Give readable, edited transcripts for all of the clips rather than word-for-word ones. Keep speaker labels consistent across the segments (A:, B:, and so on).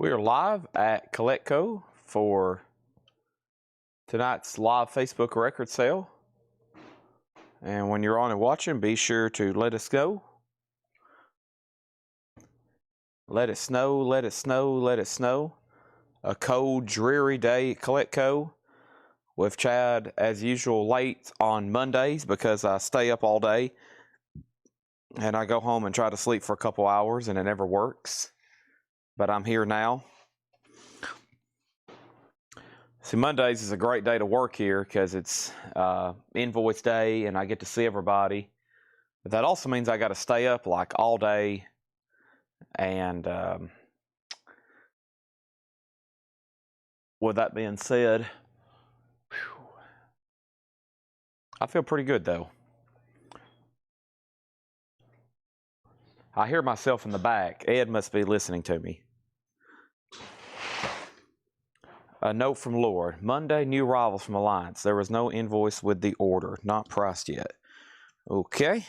A: We are live at Kletco for tonight's live Facebook record sale. And when you're on and watching, be sure to let us go. Let it snow, let it snow, let it snow. A cold, dreary day at Kletco with Chad, as usual, late on Mondays because I stay up all day. And I go home and try to sleep for a couple hours and it never works. But I'm here now. See, Mondays is a great day to work here because it's invoice day and I get to see everybody. But that also means I got to stay up like all day. And with that being said, I feel pretty good though. I hear myself in the back. Ed must be listening to me. A note from Lord. Monday, new arrivals from Alliance. There was no invoice with the order. Not priced yet. Okay.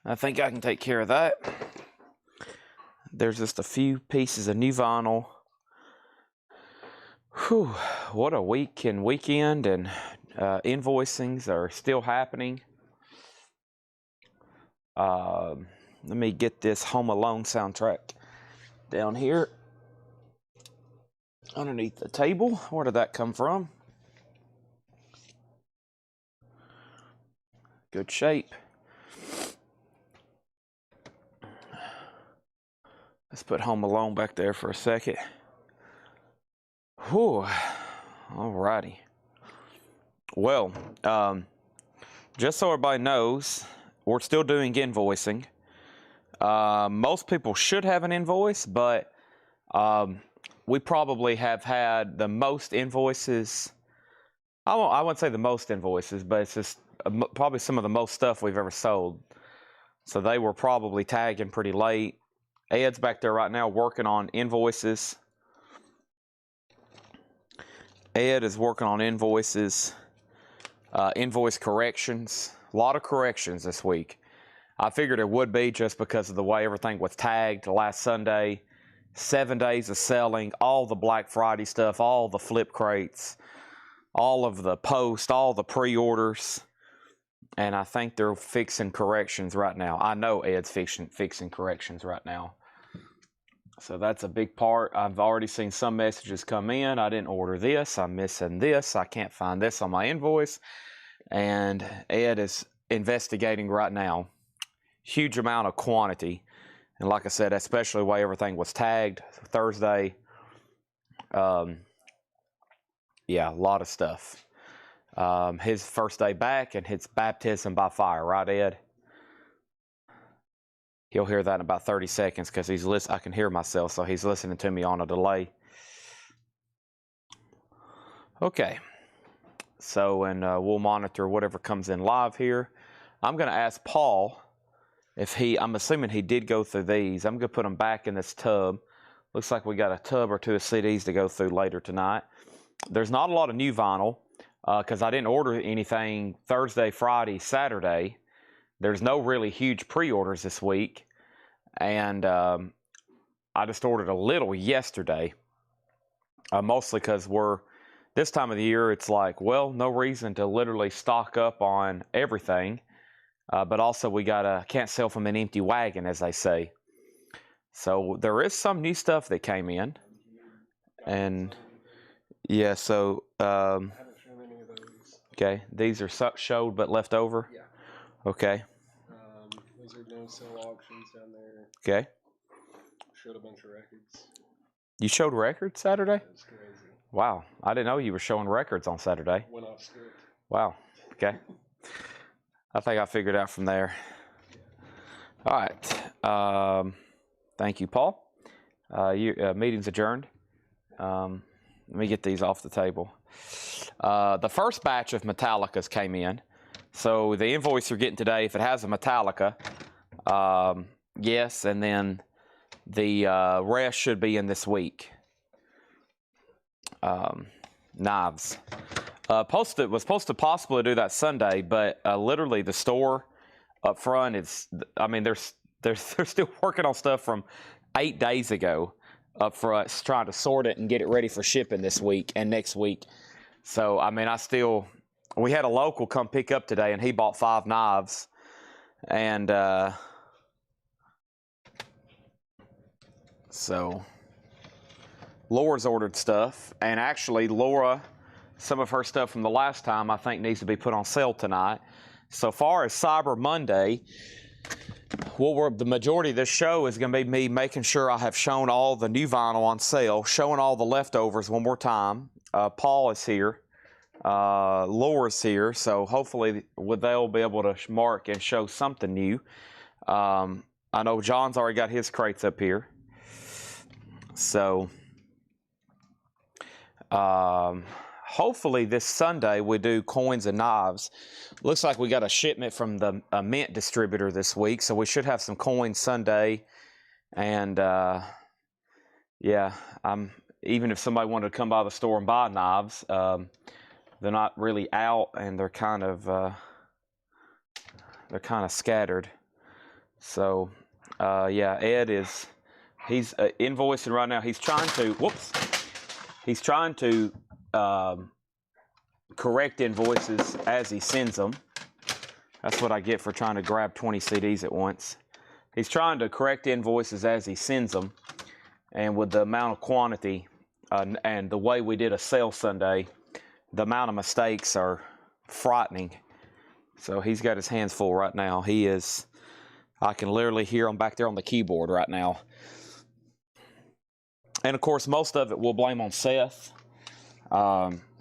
A: I think I can take care of that. There's just a few pieces of new vinyl. Whew. What a week and weekend, and invoicings are still happening. Let me get this Home Alone soundtrack down here underneath the table. Where did that come from? Good shape. Let's put Home Alone back there for a second. Whew. Alrighty. Well, just so everybody knows, we're still doing invoicing. Most people should have an invoice, but we probably have had the most invoices. I wouldn't say the most invoices, but it's just probably some of the most stuff we've ever sold. So they were probably tagging pretty late. Ed's back there right now working on invoices. Ed is working on invoices, invoice corrections. A lot of corrections this week. I figured it would be just because of the way everything was tagged last Sunday. 7 days of selling, all the Black Friday stuff, all the flip crates, all of the post, all the pre-orders. And I think they're fixing corrections right now. I know Ed's fixing corrections right now. So that's a big part. I've already seen some messages come in. I didn't order this. I'm missing this. I can't find this on my invoice. And Ed is investigating right now. Huge amount of quantity. And like I said, especially the way everything was tagged Thursday. Yeah, a lot of stuff. His first day back and his baptism by fire, right, Ed? He'll hear that in about 30 seconds because he's I can hear myself, so he's listening to me on a delay. Okay. So, and we'll monitor whatever comes in live here. I'm going to ask Paul if I'm assuming he did go through these. I'm going to put them back in this tub. Looks like we got a tub or two of CDs to go through later tonight. There's not a lot of new vinyl because I didn't order anything Thursday, Friday, Saturday. There's no really huge pre-orders this week. And I just ordered a little yesterday. Mostly because this time of the year, it's like, well, no reason to literally stock up on everything. But also we can't sell from an empty wagon, as they say. So there is some new stuff that came in. And yeah, so, okay, these are showed but left over? Yeah. Okay.
B: These are no sell auctions down there.
A: Okay.
B: Showed a bunch of records.
A: You showed records Saturday?
B: That's crazy.
A: Wow. I didn't know you were showing records on Saturday.
B: Went off script.
A: Wow. Okay. I think I figured out from there. All right. Thank you, Paul. Meeting's adjourned. Let me get these off the table. The first batch of Metallicas came in. So the invoice you're getting today, if it has a Metallica, yes, and then the rest should be in this week. Knives. Was supposed to possibly do that Sunday, but literally the store up front, they're still working on stuff from 8 days ago. up for us trying to sort it and get it ready for shipping this week and next week. So, I mean, we had a local come pick up today, and he bought 5 knives. And so Laura's ordered stuff. And actually, Laura, some of her stuff from the last time, I think needs to be put on sale tonight. So far as Cyber Monday, the majority of this show is going to be me making sure I have shown all the new vinyl on sale, showing all the leftovers one more time. Paul is here. Laura's here, so hopefully they'll be able to mark and show something new. I know John's already got his crates up here. So hopefully this Sunday we do coins and knives. Looks like we got a shipment from the mint distributor this week, so we should have some coins Sunday. And yeah, even if somebody wanted to come by the store and buy knives, they're not really out, and they're kind of scattered. So yeah, Ed he's invoicing right now. He's trying to correct invoices as he sends them. That's what I get for trying to grab 20 CDs at once. He's trying to correct invoices as he sends them, and with the amount of quantity and the way we did a sale Sunday, the amount of mistakes are frightening. So he's got his hands full right now. I can literally hear him back there on the keyboard right now. And of course, most of it we'll blame on Seth.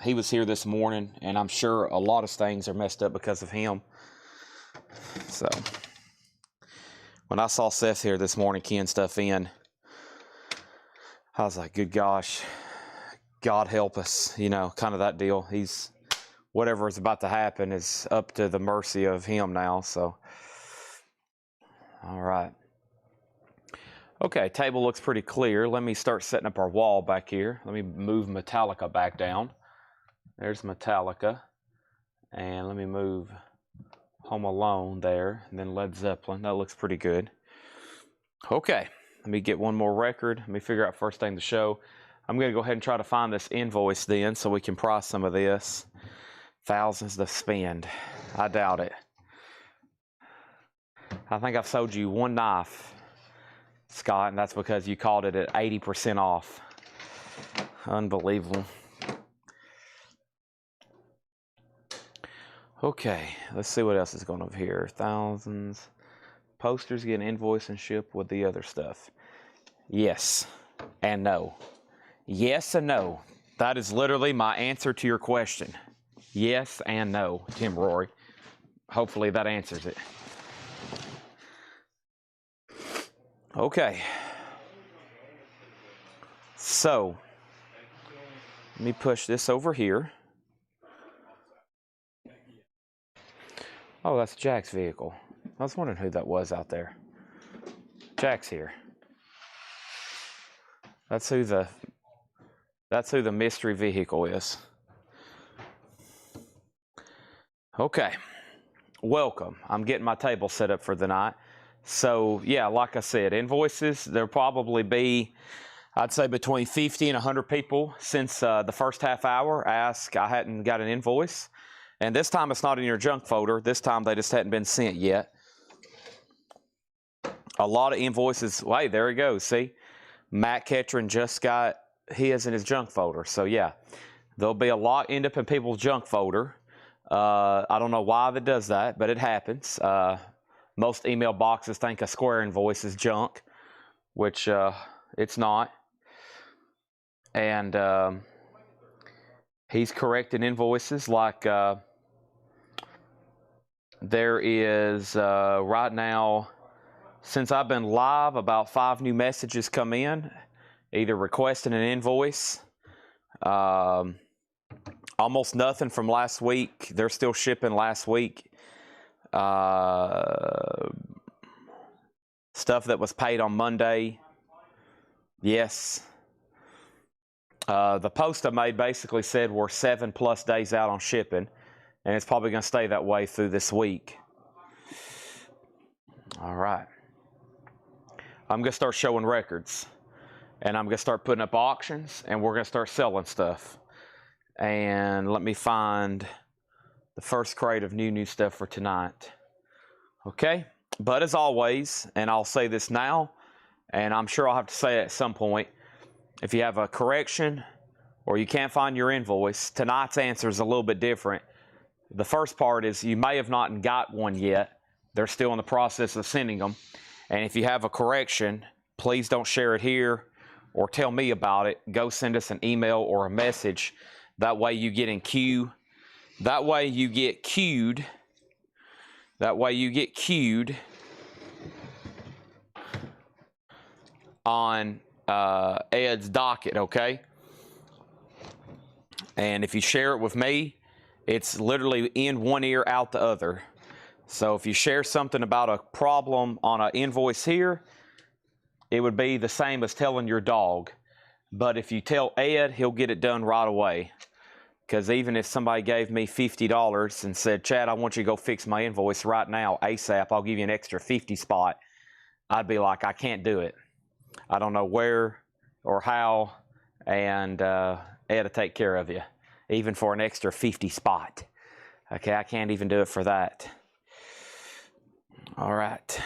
A: He was here this morning, and I'm sure a lot of things are messed up because of him. So when I saw Seth here this morning keying stuff in, I was like, good gosh, God help us, kind of that deal. Whatever is about to happen is up to the mercy of him now. So, all right. Okay, table looks pretty clear. Let me start setting up our wall back here. Let me move Metallica back down. There's Metallica. And let me move Home Alone there, and then Led Zeppelin. That looks pretty good. Okay, let me get one more record. Let me figure out first thing to show. I'm going to go ahead and try to find this invoice then so we can price some of this. Thousands to spend. I doubt it. I think I've sold you one knife, Scott, and that's because you called it at 80% off. Unbelievable. Okay, let's see what else is going over here. Thousands. Posters getting invoiced and shipped with the other stuff. Yes and no. Yes and no. That is literally my answer to your question. Yes and no, Tim Rory. Hopefully that answers it. Okay. So, let me push this over here. Oh, that's Jack's vehicle. I was wondering who that was out there. Jack's here. That's who the mystery vehicle is. Okay. Welcome. I'm getting my table set up for the night. So, yeah, like I said, invoices, there'll probably be, I'd say, between 50 and 100 people since the first half hour asked I hadn't got an invoice. And this time it's not in your junk folder. This time they just hadn't been sent yet. A lot of invoices. Hey, there he goes. See? Matt Ketron just got his in his junk folder. So, yeah, there'll be a lot end up in people's junk folder. I don't know why that does that, but it happens. Most email boxes think a Square invoice is junk, which it's not. And he's correcting invoices like there is right now, since I've been live, about 5 new messages come in, either requesting an invoice. Almost nothing from last week. They're still shipping last week. Stuff that was paid on Monday. Yes. The post I made basically said we're 7+ days out on shipping, and it's probably going to stay that way through this week. All right. I'm going to start showing records. and I'm going to start putting up auctions, and we're going to start selling stuff. And let me find the first crate of new stuff for tonight. Okay, but as always, and I'll say this now, and I'm sure I'll have to say it at some point, if you have a correction or you can't find your invoice, tonight's answer is a little bit different. The first part is you may have not got one yet. They're still in the process of sending them. And if you have a correction, please don't share it here or tell me about it. Go send us an email or a message. That way you get in queue. That way you get queued. That way you get queued on Ed's docket, okay? And if you share it with me, it's literally in one ear, out the other. So if you share something about a problem on an invoice here, it would be the same as telling your dog. But if you tell Ed, he'll get it done right away. Because even if somebody gave me $50 and said, Chad, I want you to go fix my invoice right now, ASAP, I'll give you an extra 50 spot, I'd be like, I can't do it. I don't know where or how, and Ed will take care of you, even for an extra 50 spot. Okay, I can't even do it for that. All right.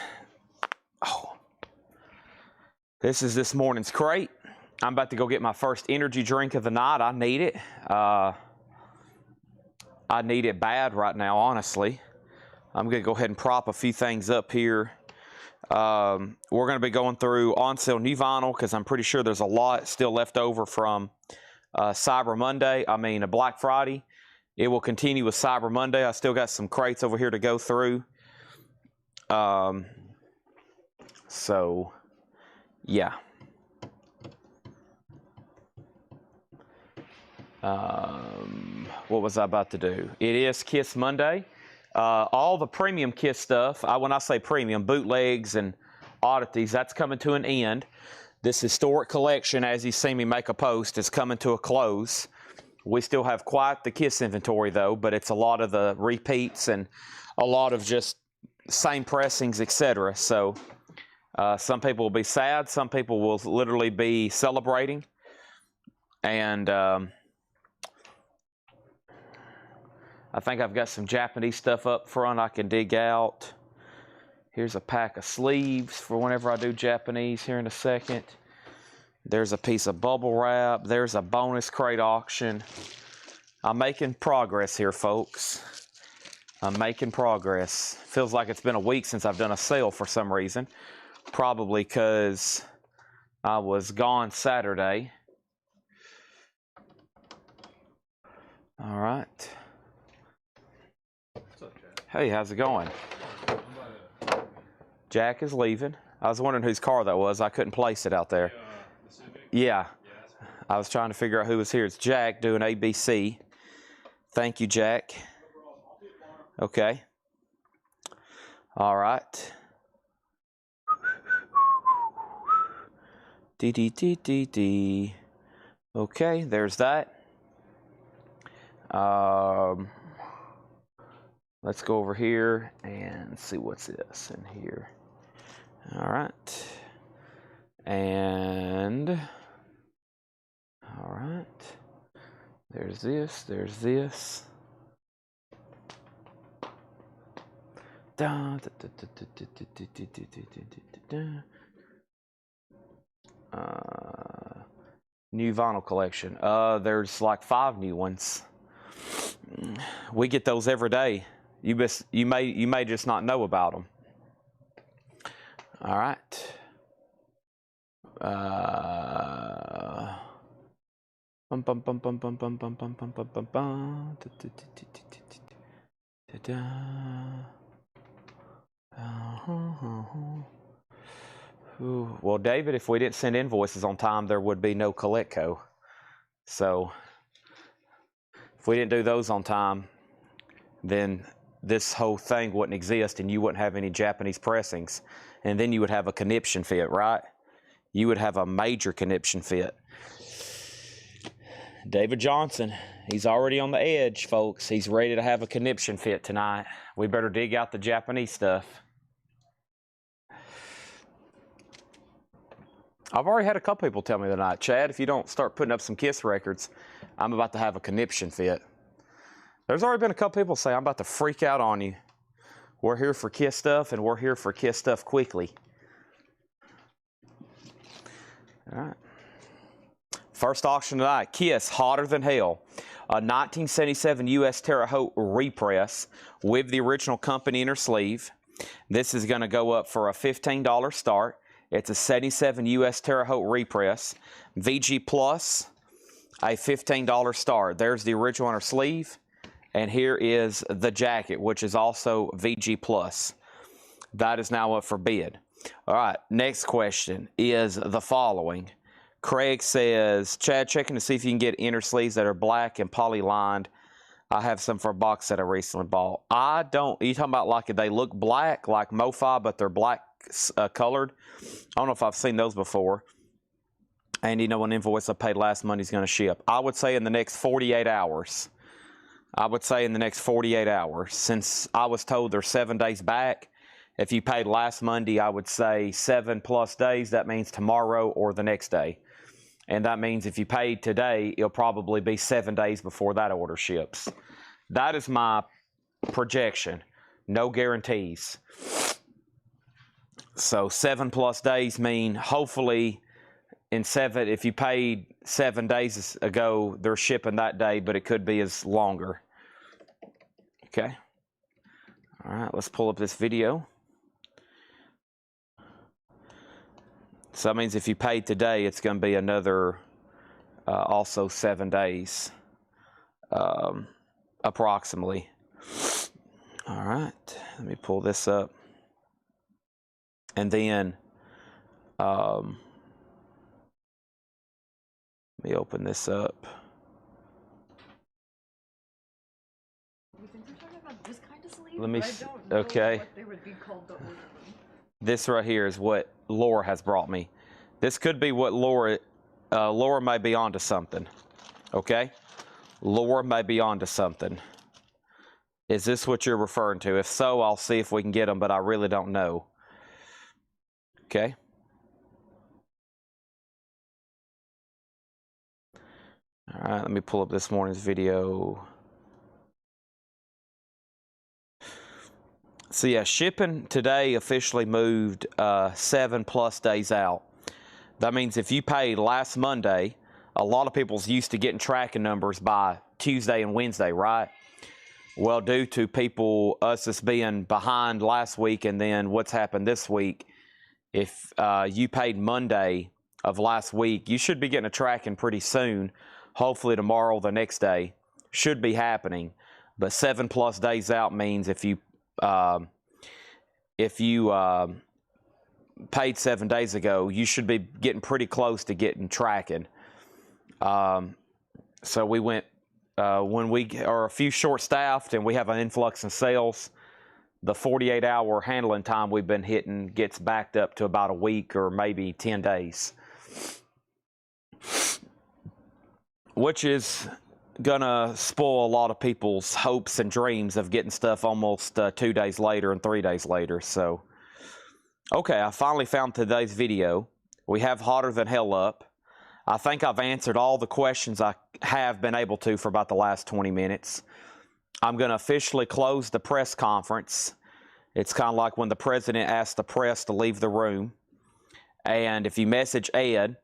A: Oh, this is this morning's crate. I'm about to go get my first energy drink of the night. I need it. I need it bad right now, honestly. I'm going to go ahead and prop a few things up here. We're going to be going through on sale new vinyl because I'm pretty sure there's a lot still left over from Cyber Monday. I mean, a Black Friday. It will continue with Cyber Monday. I still got some crates over here to go through. So, yeah. What was I about to do? It is Kiss Monday. All the premium Kiss stuff, when I say premium, bootlegs and oddities, that's coming to an end. This historic collection, as you see me make a post, is coming to a close. We still have quite the Kiss inventory, though, but it's a lot of the repeats and a lot of just same pressings, etc. So some people will be sad. Some people will literally be celebrating. And I think I've got some Japanese stuff up front I can dig out. Here's a pack of sleeves for whenever I do Japanese here in a second. There's a piece of bubble wrap. There's a bonus crate auction. I'm making progress here, folks. I'm making progress. Feels like it's been a week since I've done a sale for some reason. Probably because I was gone Saturday. All right.
C: What's up, Jack?
A: Hey, how's it going? Jack is leaving. I was wondering whose car that was. I couldn't place it out there.
C: The Civic?
A: Yeah.
C: That's
A: I was trying to figure out who was here. It's Jack doing ABC. Thank you, Jack. Okay. All right. D. Okay, there's that. Let's go over here and see what's this in here. All right. And all right. There's this. There's this. New vinyl collection. There's like 5 new ones. We get those every day. You may just not know about them. All right. Well, David, if we didn't send invoices on time, there would be no Kletco. So if we didn't do those on time, then this whole thing wouldn't exist and you wouldn't have any Japanese pressings. And then you would have a conniption fit, right? You would have a major conniption fit. David Johnson, he's already on the edge, folks. He's ready to have a conniption fit tonight. We better dig out the Japanese stuff. I've already had a couple people tell me tonight, Chad, if you don't start putting up some Kiss records, I'm about to have a conniption fit. There's already been a couple people say I'm about to freak out on you. We're here for Kiss stuff, and we're here for Kiss stuff quickly. All right. First auction tonight, Kiss Hotter Than Hell. A 1977 U.S. Terre Haute repress with the original company inner sleeve. This is going to go up for a $15 start. It's a 77 U.S. Terre Haute repress. VG Plus, a $15 start. There's the original inner sleeve. And here is the jacket, which is also VG Plus. That is now up for bid. All right, next question is the following. Craig says, Chad, checking to see if you can get inner sleeves that are black and poly-lined. I have some for a box that I recently bought. I don't, are you talking about like they look black, like MoFi, but they're black colored? I don't know if I've seen those before. And you know, an invoice I paid last Monday is going to ship. I would say in the next 48 hours. I would say in the next 48 hours. Since I was told they're 7 days back, if you paid last Monday, I would say 7+ days. That means tomorrow or the next day. And that means if you paid today, it'll probably be 7 days before that order ships. That is my projection. No guarantees. So 7+ days mean hopefully if you paid 7 days ago, they're shipping that day, but it could be as longer. Okay. All right, let's pull up this video. So that means if you paid today, it's going to be another also 7 days, approximately. All right, let me pull this up. And then let me open this up.
C: You think you're talking about this kind of sleeve?
A: Let me
C: I
A: see.
C: don't know
A: Okay.
C: what they would be called to order them.
A: This right here is what Laura has brought me. This could be what Laura may be onto something. Okay? Laura may be onto something. Is this what you're referring to? If so, I'll see if we can get them, but I really don't know. Okay? All right, let me pull up this morning's video. So yeah, shipping today officially moved 7+ days out. That means if you paid last Monday, a lot of people's used to getting tracking numbers by Tuesday and Wednesday, right? Well, due to us just being behind last week and then what's happened this week, if you paid Monday of last week, you should be getting a tracking pretty soon. Hopefully tomorrow or the next day should be happening. But 7+ days out means if you paid 7 days ago, you should be getting pretty close to getting tracking. So we went, when we are a few short-staffed and we have an influx in sales, the 48-hour handling time we've been hitting gets backed up to about a week or maybe 10 days. Which is gonna spoil a lot of people's hopes and dreams of getting stuff almost 2 days later and 3 days later. So, okay, I finally found today's video. We have Hotter Than Hell up. I think I've answered all the questions I have been able to for about the last 20 minutes. I'm going to officially close the press conference. It's kind of like when the president asks the press to leave the room. And if you message Ed,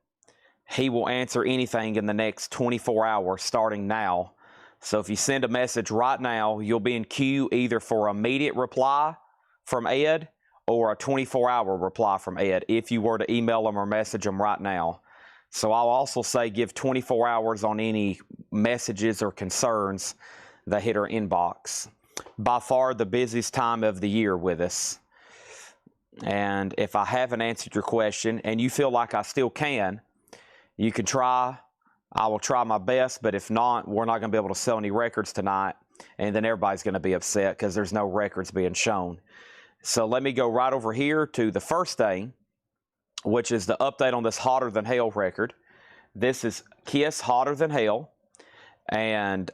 A: he will answer anything in the next 24 hours starting now. So if you send a message right now, you'll be in queue either for immediate reply from Ed or a 24-hour reply from Ed if you were to email him or message him right now. So I'll also say give 24 hours on any messages or concerns that hit our inbox. By far the busiest time of the year with us. And if I haven't answered your question and you feel like I still can, you can try. I will try my best, but if not, we're not going to be able to sell any records tonight, and then everybody's going to be upset because there's no records being shown. So let me go right over here to the first thing, which is the update on this Hotter Than Hell record. This is Kiss Hotter Than Hell, and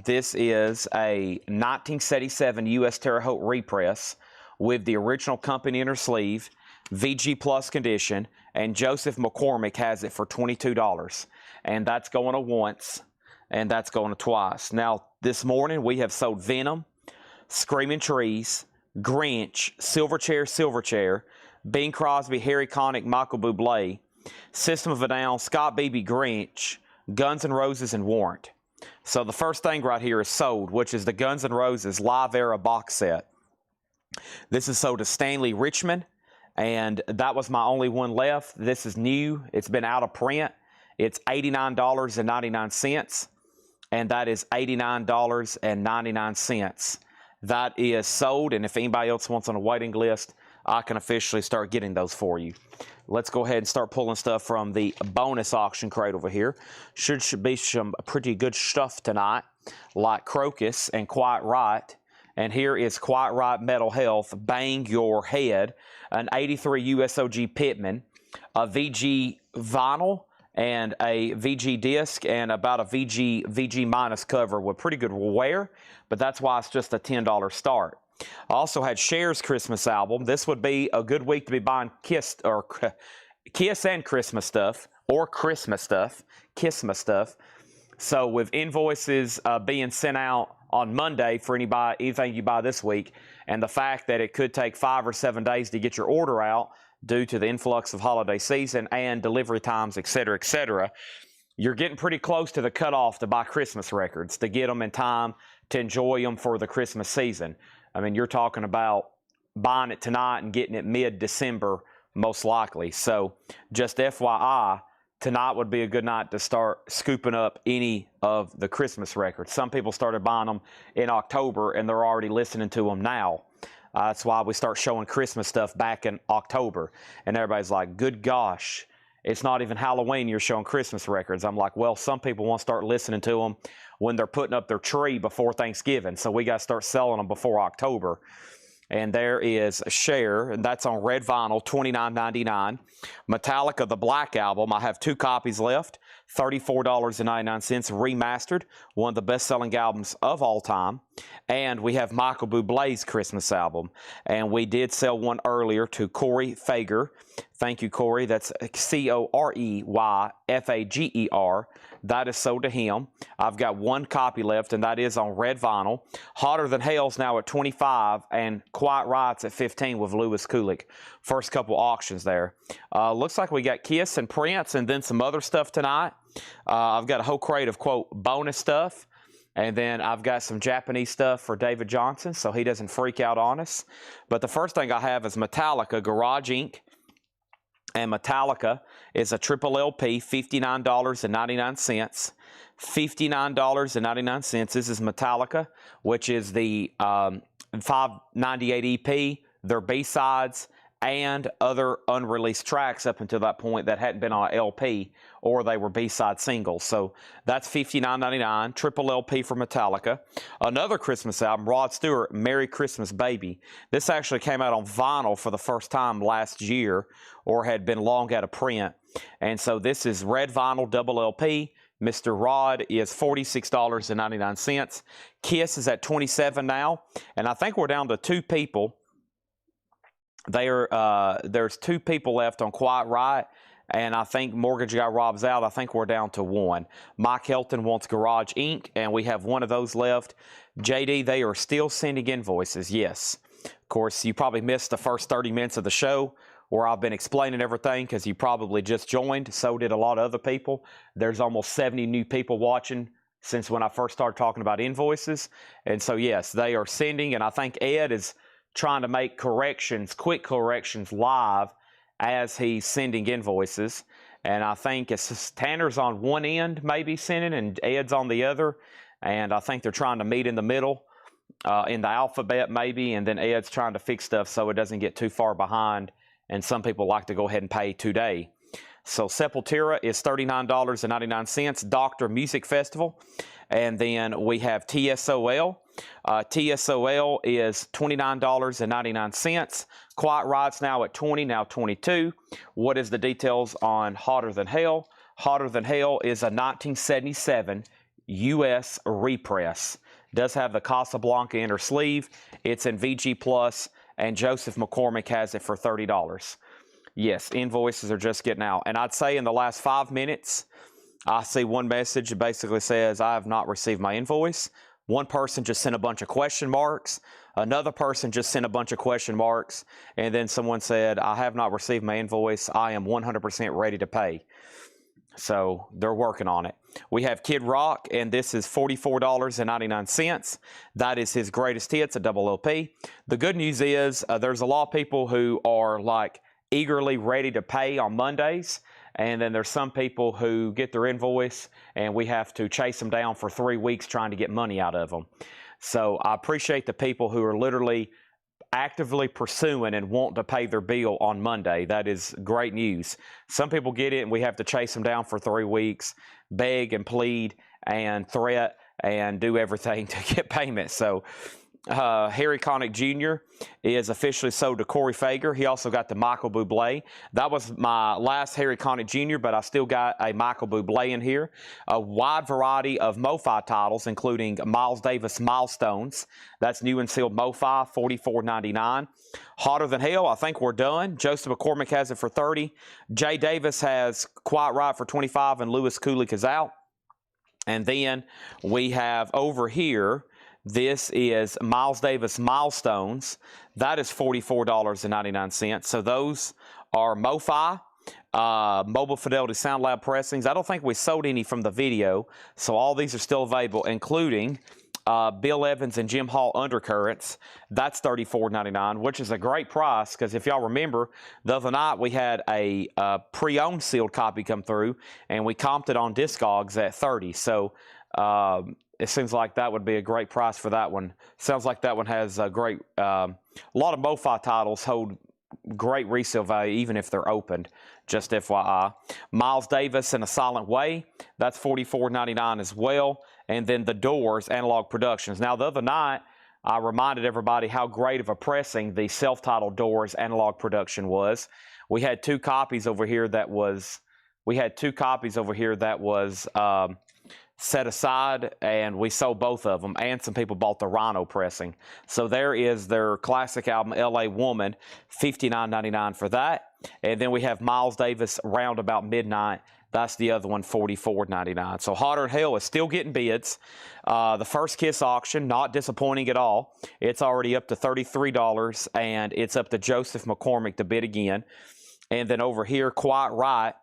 A: this is a 1977 U.S. Terre Haute repress with the original company inner sleeve. VG Plus condition, and Joseph McCormick has it for $22. And that's going to once, and that's going to twice. Now, this morning we have sold Venom, Screaming Trees, Grinch, Silverchair, Bing Crosby, Harry Connick, Michael Bublé, System of a Down, Scott Beebe, Grinch, Guns N' Roses, and Warrant. So the first thing right here is sold, which is the Guns N' Roses Live Era box set. This is sold to Stanley Richmond, and that was my only one left. This is new. It's been out of print. It's $89.99, and that is $89.99. That is sold, and if anybody else wants on a waiting list, I can officially start getting those for you. Let's go ahead and start pulling stuff from the bonus auction crate over here. Should be some pretty good stuff tonight, like Crocus and Quiet Right. And here is Quiet Right Metal Health, Bang Your Head, an 83 USOG Pittman, a VG vinyl, and a VG disc, and about a VG minus cover with pretty good wear, but that's why it's just a $10 start. I also had Cher's Christmas album. This would be a good week to be buying Kiss and Christmas stuff, or Christmas stuff. So with invoices being sent out on Monday for anything you buy this week, and the fact that it could take 5 or 7 days to get your order out due to the influx of holiday season and delivery times, etc., you're getting pretty close to the cutoff to buy Christmas records, to get them in time to enjoy them for the Christmas season. I mean, you're talking about buying it tonight and getting it mid-December, most likely. So just FYI, tonight would be a good night to start scooping up any of the Christmas records. Some people started buying them in October, and they're already listening to them now. That's why we start showing Christmas stuff back in October. And everybody's like, good gosh, it's not even Halloween, you're showing Christmas records. I'm like, well, some people want to start listening to them when they're putting up their tree before Thanksgiving. So we got to start selling them before October. And there is Cher, and that's on red vinyl, $29.99. Metallica, the Black Album, I have 2 copies left, $34.99, remastered, one of the best-selling albums of all time. And we have Michael Bublé's Christmas album, and we did sell one earlier to Corey Fager. Thank you, Corey. That's Coreyfager. That is sold to him. I've got 1 copy left, and that is on red vinyl. Hotter Than Hell's now at $25, and Quiet Right's at $15 with Lewis Kulick. First couple auctions there. Looks like we got Kiss and Prince and then some other stuff tonight. I've got a whole crate of, quote, bonus stuff. And then I've got some Japanese stuff for David Johnson, so he doesn't freak out on us. But the first thing I have is Metallica, Garage Inc. And Metallica is a triple LP, $59.99. $59.99. This is Metallica, which is the 598 EP, their B-sides, and other unreleased tracks up until that point that hadn't been on an LP, or they were B-side singles. So that's $59.99, triple LP for Metallica. Another Christmas album, Rod Stewart, Merry Christmas Baby. This actually came out on vinyl for the first time last year, or had been long out of print. And so this is red vinyl, double LP. Mr. Rod is $46.99. Kiss is at $27 now, and I think we're down to 2 people. There's 2 people left on Quiet Right, and I think Mortgage Guy Rob's out. I think we're down to 1. Mike Helton wants Garage Inc., and we have 1 of those left. JD, they are still sending invoices, yes. Of course, you probably missed the first 30 minutes of the show where I've been explaining everything because you probably just joined. So did a lot of other people. There's almost 70 new people watching since when I first started talking about invoices. And so, yes, they are sending, and I think Ed is trying to make corrections, quick corrections live as he's sending invoices. And I think it's Tanner's on one end maybe sending and Ed's on the other. And I think they're trying to meet in the middle in the alphabet maybe. And then Ed's trying to fix stuff so it doesn't get too far behind. And some people like to go ahead and pay today. So Sepultura is $39.99. Doctor Music Festival. And then we have TSOL. TSOL is $29.99. Quiet Right's now at $20, now $22. What is the details on Hotter Than Hell? Hotter Than Hell is a 1977 U.S. repress. Does have the Casablanca inner sleeve. It's in VG Plus, and Joseph McCormick has it for $30. Yes, invoices are just getting out. And I'd say in the last 5 minutes, I see one message that basically says, I have not received my invoice. One person just sent a bunch of question marks. Another person just sent a bunch of question marks. And then someone said, I have not received my invoice. I am 100% ready to pay. So they're working on it. We have Kid Rock, and this is $44.99. That is his greatest hits, a double LP. The good news is there's a lot of people who are like eagerly ready to pay on Mondays. And then there's some people who get their invoice and we have to chase them down for 3 weeks trying to get money out of them. So I appreciate the people who are literally actively pursuing and want to pay their bill on Monday. That is great news. Some people get it and we have to chase them down for 3 weeks, beg and plead and threat and do everything to get payment. So Harry Connick Jr. is officially sold to Corey Fager. He also got the Michael Bublé. That was my last Harry Connick Jr., but I still got a Michael Bublé in here. A wide variety of MoFi titles, including Miles Davis Milestones. That's new and sealed MoFi, $44.99. Hotter Than Hell, I think we're done. Joseph McCormick has it for $30. Jay Davis has Quiet Riot for $25, and Lewis Kulik is out. And then we have over here, this is Miles Davis Milestones. That is $44.99. So those are MoFi, Mobile Fidelity Sound Lab pressings. I don't think we sold any from the video, so all these are still available, including Bill Evans and Jim Hall Undercurrents. That's $34.99, which is a great price because if y'all remember, the other night we had a pre-owned sealed copy come through, and we comped it on Discogs at $30. So it seems like that would be a great price for that one. Sounds like that one has a great, a lot of MoFi titles hold great resale value even if they're opened, just FYI. Miles Davis in A Silent Way, that's $44.99 as well. And then The Doors, Analog Productions. Now, the other night, I reminded everybody how great of a pressing the self-titled Doors Analog Production was. We had two copies over here that was, set aside, and we sold both of them, and some people bought the Rhino pressing. So there is their classic album, L.A. Woman, $59.99 for that. And then we have Miles Davis, Round About Midnight. That's the other one, $44.99. So Hotter Than Hell is still getting bids. The First Kiss auction, not disappointing at all. It's already up to $33, and it's up to Joseph McCormick to bid again. And then over here, Quiet Riot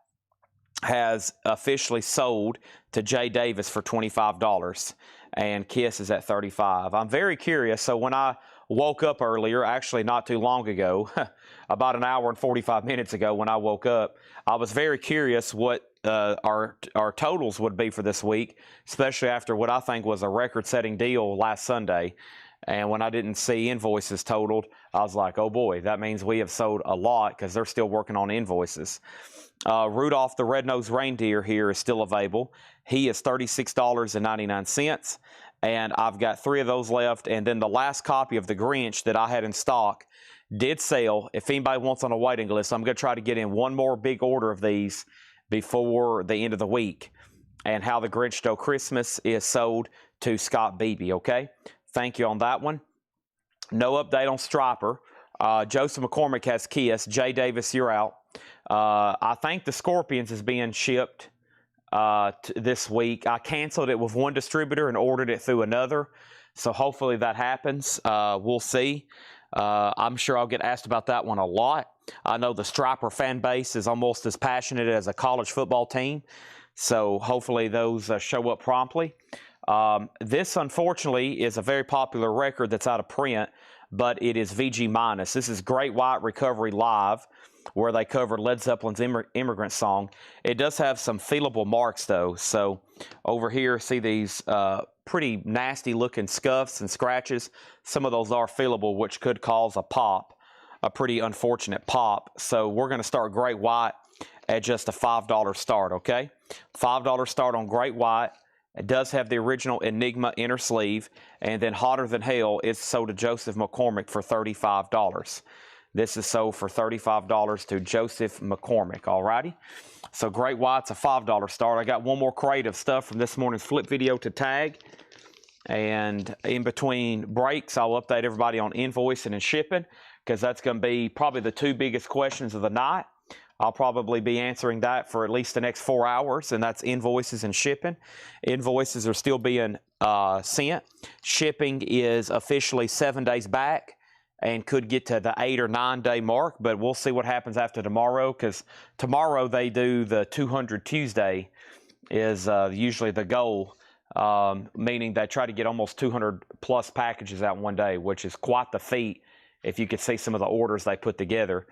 A: has officially sold to Jay Davis for $25, and Kiss is at $35. I'm very curious. So when I woke up earlier, actually not too long ago, about an hour and 45 minutes ago when I woke up, I was very curious what our totals would be for this week, especially after what I think was a record-setting deal last Sunday. And when I didn't see invoices totaled, I was like, oh boy, that means we have sold a lot because they're still working on invoices. Rudolph the Red-Nosed Reindeer here is still available. He is $36.99, and I've got 3 of those left. And then the last copy of the Grinch that I had in stock did sell. If anybody wants on a waiting list, I'm going to try to get in one more big order of these before the end of the week. And How the Grinch Stole Christmas is sold to Scott Beebe, okay? Thank you on that one. No update on Striper. Joseph McCormick has Kiss. Jay Davis, you're out. I think the Scorpions is being shipped this week. I canceled it with one distributor and ordered it through another. So hopefully that happens. We'll see. I'm sure I'll get asked about that one a lot. I know the Striper fan base is almost as passionate as a college football team. So hopefully those show up promptly. This, unfortunately, is a very popular record that's out of print, but it is VG-. This is Great White Recovery Live, where they covered Led Zeppelin's Immigrant Song. It does have some feelable marks, though. So over here, see these pretty nasty-looking scuffs and scratches. Some of those are feelable, which could cause a pop, a pretty unfortunate pop. So we're going to start Great White at just a $5 start, okay? $5 start on Great White. It does have the original Enigma inner sleeve, and then Hotter Than Hell is sold to Joseph McCormick for $35. This is sold for $35 to Joseph McCormick, alrighty? So Great White's a $5 start. I got one more crate of stuff from this morning's flip video to tag, and in between breaks, I'll update everybody on invoicing and shipping, because that's going to be probably the 2 biggest questions of the night. I'll probably be answering that for at least the next 4 hours, and that's invoices and shipping. Invoices are still being sent. Shipping is officially 7 days back and could get to the 8 or 9 day mark, but we'll see what happens after tomorrow, because tomorrow they do the 200 Tuesday is usually the goal, meaning they try to get almost 200 plus packages out one day, which is quite the feat if you could see some of the orders they put together.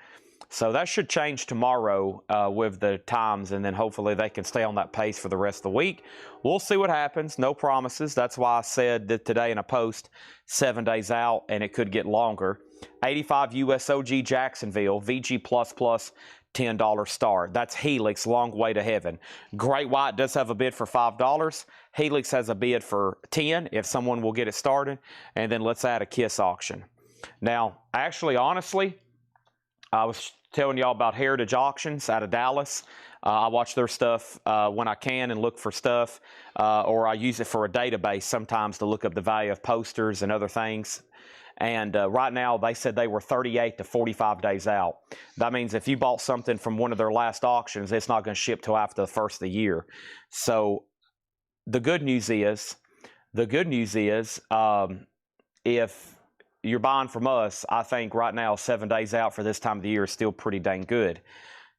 A: So that should change tomorrow with the times, and then hopefully they can stay on that pace for the rest of the week. We'll see what happens. No promises. That's why I said that today in a post, 7 days out, and it could get longer. 85 USOG Jacksonville, VG++, $10 start. That's Helix, long way to heaven. Great White does have a bid for $5. Helix has a bid for $10 if someone will get it started. And then let's add a Kiss auction. Now, actually, honestly, I was telling y'all about Heritage Auctions out of Dallas. I watch their stuff when I can and look for stuff, or I use it for a database sometimes to look up the value of posters and other things. And right now, they said they were 38 to 45 days out. That means if you bought something from one of their last auctions, it's not going to ship till after the first of the year. So the good news is, if you're buying from us, I think right now 7 days out for this time of the year is still pretty dang good.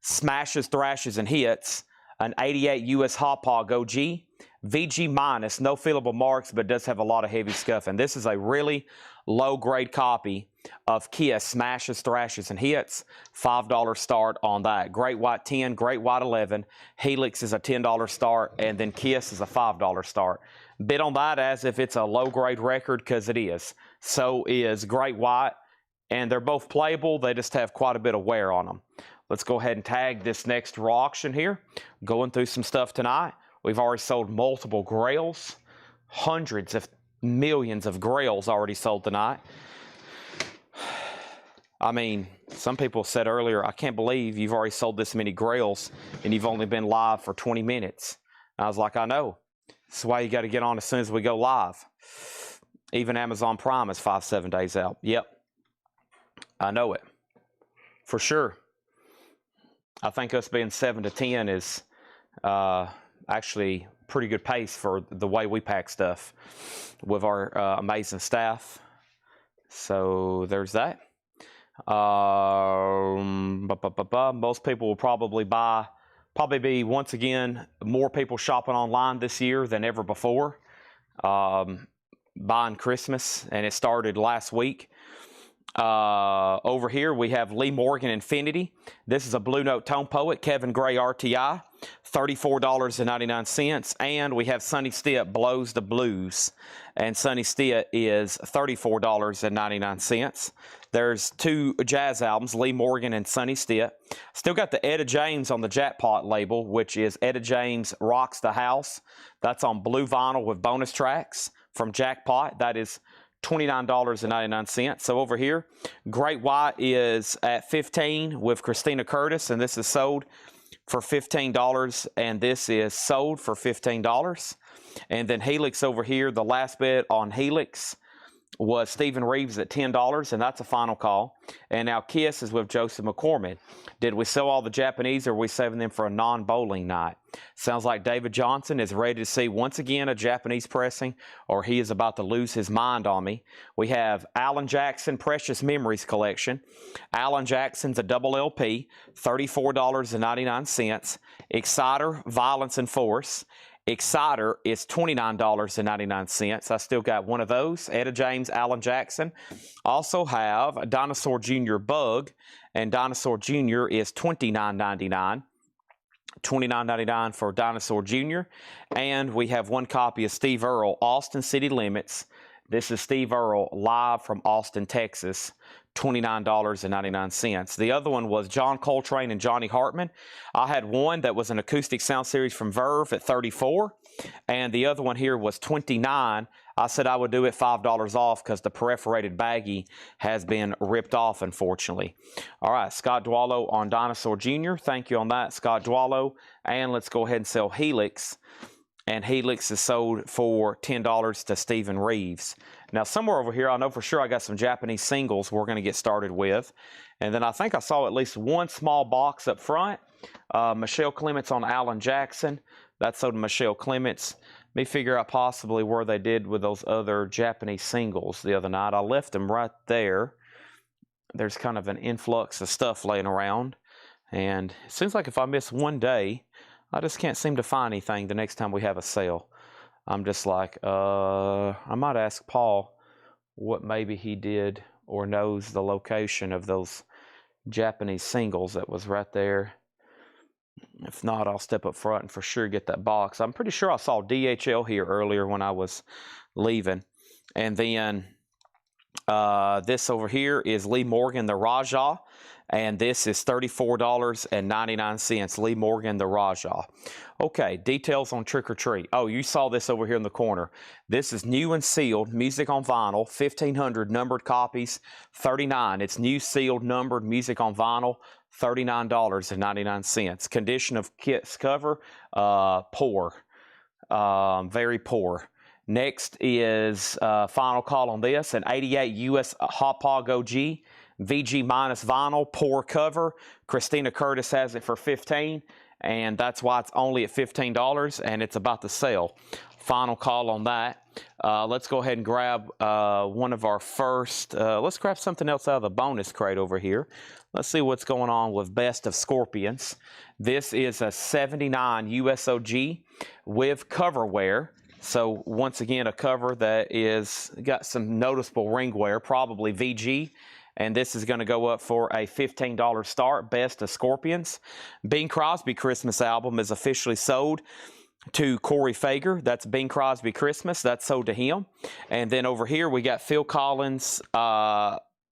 A: Smashes, thrashes, and hits. An 88 US Hot Pog OG. VG minus, no fillable marks, but does have a lot of heavy scuff. And this is a really low-grade copy of Kiss Smashes, Thrashes, and Hits. $5 start on that. Great White 10, Great White 11. Helix is a $10 start, and then Kiss is a $5 start. Bid on that as if it's a low-grade record, because it is. So is Great White, and they're both playable. They just have quite a bit of wear on them. Let's go ahead and tag this next raw auction here. Going through some stuff tonight. We've already sold multiple grails. Hundreds of millions of grails already sold tonight. I mean, some people said earlier, I can't believe you've already sold this many grails and you've only been live for 20 minutes. And I was like, I know. That's why you got to get on as soon as we go live. Even Amazon Prime is 5-7 days out. Yep. I know it. For sure. I think us being 7 to 10 is actually pretty good pace for the way we pack stuff with our amazing staff. So there's that. Most people will probably be once again more people shopping online this year than ever before, buying Christmas, and it started last week. Over here we have Lee Morgan Infinity. This is a Blue Note Tone Poet, Kevin Gray RTI, $34.99. And we have Sonny Stitt Blows the Blues, and Sonny Stitt is $34.99. There's two jazz albums, Lee Morgan and Sonny Stitt. Still got the Etta James on the Jackpot label, which is Etta James Rocks the House. That's on blue vinyl with bonus tracks from Jackpot. That is $29.99. So over here, Great White is at $15 with Christina Curtis, and this is sold for $15, and this is sold for $15. And then Helix over here, the last bid on Helix was Stephen Reeves at $10, and that's a final call. And now Kiss is with Joseph McCormick. Did we sell all the Japanese, or are we saving them for a non-bowling night? Sounds like David Johnson is ready to see once again a Japanese pressing, or he is about to lose his mind on me. We have Alan Jackson Precious Memories Collection. Alan Jackson's a double LP, $34.99. Exciter, Violence and Force. Exciter is $29.99. I still got one of those. Etta James, Alan Jackson. Also have Dinosaur Jr. Bug, and Dinosaur Jr. is $29.99. $29.99 for Dinosaur Jr. And we have one copy of Steve Earle, Austin City Limits. This is Steve Earle live from Austin, Texas. $29.99. The other one was John Coltrane and Johnny Hartman. I had one that was an acoustic sound series from Verve at $34, and the other one here was $29. I said I would do it $5 off because the perforated baggie has been ripped off, unfortunately. All right, Scott Dwallow on Dinosaur Jr. Thank you on that, Scott Dwallow. And let's go ahead and sell Helix. And Helix is sold for $10 to Stephen Reeves. Now, somewhere over here, I know for sure I got some Japanese singles we're going to get started with. And then I think I saw at least one small box up front. Michelle Clements on Alan Jackson. That's sold to Michelle Clements. Let me figure out possibly where they did with those other Japanese singles the other night. I left them right there. There's kind of an influx of stuff laying around. And it seems like if I miss one day, I just can't seem to find anything the next time we have a sale. I'm just like, I might ask Paul what maybe he did or knows the location of those Japanese singles that was right there. If not, I'll step up front and for sure get that box. I'm pretty sure I saw DHL here earlier when I was leaving. And then this over here is Lee Morgan, the Rajah. And this is $34.99. Lee Morgan, the Rajah. Okay, details on Trick or Treat. Oh, you saw this over here in the corner. This is new and sealed, music on vinyl, 1,500 numbered copies, $39. It's new, sealed, numbered, music on vinyl, $39.99. Condition of kit's cover, poor, very poor. Next is final call on this, an 88 US Hauppauge OG. VG minus vinyl, poor cover. Christina Curtis has it for $15, and that's why it's only at $15, and it's about to sell. Final call on that. Let's go ahead and grab one of our first. Let's grab something else out of the bonus crate over here. Let's see what's going on with Best of Scorpions. This is a 79 USOG with cover wear. So once again, a cover that is got some noticeable ring wear, probably VG. And this is going to go up for a $15 start, Best of Scorpions. Bing Crosby Christmas album is officially sold to Corey Fager. That's Bing Crosby Christmas. That's sold to him. And then over here we got Phil Collins.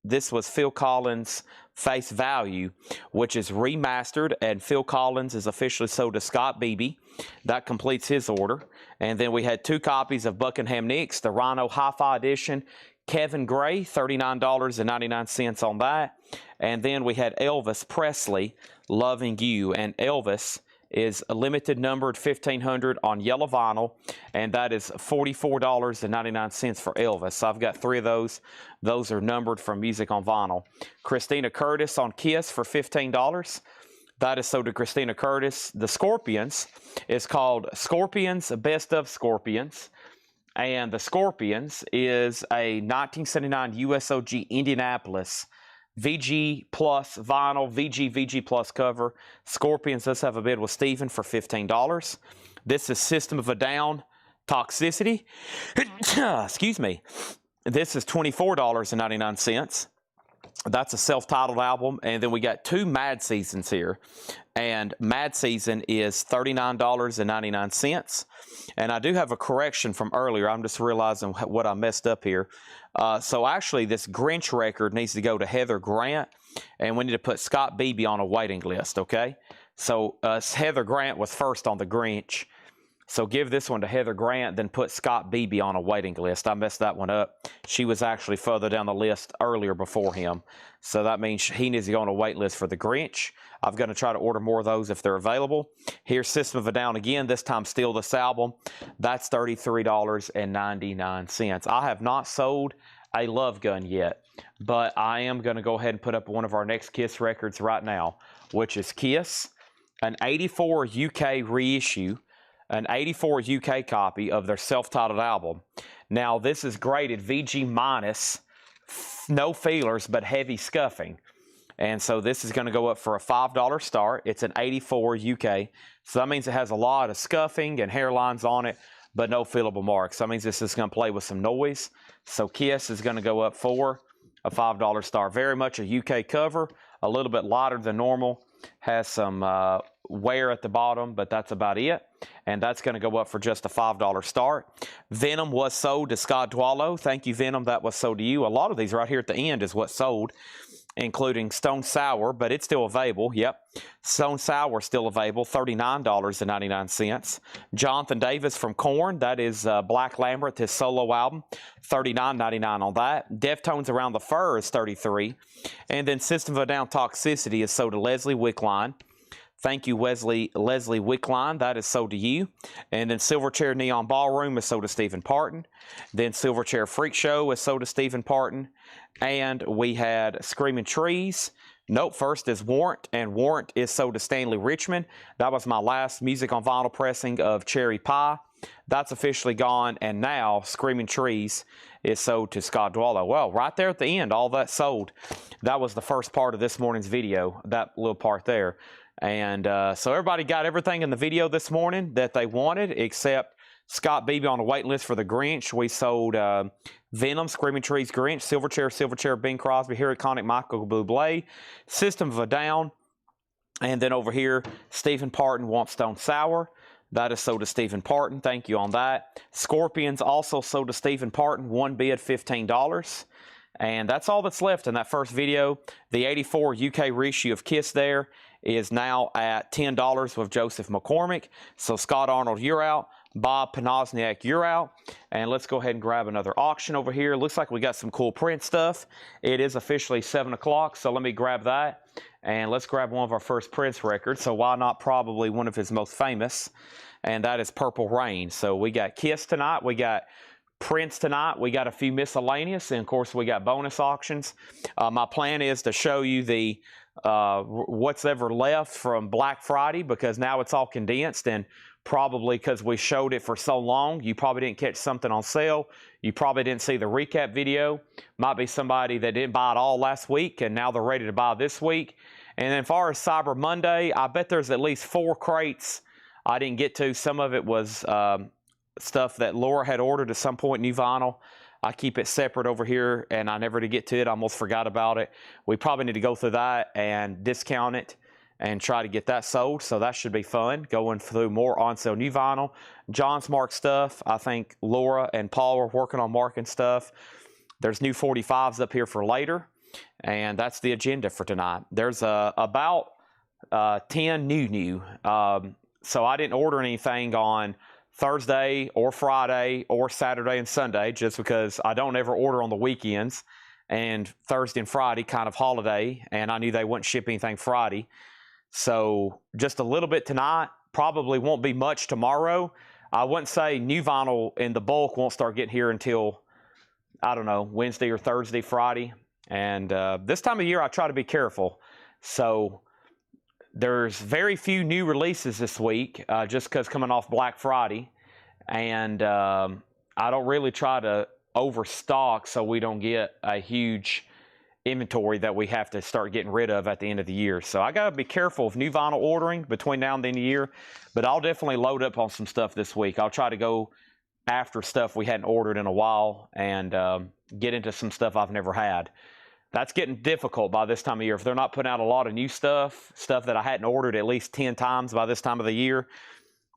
A: This was Phil Collins' Face Value, which is remastered. And Phil Collins is officially sold to Scott Beebe. That completes his order. And then we had 2 copies of Buckingham Nicks, the Rhino Hi-Fi Edition. Kevin Gray, $39.99 on that. And then we had Elvis Presley, Loving You. And Elvis is a limited numbered 1,500 on yellow vinyl. And that is $44.99 for Elvis. So I've got 3 of those. Those are numbered from Music on Vinyl. Christina Curtis on Kiss for $15. That is sold to Christina Curtis. The Scorpions is called Scorpions, Best of Scorpions. And the Scorpions is a 1979 USOG Indianapolis VG Plus vinyl, VG Plus cover. Scorpions, let's have a bid with Steven for $15. This is System of a Down, Toxicity. Excuse me. This is $24.99. That's a self-titled album. And then we got 2 Mad Seasons here. And Mad Season is $39.99. And I do have a correction from earlier. I'm just realizing what I messed up here. So actually, this Grinch record needs to go to Heather Grant. And we need to put Scott Beebe on a waiting list, okay? So Heather Grant was first on the Grinch. So give this one to Heather Grant, then put Scott Beebe on a waiting list. I messed that one up. She was actually further down the list earlier before him. So that means he needs to go on a wait list for the Grinch. I'm going to try to order more of those if they're available. Here's System of a Down again, this time Steal This Album. That's $33.99. I have not sold a Love Gun yet, but I am going to go ahead and put up one of our next Kiss records right now, which is Kiss, an 84 UK reissue. An 84 UK copy of their self-titled album. Now, this is graded VG minus, no feelers, but heavy scuffing. And so this is going to go up for a $5 start. It's an 84 UK. So that means it has a lot of scuffing and hairlines on it, but no feelable marks. That means this is going to play with some noise. So Kiss is going to go up for a $5 start. Very much a UK cover, a little bit lighter than normal. Has some wear at the bottom, but that's about it. And that's going to go up for just a $5 start. Venom was sold to Scott Dwallow. Thank you, Venom. That was sold to you. A lot of these right here at the end is what sold, including Stone Sour, but it's still available. Yep. Stone Sour still available, $39.99. Jonathan Davis from Korn. That is Black Lambert, his solo album, $39.99 on that. Deftones Around the Fur is $33. And then System of a Down Toxicity is sold to Leslie Wickline. Thank you, Leslie Wickline. That is sold to you. And then Silverchair Neon Ballroom is sold to Stephen Parton. Then Silverchair Freak Show is sold to Stephen Parton. And we had Screaming Trees, Nope, first is Warrant, and Warrant is sold to Stanley Richmond. That was my last music on vinyl pressing of Cherry Pie. That's officially gone, and now Screaming Trees is sold to Scott Dwallow. Well, right there at the end, all that sold. That was the first part of this morning's video, that little part there. And so everybody got everything in the video this morning that they wanted, except Scott Beebe on the waiting list for the Grinch. We sold Venom, Screaming Trees Grinch, Silverchair, Bing Crosby, Harry Connick, Michael Bublé, System of a Down, and then over here, Stephen Parton wants Stone Sour. That is sold to Stephen Parton. Thank you on that. Scorpions also sold to Stephen Parton. One bid, $15. And that's all that's left in that first video. The 84 UK reissue of Kiss there is now at $10 with Joseph McCormick. So Scott Arnold, you're out. Bob Panozniak, you're out. And let's go ahead and grab another auction over here. Looks like we got some cool print stuff. It is officially 7 o'clock, so let me grab that. And let's grab one of our first Prince records. So why not probably one of his most famous? And that is Purple Rain. So we got Kiss tonight. We got Prince tonight. We got a few miscellaneous. And, of course, we got bonus auctions. My plan is to show you the what's ever left from Black Friday, because now it's all condensed, and probably because we showed it for so long, you probably didn't catch something on sale. You probably didn't see the recap video. Might be somebody that didn't buy it all last week and now they're ready to buy this week. And then as far as Cyber Monday, I bet there's at least 4 crates I didn't get to. Some of it was stuff that Laura had ordered at some point, new vinyl. I keep it separate over here, and I never did get to it. I almost forgot about it. We probably need to go through that and discount it and try to get that sold, so that should be fun, going through more on-sale new vinyl. John's marked stuff. I think Laura and Paul are working on marking stuff. There's new 45s up here for later, and that's the agenda for tonight. There's about 10 new. So I didn't order anything on Thursday or Friday or Saturday and Sunday, just because I don't ever order on the weekends, and Thursday and Friday kind of holiday, and I knew they wouldn't ship anything Friday. So just a little bit tonight, probably won't be much tomorrow. I wouldn't say new vinyl in the bulk won't start getting here until, I don't know, Wednesday or Thursday, Friday. And this time of year, I try to be careful. So there's very few new releases this week, just because coming off Black Friday. And I don't really try to overstock so we don't get a huge inventory that we have to start getting rid of at the end of the year. So I got to be careful of new vinyl ordering between now and the end of the year. But I'll definitely load up on some stuff this week. I'll try to go after stuff we hadn't ordered in a while and get into some stuff I've never had. That's getting difficult by this time of year. If they're not putting out a lot of new stuff that I hadn't ordered at least 10 times by this time of the year,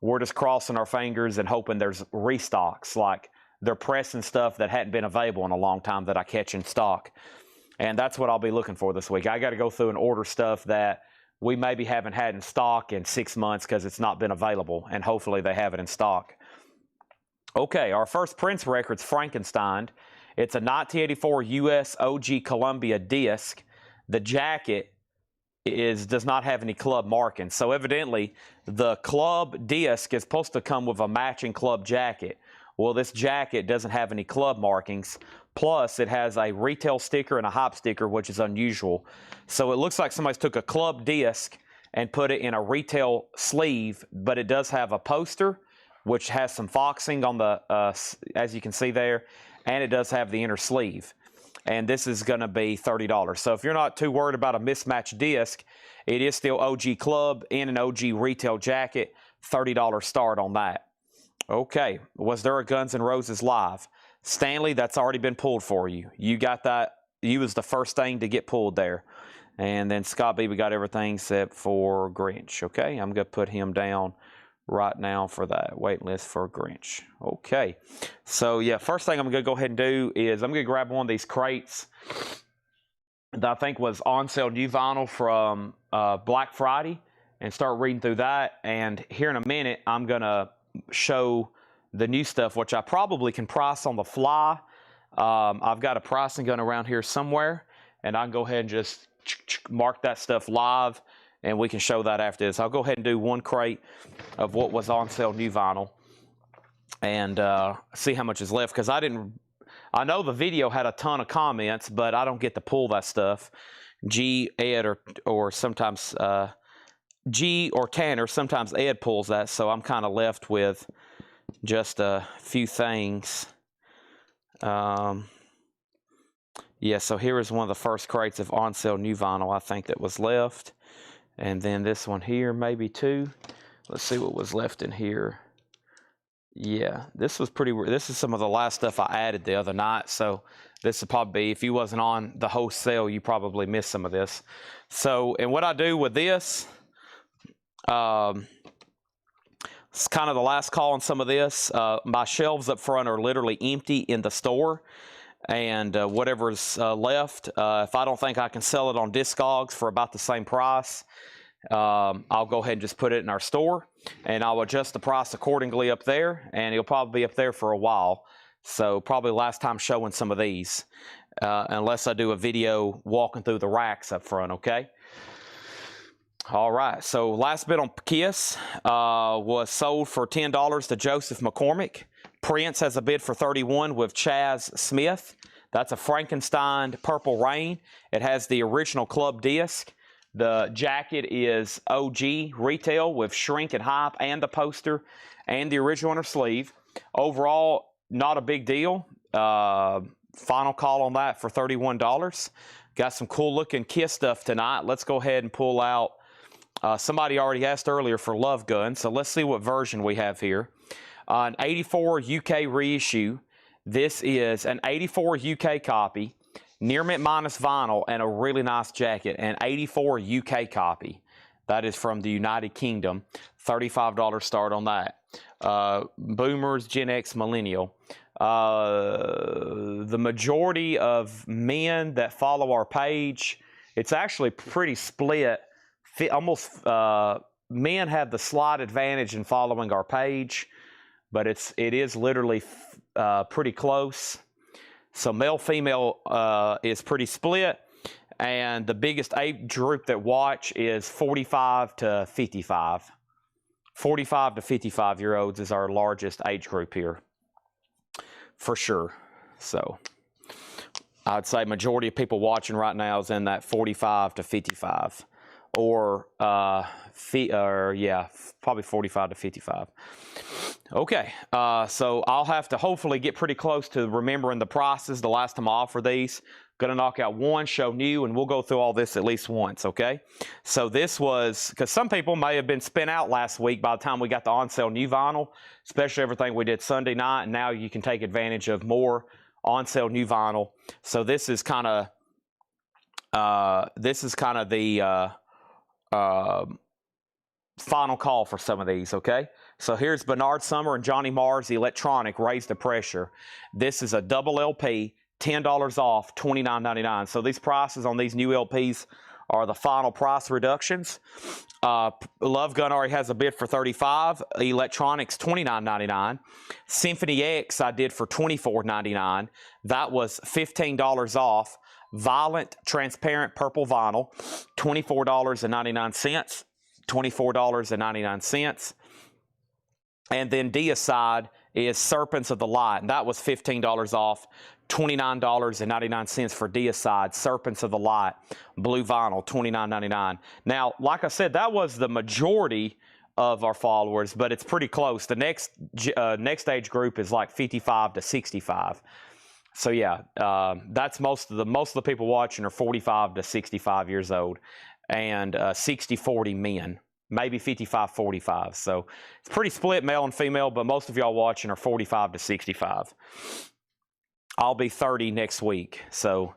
A: we're just crossing our fingers and hoping there's restocks. Like they're pressing stuff that hadn't been available in a long time that I catch in stock. And that's what I'll be looking for this week. I got to go through and order stuff that we maybe haven't had in stock in 6 months because it's not been available, and hopefully they have it in stock. Okay, our first Prince record's Frankenstein. It's a 1984 US OG Columbia disc. The jacket does not have any club markings. So evidently, the club disc is supposed to come with a matching club jacket. Well, this jacket doesn't have any club markings. Plus, it has a retail sticker and a hop sticker, which is unusual. So it looks like somebody's took a club disc and put it in a retail sleeve, but it does have a poster, which has some foxing on the, as you can see there, and it does have the inner sleeve. And this is going to be $30. So if you're not too worried about a mismatched disc, it is still OG Club in an OG retail jacket, $30 start on that. Okay, was there a Guns N' Roses live? Stanley, that's already been pulled for you. You got that. You was the first thing to get pulled there. And then Scott Beebe got everything except for Grinch. Okay, I'm going to put him down right now for that wait list for Grinch. Okay, so yeah, first thing I'm going to go ahead and do is I'm going to grab one of these crates that I think was on sale new vinyl from Black Friday and start reading through that. And here in a minute, I'm going to show the new stuff, which I probably can price on the fly. I've got a pricing gun around here somewhere, and I can go ahead and just mark that stuff live, and we can show that after this. I'll go ahead and do one crate of what was on sale new vinyl and see how much is left, because I know the video had a ton of comments, but I don't get to pull that stuff G, Ed, or sometimes G or Tanner. Sometimes Ed pulls that, so I'm kind of left with just a few things. Yeah, so here is one of the first crates of on sale new vinyl I think that was left. And then this one here, maybe too. Let's see what was left in here. Yeah, this is some of the last stuff I added the other night. So this would probably be, if you wasn't on the whole sale, you probably missed some of this. So, and what I do with this, it's kind of the last call on some of this. My shelves up front are literally empty in the store. And whatever's left, if I don't think I can sell it on Discogs for about the same price, I'll go ahead and just put it in our store, and I'll adjust the price accordingly up there, and it'll probably be up there for a while. So probably last time showing some of these, unless I do a video walking through the racks up front, okay? All right, so last bit on Kiss was sold for $10 to Joseph McCormick. Prince has a bid for $31 with Chaz Smith. That's a Frankenstein Purple Rain. It has the original club disc. The jacket is OG retail with shrink and hype and the poster and the original inner sleeve. Overall, not a big deal. Final call on that for $31. Got some cool looking Kiss stuff tonight. Let's go ahead and pull out. Somebody already asked earlier for Love Gun, so let's see what version we have here. An 84 UK reissue. This is an 84 UK copy, near mint minus vinyl, and a really nice jacket. An 84 UK copy. That is from the United Kingdom. $35 start on that. Boomers, Gen X, Millennial. The majority of men that follow our page, it's actually pretty split. Almost men have the slight advantage in following our page, but it is literally pretty close. So male female is pretty split, and the biggest age group that watch is 45 to 55. 45 to 55 year olds is our largest age group here, for sure. So I'd say majority of people watching right now is in that 45 to 55. Or probably 45 to 55. Okay, so I'll have to hopefully get pretty close to remembering the prices the last time I offered these. Gonna knock out one, show new, and we'll go through all this at least once, okay? So this was, because some people may have been spent out last week by the time we got the on sale new vinyl, especially everything we did Sunday night, and now you can take advantage of more on sale new vinyl. So this is kind of the final call for some of these, okay? So here's Bernard Summer and Johnny Marr's Electronic Raise the Pressure. This is a double LP, $10 off, $29.99. So these prices on these new LPs are the final price reductions. Love Gun already has a bid for $35. Electronics, $29.99. Symphony X I did for $24.99. That was $15 off. Violent Transparent Purple Vinyl, $24.99. $24.99. And then Deicide is Serpents of the Light, and that was $15 off. $29.99 for Deicide, Serpents of the Light, blue vinyl, $29.99. Now, like I said, that was the majority of our followers, but it's pretty close. The next age group is like 55 to 65. So yeah, that's most of the people watching are 45 to 65 years old, and 60-40 men, maybe 55-45. So it's pretty split male and female, but most of y'all watching are 45 to 65. I'll be 30 next week, so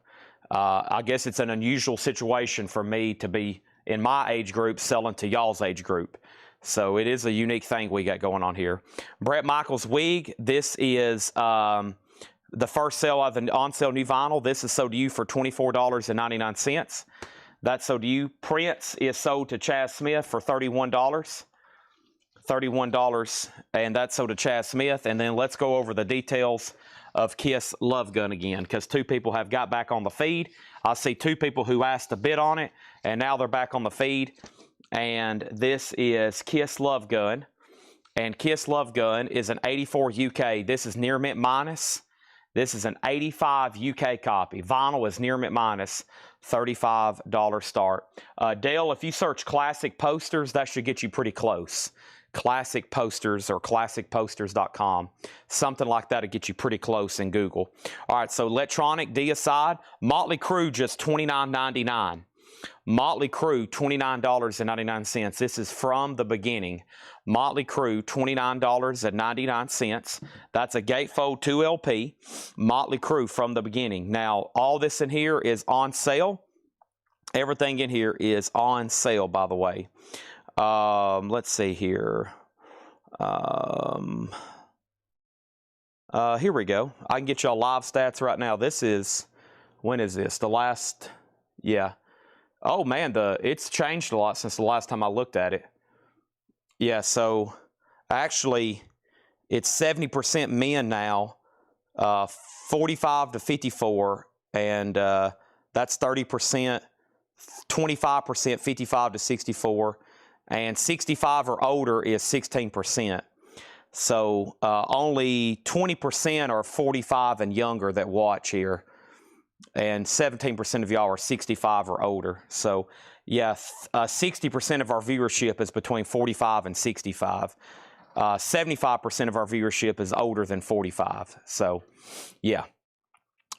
A: I guess it's an unusual situation for me to be in my age group selling to y'all's age group. So it is a unique thing we got going on here. Bret Michaels wig. This is the first sale of the on-sale new vinyl. This is sold to you for $24.99. That's sold to you. Prince is sold to Chaz Smith for $31. $31, and that's sold to Chaz Smith. And then let's go over the details of Kiss Love Gun again, because two people have got back on the feed. I see two people who asked a bid on it, and now they're back on the feed. And this is Kiss Love Gun. And Kiss Love Gun is an 84 UK. This is near mint minus. This is an 85 UK copy. Vinyl is near mint minus, $35 start. Dale, if you search classic posters, that should get you pretty close. Classic posters or classicposters.com. Something like that to get you pretty close in Google. All right, so electronic D aside, Motley Crue just $29.99. Motley Crue, $29.99. This is from the beginning. Motley Crue, $29.99. That's a gatefold 2 LP. Motley Crue from the beginning. Now, all this in here is on sale. Everything in here is on sale, by the way. Let's see here. Here we go. I can get y'all live stats right now. This is, when is this? The last, yeah. Oh man, it's changed a lot since the last time I looked at it. Yeah, so actually it's 70% men now, 45 to 54, and that's 30%, 25%, 55 to 64, and 65 or older is 16%. So only 20% are 45 and younger that watch here. And 17% of y'all are 65 or older. So, yeah, 60% of our viewership is between 45 and 65. 75% of our viewership is older than 45. So, yeah,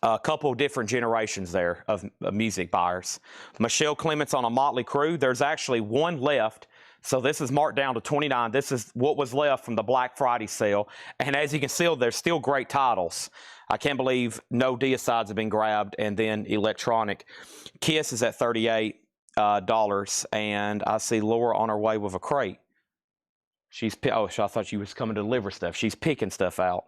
A: a couple of different generations there of music buyers. Michelle Clements on a Motley Crue. There's actually one left. So this is marked down to 29. This is what was left from the Black Friday sale. And as you can see, there's still great titles. I can't believe no deicides have been grabbed. And then electronic. Kiss is at $38. And I see Laura on her way with a crate. I thought she was coming to deliver stuff. She's picking stuff out.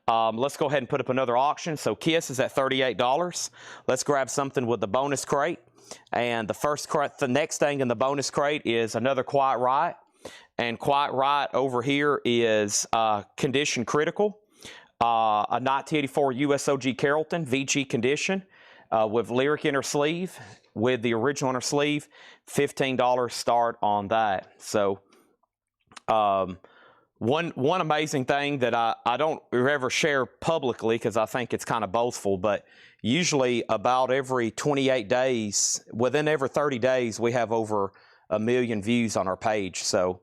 A: Let's go ahead and put up another auction. So Kiss is at $38. Let's grab something with the bonus crate. And the next thing in the bonus crate is another Quiet Riot. And Quiet Riot over here is condition critical. A 1984 USOG Carrollton VG condition with lyric inner sleeve, with the original inner sleeve, $15 start on that. So one amazing thing that I don't ever share publicly because I think it's kind of boastful, but usually about every 28 days, within every 30 days, we have over 1 million views on our page. So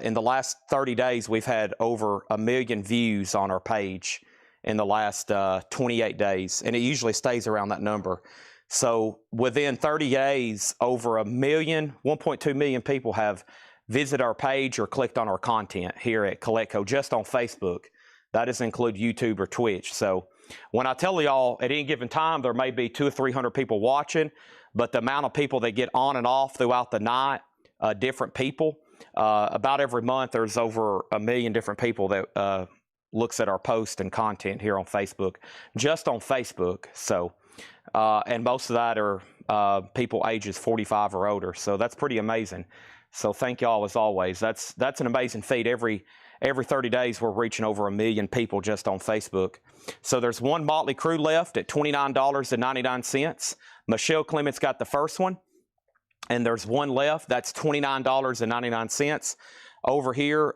A: in the last 30 days, we've had over 1 million views on our page in the last 28 days. And it usually stays around that number. So within 30 days, over 1.2 million people have visited our page or clicked on our content here at Kletco just on Facebook. That doesn't include YouTube or Twitch. So when I tell y'all at any given time, there may be 200 or 300 people watching, but the amount of people that get on and off throughout the night, different people, about every month, there's over 1 million different people that looks at our posts and content here on Facebook, just on Facebook. So, and most of that are people ages 45 or older. So that's pretty amazing. So thank y'all as always. That's an amazing feat. Every 30 days, we're reaching over 1 million people just on Facebook. So there's one Motley Crue left at $29.99. Michelle Clements got the first one. And there's one left. That's $29.99. Over here,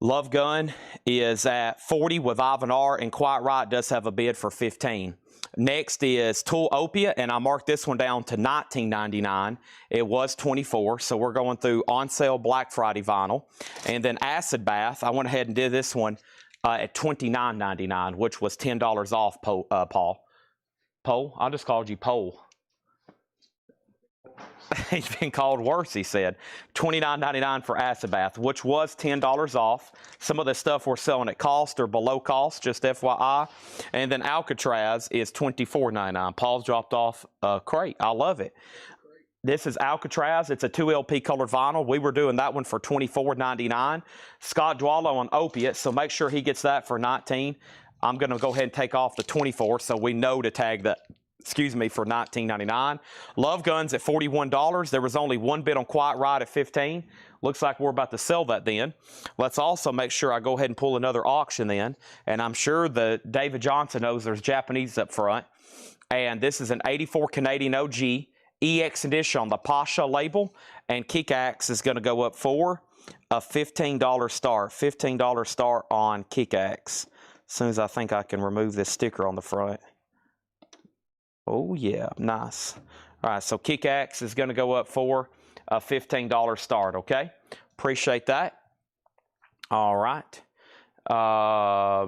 A: Love Gun is at $40 with Ivan and Quiet Riot does have a bid for $15. Next is Tool Opiate, and I marked this one down to $19.99. It was $24, so we're going through on sale Black Friday vinyl. And then Acid Bath, I went ahead and did this one at $29.99, which was $10 off, Paul. Pole? I just called you Pole. He's been called worse, he said. $29.99 for Acid Bath, which was $10 off. Some of the stuff we're selling at cost or below cost, just FYI. And then Alcatraz is $24.99. Paul's dropped off a crate. I love it. This is Alcatraz. It's a 2 LP colored vinyl. We were doing that one for $24.99. Scott Dwallow on Opiate, so make sure he gets that for $19. I'm going to go ahead and take off the $24 so we know to tag that. Excuse me, for $19.99. Love Guns at $41. There was only one bid on Quiet Riot at $15. Looks like we're about to sell that then. Let's also make sure I go ahead and pull another auction then. And I'm sure that David Johnson knows there's Japanese up front. And this is an 84 Canadian OG EX edition on the Pasha label. And Kickaxe is going to go up for a $15 start. $15 start on Kickaxe. As soon as I think I can remove this sticker on the front. Oh, yeah, nice. All right, so Kickaxe is going to go up for a $15 start, okay? Appreciate that. All right.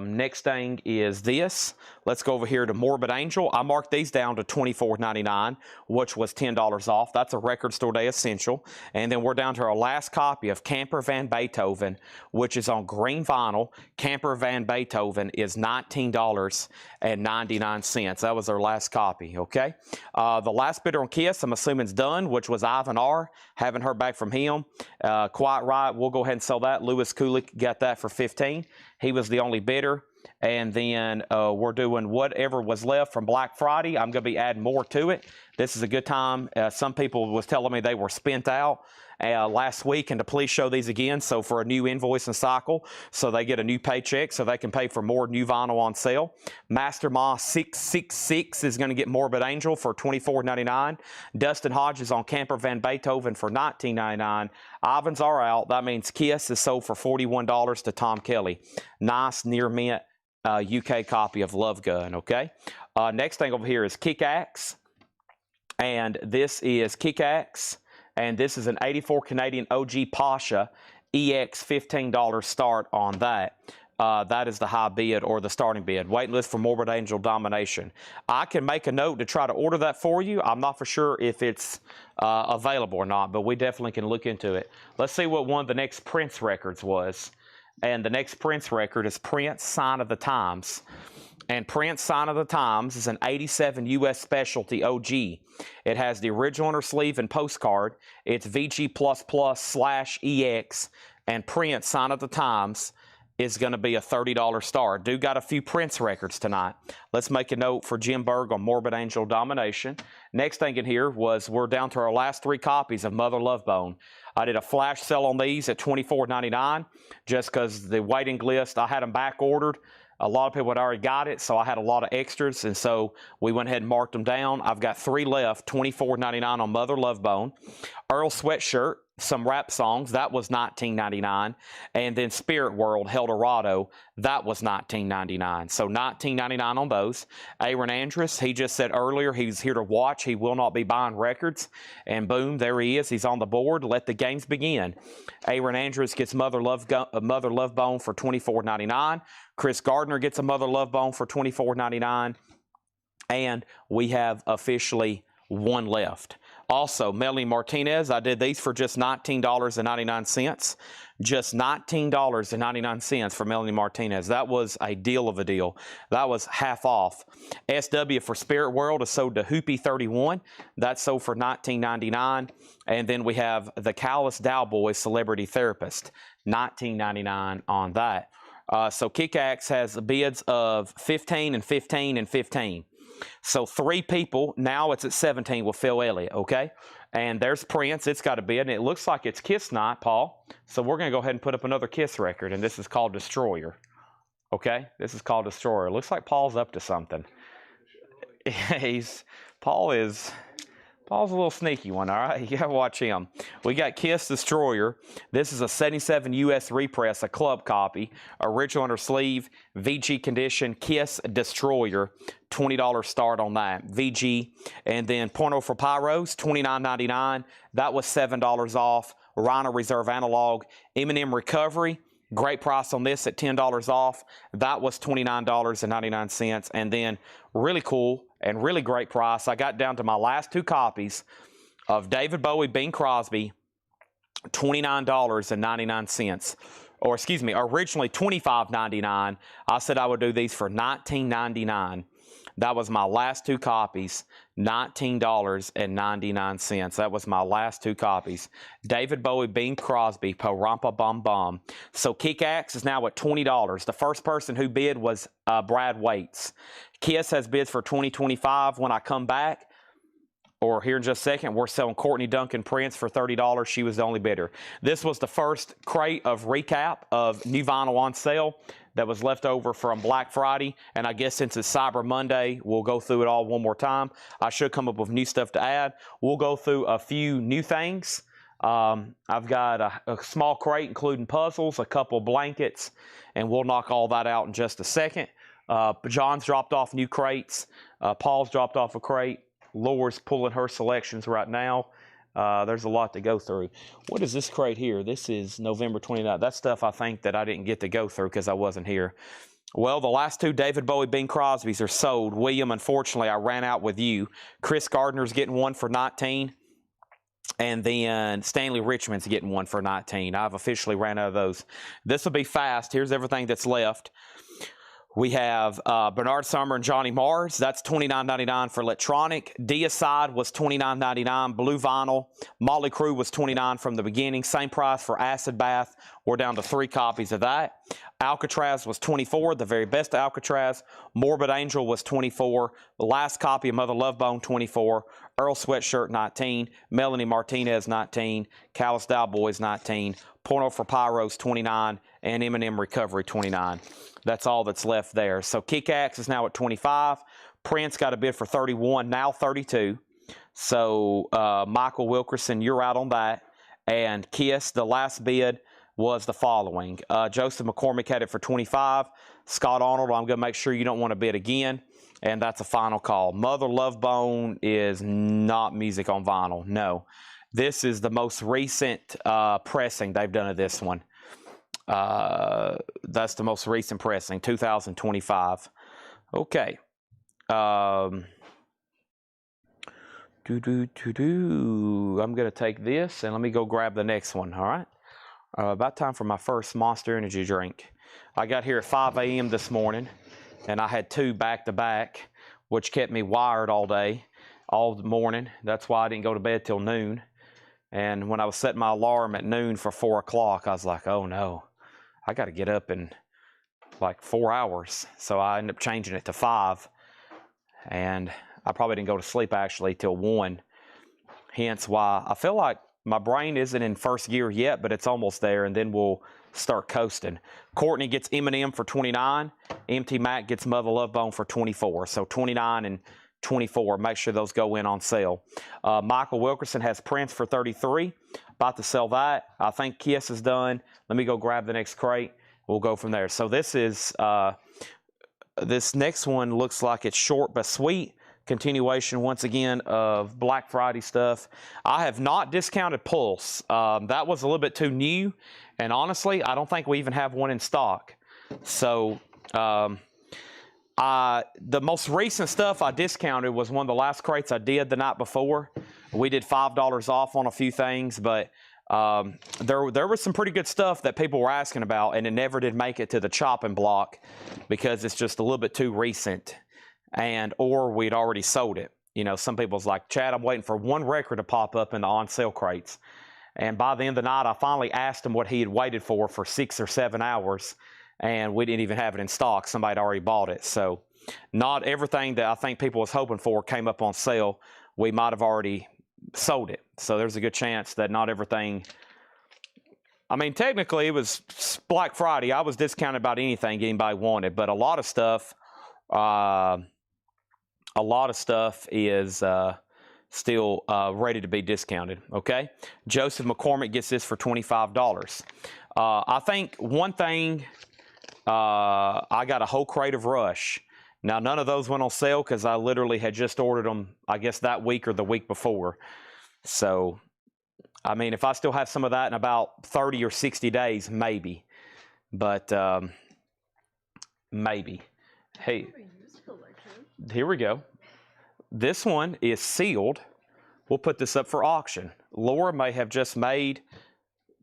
A: Next thing is this. Let's go over here to Morbid Angel. I marked these down to $24.99, which was $10 off. That's a Record Store Day essential. And then we're down to our last copy of Camper Van Beethoven, which is on green vinyl. Camper Van Beethoven is $19.99. That was our last copy, okay? The last bidder on Kiss, I'm assuming is done, which was Ivan R. Haven't heard back from him. Quite right, we'll go ahead and sell that. Lewis Kulik got that for $15. He was the only bidder. And then we're doing whatever was left from Black Friday. I'm going to be adding more to it. This is a good time. Some people was telling me they were spent out last week, and to please show these again. So for a new invoicing cycle, so they get a new paycheck, so they can pay for more new vinyl on sale. Master Ma 666 is going to get Morbid Angel for $24.99. Dustin Hodges on Camper Van Beethoven for $19.99. Ivans are out. That means Kiss is sold for $41 to Tom Kelly. Nice near mint UK copy of Love Gun, okay? Next thing over here is Kickaxe. And this is Kickaxe. And this is an 84 Canadian OG Pasha EX $15 start on that. That is the high bid or the starting bid. Waiting list for Morbid Angel Domination. I can make a note to try to order that for you. I'm not for sure if it's available or not, but we definitely can look into it. Let's see what one of the next Prince records was. And the next Prince record is Prince Sign of the Times. And Prince Sign of the Times is an 87 U.S. specialty OG. It has the original inner sleeve and postcard. It's VG++/EX. And Prince Sign of the Times is going to be a $30 star. Do got a few Prince records tonight. Let's make a note for Jim Berg on Morbid Angel Domination. Next thing in here was we're down to our last 3 copies of Mother Love Bone. I did a flash sale on these at $24.99 just because the waiting list, I had them back ordered. A lot of people had already got it, so I had a lot of extras, and so we went ahead and marked them down. I've got 3 left, $24.99 on Mother Love Bone. Earl Sweatshirt, some rap songs, that was $19.99. And then Spirit World, Eldorado, that was $19.99. So $19.99 on those. Aaron Andrus, he just said earlier he's here to watch. He will not be buying records. And boom, there he is. He's on the board. Let the games begin. Aaron Andrus gets Mother Love Bone for $24.99. Chris Gardner gets a Mother Love Bone for $24.99. And we have officially 1 left. Also, Melanie Martinez, I did these for just $19.99. Just $19.99 for Melanie Martinez. That was a deal of a deal. That was half off. SW for Spirit World is sold to Hoopy 31. That's sold for $19.99. And then we have the Callous Dowboy Celebrity Therapist, $19.99 on that. So Kickaxe has bids of 15 and 15 and 15. So 3 people, now it's at 17 with Phil Elliott, okay? And there's Prince, it's got a bid, and it looks like it's Kiss night, Paul. So we're going to go ahead and put up another Kiss record, and this is called Destroyer, okay? This is called Destroyer. Looks like Paul's up to something. Paul's a little sneaky one, all right? You got to watch him. We got Kiss Destroyer. This is a 77 U.S. repress, a club copy. Original under sleeve, VG condition, Kiss Destroyer. $20 start on that. VG. And then Porno for Pyros, $29.99. That was $7 off. Rhino Reserve Analog. M&M Recovery. Great price on this at $10 off. That was $29.99. And then really cool and really great price. I got down to my last 2 copies of David Bowie, Bing Crosby, $29.99. Or excuse me, originally $25.99. I said I would do these for $19.99. That was my last 2 copies, $19.99. That was my last 2 copies. David Bowie, Bing Crosby, Pa-Rampa Bum Bum. So Kickaxe is now at $20. The first person who bid was Brad Waits. Kiss has bids for $20.25. When I come back, or here in just a second, we're selling Courtney Duncan Prince for $30. She was the only bidder. This was the first crate of recap of new vinyl on sale that was left over from Black Friday. And I guess since it's Cyber Monday, we'll go through it all one more time. I should come up with new stuff to add. We'll go through a few new things I've got a small crate including puzzles, a couple blankets, and we'll knock all that out in just a second. John's dropped off new crates. Paul's dropped off a crate. Laura's pulling her selections right now. There's a lot to go through. What is this crate here? This is November 29th. That's stuff I think that I didn't get to go through because I wasn't here. Well, the last two David Bowie Bing Crosbys are sold. William, unfortunately, I ran out with you. Chris Gardner's getting one for 19. And then Stanley Richmond's getting one for 19. I've officially ran out of those. This will be fast. Here's everything that's left. We have Bernard Summer and Johnny Mars. That's $29.99 for electronic. Deicide was $29.99. Blue Vinyl. Motley Crue was $29 from the beginning. Same price for Acid Bath. We're down to 3 copies of that. Alcatraz was $24, the very best Alcatraz. Morbid Angel was $24. The last copy of Mother Love Bone, $24. Earl Sweatshirt, $19. Melanie Martinez, $19. Callous Dow Boys, $19. Porno for Pyros, $29. And Eminem Recovery, $29. That's all that's left there. So Kick-Axe is now at $25. Prince got a bid for $31, now $32. So Michael Wilkerson, you're out on that. And Kiss, the last bid was the following. Joseph McCormick had it for $25. Scott Arnold, I'm going to make sure you don't want to bid again. And that's a final call. Mother Love Bone is not music on vinyl. No. This is the most recent pressing they've done of this one. That's the most recent pressing, 2025. Okay. I'm going to take this and let me go grab the next one, all right? About time for my first Monster Energy drink. I got here at 5 a.m. this morning, and I had 2 back-to-back, which kept me wired all day, all morning. That's why I didn't go to bed till noon. And when I was setting my alarm at noon for 4 o'clock, I was like, oh, no. I got to get up in like 4 hours. So I ended up changing it to 5. And I probably didn't go to sleep, actually, till 1. Hence why I feel like my brain isn't in first gear yet, but it's almost there, and then we'll start coasting. Courtney gets Eminem for $29. MT Mac gets Mother Love Bone for $24. So $29 and $24. Make sure those go in on sale. Michael Wilkerson has Prince for $33. About to sell that. I think Kiss is done. Let me go grab the next crate. We'll go from there. So this is this next one looks like it's short but sweet. Continuation once again of Black Friday stuff. I have not discounted Pulse. That was a little bit too new, and honestly, I don't think we even have one in stock. So the most recent stuff I discounted was one of the last crates I did the night before. We did $5 off on a few things, but there was some pretty good stuff that people were asking about, and it never did make it to the chopping block because it's just a little bit too recent. Or we'd already sold it. You know, some people's like, Chad, I'm waiting for one record to pop up in the on-sale crates. And by the end of the night, I finally asked him what he had waited for 6 or 7 hours, and we didn't even have it in stock. Somebody had already bought it. So not everything that I think people was hoping for came up on sale. We might have already sold it. So there's a good chance that not everything... I mean, technically, it was Black Friday. I was discounted about anything anybody wanted, but a lot of stuff... a lot of stuff is still ready to be discounted, okay? Joseph McCormick gets this for $25. I think one thing, I got a whole crate of Rush. Now, none of those went on sale because I literally had just ordered them, I guess, that week or the week before. So, I mean, if I still have some of that in about 30 or 60 days, maybe. But, maybe. Hey, here we go. This one is sealed. We'll put this up for auction. Laura may have just made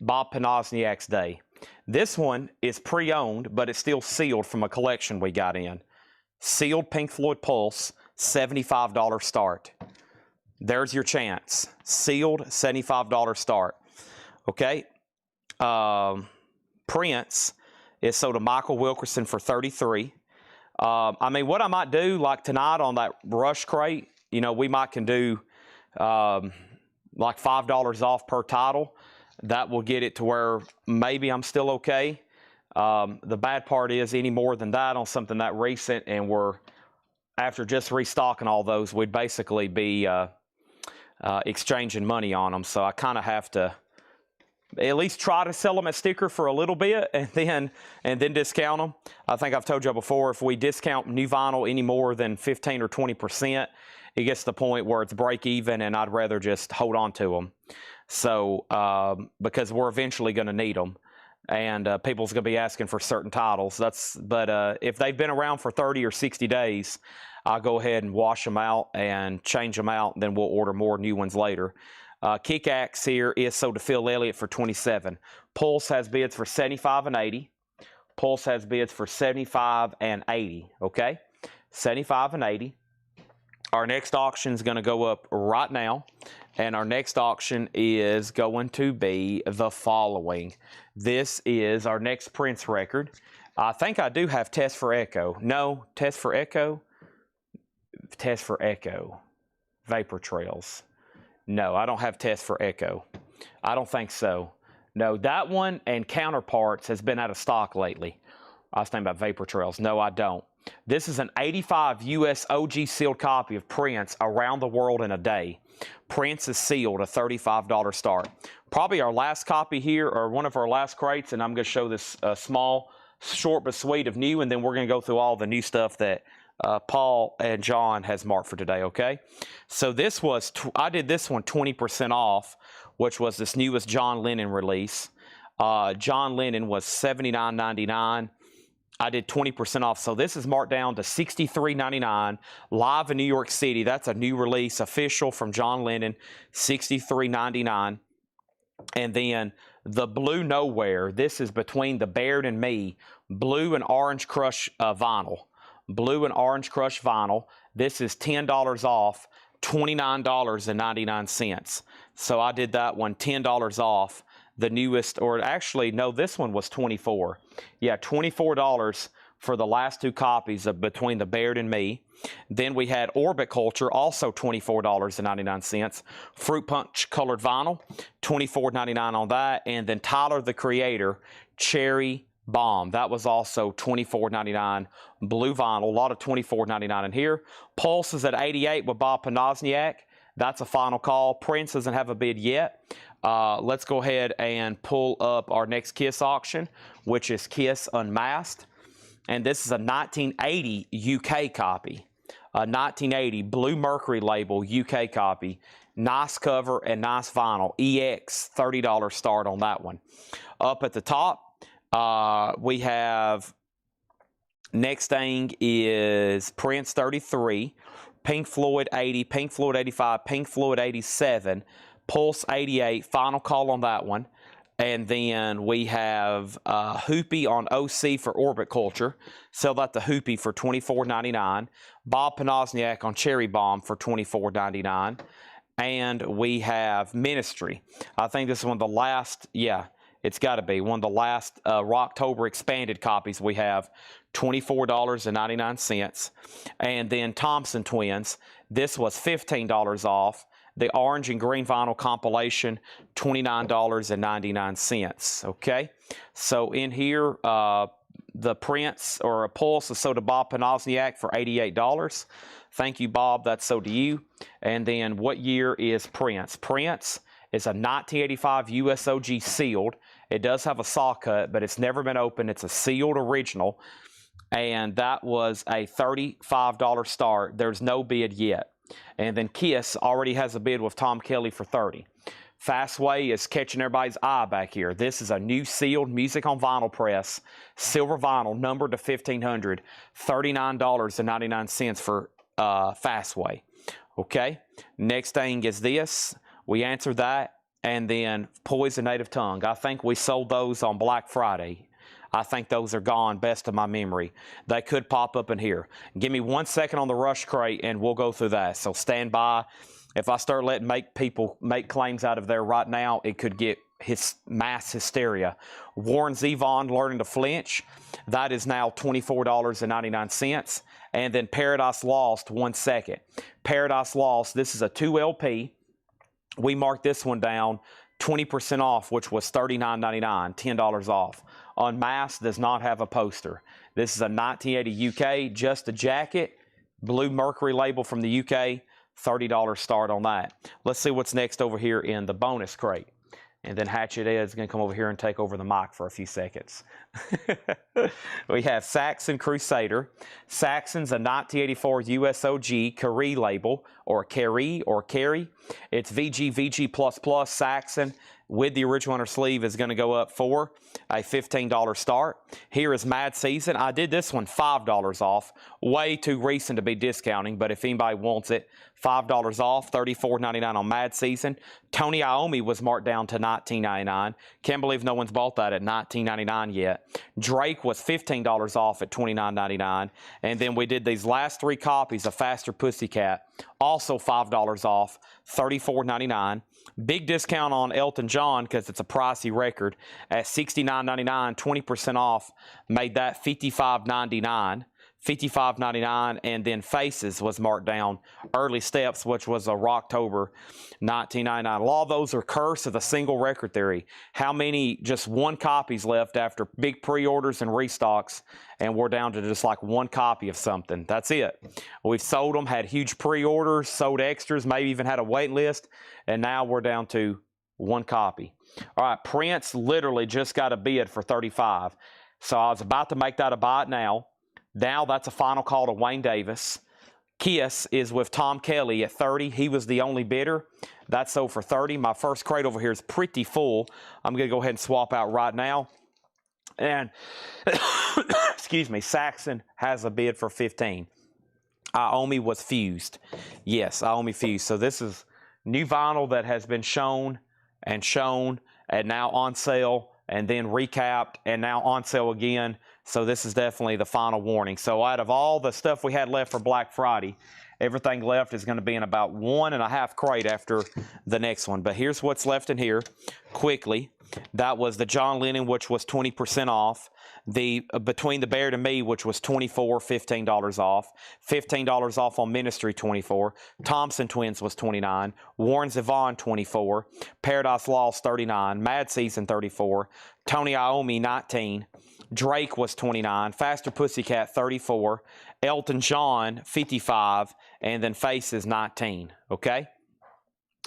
A: Bob Panozniak's day. This one is pre-owned, but it's still sealed from a collection we got in. Sealed Pink Floyd Pulse, $75 start. There's your chance. Sealed, $75 start. Okay. Prince is sold to Michael Wilkerson for $33. I mean, what I might do, like tonight on that Rush crate, you know, we might can do like $5 off per title. That will get it to where maybe I'm still okay. The bad part is any more than that on something that recent, and we're, after just restocking all those, we'd basically be exchanging money on them. So I kind of have to at least try to sell them at sticker for a little bit and then discount them. I think I've told you before, if we discount new vinyl any more than 15 or 20%, it gets to the point where it's break even, and I'd rather just hold on to them. So because we're eventually going to need them, and people's going to be asking for certain titles. But if they've been around for 30 or 60 days, I'll go ahead and wash them out and change them out, and then we'll order more new ones later. Kickaxe here is sold to Phil Elliott for $27. Pulse has bids for $75 and $80. Pulse has bids for $75 and $80. Okay, $75 and $80. Our next auction is going to go up right now, and our next auction is going to be the following. This is our next Prince record. I think I do have Test for Echo. No, Test for Echo. Test for Echo. Vapor Trails. No, I don't have Test for Echo. I don't think so. No, that one and Counterparts has been out of stock lately. I was thinking about Vapor Trails. No, I don't. This is an 85 US OG sealed copy of Prince, Around the World in a Day. Prince is sealed, a $35 start. Probably our last copy here, or one of our last crates, and I'm going to show this small, short but sweet of new, and then we're going to go through all the new stuff that Paul and John has marked for today, okay? So this was, I did this one 20% off, which was this newest John Lennon release. John Lennon was $79.99. I did 20% off, so this is marked down to $63.99, live in New York City. That's a new release, official from John Lennon, $63.99. And then the Blue Nowhere, this is Between the Baird and Me, Blue and Orange Crush vinyl. Blue and Orange Crush vinyl. This is $10 off, $29.99. So I did that one $10 off. The newest, or actually, no, this one was $24. Yeah, $24 for the last two copies of Between the Baird and Me. Then we had Orbit Culture, also $24.99. Fruit Punch colored vinyl, $24.99 on that. And then Tyler, the Creator, Cherry Bomb. That was also $24.99 blue vinyl. A lot of $24.99 in here. Pulse is at $88 with Bob Panozniak. That's a final call. Prince doesn't have a bid yet. Let's go ahead and pull up our next Kiss auction, which is Kiss Unmasked. And this is a 1980 UK copy. A 1980 Blue Mercury label UK copy. Nice cover and nice vinyl. EX, $30 start on that one. Up at the top, we have, next thing is Prince 33, Pink Floyd 80, Pink Floyd 85, Pink Floyd 87, Pulse 88, final call on that one. And then we have Hoopy on OC for Orbit Culture. Sell that to Hoopy for $24.99. Bob Panozniak on Cherry Bomb for $24.99. And we have Ministry. I think this is one of the last, yeah, it's got to be one of the last Rocktober expanded copies we have, $24.99. And then Thompson Twins. This was $15 off. The orange and green vinyl compilation, $29.99. Okay, so in here, the Prince or a Pulse is sold to Bob Panozniak for $88. Thank you, Bob. That's sold to you. And then what year is Prince? Prince is a 1985 USOG sealed. It does have a saw cut, but it's never been opened. It's a sealed original. And that was a $35 start. There's no bid yet. And then Kiss already has a bid with Tom Kelly for $30. Fastway is catching everybody's eye back here. This is a new sealed music on vinyl press, silver vinyl, numbered to 1500, $39.99 for Fastway. Okay, next thing is this. We answered that. And then Poison Native Tongue. I think we sold those on Black Friday. I think those are gone, best of my memory. They could pop up in here. Give me 1 second on the rush crate, and we'll go through that. So stand by. If I start letting people make claims out of there right now, it could get mass hysteria. Warren Zevon, Learning to Flinch. That is now $24.99. And then Paradise Lost, 1 second. Paradise Lost, this is a 2 LP. We marked this one down 20% off, which was $39.99, $10 off. Unmasked does not have a poster. This is a 1980 UK, just a jacket, Blue Mercury label from the UK, $30 start on that. Let's see what's next over here in the bonus crate. And then Hatchet Ed's going to come over here and take over the mic for a few seconds. We have Saxon Crusader. Saxon's a 1984 USOG Carry label, or Carry, or Carry. It's VG++ Saxon with the original inner sleeve is going to go up for a $15 start. Here is Mad Season. I did this one $5 off. Way too recent to be discounting, but if anybody wants it, $5 off, $34.99 on Mad Season. Tony Iommi was marked down to $19.99. Can't believe no one's bought that at $19.99 yet. Drake was $15 off at $29.99. And then we did these last 3 copies of Faster Pussycat, also $5 off, $34.99. Big discount on Elton John because it's a pricey record at $69.99, 20% off, made that $55.99. $55.99, and then Faces was marked down. Early Steps, which was a Rocktober, $19.99. A lot of those are Curse of the Single Record Theory. How many, just 1 copies left after big pre-orders and restocks, and we're down to just like 1 copy of something. That's it. We've sold them, had huge pre-orders, sold extras, maybe even had a wait list, and now we're down to 1 copy. All right, Prince literally just got a bid for $35. So I was about to make that a buy it now. Now that's a final call to Wayne Davis. Kiss is with Tom Kelly at $30. He was the only bidder. That's sold for $30. My first crate over here is pretty full. I'm going to go ahead and swap out right now. And, excuse me, Saxon has a bid for $15. Iommi was fused. Yes, Iommi fused. So this is new vinyl that has been shown and now on sale, and then recapped, and now on sale again. So this is definitely the final warning. So out of all the stuff we had left for Black Friday, everything left is going to be in about 1.5 crate after the next one. But here's what's left in here quickly. That was the John Lennon, which was 20% off. The Between the Bear and Me, which was $24, $15 off. $15 off on Ministry, $24. Thompson Twins was $29. Warren Zevon, $24. Paradise Lost, $39. Mad Season, $34. Tony Iommi, $19. Drake was $29. Faster Pussycat, $34. Elton John, $55. And then Faces, $19. Okay?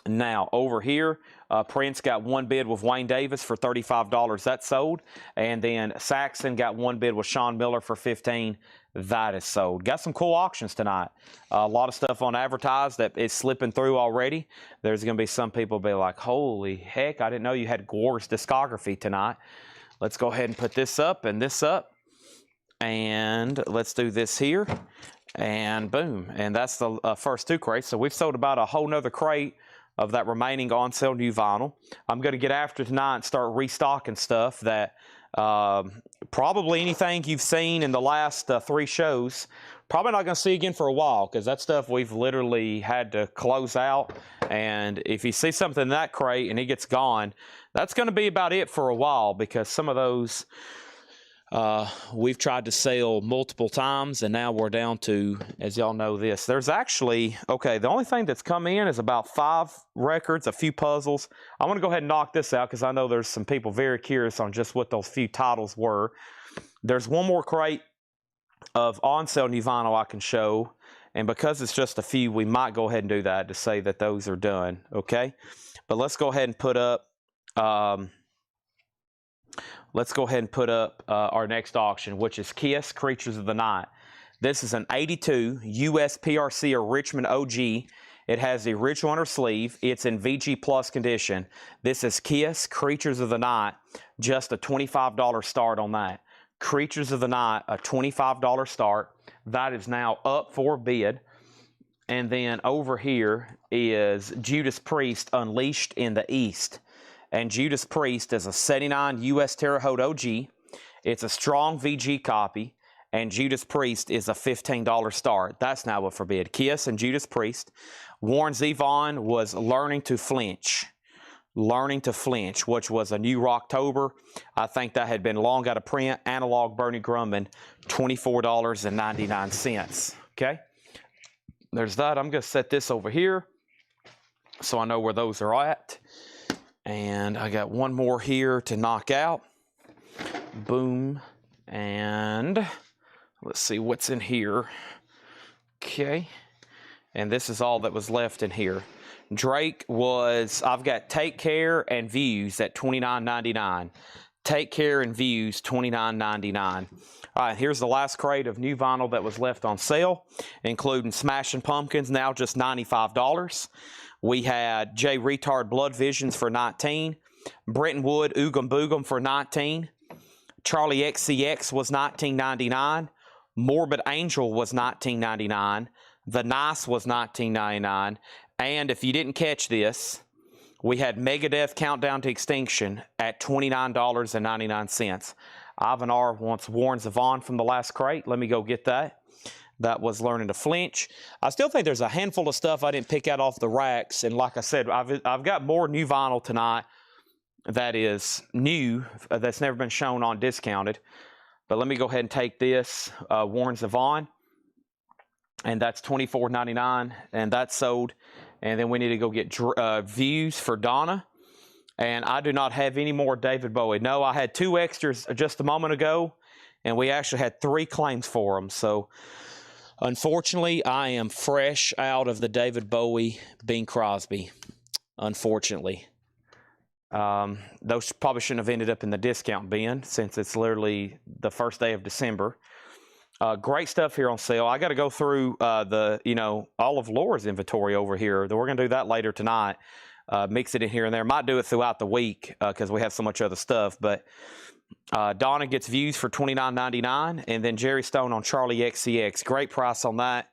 A: Now, over here, Prince got 1 bid with Wayne Davis for $35. That sold. And then Saxon got 1 bid with Sean Miller for $15. That is sold. Got some cool auctions tonight. A lot of stuff on advertised that is slipping through already. There's going to be some people be like, holy heck, I didn't know you had Gore's discography tonight. Let's go ahead and put this up and this up. And let's do this here. And boom. And that's the first 2 crates. So we've sold about a whole nother crate of that remaining on sale new vinyl. I'm going to get after tonight and start restocking stuff that probably anything you've seen in the last 3 shows, probably not going to see again for a while, because that stuff we've literally had to close out. And if you see something in that crate and it gets gone, that's going to be about it for a while, because some of those we've tried to sell multiple times, and now we're down to, as y'all know, this. There's actually, okay, the only thing that's come in is about 5 records, a few puzzles. I want to go ahead and knock this out because I know there's some people very curious on just what those few titles were. There's 1 more crate of on-sale new vinyl I can show, and because it's just a few, we might go ahead and do that to say that those are done, okay? But let's go ahead and put up our next auction, which is Kiss, Creatures of the Night. This is an 82 US PRC or Richmond OG. It has the original inner sleeve. It's in VG Plus condition. This is Kiss, Creatures of the Night, just a $25 start on that. Creatures of the Night, a $25 start. That is now up for bid. And then over here is Judas Priest, Unleashed in the East. And Judas Priest is a 79 US Terre Haute OG. It's a strong VG copy. And Judas Priest is a $15 start. That's now up for bid. Kiss and Judas Priest. Warren Zevon was Learning to Flinch. Learning to Flinch, which was a new Rocktober. I think that had been long out of print. Analog Bernie Grumman, $24.99. Okay? There's that. I'm going to set this over here so I know where those are at. And I got 1 more here to knock out. Boom. And let's see what's in here. Okay. And this is all that was left in here. Drake was, I've got Take Care and Views at $29.99. Take Care and Views, $29.99. All right, here's the last crate of new vinyl that was left on sale, including Smashing Pumpkins, now just $95. We had J Retard Blood Visions for $19. Brenton Wood Oogum Boogum for $19. Charlie XCX was $19.99. Morbid Angel was $19.99. The Nice was $19.99. And if you didn't catch this, we had Megadeth Countdown to Extinction at $29.99. Ivan R. wants Warren Zevon from the last crate. Let me go get that. That was Learning to Flinch. I still think there's a handful of stuff I didn't pick out off the racks. And like I said, I've got more new vinyl tonight that is new, that's never been shown on Discounted. But let me go ahead and take this, Warren Zevon. And that's $24.99, and that's sold. And then we need to go get Views for Donna. And I do not have any more David Bowie. No, I had 2 extras just a moment ago, and we actually had 3 claims for them. So, unfortunately, I am fresh out of the David Bowie, Bing Crosby, unfortunately. Those probably shouldn't have ended up in the discount bin since it's literally the first day of December. Great stuff here on sale. I got to go through all of Laura's inventory over here. We're going to do that later tonight. Mix it in here and there. Might do it throughout the week because we have so much other stuff. But Donna gets Views for $29.99, and then Jerry Stone on Charlie XCX. Great price on that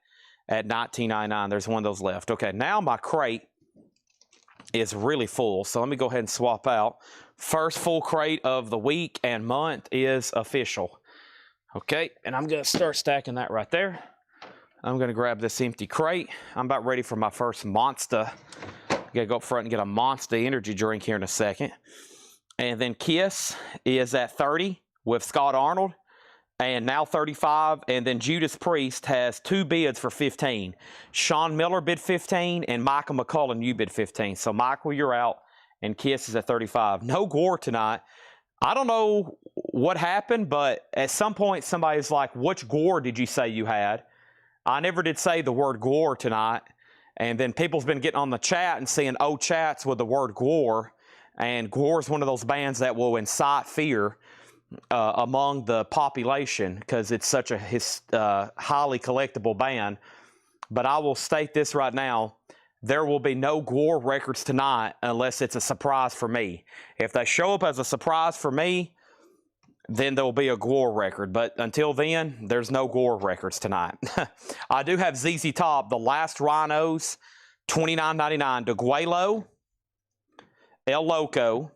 A: at $19.99. There's one of those left. Okay, now my crate is really full, so let me go ahead and swap out. First full crate of the week and month is official. Okay, and I'm going to start stacking that right there. I'm going to grab this empty crate. I'm about ready for my first Monster. Got to go up front and get a Monster energy drink here in a second. And then Kiss is at 30 with Scott Arnold, and now 35. And then Judas Priest has 2 bids for 15. Sean Miller bid 15, and Michael McCullen, you bid 15. So Michael, you're out, and Kiss is at 35. No Gore tonight. I don't know what happened, but at some point somebody's like, which Gore did you say you had? I never did say the word Gore tonight. And then people's been getting on the chat and seeing old chats with the word Gore. And Gore is one of those bands that will incite fear among the population because it's such a highly collectible band. But I will state this right now. There will be no Gore records tonight unless it's a surprise for me. If they show up as a surprise for me, then there will be a Gore record. But until then, there's no Gore records tonight. I do have ZZ Top, The Last Rhinos, $29.99. DeGuelo, El Loco,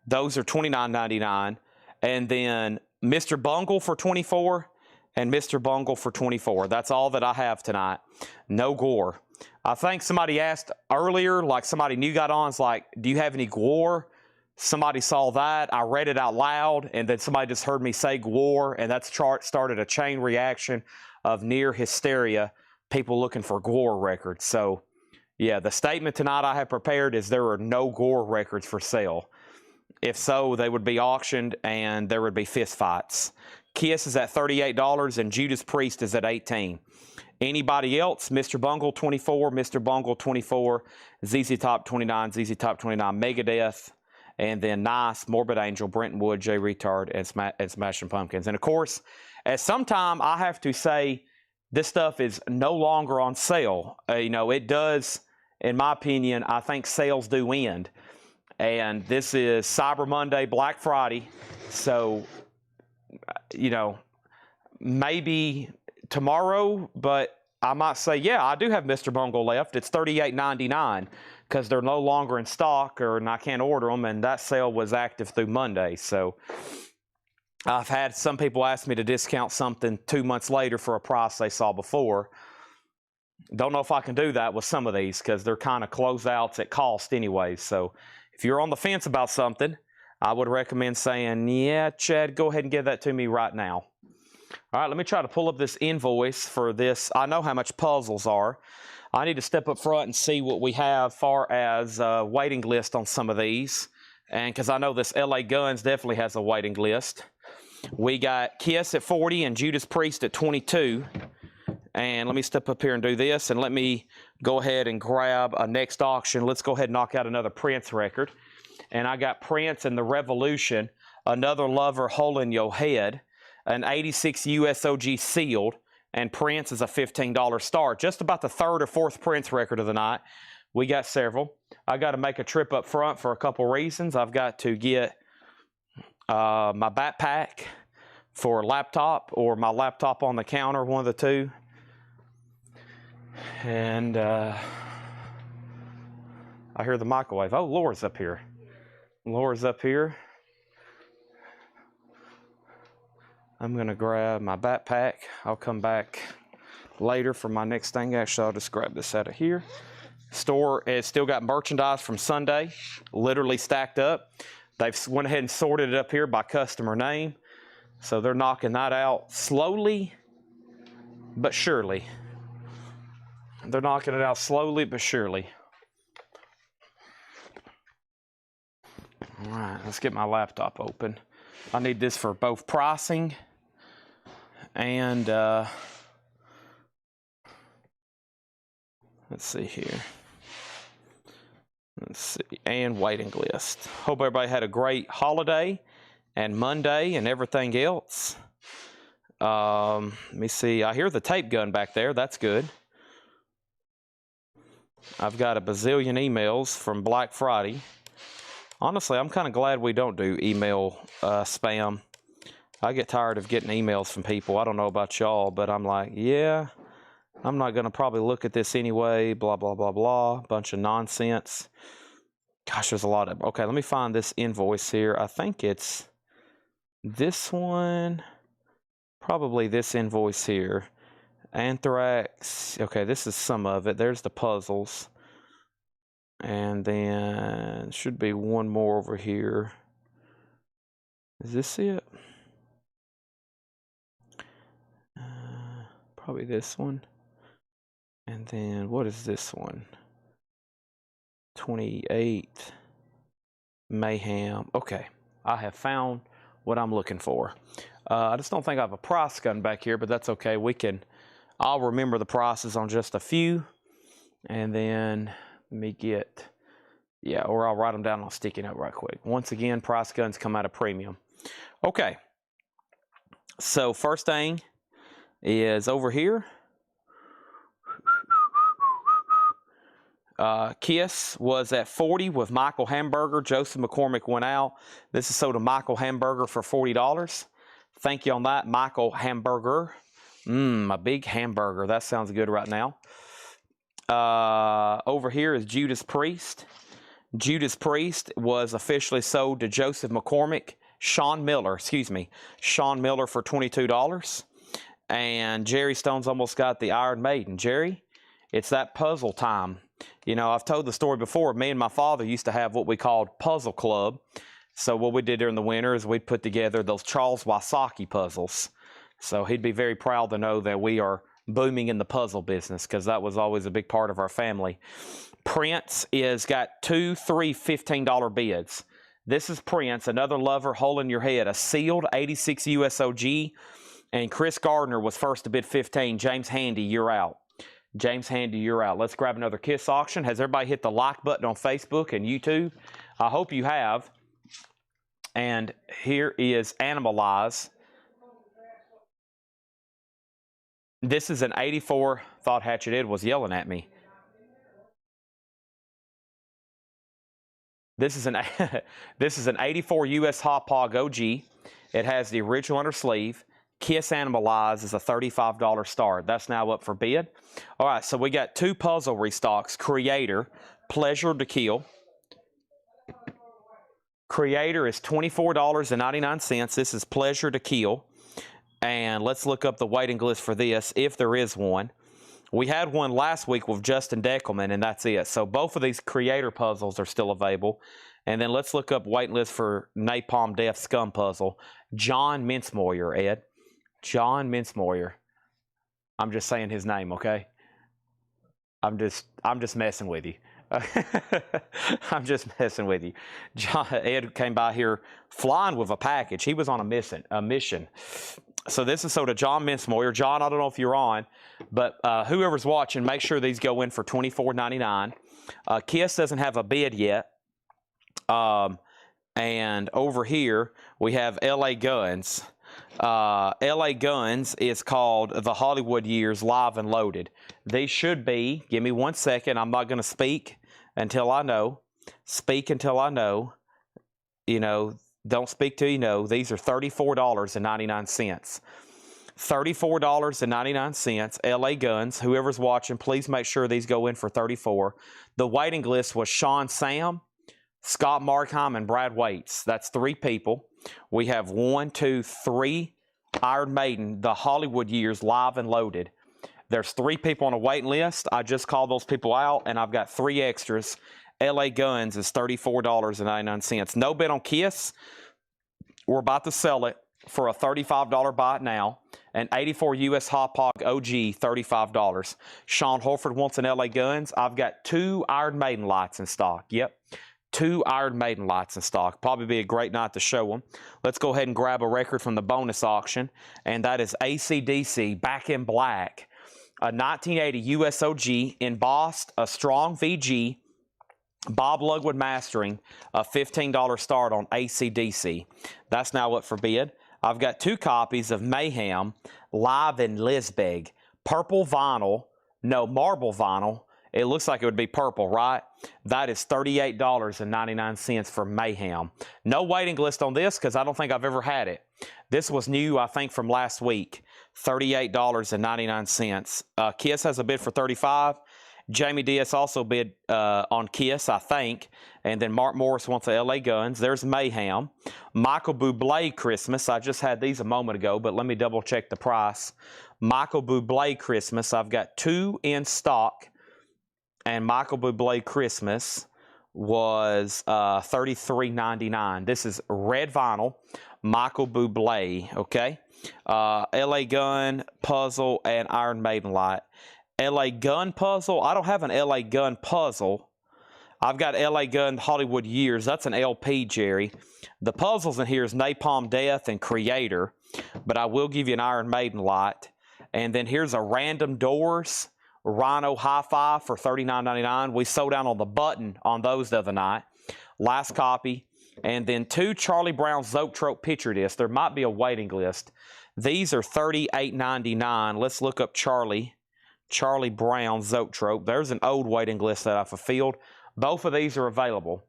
A: those are $29.99. And then Mr. Bungle for $24 and Mr. Bungle for $24. That's all that I have tonight. No Gore. I think somebody asked earlier, like somebody new got on, it's like, do you have any Gore? Somebody saw that. I read it out loud, and then somebody just heard me say Gore, and that's started a chain reaction of near hysteria, people looking for Gore records. So, yeah, the statement tonight I have prepared is there are no Gore records for sale. If so, they would be auctioned, and there would be fist fights. Kiss is at $38, and Judas Priest is at $18. Anybody else? Mr. Bungle, $24, Mr. Bungle, $24, ZZ Top, $29, ZZ Top, $29, Megadeth, and then Nice, Morbid Angel, Brenton Wood, J Retard, and Smashing Pumpkins. And of course, at some time, I have to say this stuff is no longer on sale. It does, in my opinion, I think sales do end. And this is Cyber Monday, Black Friday. So, maybe tomorrow, but I might say, yeah, I do have Mr. Bungle left. It's $38.99 because they're no longer in stock and I can't order them, and that sale was active through Monday. So I've had some people ask me to discount something 2 months later for a price they saw before. Don't know if I can do that with some of these because they're kind of closeouts at cost anyway. So if you're on the fence about something, I would recommend saying, yeah, Chad, go ahead and give that to me right now. All right, let me try to pull up this invoice for this. I know how much puzzles are. I need to step up front and see what we have far as a waiting list on some of these. And because I know this LA Guns definitely has a waiting list. We got Kiss at 40 and Judas Priest at 22. And let me step up here and do this, and let me go ahead and grab a next auction. Let's go ahead and knock out another Prince record. And I got Prince and the Revolution, Another Lover Hole in Your Head, an 86 USOG sealed, and Prince is a $15 start. Just about the third or fourth Prince record of the night. We got several. I got to make a trip up front for a couple reasons. I've got to get my backpack for a laptop, or my laptop on the counter, one of the two. And I hear the microwave. Oh, Laura's up here. Laura's up here. I'm going to grab my backpack. I'll come back later for my next thing. Actually, I'll just grab this out of here. Store has still got merchandise from Sunday, literally stacked up. They've went ahead and sorted it up here by customer name. So they're knocking that out slowly but surely. They're knocking it out slowly but surely. All right, let's get my laptop open. I need this for both pricing and let's see here. Let's see, and waiting list. Hope everybody had a great holiday and Monday and everything else. Let me see. I hear the tape gun back there. That's good. I've got a bazillion emails from Black Friday. Honestly, I'm kind of glad we don't do email spam. I get tired of getting emails from people. I don't know about y'all, but I'm like, yeah, I'm not going to probably look at this anyway, blah, blah, blah, blah. Bunch of nonsense. Gosh, there's a lot of... Okay, let me find this invoice here. I think it's this one. Probably this invoice here. Anthrax. Okay, this is some of it. There's the puzzles. And then should be one more over here. Is this it? Probably this one. And then what is this one? 28 Mayhem. Okay, I have found what I'm looking for. I just don't think I have a price gun back here, but that's okay. I'll remember the prices on just a few. And then let me get, yeah, or I'll write them down on a sticky note right quick. Once again, price guns come out of premium. Okay, so first thing is over here. Kiss was at 40 with Michael Hamburger. Joseph McCormick went out. This is sold to Michael Hamburger for $40. Thank you on that, Michael Hamburger. A big hamburger. That sounds good right now. Over here is Judas Priest. Judas Priest was officially sold to Joseph McCormick. Sean Miller for $22. And Jerry Stone's almost got the Iron Maiden. Jerry, it's that puzzle time. You know, I've told the story before. Me and my father used to have what we called Puzzle Club. So what we did during the winter is we'd put together those Charles Wysocki puzzles. So he'd be very proud to know that we are booming in the puzzle business, because that was always a big part of our family. Prince is got 2, 3 $15 bids. This is Prince, Another Lover Hole in Your Head, a sealed 86 USOG. And Chris Gardner was first to bid 15. James Handy, you're out. James Handy, you're out. Let's grab another Kiss auction. Has everybody hit the like button on Facebook and YouTube? I hope you have. And here is Animalize. This is an 84. Thought Hatchet Ed was yelling at me. This is an 84 US Hot Pog OG. It has the original under sleeve. Kiss Animalize is a $35 start. That's now up for bid. All right, so we got 2 puzzle restocks. Creator, Pleasure to Kill. Creator is $24.99. This is Pleasure to Kill. And let's look up the waiting list for this, if there is one. We had one last week with Justin Deckelman, and that's it. So both of these Creator puzzles are still available. And then let's look up waiting list for Napalm Death Scum puzzle. John Mincemoyer, Ed. John Mincemoyer. I'm just saying his name, okay? I'm just messing with you. I'm just messing with you. Ed came by here flying with a package. He was on a mission. So this is so to John Mincemoyer. John, I don't know if you're on, but whoever's watching, make sure these go in for $24.99. Kiss doesn't have a bid yet. And over here, we have LA Guns. LA Guns is called The Hollywood Years Live and Loaded. These should be, give me 1 second, I'm not going to speak until I know. Speak until I know. You know, don't speak till you know. These are $34.99. $34.99, LA Guns. Whoever's watching, please make sure these go in for $34. The waiting list was Sean Sam, Scott Markheim, and Brad Waits. That's 3 people. We have 1, 2, 3 Iron Maiden, The Hollywood Years Live and Loaded. There's 3 people on a waiting list. I just called those people out, and I've got 3 extras. LA Guns is $34.99. No bid on Kiss. We're about to sell it for a $35 buy it now. An 84 US Hot Pog OG, $35. Sean Holford wants an LA Guns. I've got 2 Iron Maiden lights in stock. Yep. 2 Iron Maiden lights in stock. Probably be a great night to show them. Let's go ahead and grab a record from the bonus auction, and that is AC/DC Back in Black. A 1980 US OG embossed, a strong VG, Bob Lugwood mastering, a $15 start on AC/DC. That's now up for bid. I've got 2 copies of Mayhem Live in Lisbeg. Purple vinyl, no, marble vinyl. It looks like it would be purple, right? That is $38.99 for Mayhem. No waiting list on this because I don't think I've ever had it. This was new, I think, from last week. $38.99. Kiss has a bid for $35. Jamie Diaz also bid on Kiss, I think. And then Mark Morris wants a LA Guns. There's Mayhem. Michael Bublé Christmas. I just had these a moment ago, but let me double check the price. Michael Bublé Christmas. I've got 2 in stock. And Michael Bublé Christmas was $33.99. This is red vinyl. Michael Bublé, okay? LA Gun, Puzzle, and Iron Maiden light. LA Gun Puzzle. I don't have an LA Gun Puzzle. I've got LA Gun Hollywood Years. That's an LP, Jerry. The puzzles in here is Napalm Death and Creator, but I will give you an Iron Maiden light. And then here's a Random Doors Rhino Hi-Fi for $39.99. We sold out on the button on those the other night. Last copy. And then 2 Charlie Brown Zoetrope picture discs. There might be a waiting list. These are $38.99. Let's look up Charlie Brown Zoetrope. There's an old waiting list that I fulfilled. Both of these are available.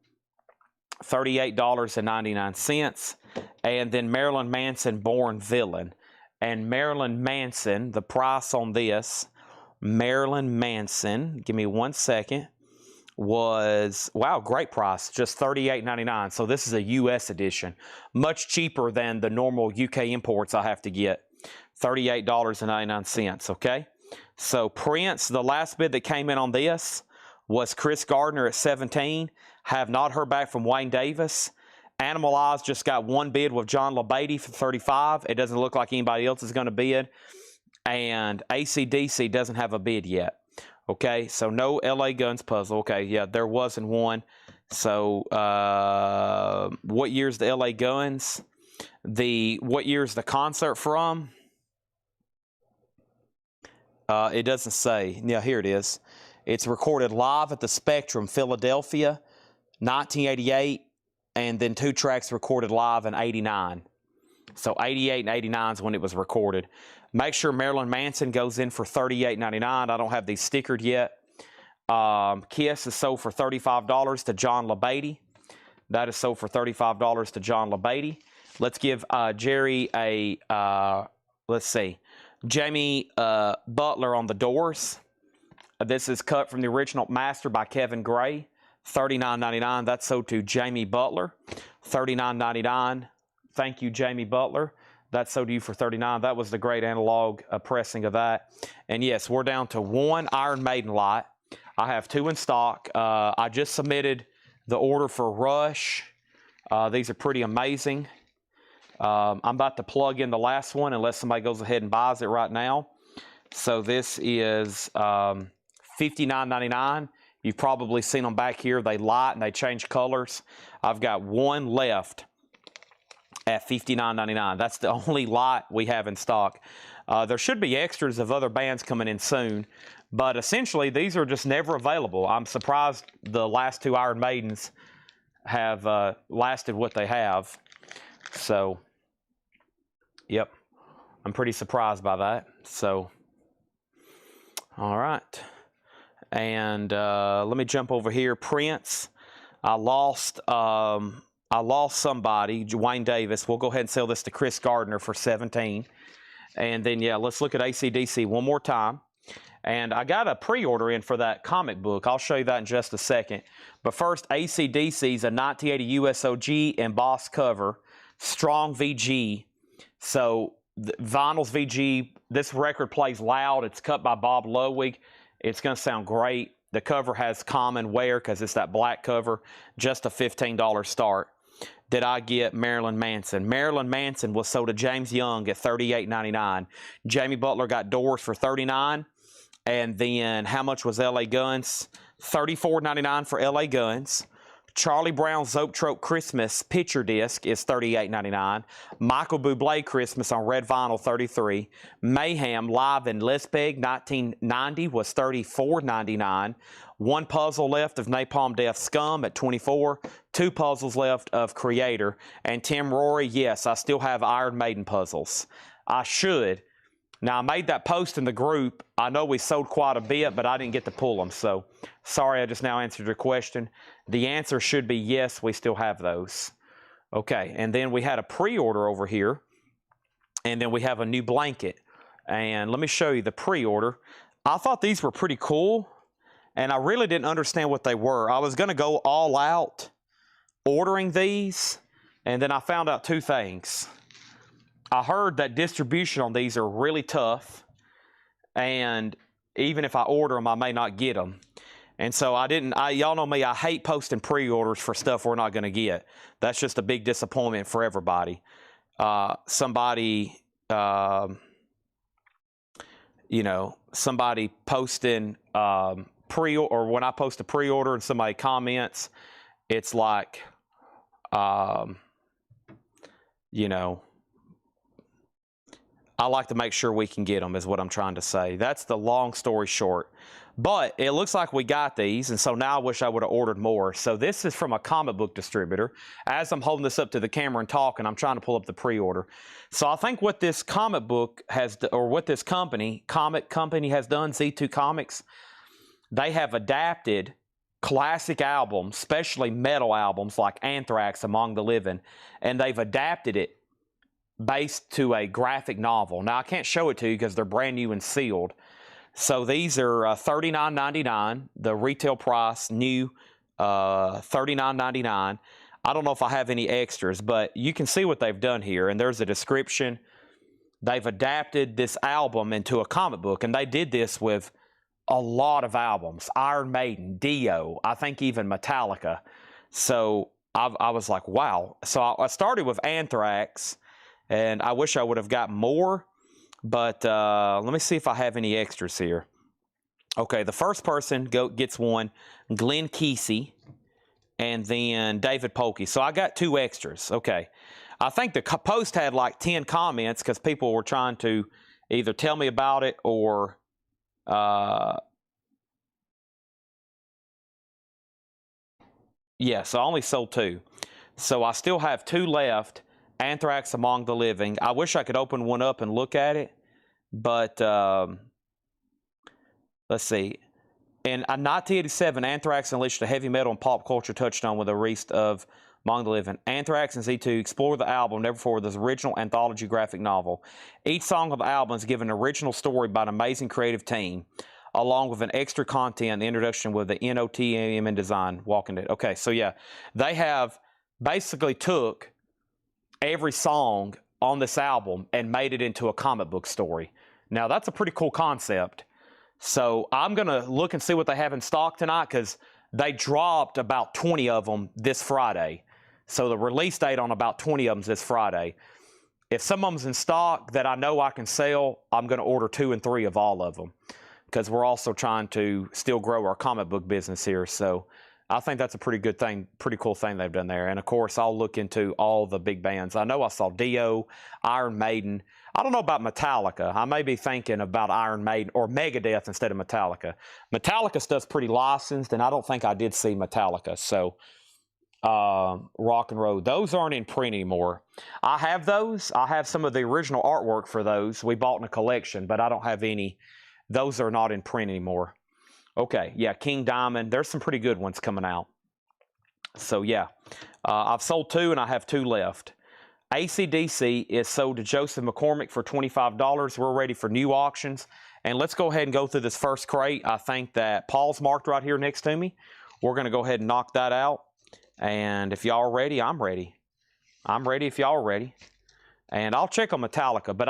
A: $38.99. And then Marilyn Manson Born Villain. And Marilyn Manson, the price on this, Marilyn Manson, give me 1 second, was, wow, great price, just $38.99. So this is a U.S. edition, much cheaper than the normal UK imports I have to get. $38.99, okay? So Prince, the last bid that came in on this was Chris Gardner at 17. Have not heard back from Wayne Davis. Animal Eyes just got 1 bid with John LaBeatty for $35. It doesn't look like anybody else is going to bid. And AC/DC doesn't have a bid yet. Okay, so no LA Guns Puzzle. Okay, yeah, there wasn't one. So what year's the LA Guns? What year's the concert from? It doesn't say. Yeah, here it is. It's recorded live at the Spectrum, Philadelphia, 1988, and then 2 tracks recorded live in 89. So 88 and 89 is when it was recorded. Make sure Marilyn Manson goes in for $38.99. I don't have these stickered yet. Kiss is sold for $35 to John LaBeatty. That is sold for $35 to John LaBeatty. Let's give Jerry a, let's see, Jamie Butler on the Doors. This is cut from the original master by Kevin Gray. $39.99. That's sold to Jamie Butler. $39.99. Thank you, Jamie Butler. That's sold to you for $39. That was the great analog pressing of that. And yes, we're down to 1 Iron Maiden light. I have 2 in stock. I just submitted the order for Rush. These are pretty amazing. I'm about to plug in the last one unless somebody goes ahead and buys it right now. So this is $59.99. You've probably seen them back here. They light and they change colors. I've got 1 left at $59.99. That's the only lot we have in stock. There should be extras of other bands coming in soon, but essentially these are just never available. I'm surprised the last two Iron Maidens have lasted what they have. So, yep, I'm pretty surprised by that. So, all right. And let me jump over here. Prince, I lost somebody, Wayne Davis. We'll go ahead and sell this to Chris Gardner for $17. And then, yeah, let's look at AC/DC one more time. And I got a pre-order in for that comic book. I'll show you that in just a second. But first, AC/DC's a 1980 USOG embossed cover, strong VG. So vinyl's VG. This record plays loud. It's cut by Bob Ludwig. It's going to sound great. The cover has common wear because it's that black cover. Just a $15 start. Did I get Marilyn Manson? Marilyn Manson was sold to James Young at $38.99. Jamie Butler got Doors for $39. And then how much was LA Guns? $34.99 for LA Guns. Charlie Brown's Zoetrope Christmas picture disc is $38.99. Michael Bublé Christmas on red vinyl, $33. Mayhem live in Lispeg 1990 was $34.99. One puzzle left of Napalm Death Scum at $24. Two puzzles left of Creator. And Tim Rory, yes, I still have Iron Maiden puzzles. I should. Now, I made that post in the group. I know we sold quite a bit, but I didn't get to pull them. So, sorry, I just now answered your question. The answer should be yes, we still have those. Okay, and then we had a pre-order over here. And then we have a new blanket. And let me show you the pre-order. I thought these were pretty cool. And I really didn't understand what they were. I was going to go all out ordering these. And then I found out two things. I heard that distribution on these are really tough, and even if I order them, I may not get them. And so y'all know me, I hate posting pre-orders for stuff we're not going to get. That's just a big disappointment for everybody. Somebody posting or when I post a pre-order and somebody comments, it's like, I like to make sure we can get them is what I'm trying to say. That's the long story short. But it looks like we got these, and so now I wish I would have ordered more. So this is from a comic book distributor. As I'm holding this up to the camera and talking, I'm trying to pull up the pre-order. So I think what this comic book has, or what this comic company has done, Z2 Comics, they have adapted classic albums, especially metal albums like Anthrax, Among the Living, and they've adapted it based to a graphic novel. Now, I can't show it to you because they're brand new and sealed. So these are $39.99. The retail price, new, $39.99. I don't know if I have any extras, but you can see what they've done here. And there's a description. They've adapted this album into a comic book. And they did this with a lot of albums. Iron Maiden, Dio, I think even Metallica. So I was like, wow. So I started with Anthrax. And I wish I would have got more, but let me see if I have any extras here. Okay, the first person gets one, Glenn Kesey, and then David Polkey. So I got two extras. Okay, I think the post had like 10 comments because people were trying to either tell me about it or yeah, so I only sold two. So I still have two left. Anthrax, Among the Living. I wish I could open one up and look at it, but let's see. In 1987, Anthrax unleashed a heavy metal and pop culture touchstone with a release of Among the Living. Anthrax and Z2 explore the album Never Before, this original anthology graphic novel. Each song of the album is given an original story by an amazing creative team, along with an extra content, the introduction with the NOTM and design. Walking it. Okay, so yeah, they have basically took every song on this album and made it into a comic book story. Now, that's a pretty cool concept. So I'm going to look and see what they have in stock tonight because they dropped about 20 of them this Friday. So the release date on about 20 of them is this Friday. If some of them's in stock that I know I can sell, I'm going to order 2 and 3 of all of them because we're also trying to still grow our comic book business here. So I think that's a pretty good thing, pretty cool thing they've done there. And of course, I'll look into all the big bands. I know I saw Dio, Iron Maiden. I don't know about Metallica. I may be thinking about Iron Maiden or Megadeth instead of Metallica. Metallica stuff's pretty licensed, and I don't think I did see Metallica. So, Rock and Roll, those aren't in print anymore. I have those. I have some of the original artwork for those. We bought in a collection, but I don't have any. Those are not in print anymore. Okay, yeah, King Diamond. There's some pretty good ones coming out. So, yeah, I've sold 2 and I have 2 left. AC/DC is sold to Joseph McCormick for $25. We're ready for new auctions. And let's go ahead and go through this first crate. I think that Paul's marked right here next to me. We're going to go ahead and knock that out. And if y'all are ready, I'm ready. I'm ready if y'all are ready. And I'll check on Metallica, but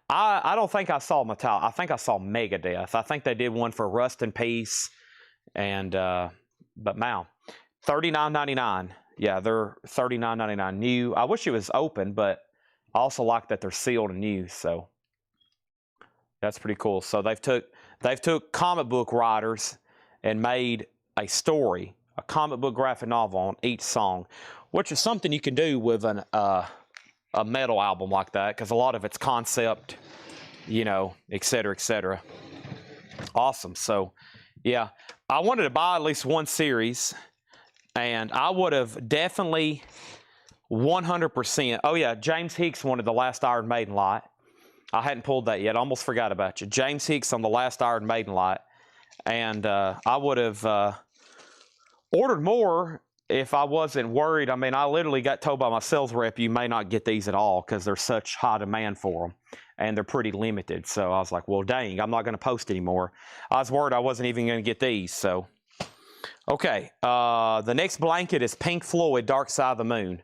A: I don't think I saw Metallica. I think I saw Megadeth. I think they did one for Rust in Peace. And, but wow, $39.99. Yeah, they're $39.99 new. I wish it was open, but I also like that they're sealed and new. So that's pretty cool. So they've took comic book writers and made a story, a comic book graphic novel on each song, which is something you can do with a metal album like that, because a lot of it's concept, you know, et cetera, et cetera. Awesome. So, yeah, I wanted to buy at least one series, and I would have definitely 100%. Oh, yeah, James Hicks wanted the last Iron Maiden lot. I hadn't pulled that yet. I almost forgot about you. James Hicks on the last Iron Maiden lot. And I would have ordered more if I wasn't worried. I mean, I literally got told by my sales rep, you may not get these at all because there's such high demand for them. And they're pretty limited. So I was like, well, dang, I'm not going to post anymore. I was worried I wasn't even going to get these. So, okay. The next blanket is Pink Floyd, Dark Side of the Moon.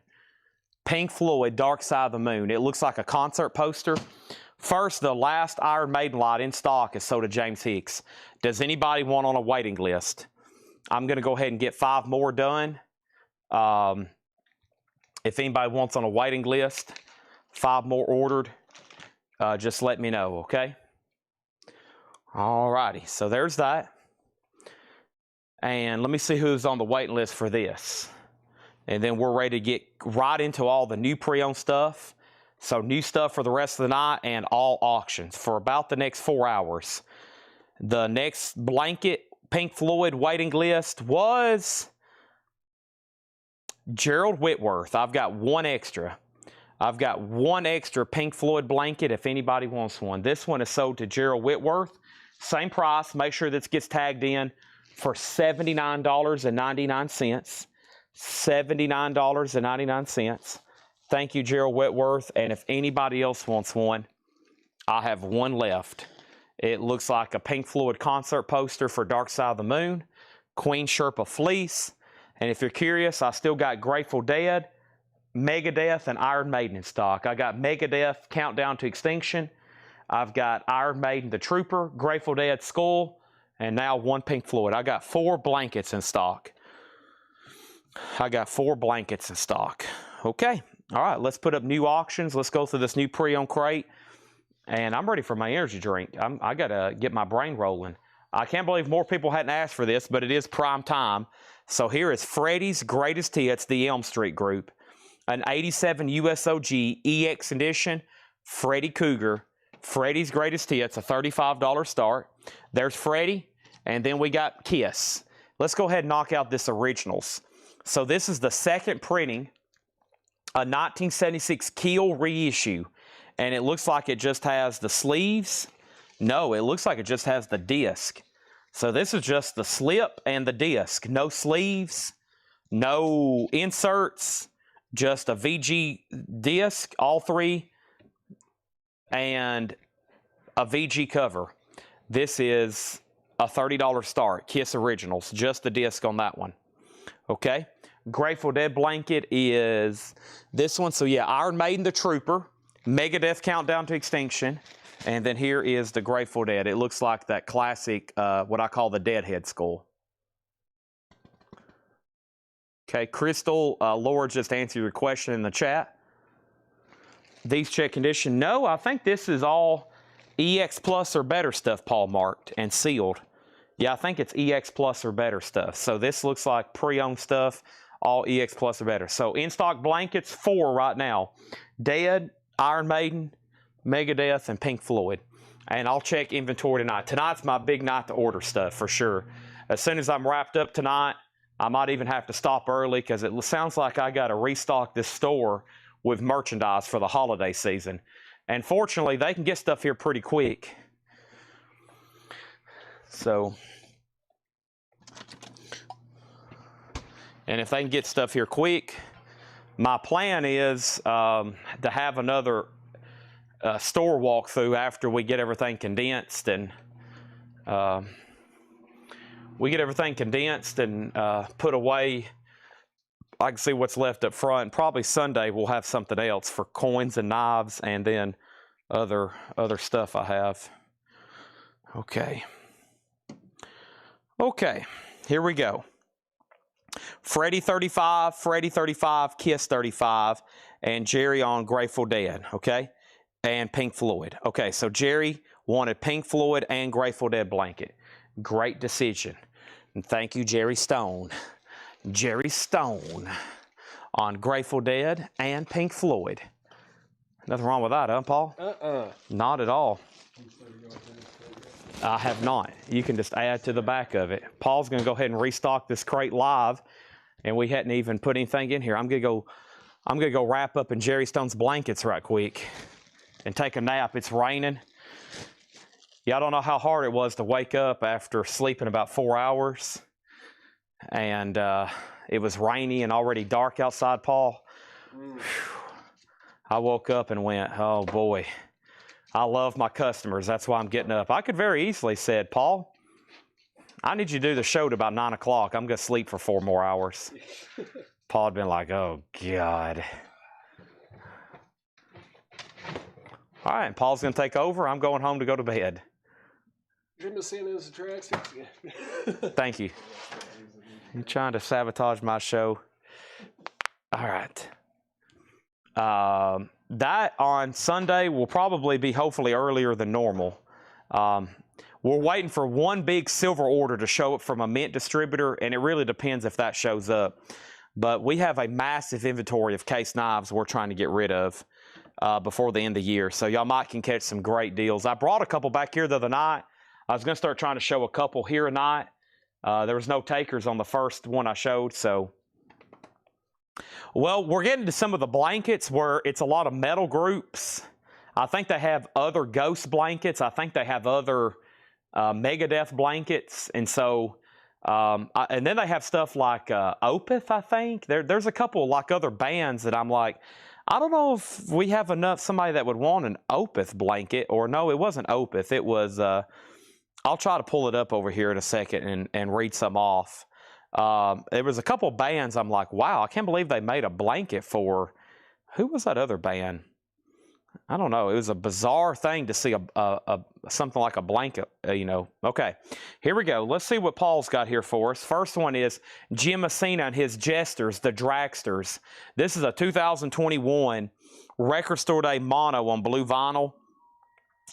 A: Pink Floyd, Dark Side of the Moon. It looks like a concert poster. First, the last Iron Maiden lot in stock is sold to James Hicks. Does anybody want on a waiting list? I'm going to go ahead and get 5 more done. If anybody wants on a waiting list, 5 more ordered, just let me know, okay? All righty, so there's that. And let me see who's on the waiting list for this. And then we're ready to get right into all the new pre-owned stuff. So new stuff for the rest of the night and all auctions for about the next 4 hours. The next blanket Pink Floyd waiting list was Gerald Whitworth. I've got one extra. I've got one extra Pink Floyd blanket if anybody wants one. This one is sold to Gerald Whitworth. Same price. Make sure this gets tagged in for $79.99. $79.99. Thank you, Gerald Whitworth. And if anybody else wants one, I have one left. It looks like a Pink Floyd concert poster for Dark Side of the Moon, Queen Sherpa fleece. And if you're curious, I still got Grateful Dead, Megadeth, and Iron Maiden in stock. I got Megadeth, Countdown to Extinction. I've got Iron Maiden, The Trooper, Grateful Dead, Skull, and now one Pink Floyd. I got 4 blankets in stock. I got 4 blankets in stock. Okay. All right, let's put up new auctions. Let's go through this new pre-owned crate. And I'm ready for my energy drink. I got to get my brain rolling. I can't believe more people hadn't asked for this, but it is prime time. So here is Freddie's Greatest Hits, the Elm Street Group. An 87 USOG EX edition, Freddie Cougar. Freddie's Greatest Hits, a $35 start. There's Freddie, and then we got Kiss. Let's go ahead and knock out this Originals. So this is the second printing, a 1976 Keel reissue, and it looks like it just has the sleeves. No, it looks like it just has the disc. So this is just the slip and the disc. No sleeves, no inserts, just a VG disc, all 3, and a VG cover. This is a $30 start, Kiss Originals, just the disc on that one. Okay. Grateful Dead blanket is this one. So yeah, Iron Maiden, The Trooper, Megadeth, Countdown to Extinction, and then here is the Grateful Dead. It looks like that classic, what I call the Deadhead skull. Okay, Crystal, Laura just answered your question in the chat. These check condition. No, I think this is all EX Plus or better stuff Paul marked and sealed. Yeah, I think it's EX Plus or better stuff. So this looks like pre-owned stuff, all EX Plus or better. So in stock blankets, 4 right now. Dead, Iron Maiden, Megadeth, and Pink Floyd. And I'll check inventory tonight. Tonight's my big night to order stuff for sure. As soon as I'm wrapped up tonight, I might even have to stop early because it sounds like I got to restock this store with merchandise for the holiday season. And fortunately, they can get stuff here pretty quick. So, and if they can get stuff here quick, my plan is to have another store walkthrough after we get everything condensed and put away. I can see what's left up front. Probably Sunday we'll have something else for coins and knives and then other stuff I have. Okay, here we go. Freddie 35, Kiss 35, and Jerry on Grateful Dead, okay? And Pink Floyd. Okay, so Jerry wanted Pink Floyd and Grateful Dead blanket. Great decision. And thank you, Jerry Stone. Jerry Stone on Grateful Dead and Pink Floyd. Nothing wrong with that, huh, Paul? Not at all. I have not. You can just add to the back of it. Paul's going to go ahead and restock this crate live, and we hadn't even put anything in here. I'm going to go wrap up in Jerry Stone's blankets right quick and take a nap. It's raining. Y'all don't know how hard it was to wake up after sleeping about 4 hours, and it was rainy and already dark outside, Paul. I woke up and went, oh boy. I love my customers. That's why I'm getting up. I could very easily said, Paul, I need you to do the show to about 9 o'clock. I'm going to sleep for 4 more hours. Paul had been like, oh, God. All right, Paul's going to take over. I'm going home to go to bed.
B: Jim Messina's attractions.
A: Thank you. You're trying to sabotage my show. All right. That on Sunday will probably be hopefully earlier than normal. We're waiting for one big silver order to show up from a mint distributor, and it really depends if that shows up. But we have a massive inventory of case knives we're trying to get rid of before the end of the year. So y'all might can catch some great deals. I brought a couple back here the other night. I was going to start trying to show a couple here tonight. There was no takers on the first one I showed, so... Well, we're getting to some of the blankets where it's a lot of metal groups. I think they have other Ghost blankets. I think they have other Megadeth blankets. And so, and then they have stuff like Opeth, I think. There's a couple like other bands that I'm like, I don't know if we have enough, somebody that would want an Opeth blanket. Or no, it wasn't Opeth. It was, I'll try to pull it up over here in a second and read some off. There was a couple bands I'm like, wow, I can't believe they made a blanket for, who was that other band? I don't know. It was a bizarre thing to see something like a blanket, Okay, here we go. Let's see what Paul's got here for us. First one is Jim Messina and his Jesters, the Dragsters. This is a 2021 Record Store Day mono on blue vinyl.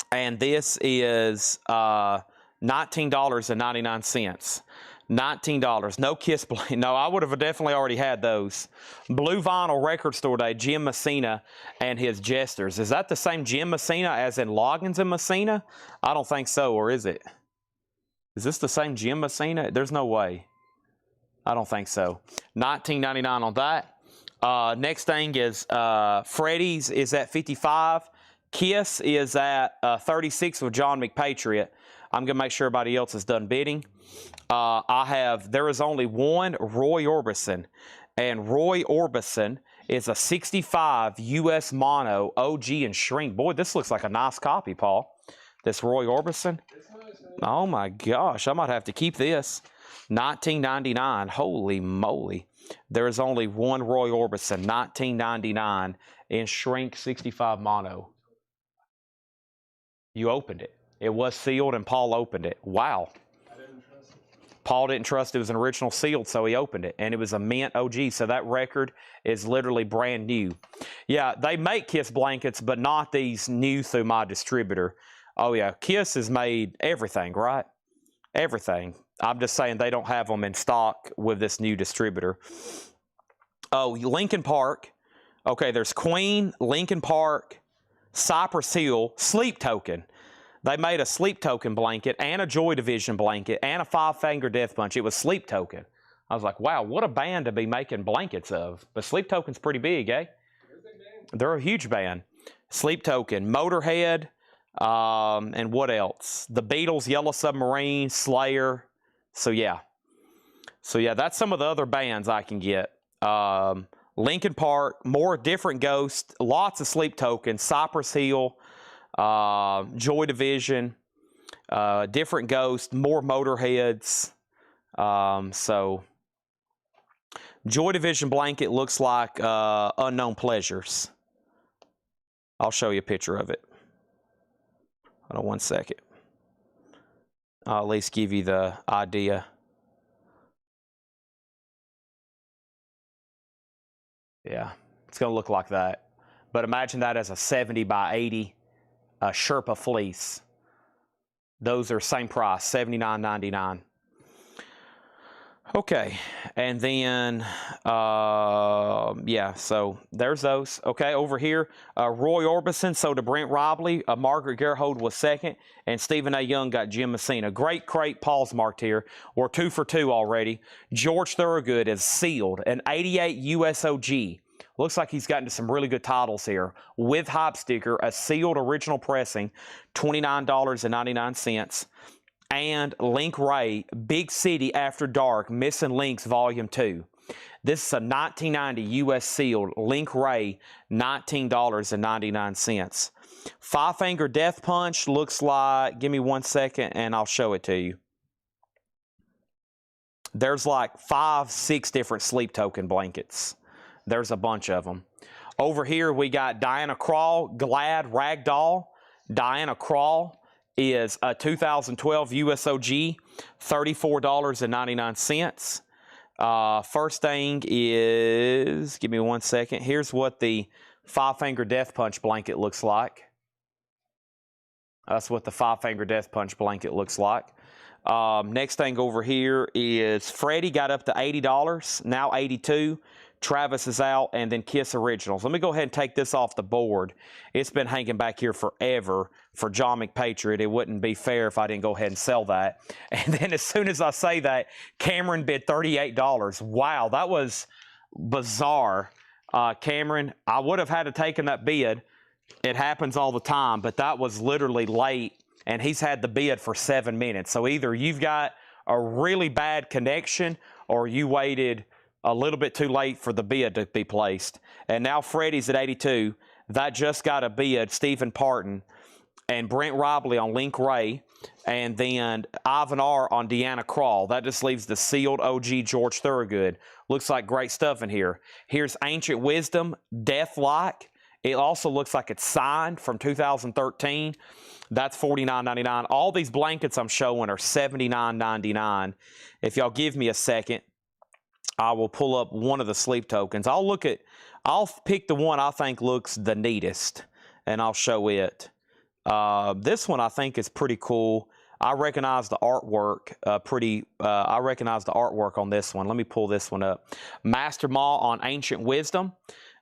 A: And this is $19.99. $19. No Kiss blanket. No, I would have definitely already had those. Blue vinyl Record Store Day, Jim Messina and his Jesters. Is that the same Jim Messina as in Loggins and Messina? I don't think so, or is it? Is this the same Jim Messina? There's no way. I don't think so. $19.99 on that. Next thing is Freddie's is at 55. Kiss is at 36 with John McPatriot. I'm going to make sure everybody else is done bidding. There is only one Roy Orbison, and Roy Orbison is a 65 US mono, OG and shrink. Boy, this looks like a nice copy, Paul. This Roy Orbison. Oh my gosh, I might have to keep this. $19.99. Holy moly. There is only one Roy Orbison, $19.99 in shrink 65 mono. You opened it. It was sealed and Paul opened it. Wow. Paul didn't trust it was an original sealed, so he opened it. And it was a mint OG, so that record is literally brand new. Yeah, they make Kiss blankets, but not these new through my distributor. Oh, yeah, Kiss has made everything, right? everything. I'm just saying they don't have them in stock with this new distributor. Oh, Lincoln Park. Okay, there's Queen, Lincoln Park, Cypress Hill, Sleep Token. They made a Sleep Token blanket and a Joy Division blanket and a Five Finger Death Punch. It was Sleep Token. I was like, wow, what a band to be making blankets of. But Sleep Token's pretty big, eh? They're a huge band. Sleep Token, Motorhead, and what else? The Beatles, Yellow Submarine, Slayer. So yeah, that's some of the other bands I can get. Lincoln Park, more different Ghosts, lots of Sleep Tokens, Cypress Hill, Joy Division, different Ghosts, more Motorheads. So Joy Division blanket looks like Unknown Pleasures. I'll show you a picture of it. Hold on one second. I'll at least give you the idea. Yeah, it's going to look like that. But imagine that as a 70 by 80 Sherpa fleece. Those are same price, $79.99. Okay, and then, yeah, so there's those. Okay, over here, Roy Orbison sold to Brent Robley, Margaret Gerhold was second, and Stephen A. Young got Jim Messina. Great crate, Paul's marked here. We're 2 for 2 already. George Thorogood is sealed, an 88 USOG. Looks like he's gotten to some really good titles here. With hype sticker, a sealed original pressing, $29.99. And Link Ray, Big City After Dark, Missing Links Volume 2. This is a 1990 U.S. sealed Link Ray, $19.99. Five Finger Death Punch looks like, give me 1 second and I'll show it to you. There's like 5, 6 different Sleep Token blankets. There's a bunch of them. Over here we got Diana Krall, Glad Ragdoll. Diana Krall is a 2012 USOG, $34.99. First thing is, give me 1 second. Here's what the Five Finger Death Punch blanket looks like. That's what the Five Finger Death Punch blanket looks like. Next thing over here is Freddie got up to $80, now $82. Travis is out, and then Kiss Originals. Let me go ahead and take this off the board. It's been hanging back here forever for John McPatriot. It wouldn't be fair if I didn't go ahead and sell that. And then as soon as I say that, Cameron bid $38. Wow, that was bizarre. Cameron, I would have had to taken that bid. It happens all the time, but that was literally late, and he's had the bid for 7 minutes. So either you've got a really bad connection or you waited a little bit too late for the bid to be placed. And now Freddie's at 82. That just got a bid, Stephen Parton, and Brent Robley on Link Ray, and then Ivan R. on Deanna Krall. That just leaves the sealed OG George Thorogood. Looks like great stuff in here. Here's Ancient Wisdom, Deathlike. It also looks like it's signed from 2013. That's $49.99. All these blankets I'm showing are $79.99. If y'all give me a second, I will pull up one of the Sleep Tokens. I'll pick the one I think looks the neatest, and I'll show it. This one I think is pretty cool. I recognize the artwork I recognize the artwork on this one. Let me pull this one up. Master Maw on Ancient Wisdom.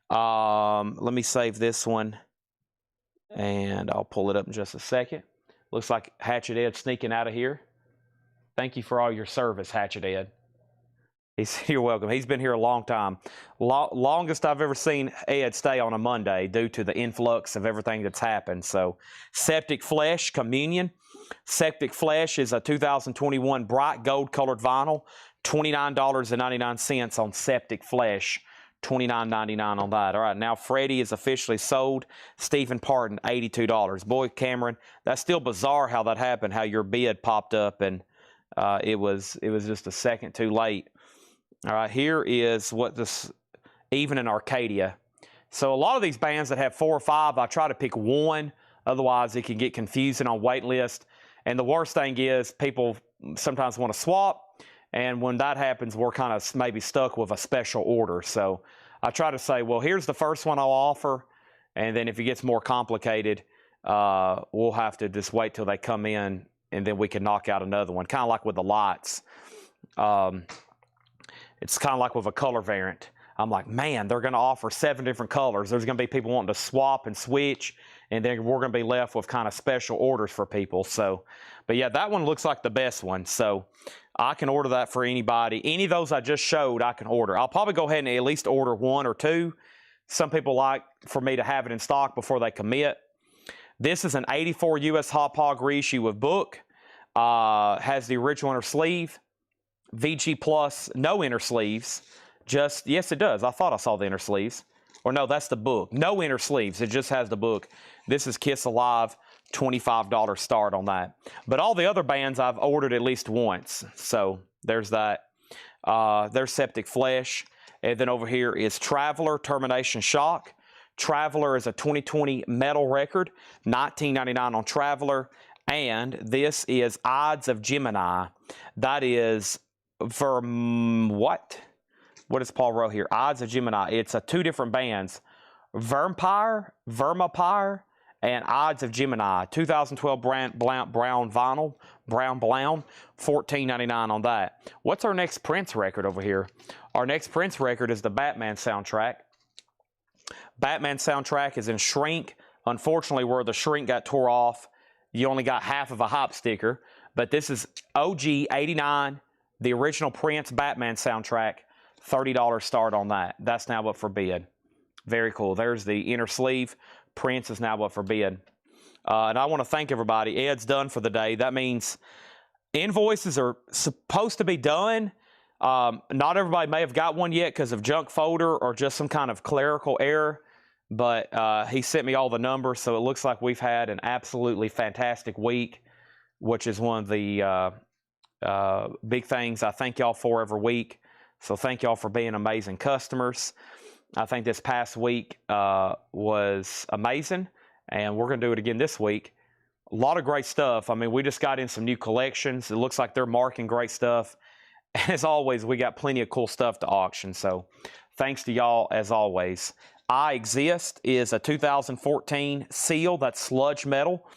A: Let me save this one, and I'll pull it up in just a second. Looks like Hatchet Ed sneaking out of here. Thank you for all your service, Hatchet Ed. You're welcome. He's been here a long time. Longest I've ever seen Ed stay on a Monday due to the influx of everything that's happened. So, Septic Flesh, Communion. Septic Flesh is a 2021 bright gold colored vinyl. $29.99 on Septic Flesh. $29.99 on that. All right, now Freddie is officially sold. Stephen Parton, $82. Boy, Cameron, that's still bizarre how that happened, how your bid popped up and it was just a second too late. All right, here is what this, even in Arcadia. So a lot of these bands that have 4 or 5, I try to pick one. Otherwise, it can get confusing on wait list. And the worst thing is people sometimes want to swap. And when that happens, we're kind of maybe stuck with a special order. So I try to say, well, here's the first one I'll offer. And then if it gets more complicated, we'll have to just wait till they come in then we can knock out another one, kind of like with the lights. It's kind of like with a color variant. I'm like, man, they're going to offer 7 different colors. There's going to be people wanting to swap and switch, and then we're going to be left with kind of special orders for people. So, but yeah, that one looks like the best one. So I can order that for anybody. Any of those I just showed, I can order. I'll probably go ahead and at least order 1 or 2. Some people like for me to have it in stock before they commit. This is an 84 US Hot Hog reissue with book. Has the original inner sleeve. VG Plus, no inner sleeves. Just, yes, it does. I thought I saw the inner sleeves. Or no, that's the book. No inner sleeves. It just has the book. This is Kiss Alive, $25 start on that. But all the other bands I've ordered at least once. So there's that. There's Septic Flesh. And then over here is Traveler Termination Shock. Traveler is a 2020 metal record, $19.99 on Traveler. And this is Ides of Gemini. That is what? What is Paul wrote here? Ides of Gemini. It's 2 different bands. Vermipire, and Ides of Gemini. 2012 brown vinyl, brown, $14.99 on that. What's our next Prince record over here? Our next Prince record is the Batman soundtrack. Batman soundtrack is in shrink. Unfortunately, where the shrink got tore off, you only got half of a hop sticker. But this is OG 89, the original Prince Batman soundtrack. $30 start on that. That's now up for bid. Very cool. There's the inner sleeve. Prince is now up for bid. And I want to thank everybody. Ed's done for the day. That means invoices are supposed to be done. Not everybody may have got one yet because of junk folder or just some kind of clerical error. But he sent me all the numbers, so it looks like we've had an absolutely fantastic week, which is one of the big things I thank y'all for every week. So thank y'all for being amazing customers. I think this past week was amazing, and we're going to do it again this week. A lot of great stuff. I mean, we just got in some new collections. It looks like they're marking great stuff. As always, we got plenty of cool stuff to auction. So thanks to y'all as always. I Exist is a 2014 seal. That's sludge metal.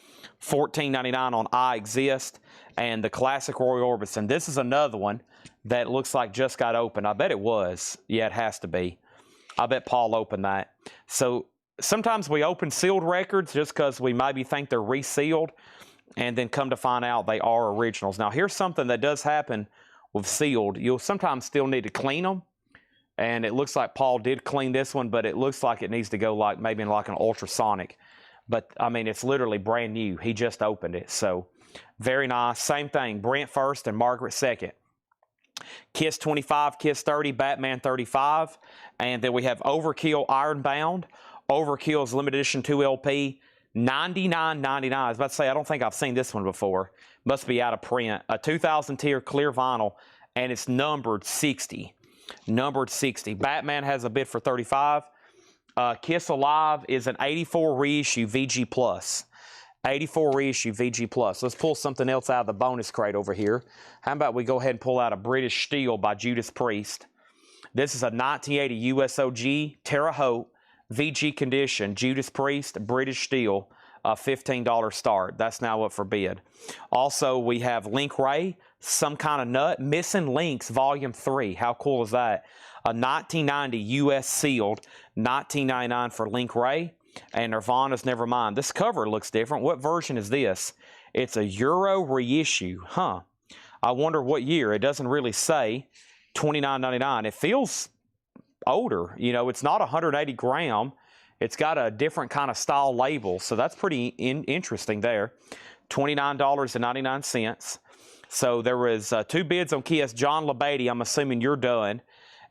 A: $14.99 on I Exist. And the classic Roy Orbison. This is another one that looks like just got opened. I bet it was. Yeah, it has to be. I bet Paul opened that. So sometimes we open sealed records just because we maybe think they're resealed, and then come to find out they are originals. Now, here's something that does happen with sealed. You'll sometimes still need to clean them. And it looks like Paul did clean this one, but it looks like it needs to go like maybe in like an ultrasonic. But, I mean, it's literally brand new. He just opened it. So, very nice. Same thing. Brent first and Margaret second. Kiss 25, Kiss 30, Batman 35. And then we have Overkill Ironbound. Overkill's limited edition 2 LP. $99.99. I was about to say, I don't think I've seen this one before. Must be out of print. A 2000 tier clear vinyl. And it's numbered 60. Numbered 60. Batman has a bid for 35. Kiss Alive is an 84 reissue VG Plus. 84 reissue VG Plus. Let's pull something else out of the bonus crate over here. How about we go ahead and pull out a British Steel by Judas Priest. This is a 1980 USOG Terre Haute VG condition. Judas Priest British Steel. $15 start. That's now up for bid. Also, we have Link Ray, Some Kind of Nut, Missing Links, Volume 3. How cool is that? A 1990 US sealed, $19.99 for Link Ray, and Nirvana's Nevermind. This cover looks different. What version is this? It's a Euro reissue. Huh. I wonder what year. It doesn't really say. $29.99. It feels older. You know, it's not 180 gram. It's got a different kind of style label, so that's pretty interesting there. $29.99. So there was 2 bids on Kiss. John LeBady, I'm assuming you're done.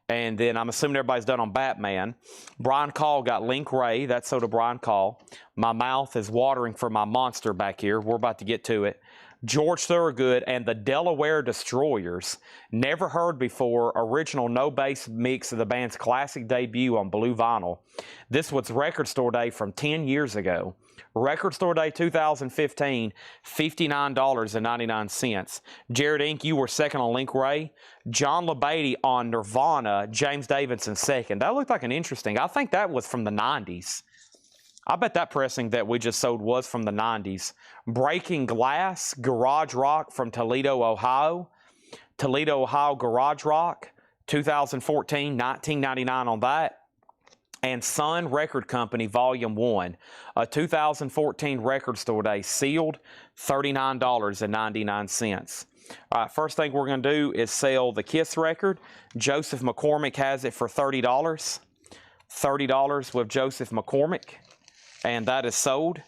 A: And then I'm assuming everybody's done on Batman. Brian Call got Link Ray. That's so to Brian Call. My mouth is watering for my monster back here. We're about to get to it. George Thorogood and the Delaware Destroyers. Never heard before. Original no bass mix of the band's classic debut on blue vinyl. This was Record Store Day from 10 years ago. Record Store Day 2015, $59.99. Jared Inc., you were second on Link Ray. John LeBady on Nirvana. James Davidson second. That looked like an interesting. I think that was from the 90s. I bet that pressing that we just sold was from the 90s. Breaking Glass, Garage Rock from Toledo, Ohio. Toledo, Ohio Garage Rock, 2014, $19.99 on that. And Sun Record Company Volume 1, a 2014 record store day, sealed, $39.99. All right, first thing we're going to do is sell the Kiss record. Joseph McCormick has it for $30. $30 with Joseph McCormick, and that is sold.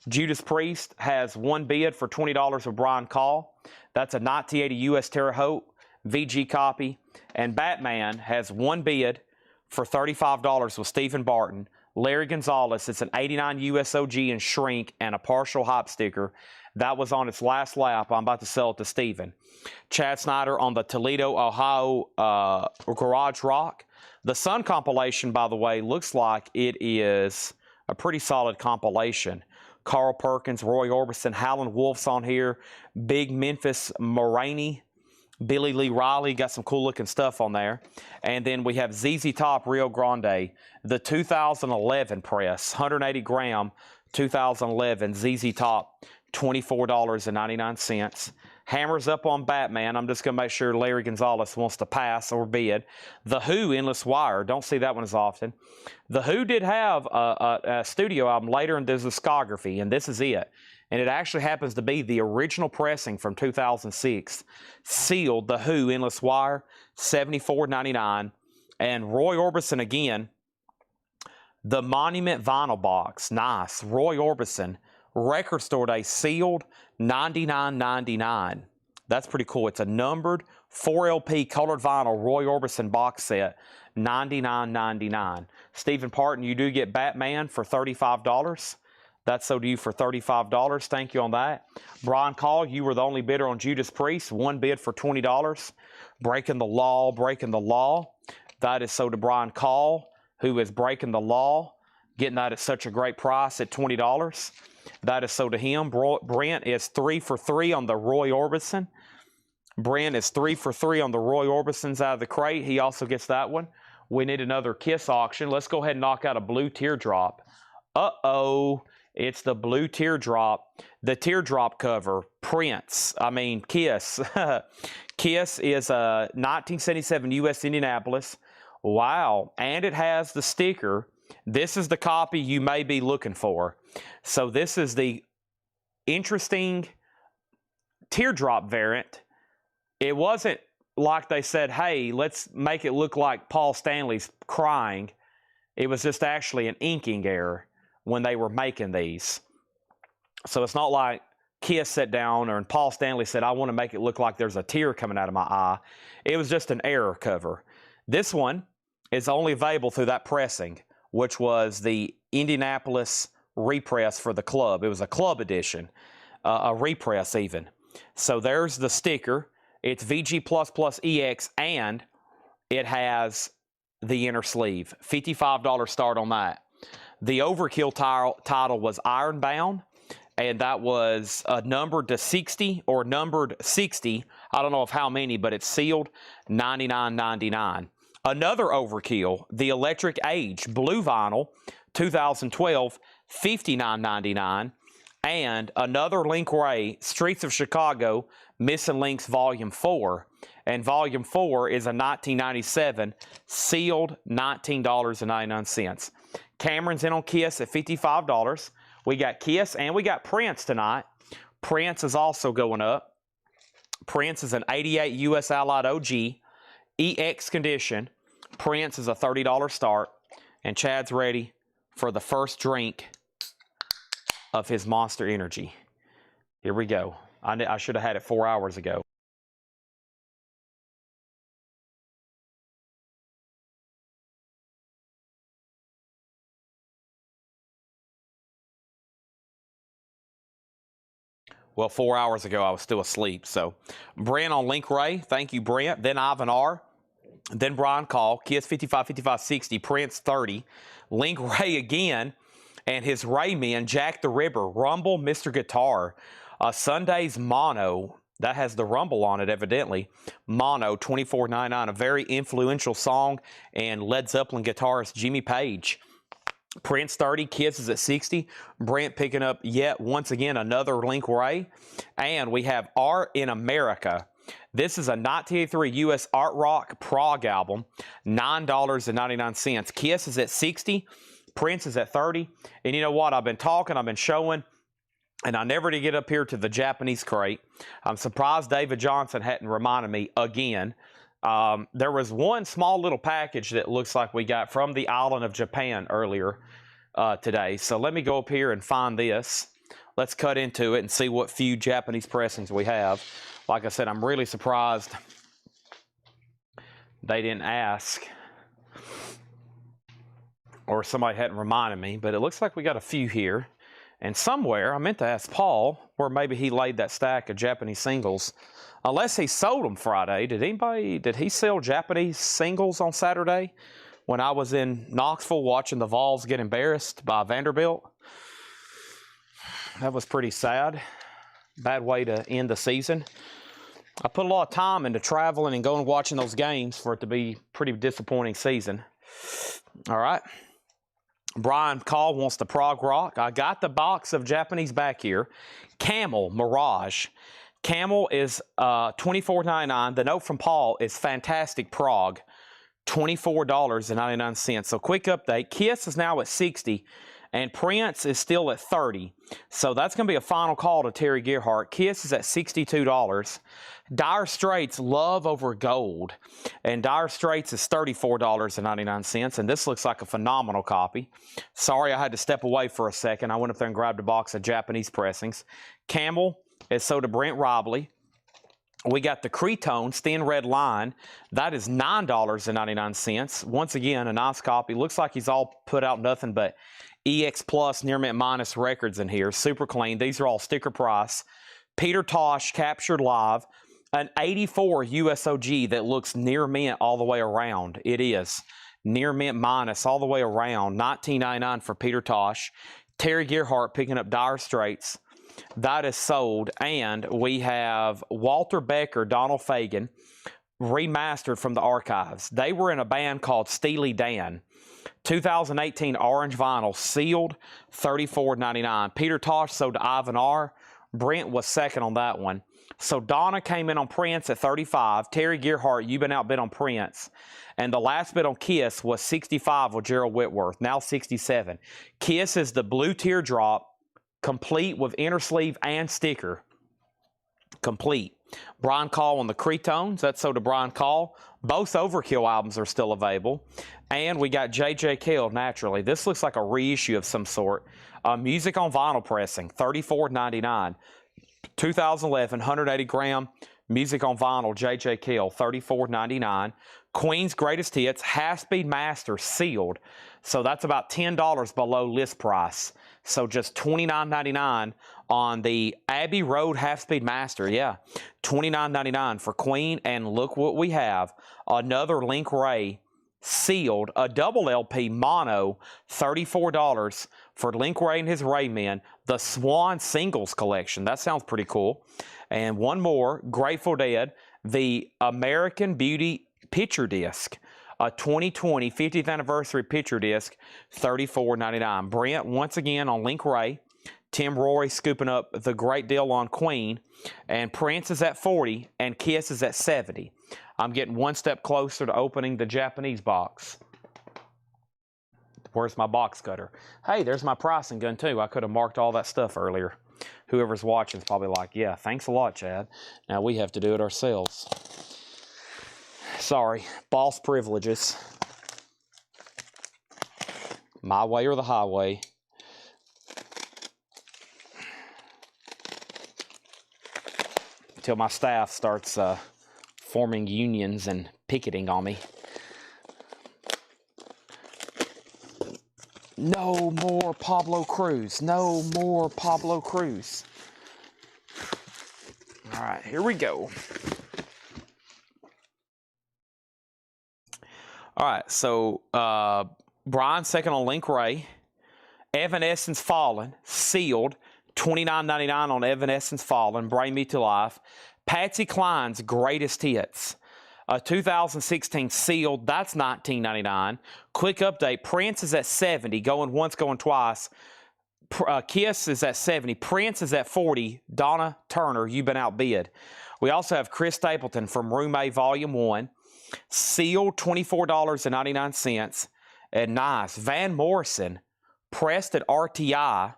A: Judas Priest has one bid for $20 with Brian Call. That's a 1980 U.S. Terre Haute VG copy. And Batman has one bid for $35 with Stephen Barton. Larry Gonzalez, it's an 89 USOG and shrink and a partial hop sticker. That was on its last lap. I'm about to sell it to Stephen. Chad Snyder on the Toledo, Ohio Garage Rock. The Sun compilation, by the way, looks like it is a pretty solid compilation. Carl Perkins, Roy Orbison, Howlin' Wolf's on here. Big Memphis Moraney. Billy Lee Riley, got some cool looking stuff on there. And then we have ZZ Top Rio Grande, the 2011 press, 180 gram, 2011 ZZ Top, $24.99. Hammers up on Batman. I'm just going to make sure Larry Gonzalez wants to pass or bid. The Who, Endless Wire. Don't see that one as often. The Who did have a studio album later in their discography, and this is it. And it actually happens to be the original pressing from 2006. Sealed, The Who, Endless Wire, $74.99. And Roy Orbison again, the Monument Vinyl Box. Nice. Roy Orbison, record store day, sealed, $99.99. That's pretty cool. It's a numbered 4LP colored vinyl Roy Orbison box set, $99.99. Stephen Parton, you do get Batman for $35. That's sold to you for $35. Thank you on that. Brian Call, you were the only bidder on Judas Priest. One bid for $20. Breaking the Law, Breaking the Law. That is sold to Brian Call, who is breaking the law. Getting that at such a great price at $20. That is sold to him. Brent is 3 for 3 on the Roy Orbison. Brent is 3 for 3 on the Roy Orbisons out of the crate. He also gets that one. We need another Kiss auction. Let's go ahead and knock out a blue teardrop. Uh-oh. It's the blue teardrop. The teardrop cover. Prince. Kiss. Kiss is a 1977 U.S. Indianapolis. Wow. And it has the sticker. This is the copy you may be looking for. So this is the interesting teardrop variant. It wasn't like they said, hey, let's make it look like Paul Stanley's crying. It was just actually an inking error when they were making these. So it's not like Kiss sat down and Paul Stanley said, I want to make it look like there's a tear coming out of my eye. It was just an error cover. This one is only available through that pressing, which was the Indianapolis repress for the club. It was a club edition, a repress even. So there's the sticker. It's VG++ EX, and it has the inner sleeve. $55 start on that. The Overkill title was Ironbound, and that was numbered to 60 or numbered 60. I don't know of how many, but it's sealed, $99.99. Another Overkill, the Electric Age Blue Vinyl, 2012, $59.99. And another Link Ray, Streets of Chicago, Missing Links Volume 4. And Volume 4 is a 1997, sealed, $19.99. Cameron's in on Kiss at $55. We got Kiss and we got Prince tonight. Prince is also going up. Prince is an 88 U.S. Allied OG, EX condition. Prince is a $30 start. And Chad's ready for the first drink of his Monster Energy. Here we go. I should have had it 4 hours ago. Well, 4 hours ago, I was still asleep. So, Brent on Link Ray. Thank you, Brent. Then Ivan R. Then Brian Call. Kiss 55, 55, 60. Prince 30. Link Ray again. And his Ray Men, Jack the Ripper. Rumble, Mr. Guitar. Sunday's Mono. That has the Rumble on it, evidently. Mono, $24.99. A very influential song. And Led Zeppelin guitarist Jimmy Page. Prince 30, Kiss is at 60. Brent picking up yet once again another Link Ray. And we have Art in America. This is a 1983 U.S. art rock prog album, $9.99. Kiss is at 60. Prince is at 30. And you know what? I've been talking, I've been showing, and I never did get up here to the Japanese crate. I'm surprised David Johnson hadn't reminded me again. There was one small little package that looks like we got from the island of Japan earlier today. So let me go up here and find this. Let's cut into it and see what few Japanese pressings we have. Like I said, I'm really surprised they didn't ask, or somebody hadn't reminded me, but it looks like we got a few here. And somewhere, I meant to ask Paul where maybe he laid that stack of Japanese singles. Unless he sold them Friday. Did he sell Japanese singles on Saturday when I was in Knoxville watching the Vols get embarrassed by Vanderbilt? That was pretty sad. Bad way to end the season. I put a lot of time into traveling and going and watching those games for it to be a pretty disappointing season. All right. Brian Call wants the prog rock. I got the box of Japanese back here. Camel Mirage. Camel is $24.99. The note from Paul is fantastic prog, $24.99. So quick update. Kiss is now at 60, and Prince is still at 30. So that's going to be a final call to Terry Gerhardt. Kiss is at $62. Dire Straits, Love Over Gold. And Dire Straits is $34.99. And this looks like a phenomenal copy. Sorry I had to step away for a second. I went up there and grabbed a box of Japanese pressings. Camel is sold to Brent Robley. We got the Creton's Thin Red Line. That is $9.99. Once again, a nice copy. Looks like he's all put out nothing but EX Plus, Near Mint Minus records in here. Super clean. These are all sticker price. Peter Tosh, Captured Live. An 84 USOG that looks near mint all the way around. It is. Near Mint Minus all the way around. $19.99 for Peter Tosh. Terry Gerhardt picking up Dire Straits. That is sold. And we have Walter Becker, Donald Fagen, remastered from the archives. They were in a band called Steely Dan. 2018 orange vinyl, sealed, $34.99. Peter Tosh sold to Ivan R. Brent was second on that one. So Donna came in on Prince at 35. Terry Gerhardt, you've been outbid on Prince. And the last bid on Kiss was 65 with Gerald Whitworth, now 67. Kiss is the blue teardrop, complete with inner sleeve and sticker. Complete. Brian Call on the Cretones. That's sold to Brian Call. Both Overkill albums are still available. And we got J.J. Cale, naturally. This looks like a reissue of some sort. Music on vinyl pressing, $34.99. 2011, 180 gram music on vinyl, J.J. Cale, $34.99. Queen's Greatest Hits, half-speed master, sealed. So that's about $10 below list price. So just $29.99 on the Abbey Road half-speed master. Yeah, $29.99 for Queen. And look what we have. Another Link Ray sealed, a double LP mono, $34 for Link Ray and his Raymen, the Swan Singles Collection. That sounds pretty cool. And one more, Grateful Dead, the American Beauty picture disc, a 2020 50th anniversary picture disc, $34.99. Brent, once again, on Link Ray. Tim Rory scooping up the great deal on Queen. And Prince is at 40, and Kiss is at 70. I'm getting one step closer to opening the Japanese box. Where's my box cutter? Hey, there's my pricing gun, too. I could have marked all that stuff earlier. Whoever's watching is probably like, yeah, thanks a lot, Chad. Now we have to do it ourselves. Sorry, boss privileges. My way or the highway. Until my staff starts forming unions and picketing on me. No more Pablo Cruz. No more Pablo Cruz. All right, here we go. All right, so Brian second on Link Ray. Evanescence Fallen, sealed. $29.99 on Evanescence Fallen, Bring Me to Life. Patsy Cline's Greatest Hits. A 2016 sealed, that's $19.99. Quick update, Prince is at 70, going once, going twice. Kiss is at 70. Prince is at 40. Donna Turner, you've been outbid. We also have Chris Stapleton from Room A Volume 1. Sealed, $24.99. And nice. Van Morrison, pressed at RTI.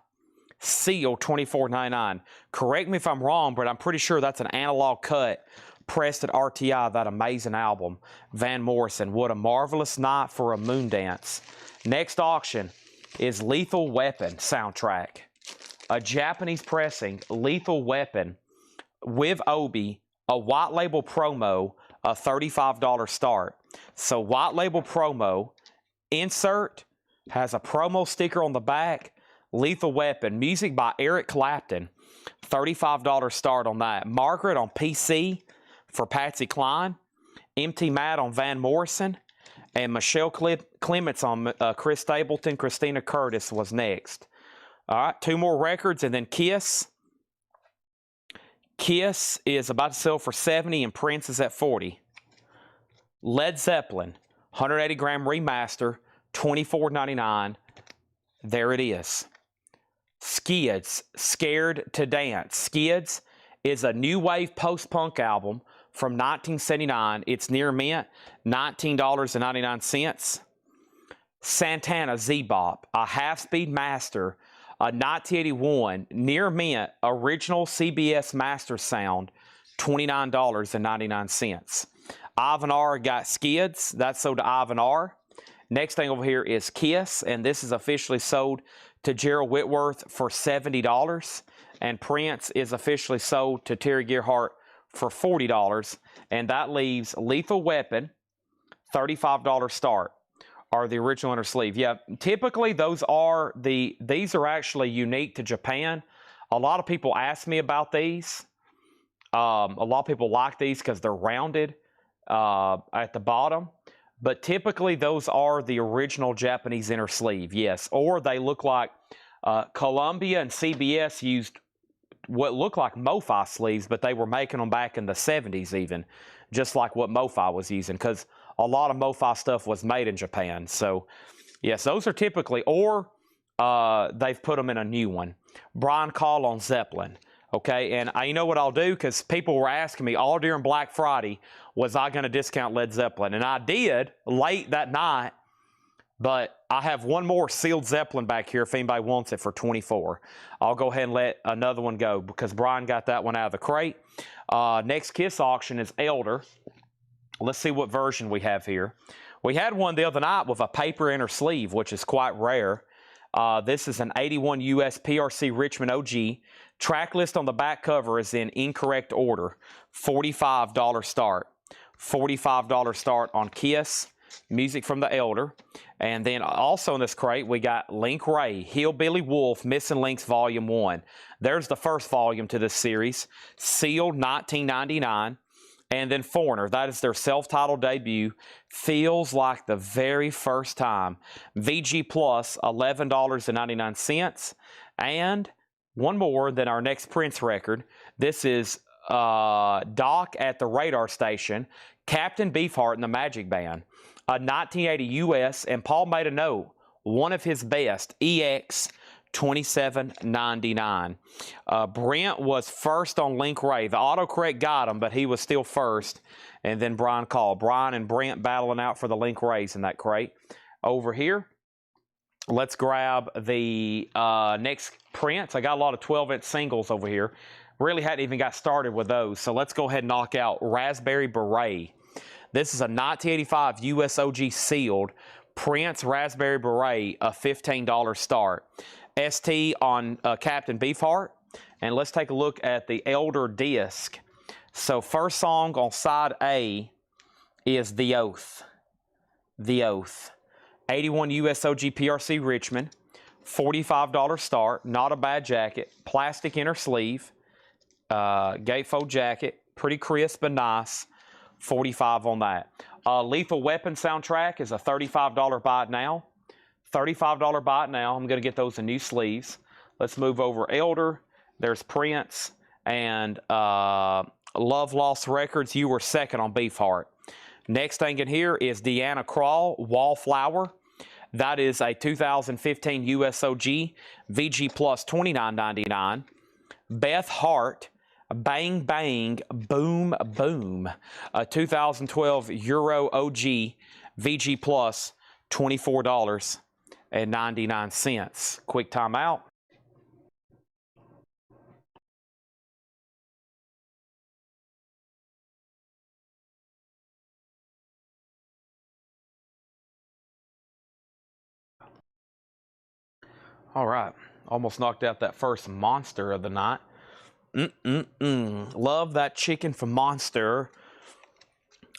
A: Sealed, $24.99. Correct me if I'm wrong, but I'm pretty sure that's an analog cut. Pressed at RTI, that amazing album. Van Morrison, what a marvelous night for a moon dance. Next auction is Lethal Weapon soundtrack. A Japanese pressing, Lethal Weapon with Obi, a white label promo, a $35 start. So white label promo, insert, has a promo sticker on the back, Lethal Weapon, music by Eric Clapton, $35 start on that. Margaret on PC for Patsy Cline, MT Matt on Van Morrison, and Michelle Clements on Chris Stapleton. Christina Curtis was next. All right, 2 more records, and then Kiss. Kiss is about to sell for 70, and Prince is at 40. Led Zeppelin, 180-gram remaster, $24.99. There it is. Skids, Scared to Dance. Skids is a new wave post-punk album from 1979. It's near mint, $19.99. Santana Z-Bop, a half-speed master, a 1981 near mint original CBS master sound, $29.99. Ivan R got Skids. That's sold to Ivan R. Next thing over here is Kiss, and this is officially sold to Gerald Whitworth for $70. And Prince is officially sold to Terry Gerhardt for $40. And that leaves Lethal Weapon, $35 start, are the original inner sleeve. Yeah, typically these are actually unique to Japan. A lot of people ask me about these. A lot of people like these because they're rounded at the bottom. But typically those are the original Japanese inner sleeve, yes. Or they look like Columbia and CBS used what looked like MoFi sleeves, but they were making them back in the 70s even, just like what MoFi was using, because a lot of MoFi stuff was made in Japan. So, yes, those are typically, or they've put them in a new one. Brian Call on Zeppelin. Okay, and you know what I'll do, because people were asking me all during Black Friday, was I going to discount Led Zeppelin? And I did late that night, but I have one more sealed Zeppelin back here if anybody wants it for $24. I'll go ahead and let another one go because Brian got that one out of the crate. Next Kiss auction is Elder. Let's see what version we have here. We had one the other night with a paper inner sleeve, which is quite rare. This is an 81 US PRC Richmond OG. Track list on the back cover is in incorrect order. $45 start. $45 start on Kiss. Music from the Elder. And then also in this crate, we got Link Ray, Hillbilly Wolf, Missing Links Volume 1. There's the first volume to this series. Sealed, $19.99. And then Foreigner, that is their self-titled debut. Feels like the very first time. VG Plus, $11.99. And one more than our next Prince record. This is Doc at the Radar Station, Captain Beefheart and the Magic Band. A 1980 US, and Paul made a note, one of his best, EX 27.99. Brent was first on Link Ray. The autocorrect got him, but he was still first. And then Brian called. Brian and Brent battling out for the Link Rays in that crate. Over here, let's grab the next Prince. I got a lot of 12-inch singles over here. Really hadn't even got started with those. So let's go ahead and knock out Raspberry Beret. This is a 1985 US OG sealed Prince Raspberry Beret, a $15 start. ST on Captain Beefheart. And let's take a look at the Elder disc. So first song on side A is The Oath. The Oath. 81 US OG PRC Richmond. $45 start. Not a bad jacket. Plastic inner sleeve. Gatefold jacket. Pretty crisp and nice. $45 on that. Lethal Weapon soundtrack is a $35 buy it now. $35 buy it now. I'm going to get those in new sleeves. Let's move over Elder. There's Prince and Love Lost Records. You were second on Beefheart. Next thing in here is Deanna Crawl Wallflower. That is a 2015 USOG VG Plus $29.99. Beth Hart Bang Bang Boom Boom, a 2012 Euro OG VG Plus $24.99. Quick timeout. All right, almost knocked out that first monster of the night. Love that chicken from Monster.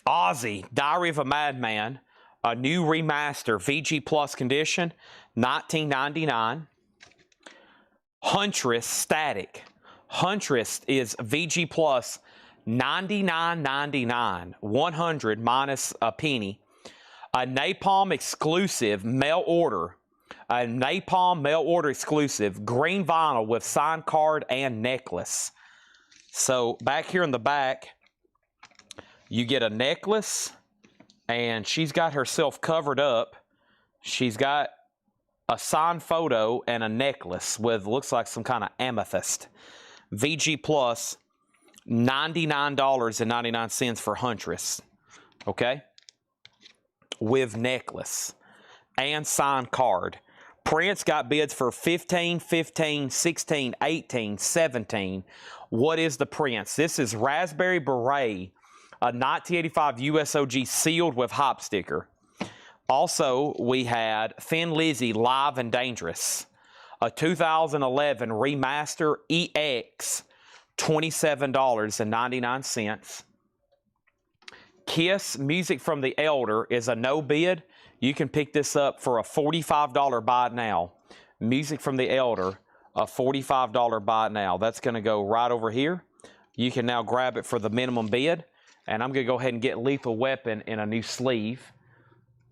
A: Ozzy, Diary of a Madman, a new remaster, VG Plus condition, $19.99. Huntress Static. Huntress is VG Plus, $99.99. 100 minus a penny. A Napalm exclusive mail order. A Napalm mail order exclusive green vinyl with signed card and necklace. So back here in the back, you get a necklace, and she's got herself covered up. She's got a signed photo and a necklace with, looks like some kind of amethyst. VG Plus, $99.99 for Huntress. Okay? With necklace and signed card. Prince got bids for 15, 15, 16, 18, 17. What is the Prince? This is Raspberry Beret, a 1985 USOG sealed with hop sticker. Also, we had Thin Lizzy Live and Dangerous, a 2011 remaster EX, $27.99. Kiss Music from the Elder is a no bid. You can pick this up for a $45 buy now. Music from the Elder, a $45 buy now. That's going to go right over here. You can now grab it for the minimum bid. And I'm going to go ahead and get Lethal Weapon in a new sleeve.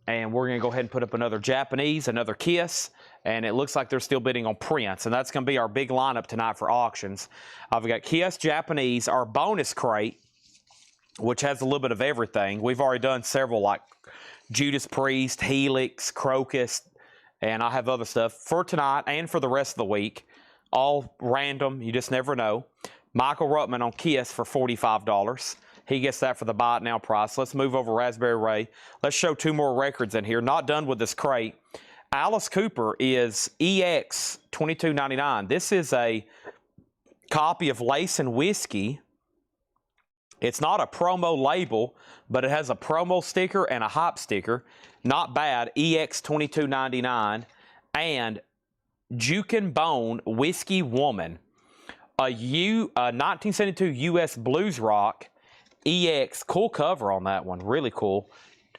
A: And we're going to go ahead and put up another Japanese, another Kiss. And it looks like they're still bidding on Prince. And that's going to be our big lineup tonight for auctions. I've got Kiss, Japanese, our bonus crate, which has a little bit of everything. We've already done several like Judas Priest, Helix, Crocus, and I have other stuff for tonight and for the rest of the week. All random, you just never know. Michael Ruttman on Kiss for $45. He gets that for the buy it now price. Let's move over Raspberry Ray. Let's show two more records in here. Not done with this crate. Alice Cooper is EX $22.99. This is a copy of Lace and Whiskey. It's not a promo label, but it has a promo sticker and a hop sticker. Not bad. EX $22.99. And Jukin Bone Whiskey Woman, a 1972 US blues rock. EX, cool cover on that one, really cool.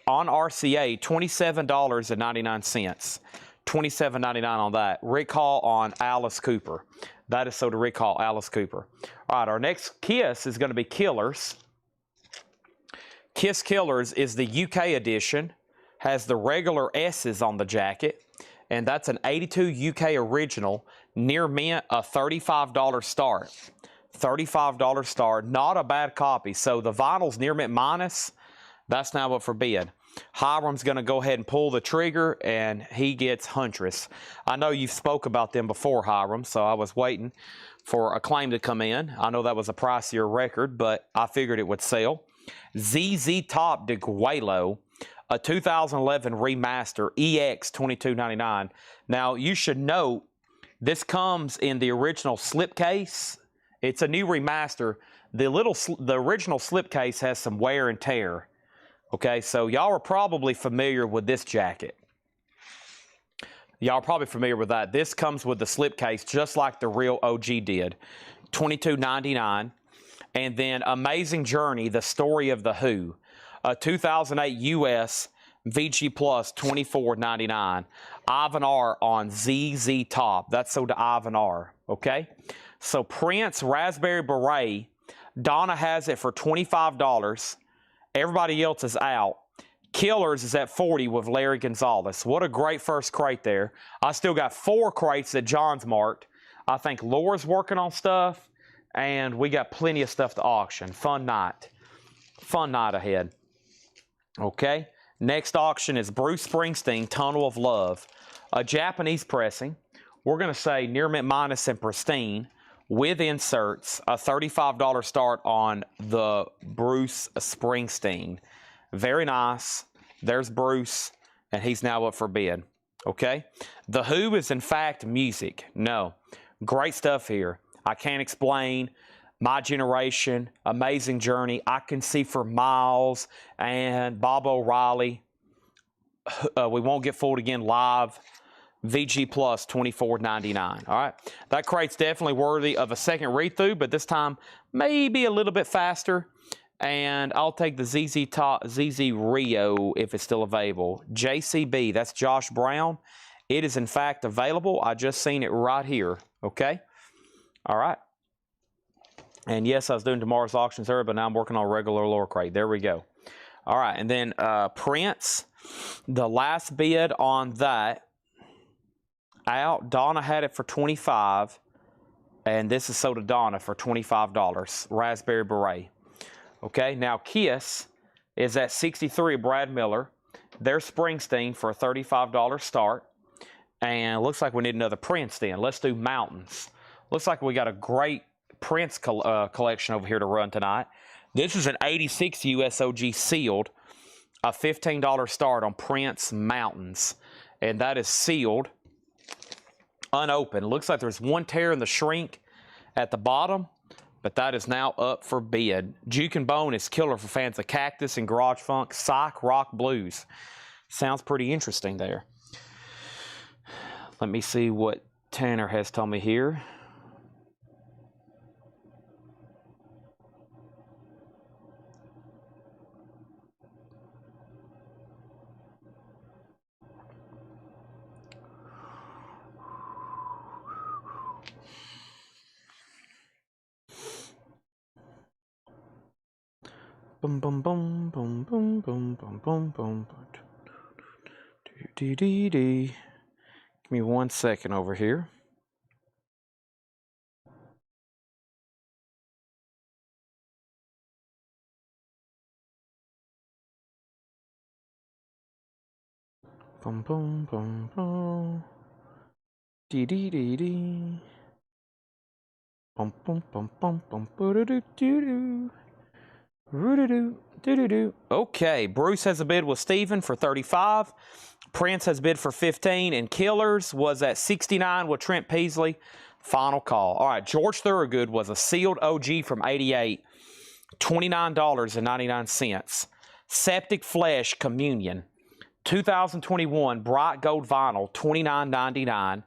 A: On RCA, $27.99. $27.99 on that. Recall on Alice Cooper. That is so to recall Alice Cooper. All right, our next Kiss is going to be Killers. Kiss Killers is the UK edition. Has the regular S's on the jacket. And that's an 82 UK original. Near mint, a $35 start. $35 start. Not a bad copy. So the vinyl's near mint minus. That's now up for bid. Hiram's going to go ahead and pull the trigger, and he gets Huntress. I know you've spoke about them before, Hiram, so I was waiting for a claim to come in. I know that was a pricier record, but I figured it would sell. ZZ Top de Guelo, a 2011 remaster, EX $22.99. Now, you should note, this comes in the original slipcase. It's a new remaster. The original slipcase has some wear and tear. Okay, so y'all are probably familiar with this jacket. Y'all are probably familiar with that. This comes with the slipcase just like the real OG did. $22.99. And then Amazing Journey, The Story of the Who. A 2008 US VG Plus, $24.99. Ivan R on ZZ Top. That's sold to Ivan R. Okay? So Prince Raspberry Beret. Donna has it for $25. Everybody else is out. Killers is at $40 with Larry Gonzalez. What a great first crate there. I still got 4 crates that John's marked. I think Laura's working on stuff, and we got plenty of stuff to auction. Fun night. Fun night ahead. Okay. Next auction is Bruce Springsteen, Tunnel of Love. A Japanese pressing. We're going to say near mint minus and pristine with inserts. A $35 start on the Bruce Springsteen. Very nice. There's Bruce, and he's now up for bid. Okay. The Who is in fact music. No. Great stuff here. I can't explain. My Generation, Amazing Journey, I Can See for Miles, and Bob O'Reilly. We Won't Get Fooled Again live. VG Plus $24.99. All right. That crate's definitely worthy of a second read-through, but this time maybe a little bit faster. And I'll take the ZZ Rio if it's still available. JCB, that's Josh Brown. It is in fact available. I just seen it right here. Okay. All right. And yes, I was doing tomorrow's auctions earlier, but now I'm working on regular lower crate. There we go. All right. And then Prince, the last bid on that out. Donna had it for $25, and this is sold to Donna for $25. Raspberry Beret. Okay. Now Kiss is at 63. Brad Miller. There's Springsteen for a $35 start. And it looks like we need another Prince then. Let's do Mountains. Looks like we got a great Prince collection over here to run tonight. This is an 86 USOG sealed. A $15 start on Prince Mountains. And that is sealed. Unopened. Looks like there's one tear in the shrink at the bottom. But that is now up for bid. Juke and Bone is killer for fans of Cactus and Garage Funk. Psych Rock Blues. Sounds pretty interesting there. Let me see what Tanner has told me here. Boom, boom, boom, boom, boom, boom, boom, boom, boom. Give me 1 second over here. Boom, boom, boom, boom. Dee. Bum, bum, bum, bum, bum, boo-doo-doo-doo-doo. Okay, Bruce has a bid with Steven for $35. Prince has bid for $15, and Killers was at $69 with Trent Peasley. Final call. All right, George Thorogood was a sealed OG from '88, $29.99. Septic Flesh Communion, 2021 Bright Gold Vinyl, $29.99.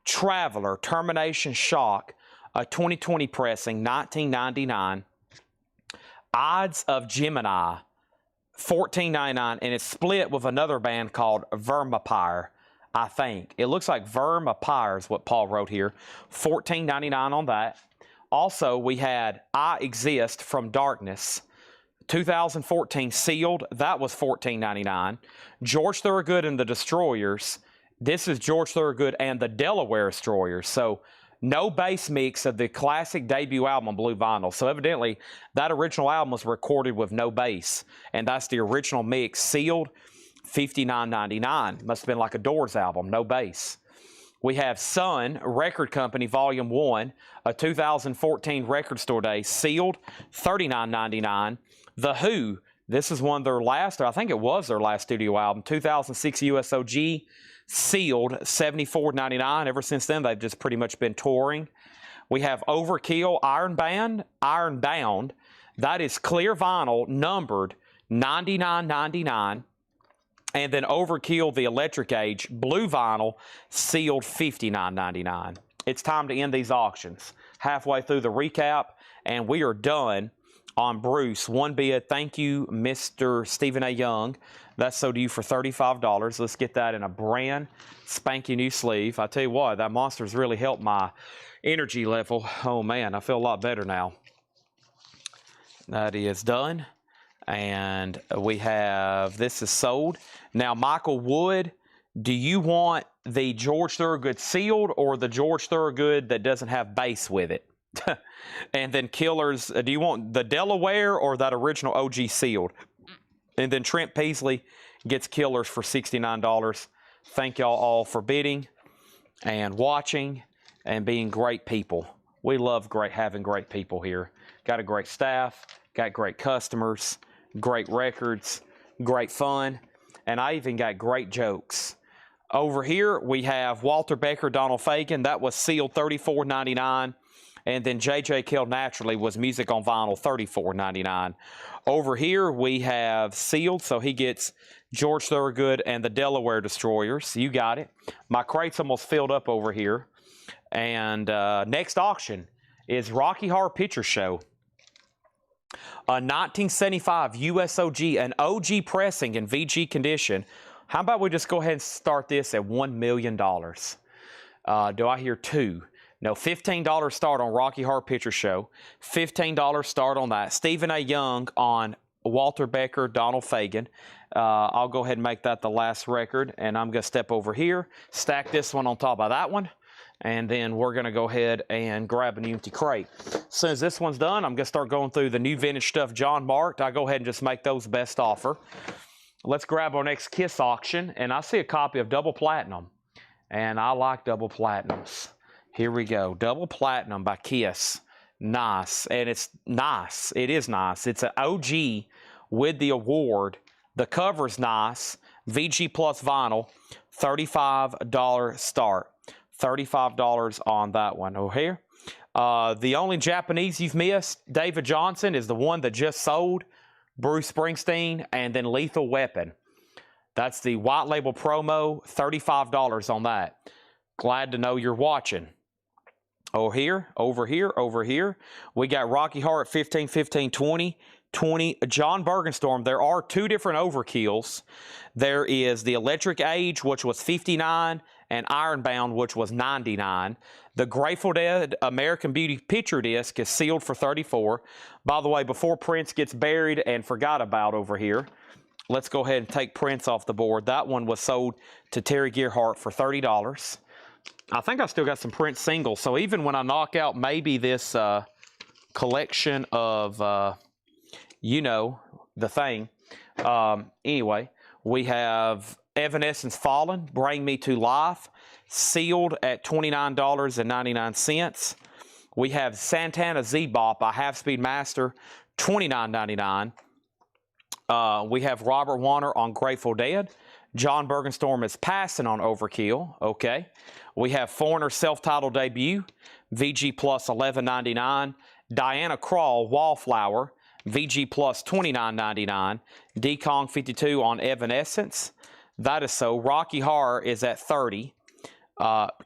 A: Traveler Termination Shock, a 2020 pressing, $19.99. Odds of Gemini, $14.99, and it's split with another band called Vermipire, I think. It looks like Vermipire is what Paul wrote here. $14.99 on that. Also, we had I Exist from Darkness, 2014 sealed. That was $14.99. George Thorogood and the Destroyers. This is George Thorogood and the Delaware Destroyers. So, no bass mix of the classic debut album on blue vinyl. So evidently, that original album was recorded with no bass. And that's the original mix, sealed, $59.99. Must have been like a Doors album, no bass. We have Sun Record Company Volume 1, a 2014 Record Store Day, sealed, $39.99. The Who, this is one of their last, or I think it was their last studio album, 2006 USOG, sealed, $74.99. Ever since then, they've just pretty much been touring. We have Overkill Ironbound. That is clear vinyl, numbered $99.99. And then Overkill, the Electric Age, blue vinyl, sealed $59.99. It's time to end these auctions. Halfway through the recap, and we are done on Bruce. One bid. Thank you, Mr. Stephen A. Young. That's sold to you for $35. Let's get that in a brand spanking new sleeve. I tell you what, that monster's really helped my energy level. Oh, man, I feel a lot better now. That is done. And we have, this is sold. Now, Michael Wood, do you want the George Thorogood sealed or the George Thorogood that doesn't have bass with it? And then Killers, do you want the Delaware or that original OG sealed? And then Trent Peasley gets Killers for $69. Thank y'all all for bidding and watching and being great people. We love having great people here. Got a great staff, got great customers, great records, great fun, and I even got great jokes. Over here, we have Walter Becker, Donald Fagen. That was sealed $34.99. And then J.J. Kill Naturally was music on vinyl, $34.99. Over here, we have sealed, so he gets George Thorogood and the Delaware Destroyers. You got it. My crate's almost filled up over here. And next auction is Rocky Horror Picture Show. A 1975 USOG, an OG pressing in VG condition. How about we just go ahead and start this at $1 million? Do I hear two? No, $15 start on Rocky Horror Picture Show. $15 start on that. Stephen A. Young on Walter Becker, Donald Fagen. I'll go ahead and make that the last record. And I'm going to step over here, stack this one on top of that one. And then we're going to go ahead and grab an empty crate. As soon as this one's done, I'm going to start going through the new vintage stuff John marked. I go ahead and just make those best offer. Let's grab our next Kiss auction. And I see a copy of Double Platinum. And I like Double Platinums. Here we go. Double Platinum by Kiss. Nice. And it's nice. It is nice. It's an OG with the award. The cover's nice. VG Plus vinyl. $35 start. $35 on that one. Oh, here. The only Japanese you've missed, David Johnson, is the one that just sold. Bruce Springsteen, and then Lethal Weapon. That's the white label promo. $35 on that. Glad to know you're watching. Over here. We got Rocky Horror at 15, 15, 20. 20, John Bergenstorm. There are two different overkills. There is the Electric Age, which was 59, and Ironbound, which was 99. The Grateful Dead American Beauty picture disc is sealed for 34. By the way, before Prince gets buried and forgot about over here, let's go ahead and take Prince off the board. That one was sold to Terry Gearhart for $30. I think I still got some Prince singles, so even when I knock out maybe this collection of, you know, the thing. Anyway, we have Evanescence Fallen, Bring Me to Life, sealed at $29.99. We have Santana Z-Bop by Half Speed Master, $29.99. We have Robert Warner on Grateful Dead. John Bergenstorm is passing on Overkill. Okay. We have Foreigner self-titled debut, VG Plus $11.99. Diana Krall, Wallflower, VG Plus $29.99. D-Kong 52 on Evanescence. That is so. Rocky Horror is at $30.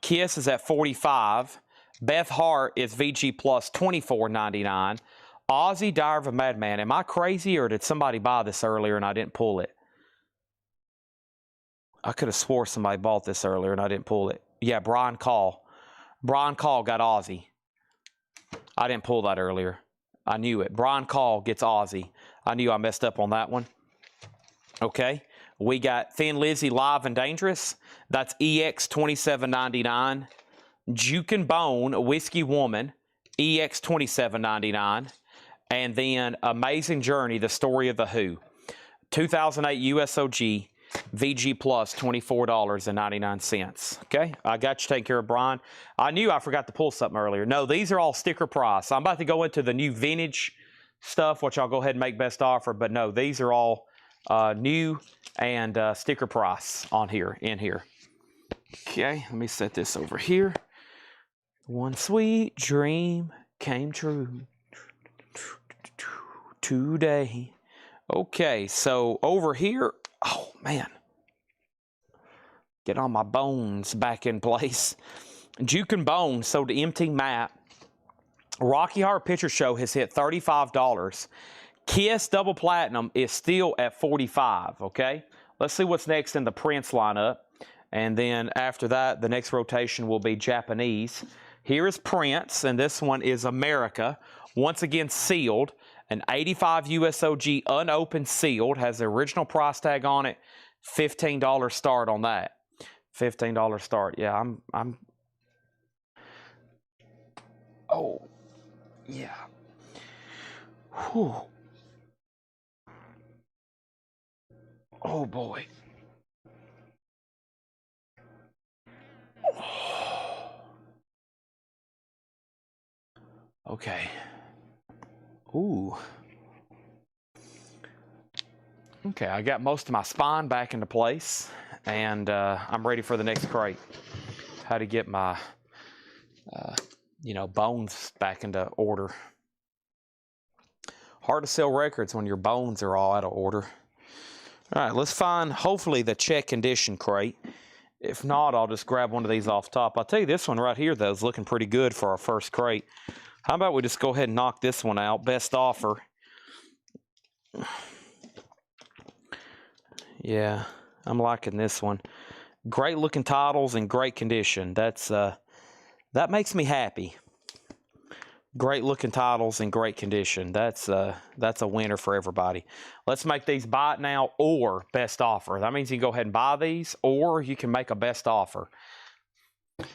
A: Kiss is at $45. Beth Hart is VG Plus $24.99. Ozzy, Diary of a Madman. Am I crazy, or did somebody buy this earlier and I didn't pull it? I could have swore somebody bought this earlier and I didn't pull it. Yeah, Brian Call. Brian Call got Ozzy. I didn't pull that earlier. I knew it. Brian Call gets Ozzy. I knew I messed up on that one. Okay. We got Thin Lizzy Live and Dangerous. That's EX $27.99. Juke and Bone, Whiskey Woman, EX $27.99. And then Amazing Journey, The Story of the Who. 2008 USOG, VG Plus, $24.99. Okay, I got you taken care of, Brian. I knew I forgot to pull something earlier. No, these are all sticker price. I'm about to go into the new vintage stuff, which I'll go ahead and make best offer. But no, these are all new and sticker price on here, in here. Okay, let me set this over here. One sweet dream came true today. Okay, so over here, oh man, get all my bones back in place. Juke and Bone sold to MT Matt. Rocky Horror Picture Show has hit $35. Kiss Double Platinum is still at $45, okay? Let's see what's next in the Prince lineup. And then after that, the next rotation will be Japanese. Here is Prince, and this one is America. Once again, sealed. An 85 USOG unopened sealed. Has the original price tag on it. $15 start on that. $15 start. Yeah, I'm... Oh, yeah. Whew. Oh boy. Okay. Ooh. Okay, I got most of my spine back into place, and I'm ready for the next crate. How to get my, bones back into order. Hard to sell records when your bones are all out of order. All right, let's find, hopefully, the check condition crate. If not, I'll just grab one of these off top. I'll tell you, this one right here, though, is looking pretty good for our first crate. How about we just go ahead and knock this one out? Best offer. Yeah, I'm liking this one. Great looking titles and great condition. That makes me happy. Great looking titles and great condition. That's a winner for everybody. Let's make these buy it now or best offer. That means you can go ahead and buy these, or you can make a best offer.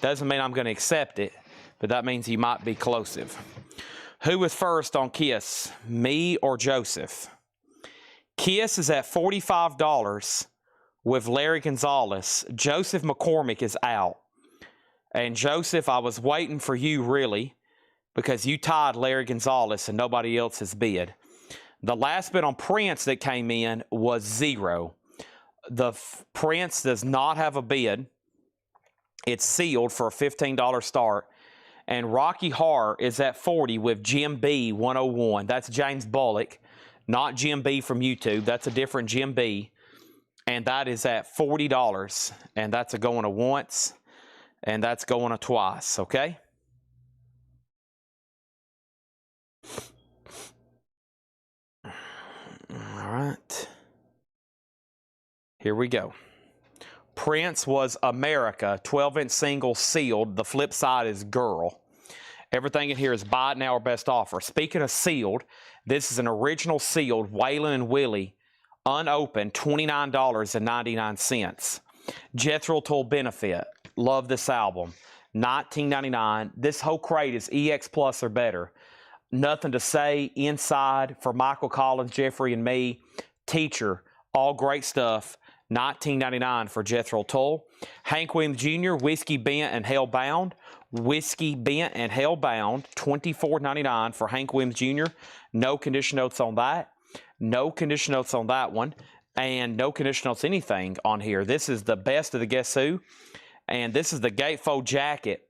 A: Doesn't mean I'm going to accept it, but that means you might be closive. Who was first on Kiss, me or Joseph? Kiss is at $45 with Larry Gonzalez. Joseph McCormick is out. And Joseph, I was waiting for you, really, because you tied Larry Gonzalez and nobody else has bid. The last bid on Prince that came in was 0. The Prince does not have a bid. It's sealed for a $15 start. And Rocky Horror is at 40 with Jim B 101. That's James Bullock, not Jim B from YouTube. That's a different Jim B. And that is at $40. And that's a going to once. And that's going to twice, okay? All right. Here we go. Prince was America, 12-inch single sealed. The flip side is girl. Everything in here is buy it now or best offer. Speaking of sealed, this is an original sealed Waylon and Willie, unopened, $29.99. Jethro Tull Benefit. Love this album. $19.99. This whole crate is EX Plus or better. Nothing to say inside for Michael Collins, Jeffrey, and me. Teacher, all great stuff. $19.99 for Jethro Tull. Hank Williams Jr., Whiskey Bent and Hellbound. Whiskey Bent and Hellbound, $24.99 for Hank Williams Jr. No condition notes on that. No condition notes on that one. And no condition notes anything on here. This is the best of the Guess Who. And this is the gatefold jacket.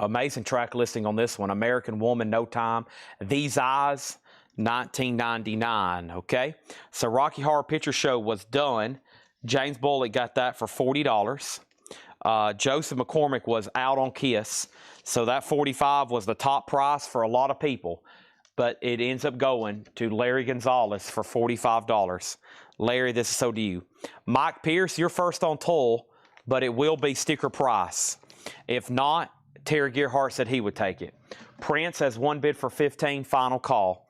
A: Amazing track listing on this one. American Woman, No Time. These Eyes, $19.99, okay? So Rocky Horror Picture Show was done. James Bullock got that for $40. Joseph McCormick was out on Kiss. So that $45 was the top price for a lot of people. But it ends up going to Larry Gonzalez for $45. Larry, this is so to you. Mike Pierce, you're first on Tull, but it will be sticker price. If not, Terry Gearhart said he would take it. Prince has one bid for $15, final call.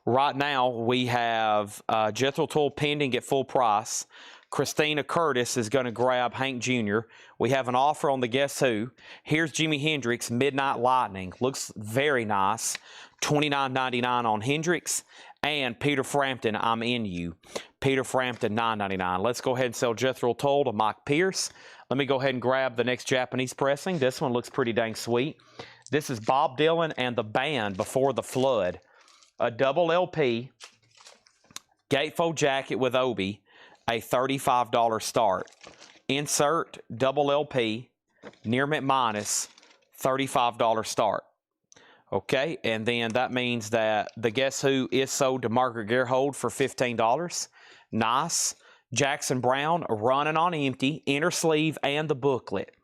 A: Right now, we have Jethro Tull pending at full price. Christina Curtis is going to grab Hank Jr. We have an offer on the Guess Who. Here's Jimi Hendrix, Midnight Lightning. Looks very nice. $29.99 on Hendrix. And Peter Frampton, I'm In You. Peter Frampton, $9.99. Let's go ahead and sell Jethro Tull to Mike Pierce. Let me go ahead and grab the next Japanese pressing. This one looks pretty dang sweet. This is Bob Dylan and the Band, Before the Flood. A double LP, gatefold jacket with Obi, a $35 start. Insert, double LP, near mint minus, $35 start. Okay, and then that means that the Guess Who is sold to Margaret Gerhold for $15. Nice. Jackson Brown, Running on Empty, inner sleeve and the booklet.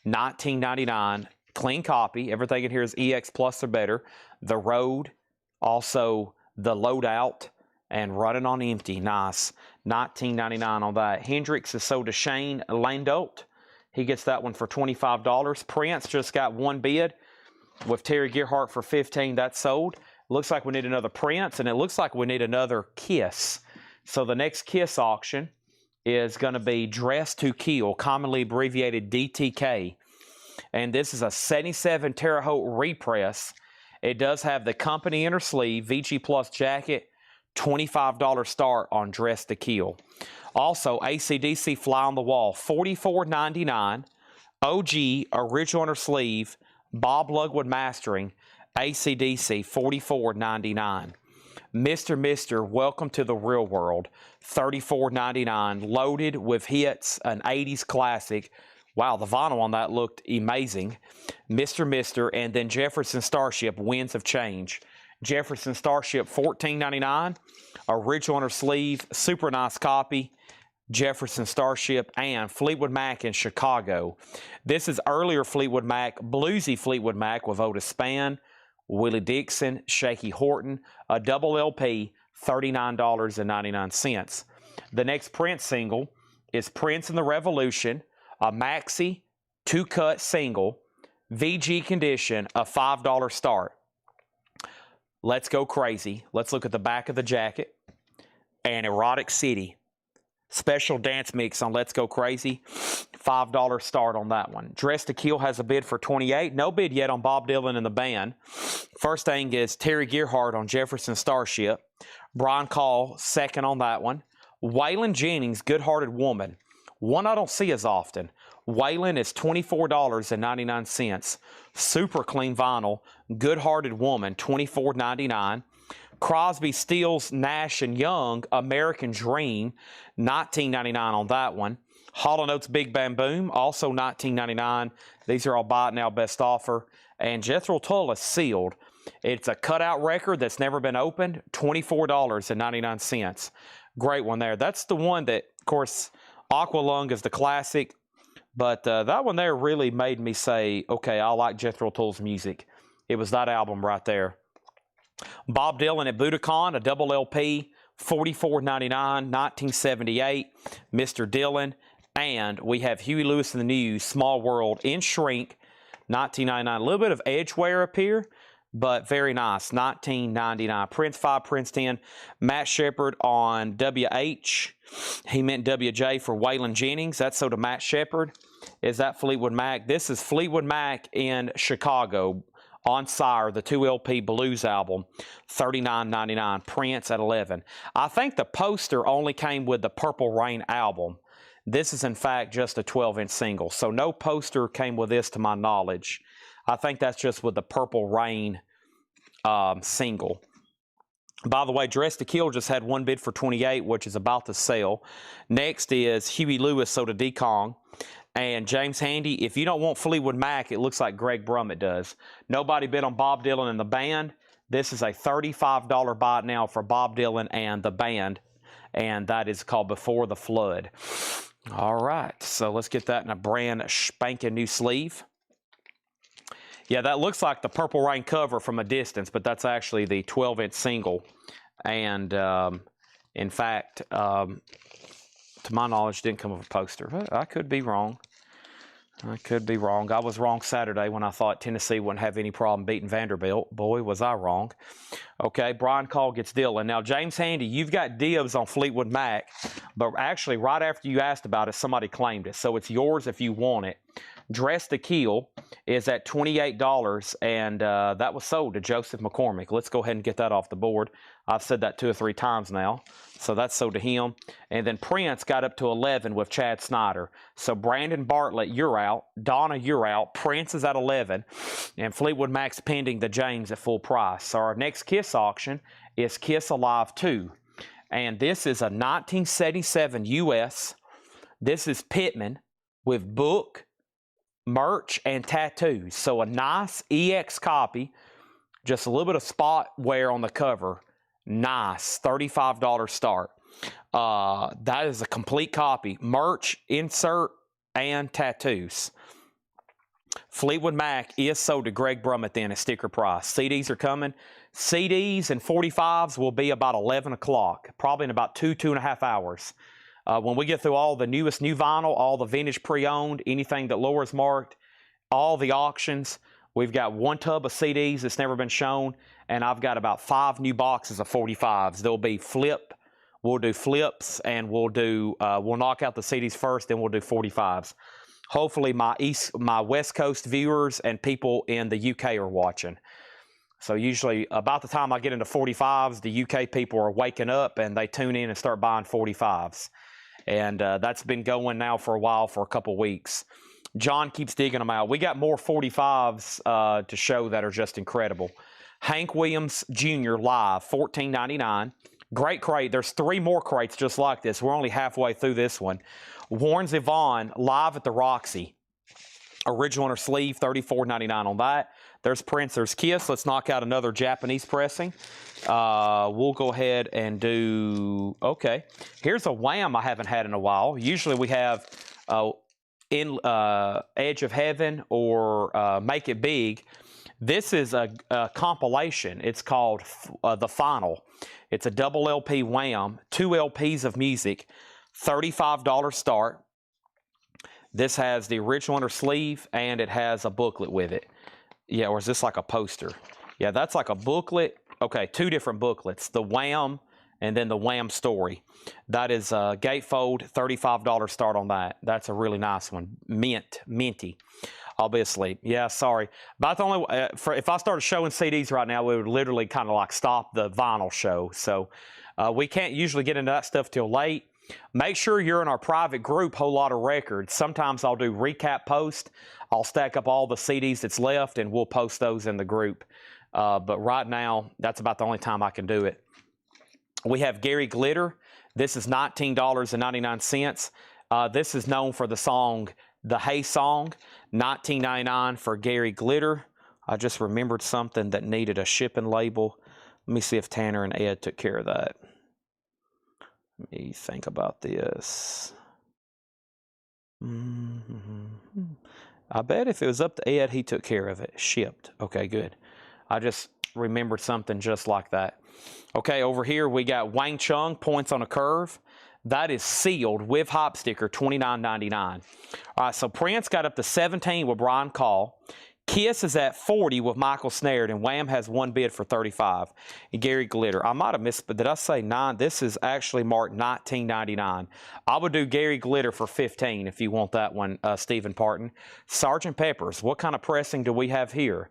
A: $19.99. Clean copy. Everything in here is EX Plus or better. The Road, also the Loadout, and Running on Empty. Nice. $19.99 on that. Hendrix is sold to Shane Landolt. He gets that one for $25. Prince just got one bid with Terry Gearhart for $15. That's sold. Looks like we need another Prince, and it looks like we need another Kiss. So the next Kiss auction is going to be Dress to Kill, commonly abbreviated DTK. And this is a 77 Terre Haute repress. It does have the company inner sleeve, VG Plus jacket, $25 start on Dress to Kill. Also, AC/DC Fly on the Wall, $44.99. OG, original inner sleeve, Bob Lugwood mastering, AC/DC, $44.99. Mr. Welcome to the Real World, $34.99, loaded with hits, an 80s classic. Wow, the vinyl on that looked amazing. Mr. And then Jefferson Starship, Winds of Change. Jefferson Starship, $14.99, original inner sleeve, super nice copy. Jefferson Starship and Fleetwood Mac in Chicago. This is earlier Fleetwood Mac, bluesy Fleetwood Mac with Otis Spann, Willie Dixon, Shaky Horton, a double LP, $39.99. The next Prince single is Prince and the Revolution, a maxi, 2-cut single, VG condition, a $5 start. Let's Go Crazy. Let's look at the back of the jacket. And Erotic City. Special dance mix on Let's Go Crazy. $5 start on that one. Dress to Kill has a bid for $28. No bid yet on Bob Dylan and the band. First thing is Terry Gerhardt on Jefferson Starship. Brian Call, second on that one. Waylon Jennings, Good Hearted Woman. One I don't see as often. Waylon is $24.99. Super clean vinyl. Good Hearted Woman, $24.99. Crosby, Stills, Nash & Young, American Dream, $19.99 on that one. Hall & Oates, Big Bam Boom, also $19.99. These are all buy it now, best offer. And Jethro Tull is sealed. It's a cutout record that's never been opened, $24.99. Great one there. That's the one that, of course, Aqualung is the classic. But that one there really made me say, okay, I like Jethro Tull's music. It was that album right there. Bob Dylan at Budokan, a double LP, $44.99, 1978, Mr. Dylan. And we have Huey Lewis and the News, Small World in Shrink, $19.99. A little bit of edge wear up here, but very nice, $19.99. Prince 5, Prince 10, Matt Shepard on WH. He meant WJ for Waylon Jennings. That's so to Matt Shepard. Is that Fleetwood Mac? This is Fleetwood Mac in Chicago. On Sire, the 2LP blues album, $39.99. Prince at 11. I think the poster only came with the Purple Rain album. This is, in fact, just a 12-inch single. So no poster came with this to my knowledge. I think that's just with the Purple Rain single. By the way, Dress to Kill just had one bid for $28, which is about to sell. Next is Huey Lewis, Soda Dekong. And James Handy, if you don't want Fleetwood Mac, it looks like Greg Brummett does. Nobody bid on Bob Dylan and the band. This is a $35 buy it now for Bob Dylan and the band. And that is called Before the Flood. All right, so let's get that in a brand spanking new sleeve. Yeah, that looks like the Purple Rain cover from a distance, but that's actually the 12-inch single. And in fact, to my knowledge, didn't come with a poster. I could be wrong. I was wrong Saturday when I thought Tennessee wouldn't have any problem beating Vanderbilt. Boy, was I wrong. Okay, Brian Call gets Dylan. Now, James Handy, you've got dibs on Fleetwood Mac, but actually, right after you asked about it, somebody claimed it. So it's yours if you want it. Dress to Kill is at $28, and that was sold to Joseph McCormick. Let's go ahead and get that off the board. I've said that 2 or 3 times now. So that's sold to him. And then Prince got up to 11 with Chad Snyder. So Brandon Bartlett, you're out. Donna, you're out. Prince is at 11. And Fleetwood Mac's pending the James at full price. So our next Kiss auction is Kiss Alive 2. And this is a 1977 US. This is Pittman with book, merch, and tattoos. So a nice EX copy. Just a little bit of spot wear on the cover. Nice, $35 start. That is a complete copy. Merch, insert, and tattoos. Fleetwood Mac is sold to Greg Brummett then at sticker price. CDs are coming. CDs and 45s will be about 11 o'clock, probably in about 2.5 hours. When we get through all the newest new vinyl, all the vintage pre-owned, anything that Laura's marked, all the auctions, we've got 1 tub of CDs that's never been shown, and I've got about 5 new boxes of 45s. There'll be flip. We'll do flips, and we'll knock out the CDs first, then we'll do 45s. Hopefully my West Coast viewers and people in the UK are watching. So usually about the time I get into 45s, the UK people are waking up and they tune in and start buying 45s. And that's been going now for a while, for a couple weeks. John keeps digging them out. We got more 45s to show that are just incredible. Hank Williams Jr. live, $14.99. Great crate. There's 3 more crates just like this. We're only halfway through this one. Warren Zevon live at the Roxy. Original inner sleeve, $34.99 on that. There's Prince, there's Kiss. Let's knock out another Japanese pressing. We'll go ahead and do, okay. Here's a Wham I haven't had in a while. Usually we have Edge of Heaven or Make It Big. This is a compilation. It's called The Final. It's a double LP Wham, 2 LPs of music, $35 start. This has the original inner sleeve, and it has a booklet with it. Yeah, or is this like a poster? Yeah, that's like a booklet. Okay, 2 different booklets, the Wham and then the Wham story. That is gatefold, $35 start on that. That's a really nice one. Minty. I'll be asleep. Yeah, sorry. About the only if I started showing CDs right now, we would literally kind of like stop the vinyl show. So we can't usually get into that stuff till late. Make sure you're in our private group, Whole Lot of Records. Sometimes I'll do recap post. I'll stack up all the CDs that's left, and we'll post those in the group. But right now, that's about the only time I can do it. We have Gary Glitter. This is $19.99. This is known for the song, the Hey Song, $19.99 for Gary Glitter. I just remembered something that needed a shipping label. Let me see if Tanner and Ed took care of that. Let me think about this. I bet if it was up to Ed, he took care of it. Shipped. Okay, good. I just remembered something just like that. Okay, over here we got Wang Chung, Points on a Curve. That is sealed with hop sticker, $29.99. All right, so Prince got up to 17 with Brian Call. Kiss is at 40 with Michael Snared, and Wham has 1 bid for 35. And Gary Glitter, I might have missed, but did I say 9? This is actually marked $19.99. I would do Gary Glitter for 15 if you want that one, Stephen Parton. Sgt. Pepper's, what kind of pressing do we have here?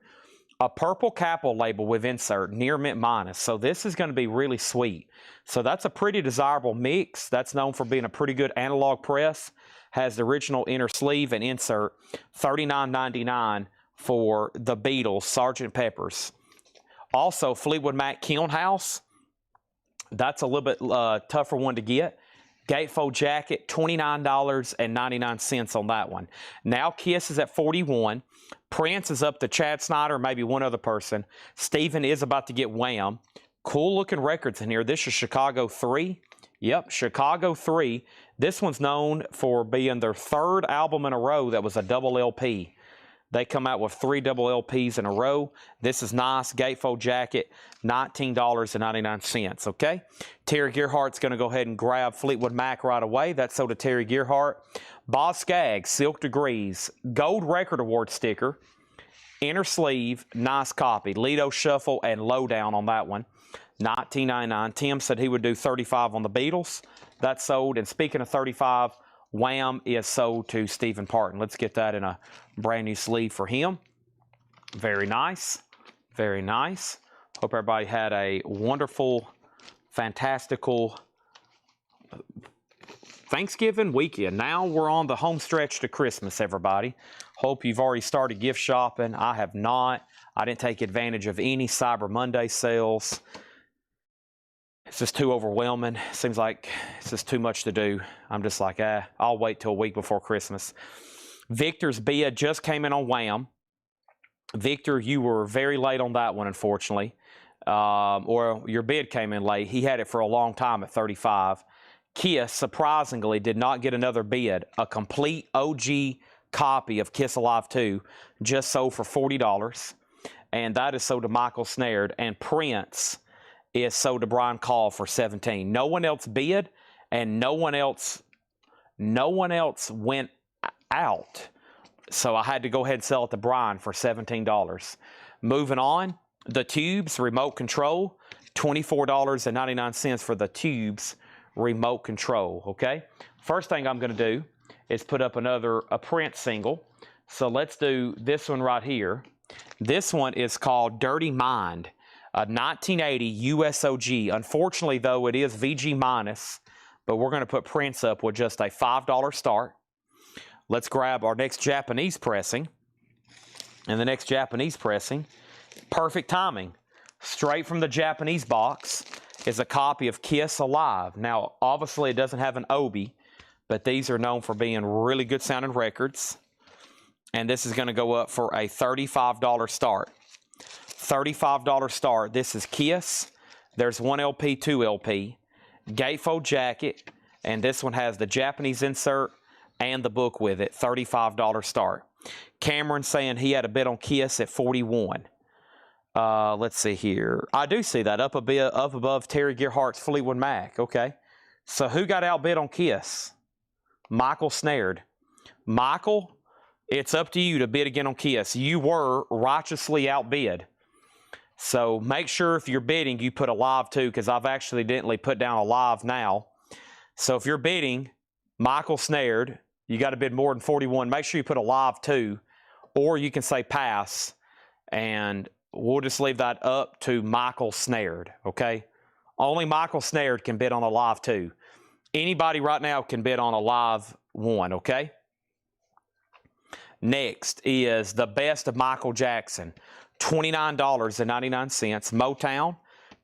A: A purple capel label with insert, near mint minus. So this is going to be really sweet. So that's a pretty desirable mix. That's known for being a pretty good analog press. Has the original inner sleeve and insert, $39.99 for the Beatles, Sgt. Pepper's. Also, Fleetwood Mac Kiln House. That's a little bit tougher one to get. Gatefold jacket, $29.99 on that one. Now Kiss is at 41. Prince is up to Chad Snyder, maybe one other person. Steven is about to get Wham. Cool looking records in here. This is Chicago 3. Yep, Chicago 3. This one's known for being their 3rd album in a row that was a double LP. They come out with 3 double LPs in a row. This is nice. Gatefold jacket, $19.99. Okay? Terry Gearhart's going to go ahead and grab Fleetwood Mac right away. That's sold to Terry Gearhart. Boz Scaggs, Silk Degrees, Gold Record Award sticker, inner sleeve, nice copy. Lido Shuffle and Lowdown on that one, $19.99. Tim said he would do 35 on the Beatles. That's sold. And speaking of 35, Wham is sold to Stephen Parton. Let's get that in a brand new sleeve for him. Very nice. Very nice. Hope everybody had a wonderful, fantastical Thanksgiving weekend. Now we're on the home stretch to Christmas, everybody. Hope you've already started gift shopping. I have not. I didn't take advantage of any Cyber Monday sales. It's just too overwhelming. Seems like it's just too much to do. I'm just like, I'll wait till a week before Christmas. Victor's bid just came in on Wham. Victor, you were very late on that one, unfortunately. Or your bid came in late. He had it for a long time at 35. Kiss, surprisingly, did not get another bid. A complete OG copy of Kiss Alive 2 just sold for $40. And that is sold to Michael Snared. And Prince is sold to Brian Call for $17. No one else bid, and no one else went out. So I had to go ahead and sell it to Brian for $17. Moving on, the Tubes remote control, $24.99 for the Tubes remote control. Okay, first thing I'm going to do is put up a Prince single. So let's do this one right here. This one is called Dirty Mind, a 1980 USOG. Unfortunately, though, it is VG minus, but we're going to put Prince up with just a $5 start. Let's grab our next Japanese pressing. And the next Japanese pressing, perfect timing. Straight from the Japanese box is a copy of Kiss Alive. Now, obviously, it doesn't have an Obi, but these are known for being really good sounding records. And this is going to go up for a $35 start. $35 start. This is Kiss. There's 1 LP, 2 LP. Gatefold jacket. And this one has the Japanese insert and the book with it. $35 start. Cameron saying he had a bid on Kiss at 41. Let's see here. I do see that up above Terry Gerhardt's Fleetwood Mac. Okay. So who got outbid on Kiss? Michael Snared. Michael, it's up to you to bid again on Kiss. You were righteously outbid. So make sure if you're bidding, you put a live too, because I've accidentally put down a live now. So if you're bidding, Michael Snared, you got to bid more than 41. Make sure you put a live too, or you can say pass, and we'll just leave that up to Michael Snared, okay? Only Michael Snared can bid on a live 2. Anybody right now can bid on a live 1, okay? Next is the best of Michael Jackson, $29.99. Motown,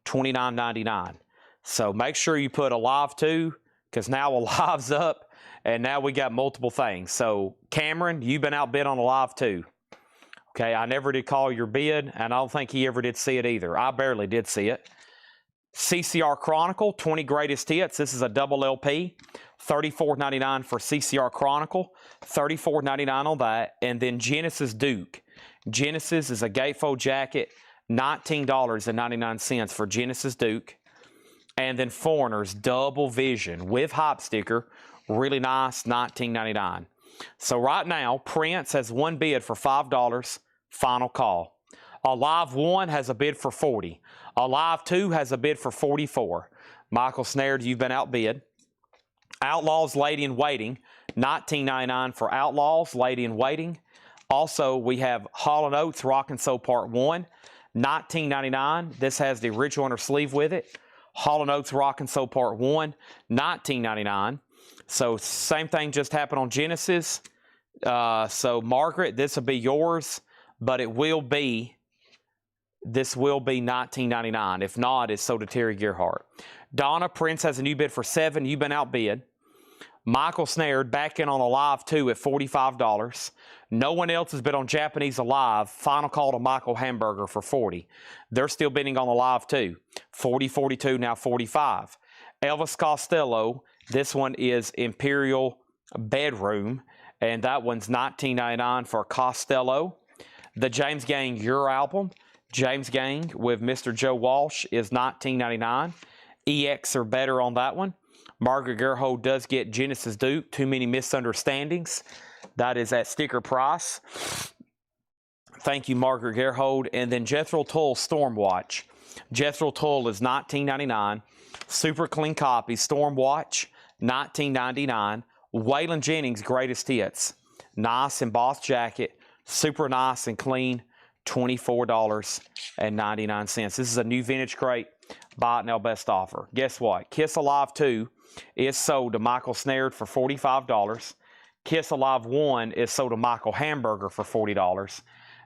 A: $29.99. So make sure you put a live 2, because now a live's up, and now we got multiple things. So Cameron, you've been outbid on a live 2. Okay, I never did call your bid, and I don't think he ever did see it either. I barely did see it. CCR Chronicle, 20 Greatest Hits. This is a double LP. $34.99 for CCR Chronicle. $34.99 on that. And then Genesis Duke. Genesis is a gatefold jacket. $19.99 for Genesis Duke. And then Foreigners Double Vision with hop sticker. Really nice, $19.99. So right now, Prince has one bid for $5. Final call. A live 1 has a bid for $40. A live 2 has a bid for $44. Michael Snared, you've been outbid. Outlaws Lady in Waiting, $19.99 for Outlaws Lady in Waiting. Also, we have Hall & Oates Rockin' Soul Part 1, $19.99. This has the original inner sleeve with it. Hall & Oates Rockin' Soul Part 1, $19.99. So same thing just happened on Genesis. So Margaret, this will be yours, but this will be $19.99. If not, it's sold to Terry Gerhardt. Donna, Prince has a new bid for $7. You've been outbid. Michael Snared back in on a live 2 at $45. No one else has bid on Japanese Alive. Final call to Michael Hamburger for $40. They're still bidding on the live 2. 40, 42, now 45. Elvis Costello, this one is Imperial Bedroom, and that one's $19.99 for Costello. The James Gang Your Album, James Gang with Mr. Joe Walsh is $19.99. EX or better on that one. Margaret Gerhold does get Genesis Duke, Too Many Misunderstandings. That is at sticker price. Thank you, Margaret Gerhold. And then Jethro Tull Stormwatch. Jethro Tull is $19.99. Super clean copy, Stormwatch, $19.99. Waylon Jennings Greatest Hits. Nice embossed jacket, super nice and clean, $24.99. This is a new vintage crate. Buy it now, best offer. Guess what? Kiss Alive 2 is sold to Michael Snared for $45. Kiss Alive 1 is sold to Michael Hamburger for $40.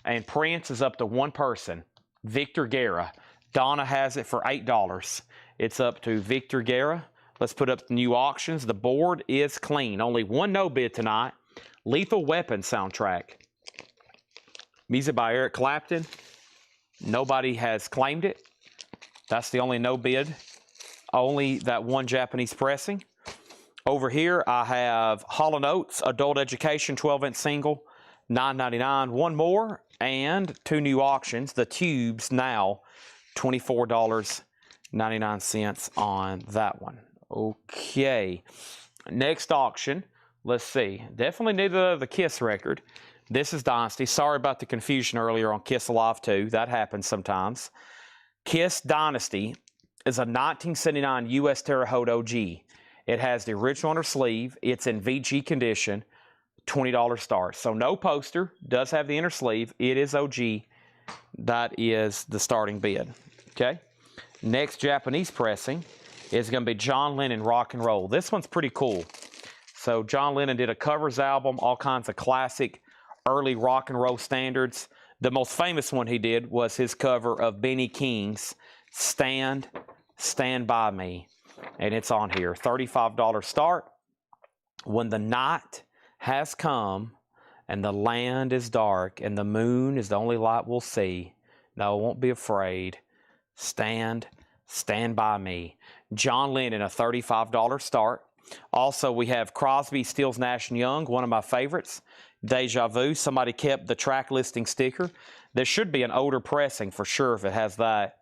A: And Prince is up to one person, Victor Guerra. Donna has it for $8. It's up to Victor Guerra. Let's put up the new auctions. The board is clean. Only one no bid tonight. Lethal Weapon soundtrack. Music by Eric Clapton. Nobody has claimed it. That's the only no bid. Only that one Japanese pressing. Over here, I have Hall & Oates Adult Education 12-inch single, $9.99. One more, and two new auctions. The Tubes now, $24.99 on that one. Okay. Next auction. Let's see. Definitely neither of the Kiss record. This is Dynasty. Sorry about the confusion earlier on Kiss Alive 2. That happens sometimes. Kiss Dynasty is a 1979 U.S. Terre Haute OG. It has the original inner sleeve. It's in VG condition. $20 start. So no poster. Does have the inner sleeve. It is OG. That is the starting bid. Okay. Next Japanese pressing is going to be John Lennon Rock and Roll. This one's pretty cool. So John Lennon did a covers album, all kinds of classic early rock and roll standards. The most famous one he did was his cover of Benny King's Stand By Me. And it's on here. $35 start. When the night has come and the land is dark and the moon is the only light we'll see, no, won't be afraid. Stand By Me. John Lennon, a $35 start. Also, we have Crosby, Stills, Nash & Young, one of my favorites. Deja Vu, somebody kept the track listing sticker. There should be an older pressing for sure if it has that.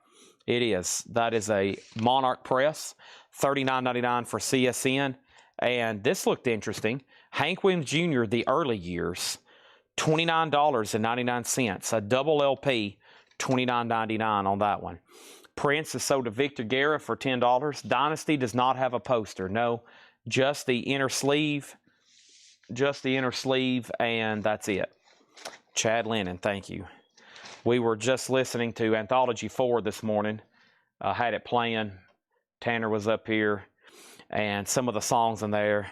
A: It is. That is a Monarch press, $39.99 for CSN. And this looked interesting. Hank Williams Jr., the early years, $29.99. A double LP, $29.99 on that one. Prince is sold to Victor Guerra for $10. Dynasty does not have a poster. No, just the inner sleeve. Just the inner sleeve, and that's it. Chad Lennon, thank you. We were just listening to Anthology 4 this morning. Had it playing. Tanner was up here. And some of the songs in there,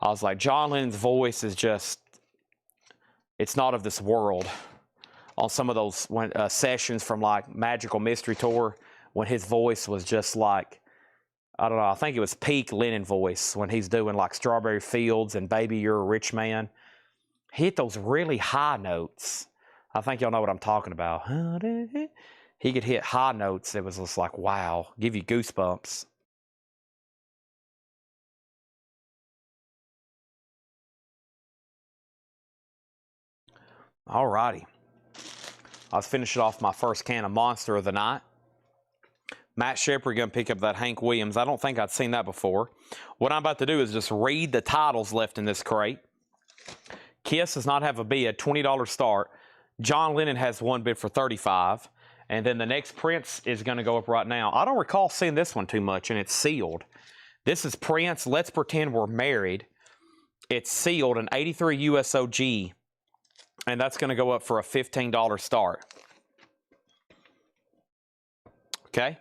A: I was like, John Lennon's voice is just, it's not of this world. On some of those sessions from like Magical Mystery Tour, when his voice was just like, I don't know, I think it was peak Lennon voice when he's doing like Strawberry Fields and Baby You're a Rich Man. He hit those really high notes. I think y'all know what I'm talking about. He could hit high notes. It was just like, wow, give you goosebumps. All righty. I was finishing off my first can of Monster of the night. Matt Shepard going to pick up that Hank Williams. I don't think I'd seen that before. What I'm about to do is just read the titles left in this crate. Kiss does not have a bid, $20 start. John Lennon has one bid for $35. And then the next Prince is going to go up right now. I don't recall seeing this one too much, and it's sealed. This is Prince, Let's Pretend We're Married. It's sealed, an 83 USOG. And that's going to go up for a $15 start. Okay?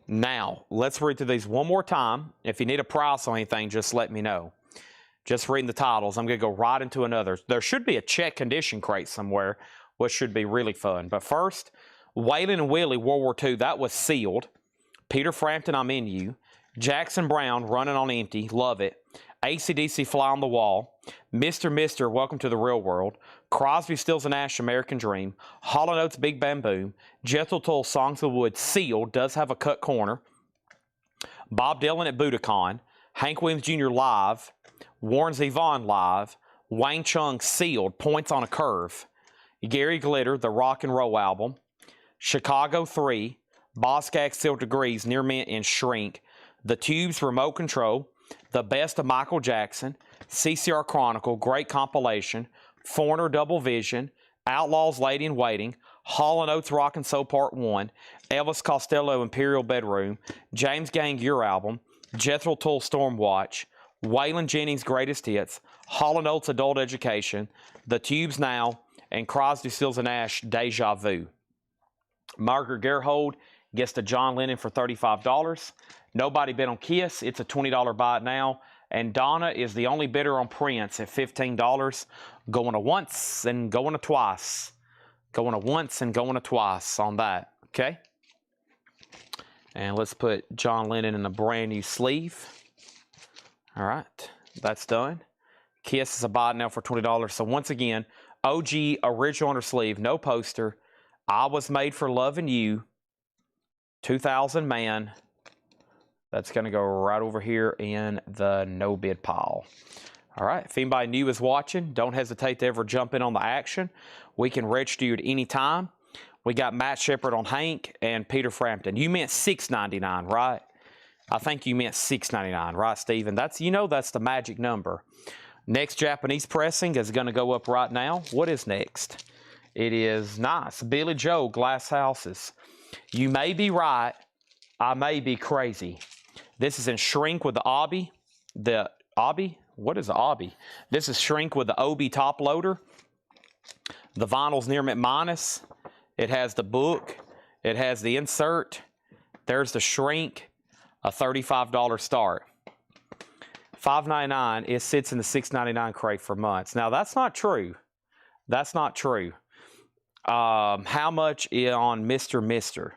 A: Now, let's read through these one more time. If you need a price on anything, just let me know. Just reading the titles, I'm going to go right into another. There should be a check condition crate somewhere, which should be really fun. But first, Waylon and Willie, World War II, that was sealed. Peter Frampton, I'm In You. Jackson Brown, Running on Empty, love it. AC/DC, Fly on the Wall. Mr. Welcome to the Real World. Crosby, Stills, and Nash, American Dream. Hall & Oates, Big Bam Boom. Jethro Tull, Songs of the Woods, sealed, does have a cut corner. Bob Dylan at Budokan. Hank Williams Jr. live. Warren Zevon live. Wang Chung, sealed, Points on a Curve. Gary Glitter, the Rock and Roll album. Chicago 3. Boskak, Sealed Degrees, Near Mint, and Shrink. The Tubes, Remote Control. The Best of Michael Jackson. CCR Chronicle, great compilation. Foreigner, Double Vision. Outlaws, Lady in Waiting. Hall & Oates, Rock and Soul Part 1. Elvis Costello, Imperial Bedroom. James Gang, Your Album. Jethro Tull, Stormwatch. Waylon Jennings, Greatest Hits. Hall & Oates, Adult Education. The Tubes Now. And Crosby, Stills, and Nash, Deja Vu. Margaret Gerhold gets to John Lennon for $35. Nobody bid on Kiss. It's a $20 buy it now. And Donna is the only bidder on Prince at $15. Going to once and going to twice. Going to once and going to twice on that. Okay? And let's put John Lennon in a brand new sleeve. All right. That's done. Kiss is a buy now for $20. So once again, OG original under sleeve. No poster. I Was Made for Loving You. 2000 Man. That's going to go right over here in the no bid pile. All right. If anybody new is watching, don't hesitate to ever jump in on the action. We can register you at any time. We got Matt Shepard on Hank and Peter Frampton. You meant $6.99, right? I think you meant $6.99, right, Steven? That's, you know, that's the magic number. Next Japanese pressing is going to go up right now. What is next? It is nice. Billy Joe, Glass Houses. You may be right. I may be crazy. This is in Shrink with the Obby. The Obby? What is the Obby? This is Shrink with the OB top loader. The vinyl's Near Mint Minus. It has the book. It has the insert. There's the shrink. A $35 start. $5.99. It sits in the $6.99 crate for months. Now that's not true. That's not true. How much is on Mr. Mister?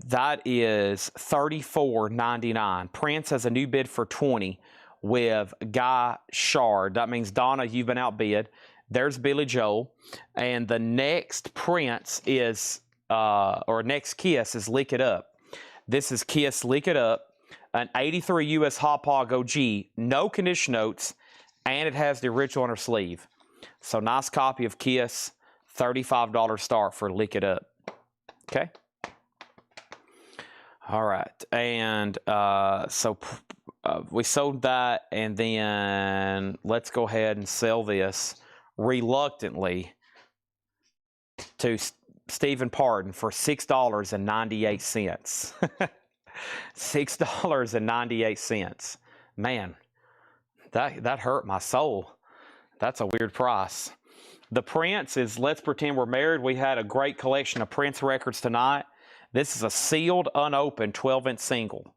A: That is $34.99. Prince has a new bid for $20 with Guy Shard. That means Donna, you've been outbid. There's Billy Joel, and the next Prince is or next Kiss is Lick It Up. This is Kiss Lick It Up, an 83 US Hot Pog OG, no condition notes, and it has the original on her sleeve. So nice copy of Kiss, $35 start for Lick It Up. Okay. All right, and so we sold that, and then let's go ahead and sell this reluctantly to Stephen Pardon for $6.98. $6.98. Man, that hurt my soul. That's a weird price. The Prince is Let's Pretend We're Married. We had a great collection of Prince records tonight. This is a sealed, unopened 12-inch single.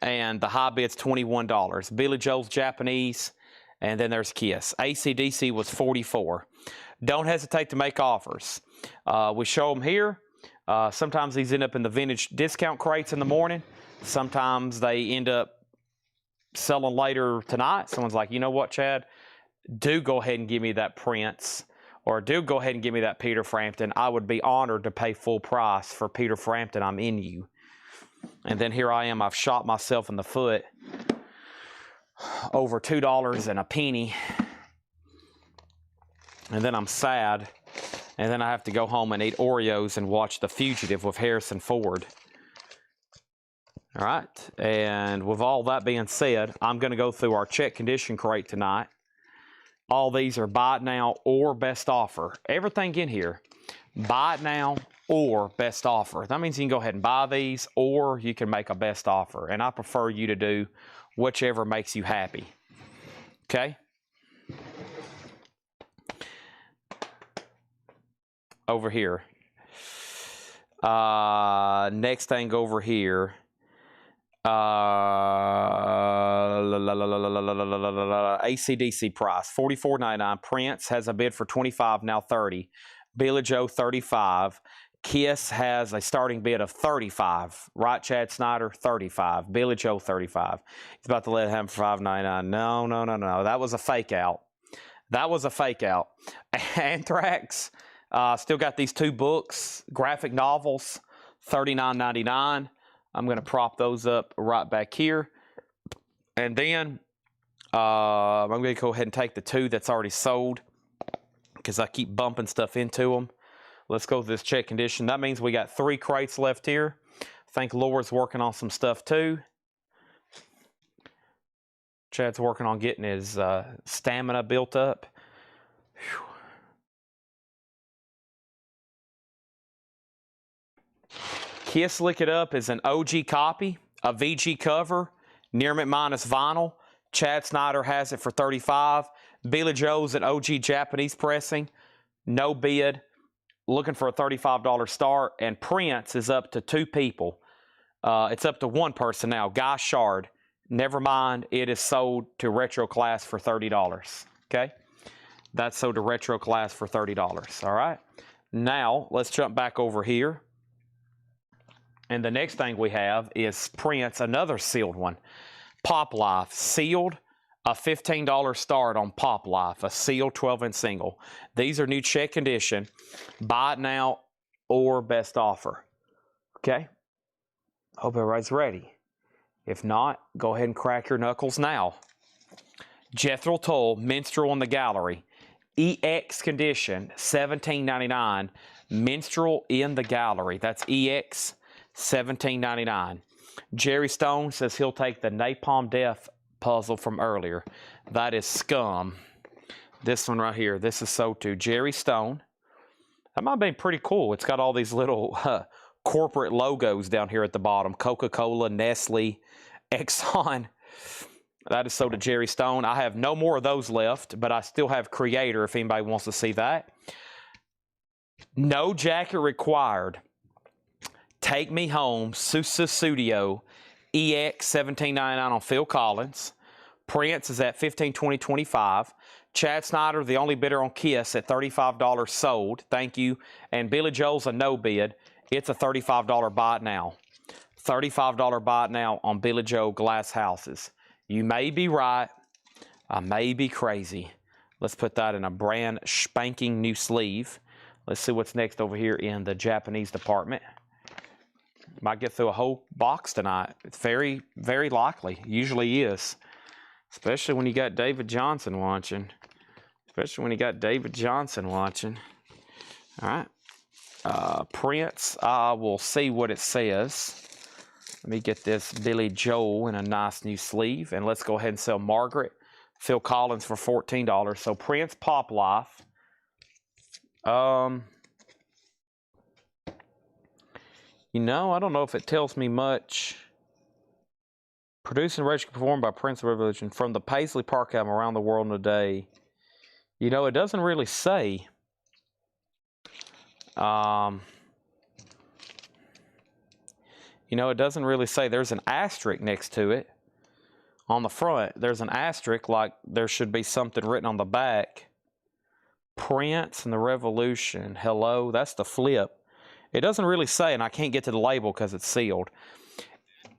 A: And the high bid's $21. Billy Joel's Japanese. And then there's Kiss. AC/DC was $44. Don't hesitate to make offers. We show them here. Sometimes these end up in the vintage discount crates in the morning. Sometimes they end up selling later tonight. Someone's like, you know what, Chad? Do go ahead and give me that Prince. Or do go ahead and give me that Peter Frampton. I would be honored to pay full price for Peter Frampton. I'm in you. And then here I am. I've shot myself in the foot over $2 and a penny. And then I'm sad. And then I have to go home and eat Oreos and watch The Fugitive with Harrison Ford. All right. And with all that being said, I'm going to go through our check condition crate tonight. All these are buy it now or best offer. Everything in here, buy it now or best offer. That means you can go ahead and buy these, or you can make a best offer. And I prefer you to do whichever makes you happy. Okay? Over here. Next thing over here. AC/DC price $44.99. Prince has a bid for $25, now $30. Billy Joe $35. Kiss has a starting bid of $35. Right, Chad Snyder? $35. Billy Joe $35. He's about to let him for $5.99. No. That was a fake out. That was a fake out. Anthrax still got these two books, graphic novels, $39.99. I'm going to prop those up right back here. And then I'm going to go ahead and take the two that's already sold because I keep bumping stuff into them. Let's go to this check condition. That means we got 3 crates left here. I think Laura's working on some stuff too. Chad's working on getting his stamina built up. Whew. Kiss Lick It Up is an OG copy, a VG cover, near mint minus vinyl. Chad Snyder has it for $35. Billy Joe's an OG Japanese pressing, no bid, looking for a $35 start. And Prince is up to 2 people. It's up to 1 person now, Guy Shard. Never mind, it is sold to Retro Class for $30. Okay? That's sold to Retro Class for $30. All right? Now, let's jump back over here. And the next thing we have is Prince, another sealed one. Pop Life, sealed, a $15 start on Pop Life, a sealed 12-inch single. These are new check condition. Buy it now or best offer. Okay? Hope everybody's ready. If not, go ahead and crack your knuckles now. Jethro Tull, Minstrel in the Gallery. EX condition, $17.99. Minstrel in the Gallery. That's EX. $17.99. Jerry Stone says he'll take the Napalm Death puzzle from earlier. That is scum. This one right here. This is sold to Jerry Stone. That might have been pretty cool. It's got all these little corporate logos down here at the bottom. Coca-Cola, Nestle, Exxon. That is sold to Jerry Stone. I have no more of those left, but I still have Creator if anybody wants to see that. No jacket required. Take Me Home, Studio, EX $17.99 on Phil Collins. Prince is at $15, $20, $25. Chad Snyder, the only bidder on Kiss, at $35 sold. Thank you. And Billy Joel's a no bid. It's a $35 buy it now. $35 buy it now on Billy Joel Glass Houses. You may be right. I may be crazy. Let's put that in a brand spanking new sleeve. Let's see what's next over here in the Japanese department. Might get through a whole box tonight. It's very, very likely. Usually is. Especially when you got David Johnson watching. All right. Prince, I will see what it says. Let me get this Billy Joel in a nice new sleeve. And let's go ahead and sell Margaret Phil Collins for $14. So Prince Pop Life. You know, I don't know if it tells me much. Produced and arranged and performed by Prince of Revolution from the Paisley Park album Around the World in a Day. You know, it doesn't really say. You know, it doesn't really say. There's an asterisk next to it. On the front, there's an asterisk like there should be something written on the back. Prince and the Revolution. Hello, that's the flip. It doesn't really say, and I can't get to the label because it's sealed.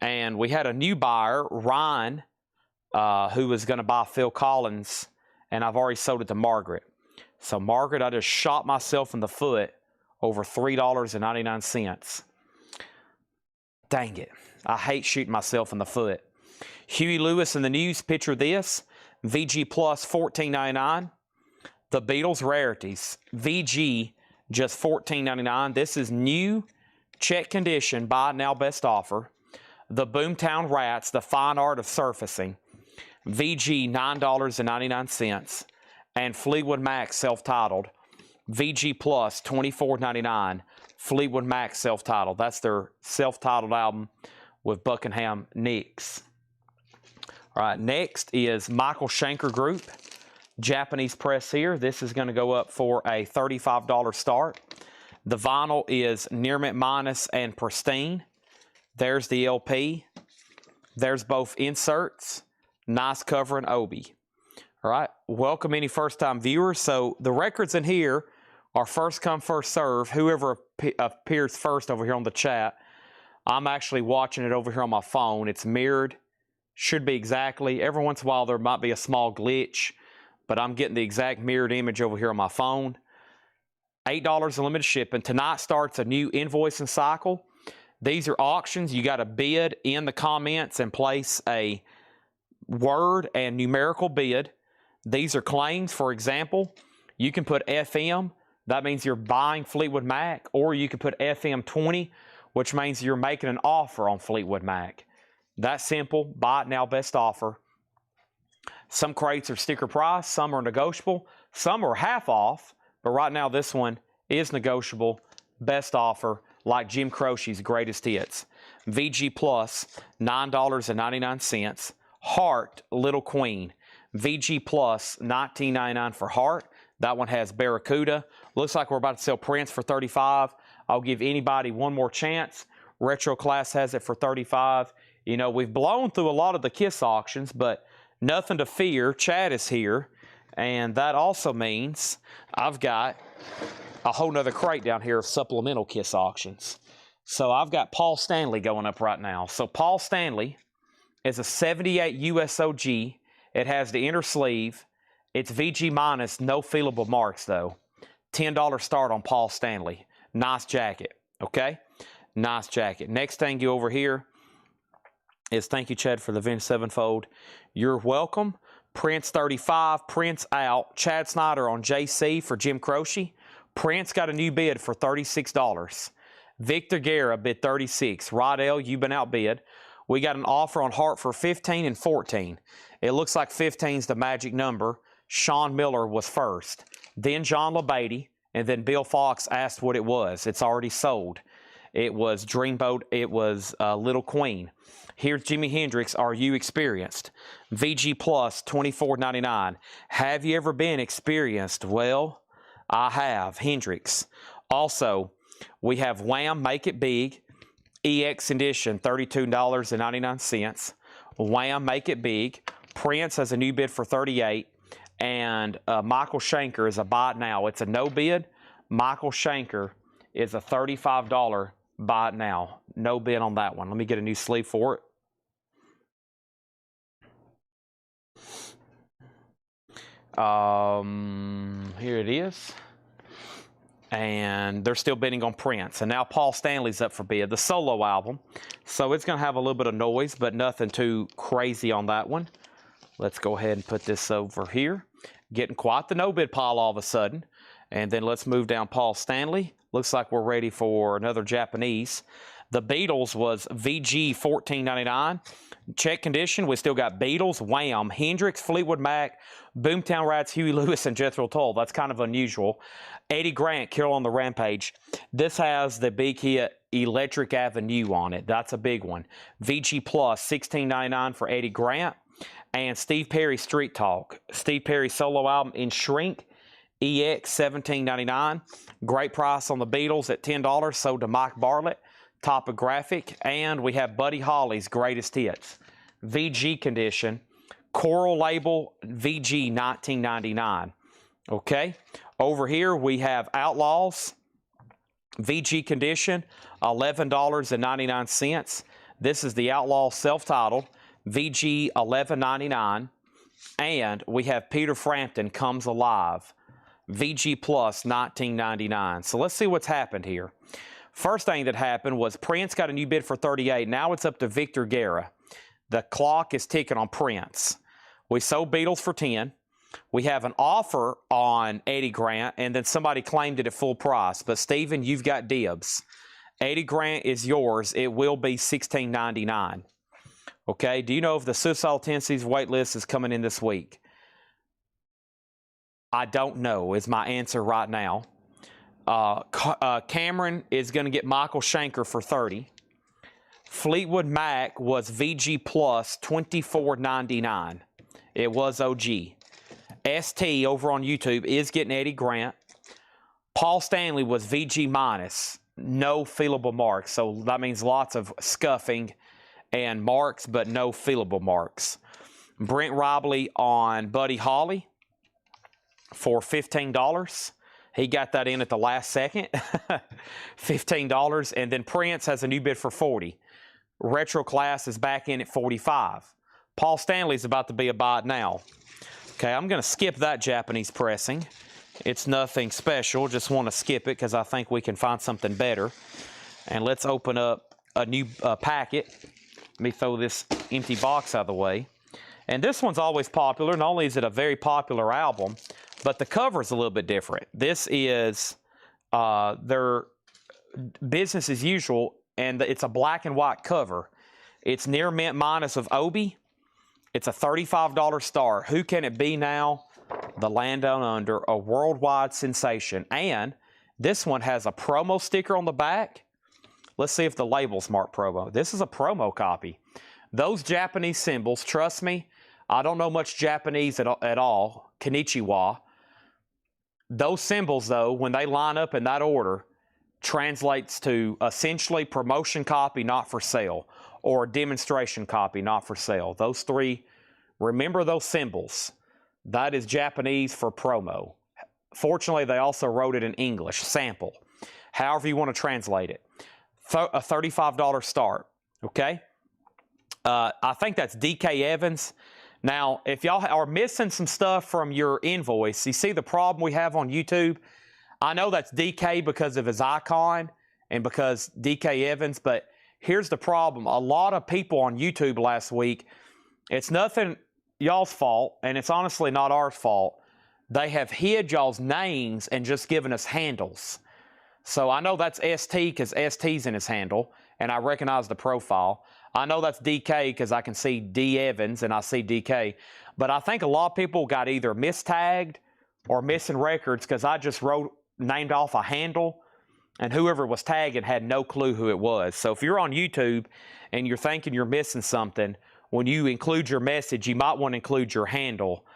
A: And we had a new buyer, Ryan, who was going to buy Phil Collins, and I've already sold it to Margaret. So Margaret, I just shot myself in the foot over $3.99. Dang it. I hate shooting myself in the foot. Huey Lewis in the News, picture this. VG Plus $14.99. The Beatles Rarities. VG just $14.99. This is new, check condition, buy now best offer. The Boomtown Rats, The Fine Art of Surfacing. VG $9.99. And Fleetwood Mac self-titled. VG Plus $24.99. Fleetwood Mac self-titled. That's their self-titled album with Buckingham Nicks. All right, next is Michael Schenker Group. Japanese press here. This is going to go up for a $35 start. The vinyl is Near Mint Minus and Pristine. There's the LP. There's both inserts. Nice cover and Obi. All right, welcome any first-time viewers. So the records in here are first come, first serve. Whoever appears first over here on the chat, I'm actually watching it over here on my phone. It's mirrored. Should be exactly. Every once in a while there might be a small glitch, but I'm getting the exact mirrored image over here on my phone. $8 unlimited shipping. Tonight starts a new invoicing cycle. These are auctions. You got to bid in the comments and place a word and numerical bid. These are claims. For example, you can put FM. That means you're buying Fleetwood Mac. Or you can put FM 20, which means you're making an offer on Fleetwood Mac. That's simple. Buy it now, best offer. Some crates are sticker price. Some are negotiable. Some are half off. But right now, this one is negotiable. Best offer, like Jim Croce's Greatest Hits. VG Plus, $9.99. Heart, Little Queen. VG Plus, $19.99 for Heart. That one has Barracuda. Looks like we're about to sell Prince for $35. I'll give anybody one more chance. Retro Class has it for $35. You know, we've blown through a lot of the Kiss auctions, but nothing to fear. Chad is here. And that also means I've got a whole nother crate down here of supplemental Kiss auctions. So I've got Paul Stanley going up right now. So Paul Stanley is a 78 USOG. It has the inner sleeve. It's VG minus, no feelable marks though. $10 start on Paul Stanley. Nice jacket, okay? Nice jacket. Next thing you over here is thank you, Chad, for the Vince Sevenfold. You're welcome. Prince 35, Prince out. Chad Snyder on JC for Jim Croce. Prince got a new bid for $36. Victor Guerra bid $36. Rodell, you've been outbid. We got an offer on Hart for $15 and $14. It looks like 15's the magic number. Sean Miller was first. Then John LaBeatty, and then Bill Fox asked what it was. It's already sold. It was Dreamboat. It was Little Queen. Here's Jimi Hendrix, Are You Experienced? VG Plus, $24.99. Have you ever been experienced? Well, I have. Hendrix. Also, we have Wham! Make It Big, EX edition, $32.99. Wham! Make It Big. Prince has a new bid for $38, and Michael Schenker is a buy it now. It's a no bid. Michael Schenker is a $35 buy it now. No bid on that one. Let me get a new sleeve for it. Here it is. And they're still bidding on Prince. And now Paul Stanley's up for bid, the solo album. So it's going to have a little bit of noise, but nothing too crazy on that one. Let's go ahead and put this over here. Getting quite the no-bid pile all of a sudden. And then let's move down Paul Stanley. Looks like we're ready for another Japanese. The Beatles was VG $14.99. Check condition, we still got Beatles, Wham!, Hendrix, Fleetwood Mac, Boomtown Rats, Huey Lewis, and Jethro Tull. That's kind of unusual. Eddie Grant, Carol on the Rampage. This has the big hit Electric Avenue on it. That's a big one. VG Plus, $16.99 for Eddie Grant. And Steve Perry, Street Talk. Steve Perry solo album in Shrink, EX, $17.99. Great price on the Beatles at $10, sold to Mike Bartlett. Topographic. And we have Buddy Holly's Greatest Hits. VG condition. Coral label, VG, $19.99. Okay. Over here we have Outlaws. VG condition, $11.99. This is the Outlaw self-titled. VG, $11.99. And we have Peter Frampton Comes Alive. VG Plus, $19.99. So let's see what's happened here. First thing that happened was Prince got a new bid for $38. Now it's up to Victor Guerra. The clock is ticking on Prince. We sold Beatles for $10. We have an offer on Eddie Grant, and then somebody claimed it at full price. But, Steven, you've got dibs. Eddie Grant is yours. It will be $16.99. Okay, do you know if the Suicidal Tendencies wait list is coming in this week? I don't know is my answer right now. Cameron is going to get Michael Schenker for $30. Fleetwood Mac was VG Plus, $24.99. It was OG. ST over on YouTube is getting Eddie Grant. Paul Stanley was VG minus, no feelable marks. So that means lots of scuffing and marks, but no feelable marks. Brent Robley on Buddy Holly for $15. He got that in at the last second. $15. And then Prince has a new bid for $40. Retro Class is back in at $45. Paul Stanley's about to be a buy now. Okay, I'm going to skip that Japanese pressing. It's nothing special. Just want to skip it because I think we can find something better. And let's open up a new packet. Let me throw this empty box out of the way. And this one's always popular. Not only is it a very popular album, but the cover is a little bit different. This is their business as usual, and it's a black and white cover. It's near mint minus of Obi. It's a $35 start. Who can it be now? The Land Down Under, a worldwide sensation. And this one has a promo sticker on the back. Let's see if the label's marked promo. This is a promo copy. Those Japanese symbols, trust me, I don't know much Japanese at all. Konnichiwa. Those symbols, though, when they line up in that order, translates to essentially promotion copy not for sale or demonstration copy not for sale. Those three, remember those symbols. That is Japanese for promo. Fortunately, they also wrote it in English, sample. However you want to translate it. A $35 start, okay? I think that's DK Evans. Now, if y'all are missing some stuff from your invoice, you see the problem we have on YouTube? I know that's DK because of his icon and because DK Evans, but here's the problem. A lot of people on YouTube last week, it's nothing y'all's fault, and it's honestly not our fault. They have hid y'all's names and just given us handles. So I know that's ST because ST's in his handle, and I recognize the profile. I know that's DK because I can see D Evans and I see DK. But I think a lot of people got either mistagged or missing records because I just named off a handle, and whoever was tagging had no clue who it was. So if you're on YouTube and you're thinking you're missing something, when you include your message, you might want to include your handle.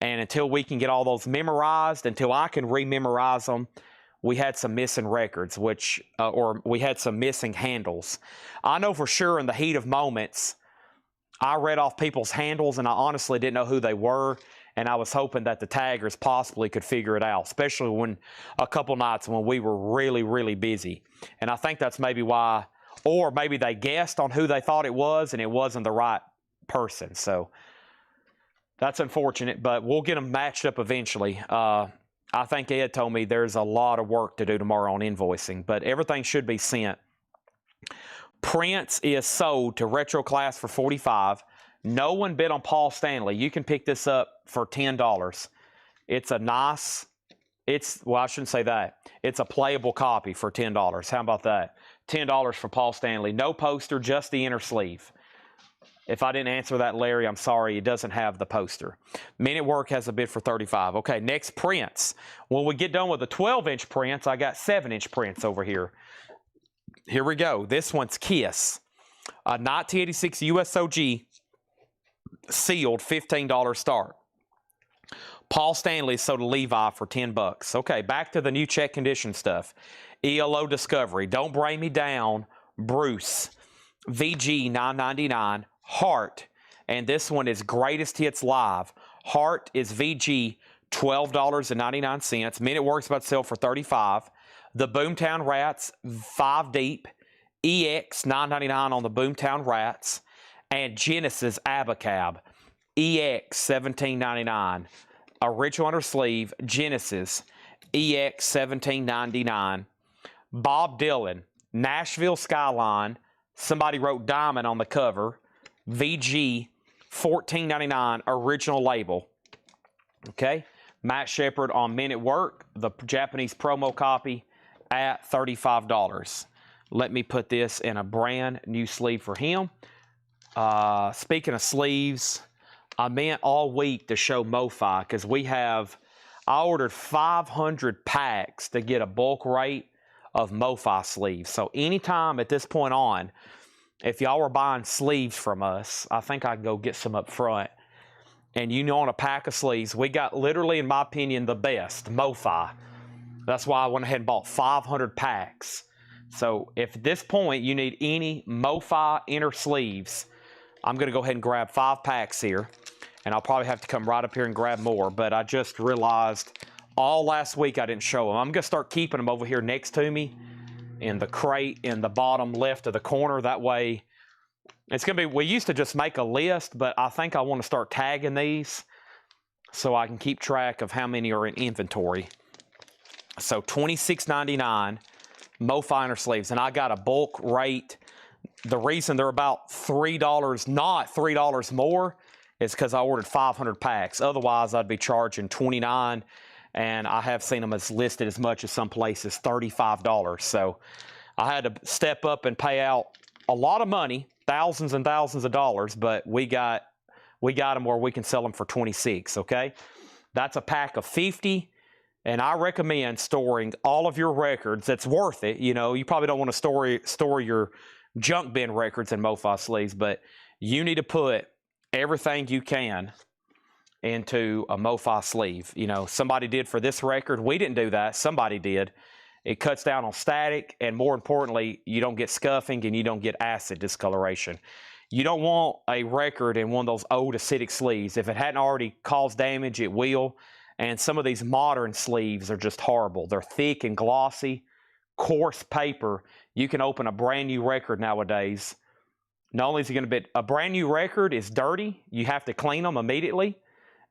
A: And until we can get all those memorized, until I can rememorize them, we had some missing records, or we had some missing handles. I know for sure in the heat of moments, I read off people's handles and I honestly didn't know who they were. And I was hoping that the taggers possibly could figure it out, especially when a couple nights when we were really, really busy. And I think that's maybe why, or maybe they guessed on who they thought it was and it wasn't the right person. So that's unfortunate, but we'll get them matched up eventually. I think Ed told me there's a lot of work to do tomorrow on invoicing, but everything should be sent. Prince is sold to Retro Class for $45. No one bid on Paul Stanley. You can pick this up for $10. It's a nice, well, I shouldn't say that. It's a playable copy for $10. How about that? $10 for Paul Stanley. No poster, just the inner sleeve. If I didn't answer that, Larry, I'm sorry. It doesn't have the poster. Men at Work has a bid for $35. Okay, next, Prince. When we get done with the 12-inch Prince, I got 7-inch Prince over here. Here we go. This one's Kiss. A 1986 USOG sealed $15 start. Paul Stanley sold to Levi for $10. Okay, back to the new check condition stuff. ELO Discovery. Don't Bring Me Down. Bruce. VG $9.99. Heart, and this one is Greatest Hits Live. Heart is VG $12.99. Men at Work's about to sell for $35. The Boomtown Rats 5 deep. EX $9.99 on the Boomtown Rats, and Genesis Abacab EX $17.99. Original under sleeve Genesis EX $17.99. Bob Dylan Nashville Skyline. Somebody wrote Diamond on the cover. VG $14.99 original label. Okay. Matt Shepard on Men at Work, the Japanese promo copy at $35. Let me put this in a brand new sleeve for him. Speaking of sleeves, I meant all week to show MoFi because I ordered 500 packs to get a bulk rate of MoFi sleeves. So anytime at this point on, if y'all were buying sleeves from us, I think I can go get some up front. And on a pack of sleeves, we got literally, in my opinion, the best, MoFi. That's why I went ahead and bought 500 packs. So if at this point you need any MoFi inner sleeves, I'm going to go ahead and grab 5 packs here. And I'll probably have to come right up here and grab more. But I just realized all last week I didn't show them. I'm going to start keeping them over here next to me in the crate in the bottom left of the corner. That way, it's going to be, we used to just make a list, but I think I want to start tagging these so I can keep track of how many are in inventory. So $26.99 MoFi inner sleeves, and I got a bulk rate. The reason they're about $3, not $3 more, is because I ordered 500 packs. Otherwise, I'd be charging $29. And I have seen them as listed as much as some places, $35. So I had to step up and pay out a lot of money, thousands and thousands of dollars, but we got them where we can sell them for $26, okay? That's a pack of 50, and I recommend storing all of your records. It's worth it. You probably don't want to store your junk bin records in MoFi sleeves, but you need to put everything you can into a MoFi sleeve. Somebody did for this record. We didn't do that. Somebody did. It cuts down on static, and more importantly, you don't get scuffing and you don't get acid discoloration. You don't want a record in one of those old acidic sleeves. If it hadn't already caused damage, it will. And some of these modern sleeves are just horrible. They're thick and glossy, coarse paper. You can open a brand new record nowadays. Not only is it going to be a brand new record is dirty, you have to clean them immediately.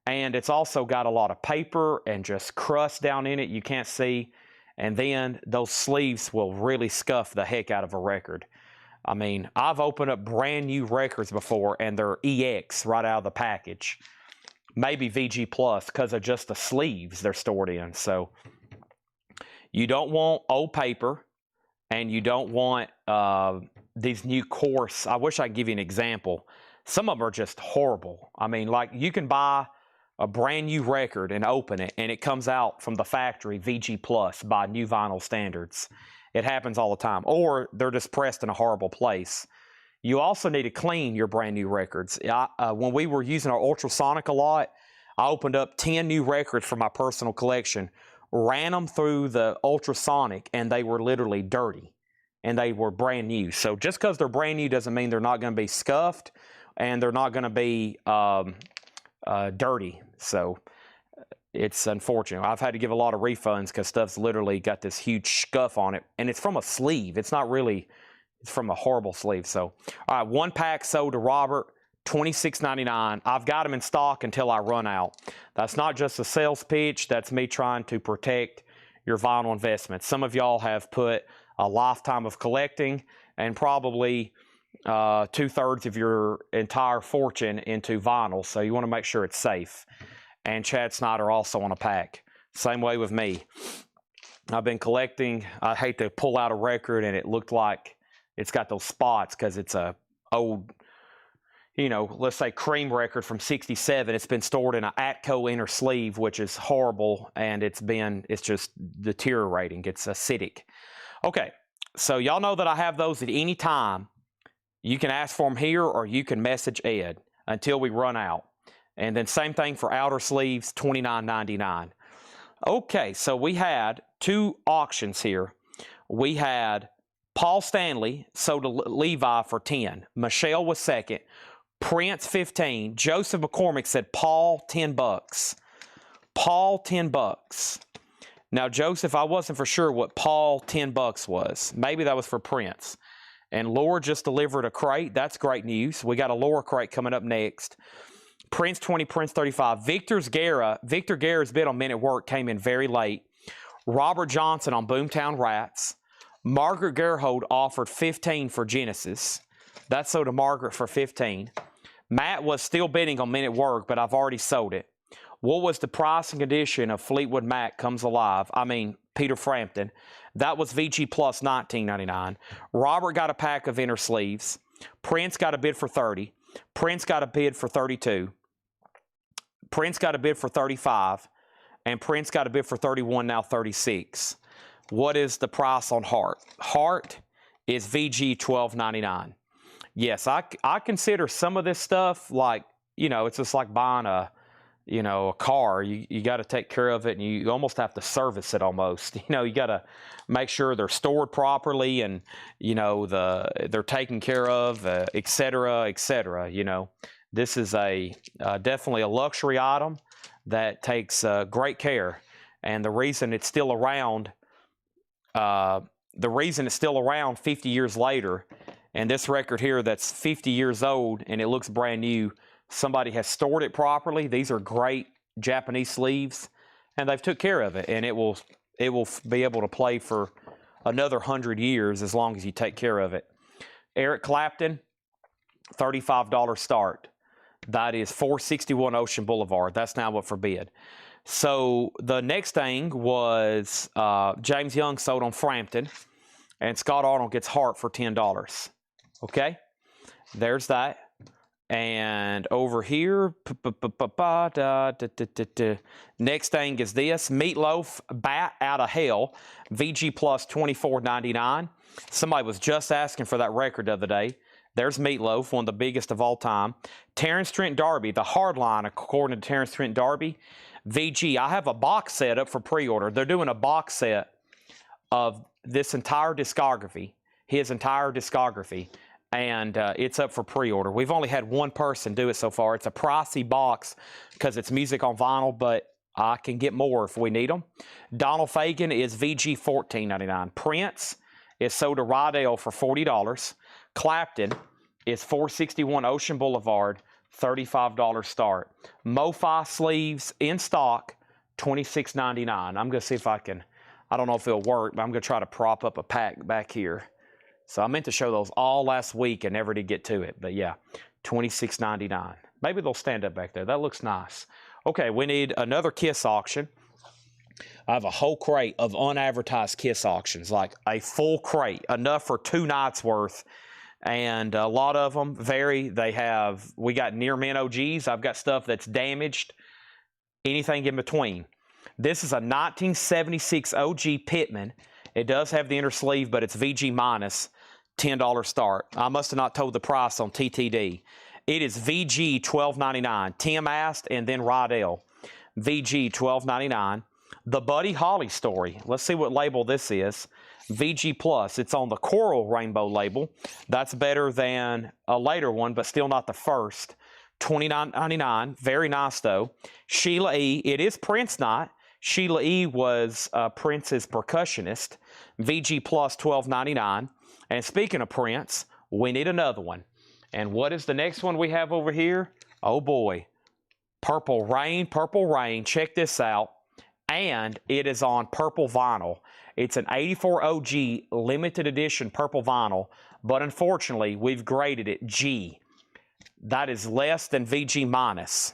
A: And it's also got a lot of paper and just crust down in it you can't see. And then those sleeves will really scuff the heck out of a record. I mean, I've opened up brand new records before and they're EX right out of the package. Maybe VG Plus because of just the sleeves they're stored in. So you don't want old paper and you don't want these new coarse. I wish I could give you an example. Some of them are just horrible. I mean, like you can buy a brand new record and open it, and it comes out from the factory VG Plus by new vinyl standards. It happens all the time. Or they're just pressed in a horrible place. You also need to clean your brand new records. When we were using our ultrasonic a lot, I opened up 10 new records for my personal collection ran them through the ultrasonic, and they were literally dirty, and they were brand new. So just because they're brand new doesn't mean they're not going to be scuffed, and they're not going to be dirty. So it's unfortunate. I've had to give a lot of refunds because stuff's literally got this huge scuff on it, and it's from a sleeve. It's not really, it's from a horrible sleeve. So, all right, 1 pack sold to Robert, $26.99. I've got them in stock until I run out. That's not just a sales pitch. That's me trying to protect your vinyl investment. Some of y'all have put a lifetime of collecting and probably 2/3 of your entire fortune into vinyl, so you want to make sure it's safe. And Chad Snyder also on a pack. Same way with me. I've been collecting. I hate to pull out a record and it looked like it's got those spots because it's a old, you know, let's say cream record from '67. It's been stored in an Atco inner sleeve, which is horrible, and it's just deteriorating. It's acidic. Okay, so y'all know that I have those at any time. You can ask for them here or you can message Ed until we run out. And then same thing for outer sleeves, $29.99. Okay, so we had 2 auctions here. We had Paul Stanley sold to Levi for $10. Michelle was second. Prince $15. Joseph McCormick said Paul $10. Paul $10. Now, Joseph, I wasn't for sure what Paul $10 was. Maybe that was for Prince. And Laura just delivered a crate. That's great news. We got a Laura crate coming up next. Prince 20, Prince 35. Victor Guerra's bid on Men at Work came in very late. Robert Johnson on Boomtown Rats. Margaret Gerhold offered 15 for Genesis. That's sold to Margaret for 15. Matt was still bidding on Men at Work, but I've already sold it. What was the price and condition of Fleetwood Mac Comes Alive? I mean, Peter Frampton. That was VG plus $19.99. Robert got a pack of inner sleeves. Prince got a bid for 30. Prince got a bid for 32. Prince got a bid for 35. And Prince got a bid for 31, now 36. What is the price on Heart? Heart is VG $12.99. Yes, I consider some of this stuff like, you know, it's just like buying a car. You got to take care of it, and you almost have to service it almost. You know, you got to make sure they're stored properly, and, you know, they're taken care of, et cetera, you know. This is definitely a luxury item that takes great care. And the reason it's still around, 50 years later, and this record here that's 50 years old and it looks brand new, somebody has stored it properly. These are great Japanese sleeves, and they've took care of it, and it will be able to play for another 100 years as long as you take care of it. Eric Clapton, $35 start. That is 461 Ocean Boulevard. That's now up for bid. So the next thing was James Young sold on Frampton, and Scott Arnold gets Heart for $10. Okay, there's that. And over here, next thing is this. Meatloaf, Bat Out of Hell, VG plus $24.99. Somebody was just asking for that record the other day. There's Meatloaf, one of the biggest of all time. Terrence Trent D'Arby, the hardline, according to Terrence Trent D'Arby. VG, I have a box set up for pre-order. They're doing a box set of this entire discography, his entire discography. And it's up for pre-order. We've only had one person do it so far. It's a pricey box because it's music on vinyl, but I can get more if we need them. Donald Fagen is VG $14.99. Prince is sold to Rydell for $40. Clapton is 461 Ocean Boulevard, $35 start. MoFi sleeves in stock, $26.99. I'm going to see if I don't know if it'll work, but I'm going to try to prop up a pack back here. So I meant to show those all last week and never did get to it. But yeah, $26.99. Maybe they'll stand up back there. That looks nice. Okay, we need another Kiss auction. I have a whole crate of unadvertised Kiss auctions, like a full crate, enough for 2 nights worth. And a lot of them vary. We got near mint OGs. I've got stuff that's damaged, anything in between. This is a 1976 OG Pittman. It does have the inner sleeve, but it's VG minus. $10 start. I must have not told the price on TTD. It is VG $12.99. Tim asked, and then Rydell. VG $12.99. The Buddy Holly Story. Let's see what label this is. VG Plus. It's on the Coral Rainbow label. That's better than a later one, but still not the first. $29.99. Very nice, though. Sheila E. It is Prince night. Sheila E. was Prince's percussionist. VG Plus $12.99. And speaking of Prince, we need another one. And what is the next one we have over here? Oh, boy. Purple Rain, Purple Rain. Check this out. And it is on purple vinyl. It's an 84 OG limited edition purple vinyl, but unfortunately, we've graded it G. That is less than VG minus.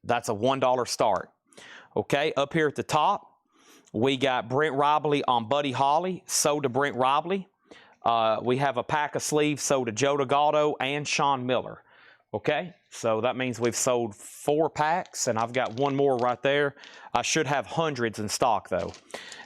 A: That's a $1 start. Okay, up here at the top, we got Brent Robley on Buddy Holly, sold to Brent Robley. We have a pack of sleeves sold to Joe DeGaldo and Sean Miller. Okay, so that means we've sold 4 packs, and I've got one more right there. I should have hundreds in stock, though.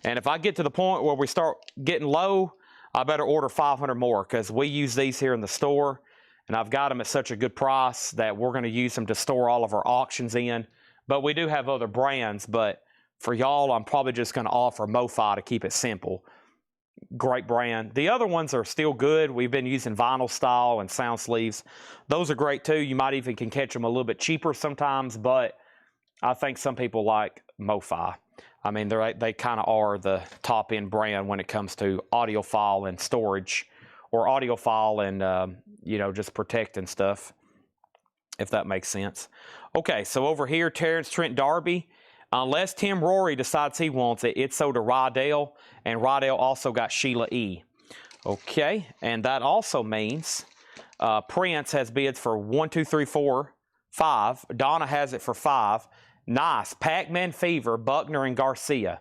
A: And if I get to the point where we start getting low, I better order 500 more, because we use these here in the store, and I've got them at such a good price that we're going to use them to store all of our auctions in. But we do have other brands, but for y'all, I'm probably just going to offer MoFi to keep it simple. Great brand. The other ones are still good. We've been using vinyl style and sound sleeves. Those are great too. You might even can catch them a little bit cheaper sometimes, but I think some people like MoFi. I mean, they kind of are the top end brand when it comes to audiophile and storage, or audiophile and you know, just protecting stuff, if that makes sense. Okay, so over here, Terrence Trent D'Arby. Unless Tim Rory decides he wants it, it's sold to Rydell, and Rydell also got Sheila E. Okay, and that also means Prince has bids for 1, 2, 3, 4, 5. Donna has it for 5. Nice. Pac-Man Fever, Buckner and Garcia.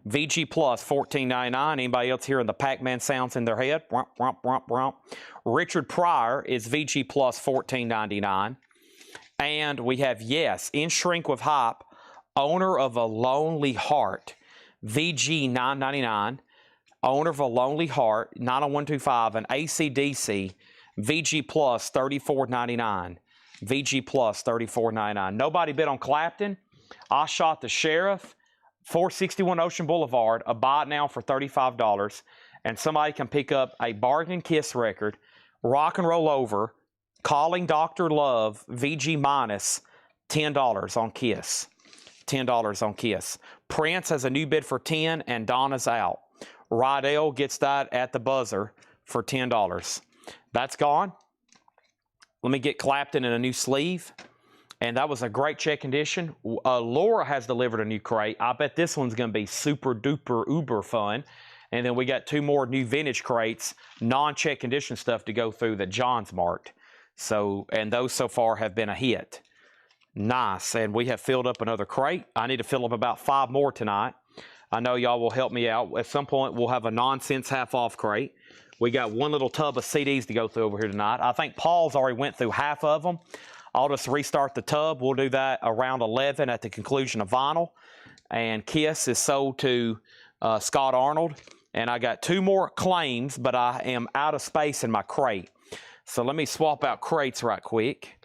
A: VG Plus, $14.99. Anybody else hearing the Pac-Man sounds in their head? Rump, rump, rump, rump. Richard Pryor is VG Plus, $14.99. And we have, yes, In Shrink with Hype, Owner of a Lonely Heart, VG $9.99. Owner of a Lonely Heart, 90125, and AC/DC, VG Plus $34.99. VG Plus $34.99. Nobody bid on Clapton. I Shot the Sheriff, 461 Ocean Boulevard, a buy it now for $35. And somebody can pick up a Bargain Kiss record, Rock and Roll Over, Calling Dr. Love, VG minus $10 on Kiss. $10 on Kiss. Prince has a new bid for 10, and Donna's out. Rydell gets that at the buzzer for $10. That's gone. Let me get Clapton in a new sleeve. And that was a great check condition. Laura has delivered a new crate. I bet this one's going to be super duper uber fun. And then we got 2 more new vintage crates, non-check condition stuff to go through that John's marked. So, and those so far have been a hit. Nice. And we have filled up another crate. I need to fill up about 5 more tonight. I know y'all will help me out. At some point, we'll have a nonsense half-off crate. We got one little tub of CDs to go through over here tonight. I think Paul's already went through half of them. I'll just restart the tub. We'll do that around 11 at the conclusion of vinyl. And Kiss is sold to Scott Arnold. And I got 2 more claims, but I am out of space in my crate. So let me swap out crates right quick.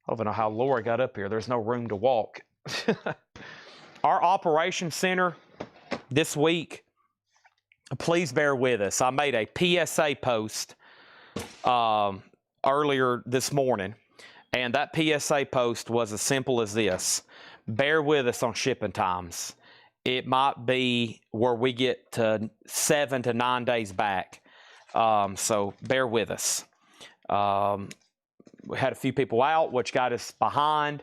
A: I don't know how Laura got up here. There's no room to walk. Our operations center this week, please bear with us. I made a PSA post earlier this morning, and that PSA post was as simple as this. Bear with us on shipping times. It might be where we get to 7 to 9 days back. So bear with us. We had a few people out, which got us behind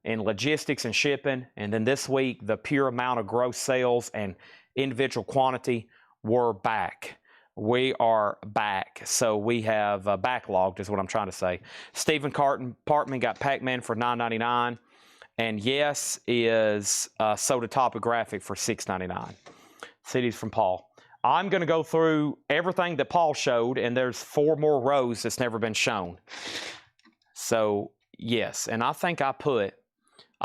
A: in logistics and shipping. And then this week, the pure amount of gross sales and individual quantity were back. We are back. So we have backlogged is what I'm trying to say. Stephen Partman got Pac-Man for $9.99. And Yes is Soda Topographic for $6.99. CDs from Paul. I'm going to go through everything that Paul showed, and there's 4 more rows that's never been shown. So, yes, and I think I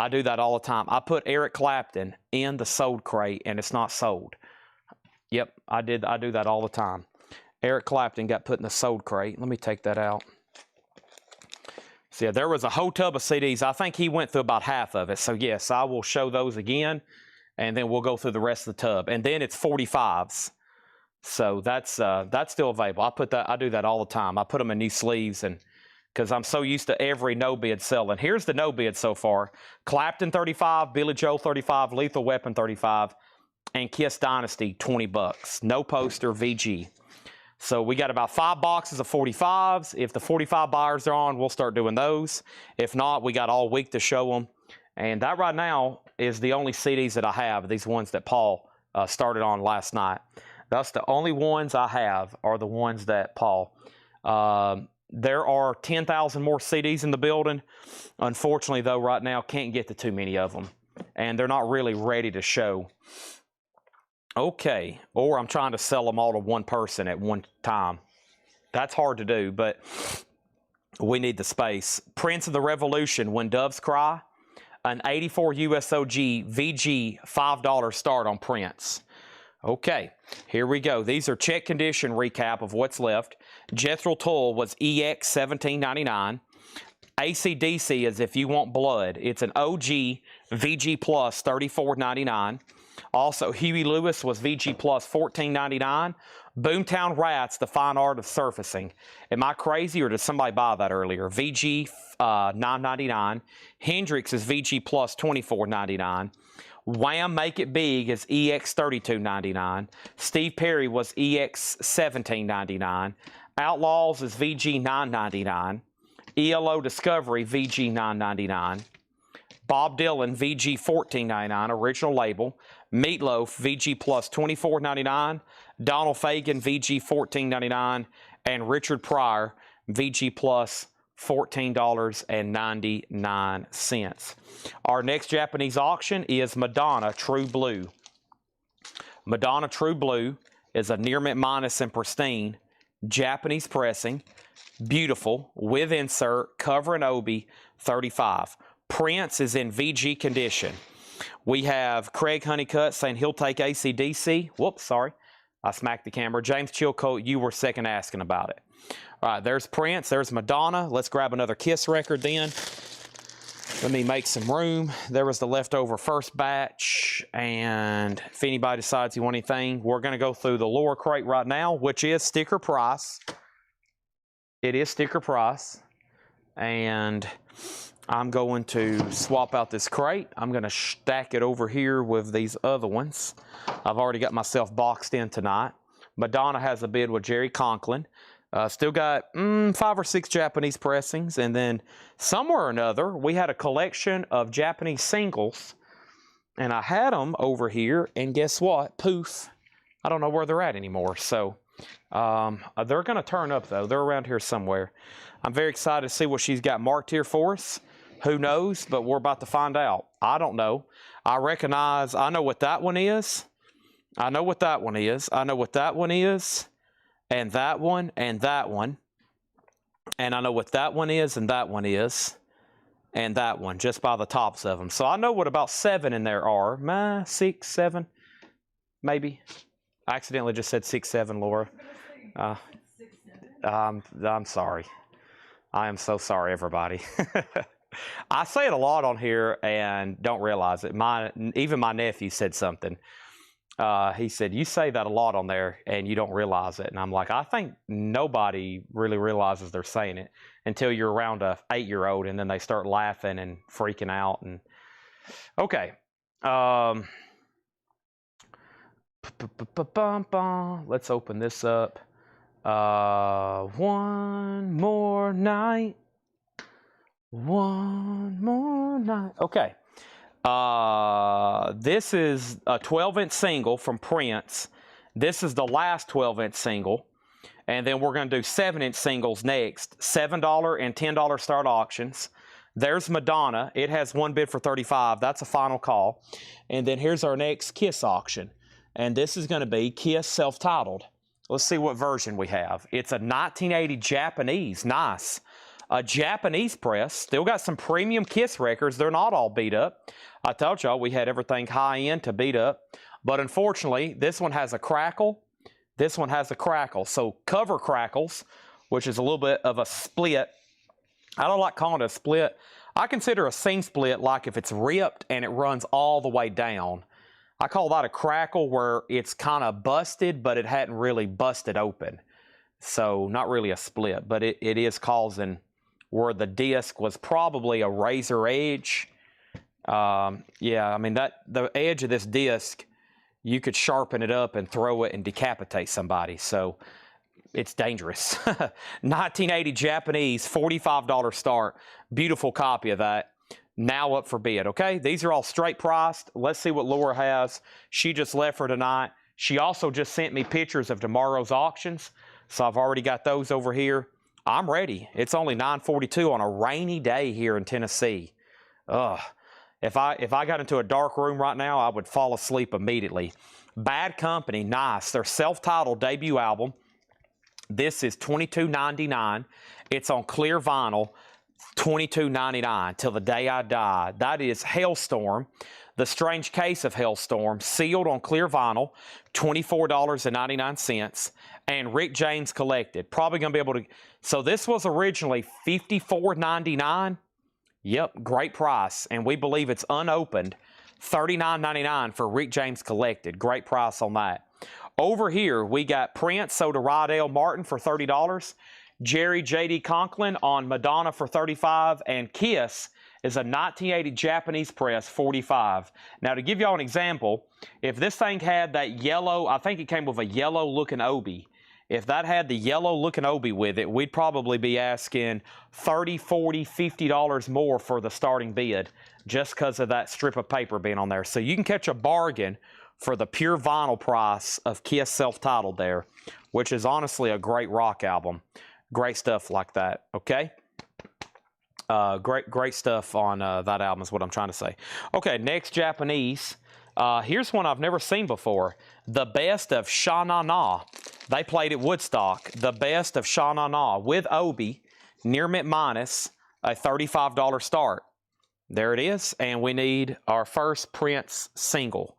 A: do that all the time. I put Eric Clapton in the sold crate, and it's not sold. Yep, I do that all the time. Eric Clapton got put in the sold crate. Let me take that out. So, yeah, there was a whole tub of CDs. I think he went through about half of it. So, yes, I will show those again. and then we'll go through the rest of the tub. And then it's 45s. So that's still available. I do that all the time. I put them in new sleeves, and because I'm so used to every no bid selling. Here's the no bid so far: Clapton 35, Billy Joel 35, Lethal Weapon 35, and Kiss Dynasty 20 bucks. No poster, VG. So we got about 5 boxes of 45s. If the 45 buyers are on, we'll start doing those. If not, we got all week to show them. And that right now is the only CDs that I have, these ones that Paul started on last night. That's the only ones I have are the ones that Paul. There are 10,000 more CDs in the building. Unfortunately, though, right now, can't get to too many of them. And they're not really ready to show. Okay, or I'm trying to sell them all to one person at one time. That's hard to do, but we need the space. Prince of the Revolution, When Doves Cry, an 84 USOG VG $5 start on Prince. Okay, here we go. These are check condition recap of what's left. Jethro Tull was EX $17.99. AC/DC is If You Want Blood. It's an OG VG Plus $34.99. Also, Huey Lewis was VG Plus $14.99. Boomtown Rats, The Fine Art of Surfacing. Am I crazy or did somebody buy that earlier? VG $9.99. Hendrix is VG Plus $24.99. Wham! Make It Big is EX $32.99. Steve Perry was EX $17.99. Outlaws is VG $9.99. ELO Discovery VG $9.99. Bob Dylan VG $14.99 original label. Meatloaf VG Plus $24.99. Donald Fagen VG $14.99. And Richard Pryor VG Plus $14.99. Our next Japanese auction is Madonna True Blue. Madonna True Blue is a near mint minus and pristine Japanese pressing, beautiful, with insert, cover and obi, 35. Prince is in VG condition. We have Craig Honeycutt saying he'll take AC/DC. Whoops, sorry. I smacked the camera. James Chilcote, you were second asking about it. All right, there's Prince. There's Madonna. Let's grab another Kiss record then. Let me make some room. There was the leftover first batch. And if anybody decides you want anything, we're going to go through the lower crate right now, which is sticker price. It is sticker price. And I'm going to swap out this crate. I'm going to stack it over here with these other ones. I've already got myself boxed in tonight. Madonna has a bid with Jerry Conklin. Still got 5 or 6 Japanese pressings. And then somewhere or another, we had a collection of Japanese singles. And I had them over here. And guess what? Poof. I don't know where they're at anymore. So they're going to turn up, though. They're around here somewhere. I'm very excited to see what she's got marked here for us. Who knows? But we're about to find out. I don't know. I know what that one is. I know what that one is. I know what that one is. And that one, and that one. And I know what that one is, and that one is. And that one, just by the tops of them. So I know what about 7 in there are. 6, 7, maybe. I accidentally just said 6, 7, Laura. I'm sorry. I am so sorry, everybody. I say it a lot on here and don't realize it. Even my nephew said something. He said, you say that a lot on there and you don't realize it. And I'm like, I think nobody really realizes they're saying it until you're around a 8-year-old and then they start laughing and freaking out. And okay. Let's open this up. One more night. One more night. Okay. This is a 12-inch single from Prince. This is the last 12-inch single. And then we're going to do 7-inch singles next. $7 and $10 start auctions. There's Madonna. It has one bid for $35. That's a final call. And then here's our next Kiss auction. And this is going to be Kiss self-titled. Let's see what version we have. It's a 1980 Japanese. Nice. A Japanese press. Still got some premium Kiss records. They're not all beat up. I told y'all we had everything high-end to beat up. But unfortunately, this one has a crackle. This one has a crackle. So cover crackles, which is a little bit of a split. I don't like calling it a split. I consider a seam split like if it's ripped and it runs all the way down. I call that a crackle, where it's kind of busted, but it hadn't really busted open. So not really a split, but it is causing where the disc was probably a razor edge. Yeah, I mean, the edge of this disc, you could sharpen it up and throw it and decapitate somebody. So it's dangerous. 1980 Japanese, $45 start. Beautiful copy of that. Now up for bid, okay? These are all straight priced. Let's see what Laura has. She just left for tonight. She also just sent me pictures of tomorrow's auctions, so I've already got those over here. I'm ready. It's only 9:42 on a rainy day here in Tennessee. Ugh. If I got into a dark room right now, I would fall asleep immediately. Bad Company, nice. Their self-titled debut album. This is $22.99. It's on clear vinyl. $22.99 till the day I die. That is Hailstorm, The Strange Case of Hailstorm, sealed on clear vinyl, $24.99. And Rick James Collected. Probably going to be able to... So this was originally $54.99. Yep, great price. And we believe it's unopened. $39.99 for Rick James Collected. Great price on that. Over here, we got Prince sold to Rydell Martin for $30. Jerry J.D. Conklin on Madonna for $35, and Kiss is a 1980 Japanese press, $45. Now, to give y'all an example, if this thing had that yellow, I think it came with a yellow-looking obi. If that had the yellow-looking obi with it, we'd probably be asking $30, $40, $50 more for the starting bid just because of that strip of paper being on there. So you can catch a bargain for the pure vinyl price of Kiss self-titled there, which is honestly a great rock album. Great stuff like that, okay? Great stuff on that album is what I'm trying to say. Okay, next Japanese. Here's one I've never seen before. The Best of Sha Na Na. They played at Woodstock. The Best of Sha Na Na with Obi, near mint minus, a $35 start. There it is, and we need our first Prince single.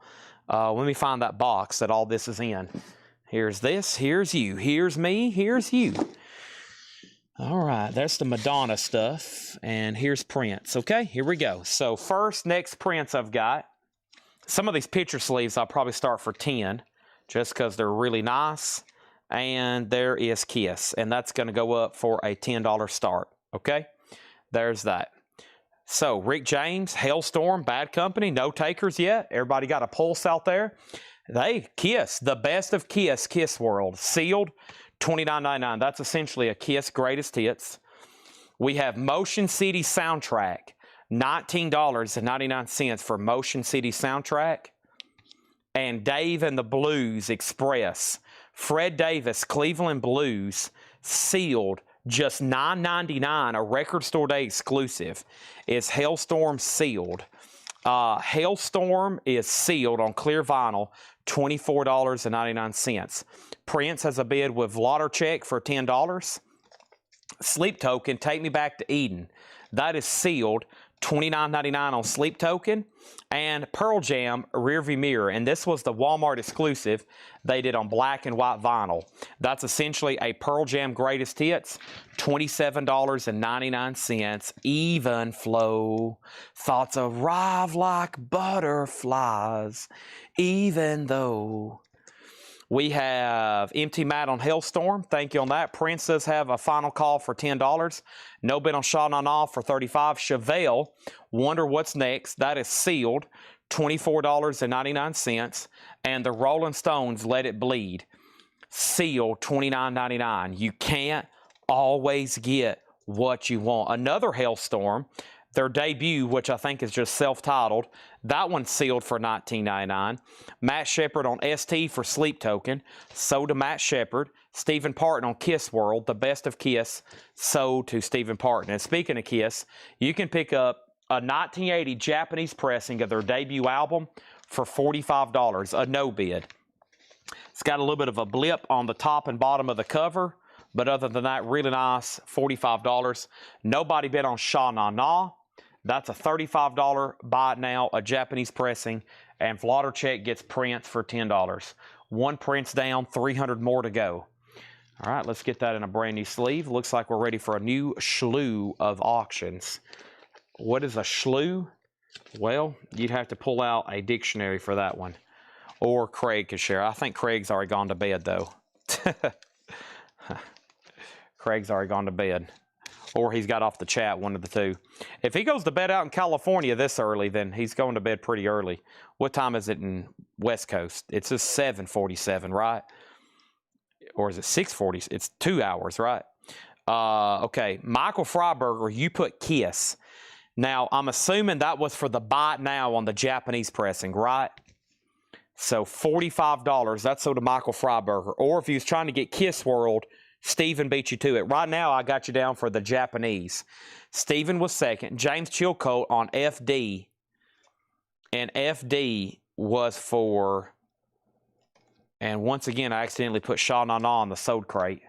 A: Let me find that box that all this is in. Here's this, here's you, here's me, here's you. All right, that's the Madonna stuff, and here's Prince. Okay, here we go. So next Prince I've got. Some of these picture sleeves I'll probably start for 10, just because they're really nice. And there is Kiss, and that's going to go up for a $10 start. Okay, there's that. So Rick James, Hailstorm, Bad Company, no takers yet. Everybody got a pulse out there. Kiss, the Best of Kiss, Kiss World, sealed. $29.99. That's essentially a Kiss greatest hits. We have Motion City Soundtrack, $19.99 for Motion City Soundtrack. And Dave and the Blues Express, Fred Davis, Cleveland Blues, sealed, just $9.99, a Record Store Day exclusive, is Hailstorm sealed. Hailstorm is sealed on clear vinyl, $24.99. Prince has a bid with Check for $10. Sleep Token, Take Me Back to Eden. That is sealed, $29.99 on Sleep Token. And Pearl Jam, Rearview Mirror. And this was the Walmart exclusive they did on black and white vinyl. That's essentially a Pearl Jam greatest hits, $27.99. Even flow. Thoughts arrive like butterflies, even though. We have Empty Mat on Hailstorm. Thank you on that. Prince does have a final call for $10. No bid on Sha Na Na for $35. Chevelle, Wonder What's Next. That is sealed, $24.99. And the Rolling Stones, Let It Bleed, sealed, $29.99. You can't always get what you want. Another Hailstorm, their debut, which I think is just self-titled, that one's sealed for $19.99. Matt Shepard on ST for Sleep Token, sold to Matt Shepard. Stephen Parton on Kiss World, the Best of Kiss, sold to Stephen Parton. And speaking of Kiss, you can pick up a 1980 Japanese pressing of their debut album for $45, a no bid. It's got a little bit of a blip on the top and bottom of the cover, but other than that, really nice, $45. Nobody bid on Sha Na Na. That's a $35 buy it now, a Japanese pressing, and Check gets Prince for $10. One Prince down, 300 more to go. All right, let's get that in a brand new sleeve. Looks like we're ready for a new slew of auctions. What is a slew? Well, you'd have to pull out a dictionary for that one. or Craig could share. I think Craig's already gone to bed, though. Craig's already gone to bed. Or he's got off the chat, one of the two. If he goes to bed out in California this early, then he's going to bed pretty early. What time is it in West Coast? It's just 7:47, right? Or is it 6:40? It's 2 hours, right? Okay, Michael Freiberger, you put Kiss. Now, I'm assuming that was for the buy now on the Japanese pressing, right? So $45, that's so to Michael Freiberger. Or if he was trying to get Kiss World, Steven beat you to it. Right now, I got you down for the Japanese. Steven was second. James Chilcote on FD. And FD was for... And once again, I accidentally put Sha Na Na on the sold crate.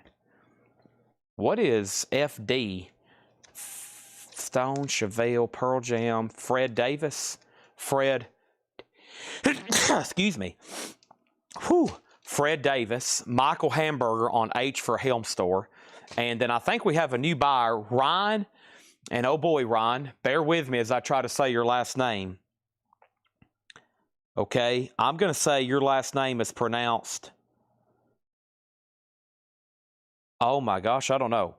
A: What is FD? Stone, Chevelle, Pearl Jam, Fred Davis, Fred, excuse me, whew, Fred Davis, Michael Hamburger on H for Helm Store, and then I think we have a new buyer, Ryan, and oh boy, Ryan, bear with me as I try to say your last name. Okay, I'm going to say your last name is pronounced, oh my gosh, I don't know.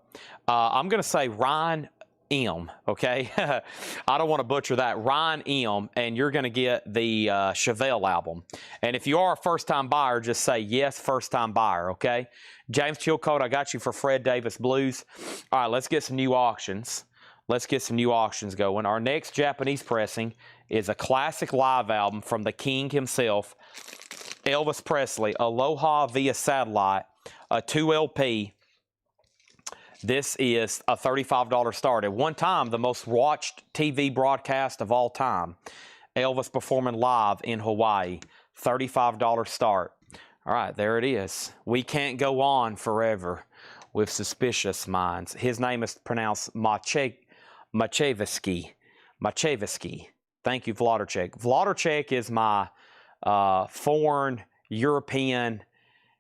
A: I'm going to say Ryan M, okay? I don't want to butcher that. Ryan M, and you're going to get the Chevelle album. And if you are a first-time buyer, just say yes, first-time buyer, okay? James Chilcote, I got you for Fred Davis Blues. All right, let's get some new auctions. Let's get some new auctions going. Our next Japanese pressing is a classic live album from the king himself, Elvis Presley, Aloha via satellite, a 2 LP. This is a $35 start. At one time, the most watched TV broadcast of all time. Elvis performing live in Hawaii. $35 start. All right, there it is. We can't go on forever with suspicious minds. His name is pronounced Maciejewski. Maciejewski. Thank you, Vlodarchek. Vlodarchek is my foreign European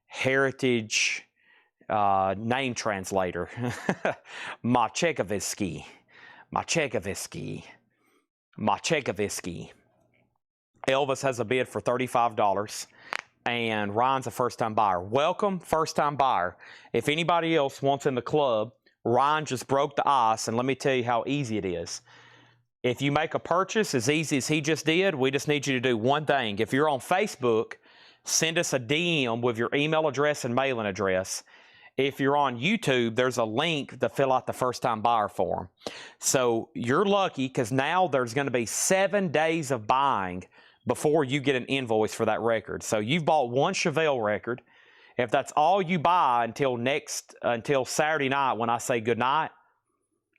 A: heritage name translator. Maciejewski. Elvis has a bid for $35, and Ryan's a first-time buyer. Welcome, first-time buyer. If anybody else wants in the club, Ryan just broke the ice, and let me tell you how easy it is. If you make a purchase as easy as he just did, we just need you to do one thing. If you're on Facebook, send us a DM with your email address and mailing address. If you're on YouTube, there's a link to fill out the first-time buyer form. So you're lucky because now there's going to be 7 days of buying before you get an invoice for that record. So you've bought one Chevelle record. If that's all you buy until Saturday night when I say goodnight,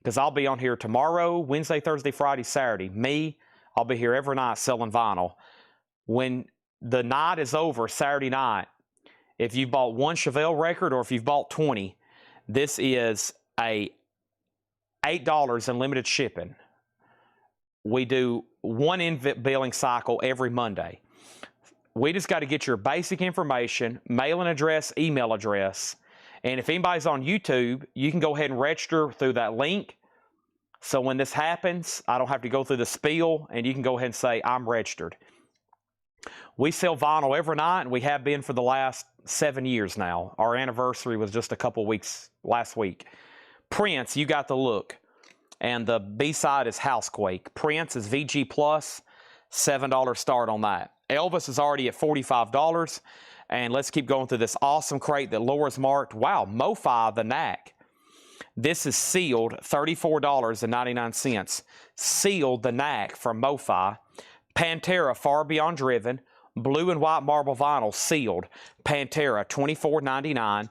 A: because I'll be on here tomorrow, Wednesday, Thursday, Friday, Saturday. I'll be here every night selling vinyl. When the night is over, Saturday night, if you've bought one Chevelle record or if you've bought 20, this is a $8 unlimited shipping. We do one billing cycle every Monday. We just got to get your basic information, mailing address, email address. And if anybody's on YouTube, you can go ahead and register through that link. So when this happens, I don't have to go through the spiel, and you can go ahead and say, I'm registered. We sell vinyl every night, and we have been for the last 7 years now. Our anniversary was just a couple weeks last week. Prince, You Got the Look. And the B-side is Housequake. Prince is VG Plus, $7 start on that. Elvis is already at $45. And let's keep going through this awesome crate that Laura's marked. Wow, MoFi, the Knack. This is sealed, $34.99. Sealed, the Knack from MoFi. Pantera, Far Beyond Driven. Blue and white marble vinyl, sealed. Pantera, $24.99.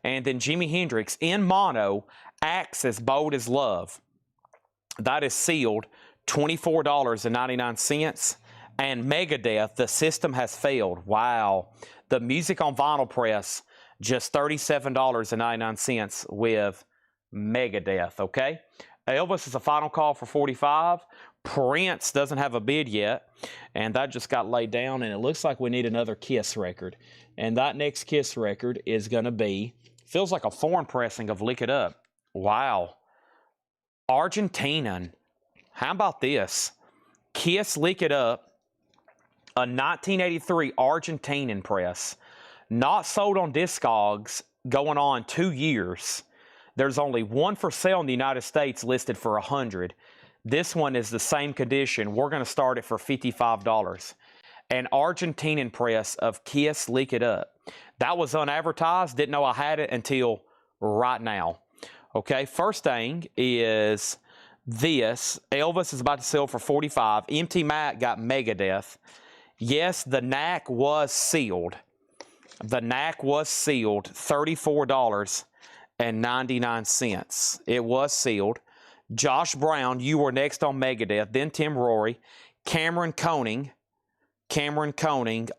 A: And then Jimi Hendrix in mono, Axe as Bold as Love. That is sealed, $24.99. And Megadeth, The System Has Failed. Wow. The music on vinyl press, just $37.99 with Megadeth, okay? Elvis is a final call for $45. Prince doesn't have a bid yet, and that just got laid down, and it looks like we need another Kiss record. And that next Kiss record is going to be, feels like a foreign pressing of Lick It Up. Wow. Argentinian. How about this? Kiss Lick It Up a 1983 Argentinian press, not sold on Discogs, going on 2 years. There's only one for sale in the United States listed for $100. This one is the same condition. We're going to start it for $55. An Argentinian press of Kiss Lick It Up. That was unadvertised. Didn't know I had it until right now. Okay, first thing is this. Elvis is about to sell for $45. MT Mac got Megadeth. Yes, the knack was sealed. The knack was sealed. $34.99. It was sealed. Josh Brown, You Were Next on Megadeth. Then Tim Rory. Cameron Koenig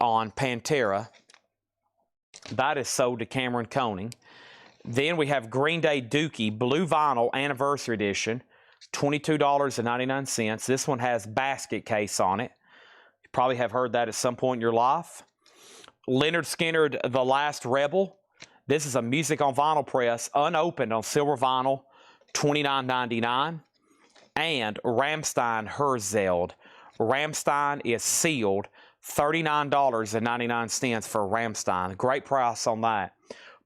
A: on Pantera. That is sold to Cameron Koenig. Then we have Green Day Dookie Blue Vinyl Anniversary Edition, $22.99. This one has basket case on it. You probably have heard that at some point in your life. Leonard Skinner, The Last Rebel. This is a music on vinyl press, unopened on silver vinyl, $29.99. And Rammstein Herzeld. Rammstein is sealed, $39.99 for Rammstein. Great price on that.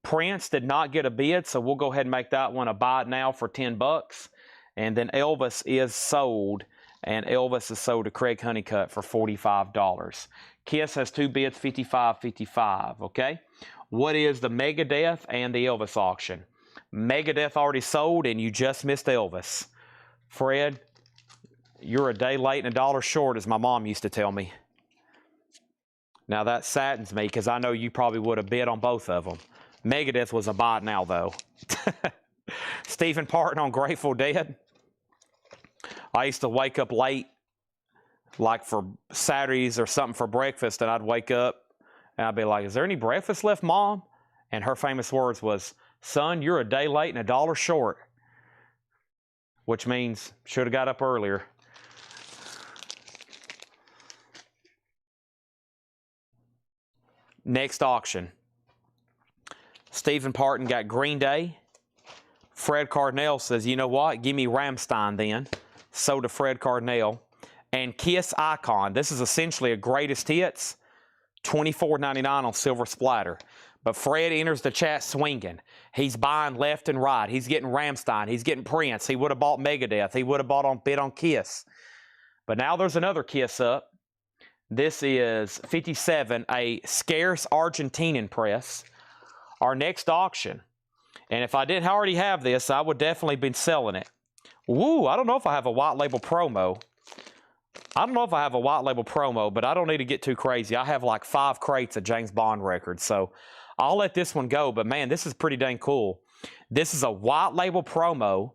A: Prince did not get a bid, so we'll go ahead and make that one a buy it now for $10. And then Elvis is sold, and Elvis is sold to Craig Honeycutt for $45. Kiss has 2 bids, 55, 55, okay? What is the Megadeth and the Elvis auction? Megadeth already sold, and you just missed Elvis. Fred, you're a day late and $1 short, as my mom used to tell me. Now, that saddens me, because I know you probably would have bid on both of them. Megadeth was a buy it now, though. Stephen Parton on Grateful Dead. I used to wake up late, like for Saturdays or something for breakfast, and I'd wake up, and I'd be like, is there any breakfast left, Mom? And her famous words was, son, you're a day late and $1 short. Which means, should have got up earlier. Next auction. Stephen Parton got Green Day. Fred Cardinal says, you know what? Give me Rammstein then. So to Fred Cardinal. And Kiss Icon. This is essentially a greatest hits. $24.99 on silver splatter. But Fred enters the chat swinging. He's buying left and right. He's getting Rammstein. He's getting Prince. He would have bought Megadeth. He would have bid on Kiss. But now there's another Kiss up. This is 57, a scarce Argentinian press. Our next auction. And if I didn't already have this, I would definitely been selling it. Woo, I don't know if I have a white label promo. But I don't need to get too crazy. I have like 5 crates of James Bond records, so I'll let this one go. But man, this is pretty dang cool. This is a white label promo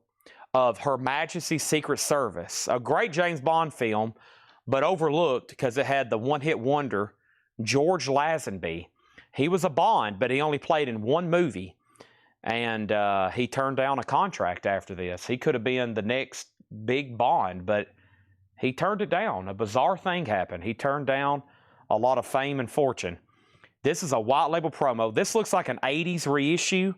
A: of Her Majesty's Secret Service, a great James Bond film, but overlooked because it had the one-hit wonder, George Lazenby. He was a Bond, but he only played in 1 movie, and he turned down a contract after this. He could have been the next big Bond, but he turned it down. A bizarre thing happened. He turned down a lot of fame and fortune. This is a white label promo. This looks like an 80s reissue.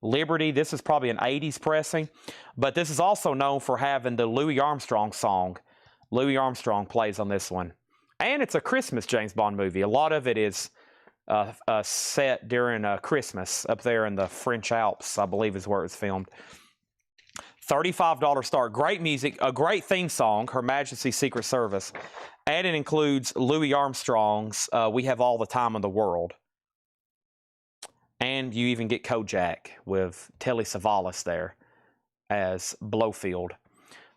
A: Liberty, this is probably an 80s pressing, but this is also known for having the Louis Armstrong song. Louis Armstrong plays on this one. And it's a Christmas James Bond movie. A lot of it is set during Christmas up there in the French Alps, I believe is where it was filmed. $35 start. Great music, a great theme song, Her Majesty's Secret Service. And it includes Louis Armstrong's We Have All the Time in the World. And you even get Kojak with Telly Savalas there as Blowfield.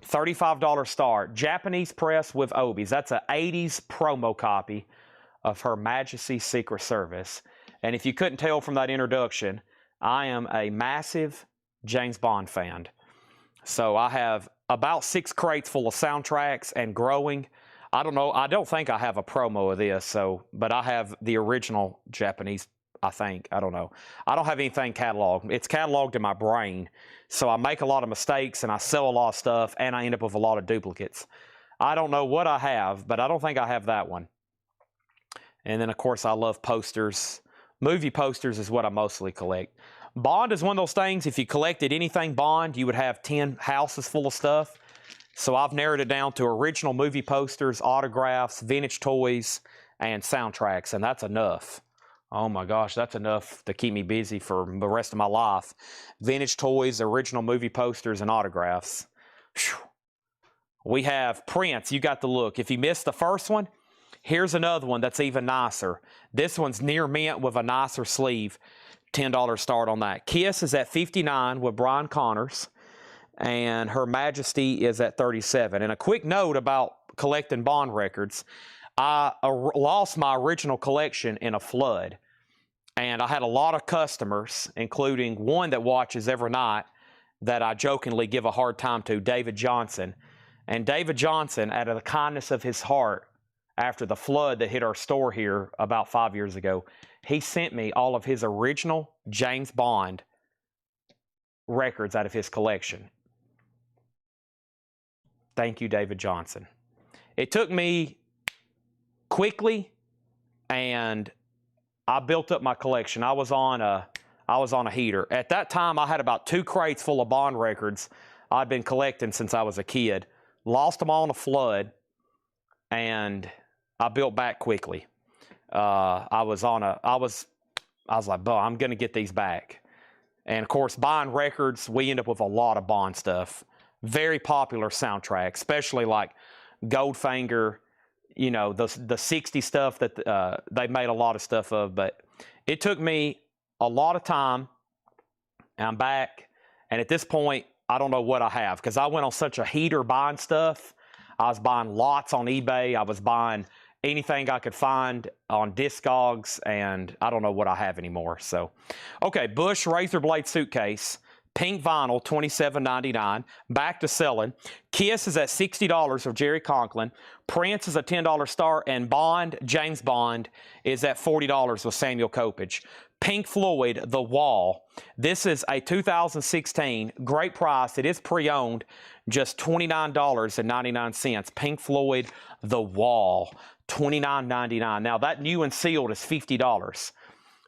A: $35 start. Japanese press with Obies. That's an 80s promo copy of Her Majesty's Secret Service. And if you couldn't tell from that introduction, I am a massive James Bond fan. So I have about 6 crates full of soundtracks and growing. I don't know. I don't think I have a promo of this, but I have the original Japanese, I think. I don't know. I don't have anything cataloged. It's cataloged in my brain. So I make a lot of mistakes and I sell a lot of stuff and I end up with a lot of duplicates. I don't know what I have, but I don't think I have that one. And then, of course, I love posters. Movie posters is what I mostly collect. Bond is one of those things, if you collected anything Bond, you would have 10 houses full of stuff. So I've narrowed it down to original movie posters, autographs, vintage toys, and soundtracks, and that's enough. Oh my gosh, that's enough to keep me busy for the rest of my life. Vintage toys, original movie posters, and autographs. Whew. We have Prince. You got the look. If you missed the first one, here's another one that's even nicer. This one's near mint with a nicer sleeve. $10 start on that. Kiss is at $59 with Brian Connors, and Her Majesty is at $37. And a quick note about collecting Bond records. I lost my original collection in a flood, and I had a lot of customers, including one that watches every night that I jokingly give a hard time to, David Johnson. And David Johnson, out of the kindness of his heart, after the flood that hit our store here about 5 years ago, he sent me all of his original James Bond records out of his collection. Thank you, David Johnson. It took me quickly, and I built up my collection. I was on a heater. At that time, I had about 2 crates full of Bond records I'd been collecting since I was a kid. Lost them all in a flood, and I built back quickly. I was like, "Boy, I'm going to get these back." And of course, buying records, we end up with a lot of Bond stuff. Very popular soundtrack, especially like Goldfinger, you know, the 60s stuff that they made a lot of stuff of. But it took me a lot of time, and I'm back. And at this point, I don't know what I have, because I went on such a heater buying stuff. I was buying lots on eBay. I was buying anything I could find on Discogs, and I don't know what I have anymore. So, okay, Bush Razor Blade suitcase. Pink vinyl, $27.99. Back to selling. Kiss is at $60 of Jerry Conklin. Prince is a $10 star. And Bond, James Bond, is at $40 with Samuel Kopich. Pink Floyd, The Wall. This is a 2016. Great price. It is pre-owned. Just $29.99. Pink Floyd, The Wall. $29.99. Now, that new and sealed is $50.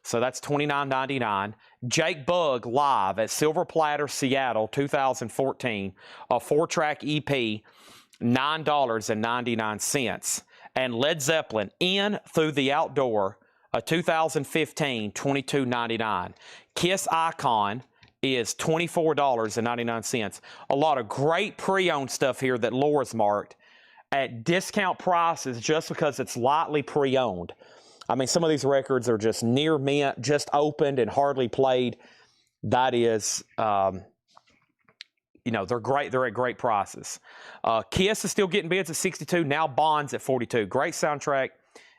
A: So that's $29.99. Jake Bugg live at Silver Platter, Seattle, 2014. A 4-track EP, $9.99. And Led Zeppelin, In Through the Outdoor, a 2015, $22.99. Kiss Icon is $24.99. A lot of great pre-owned stuff here that Laura's marked at discount prices just because it's lightly pre-owned. I mean, some of these records are just near mint, just opened and hardly played. That is, you know, they're great. They're at great prices. Kiss is still getting bids at $62. Now Bond's at $42. Great soundtrack.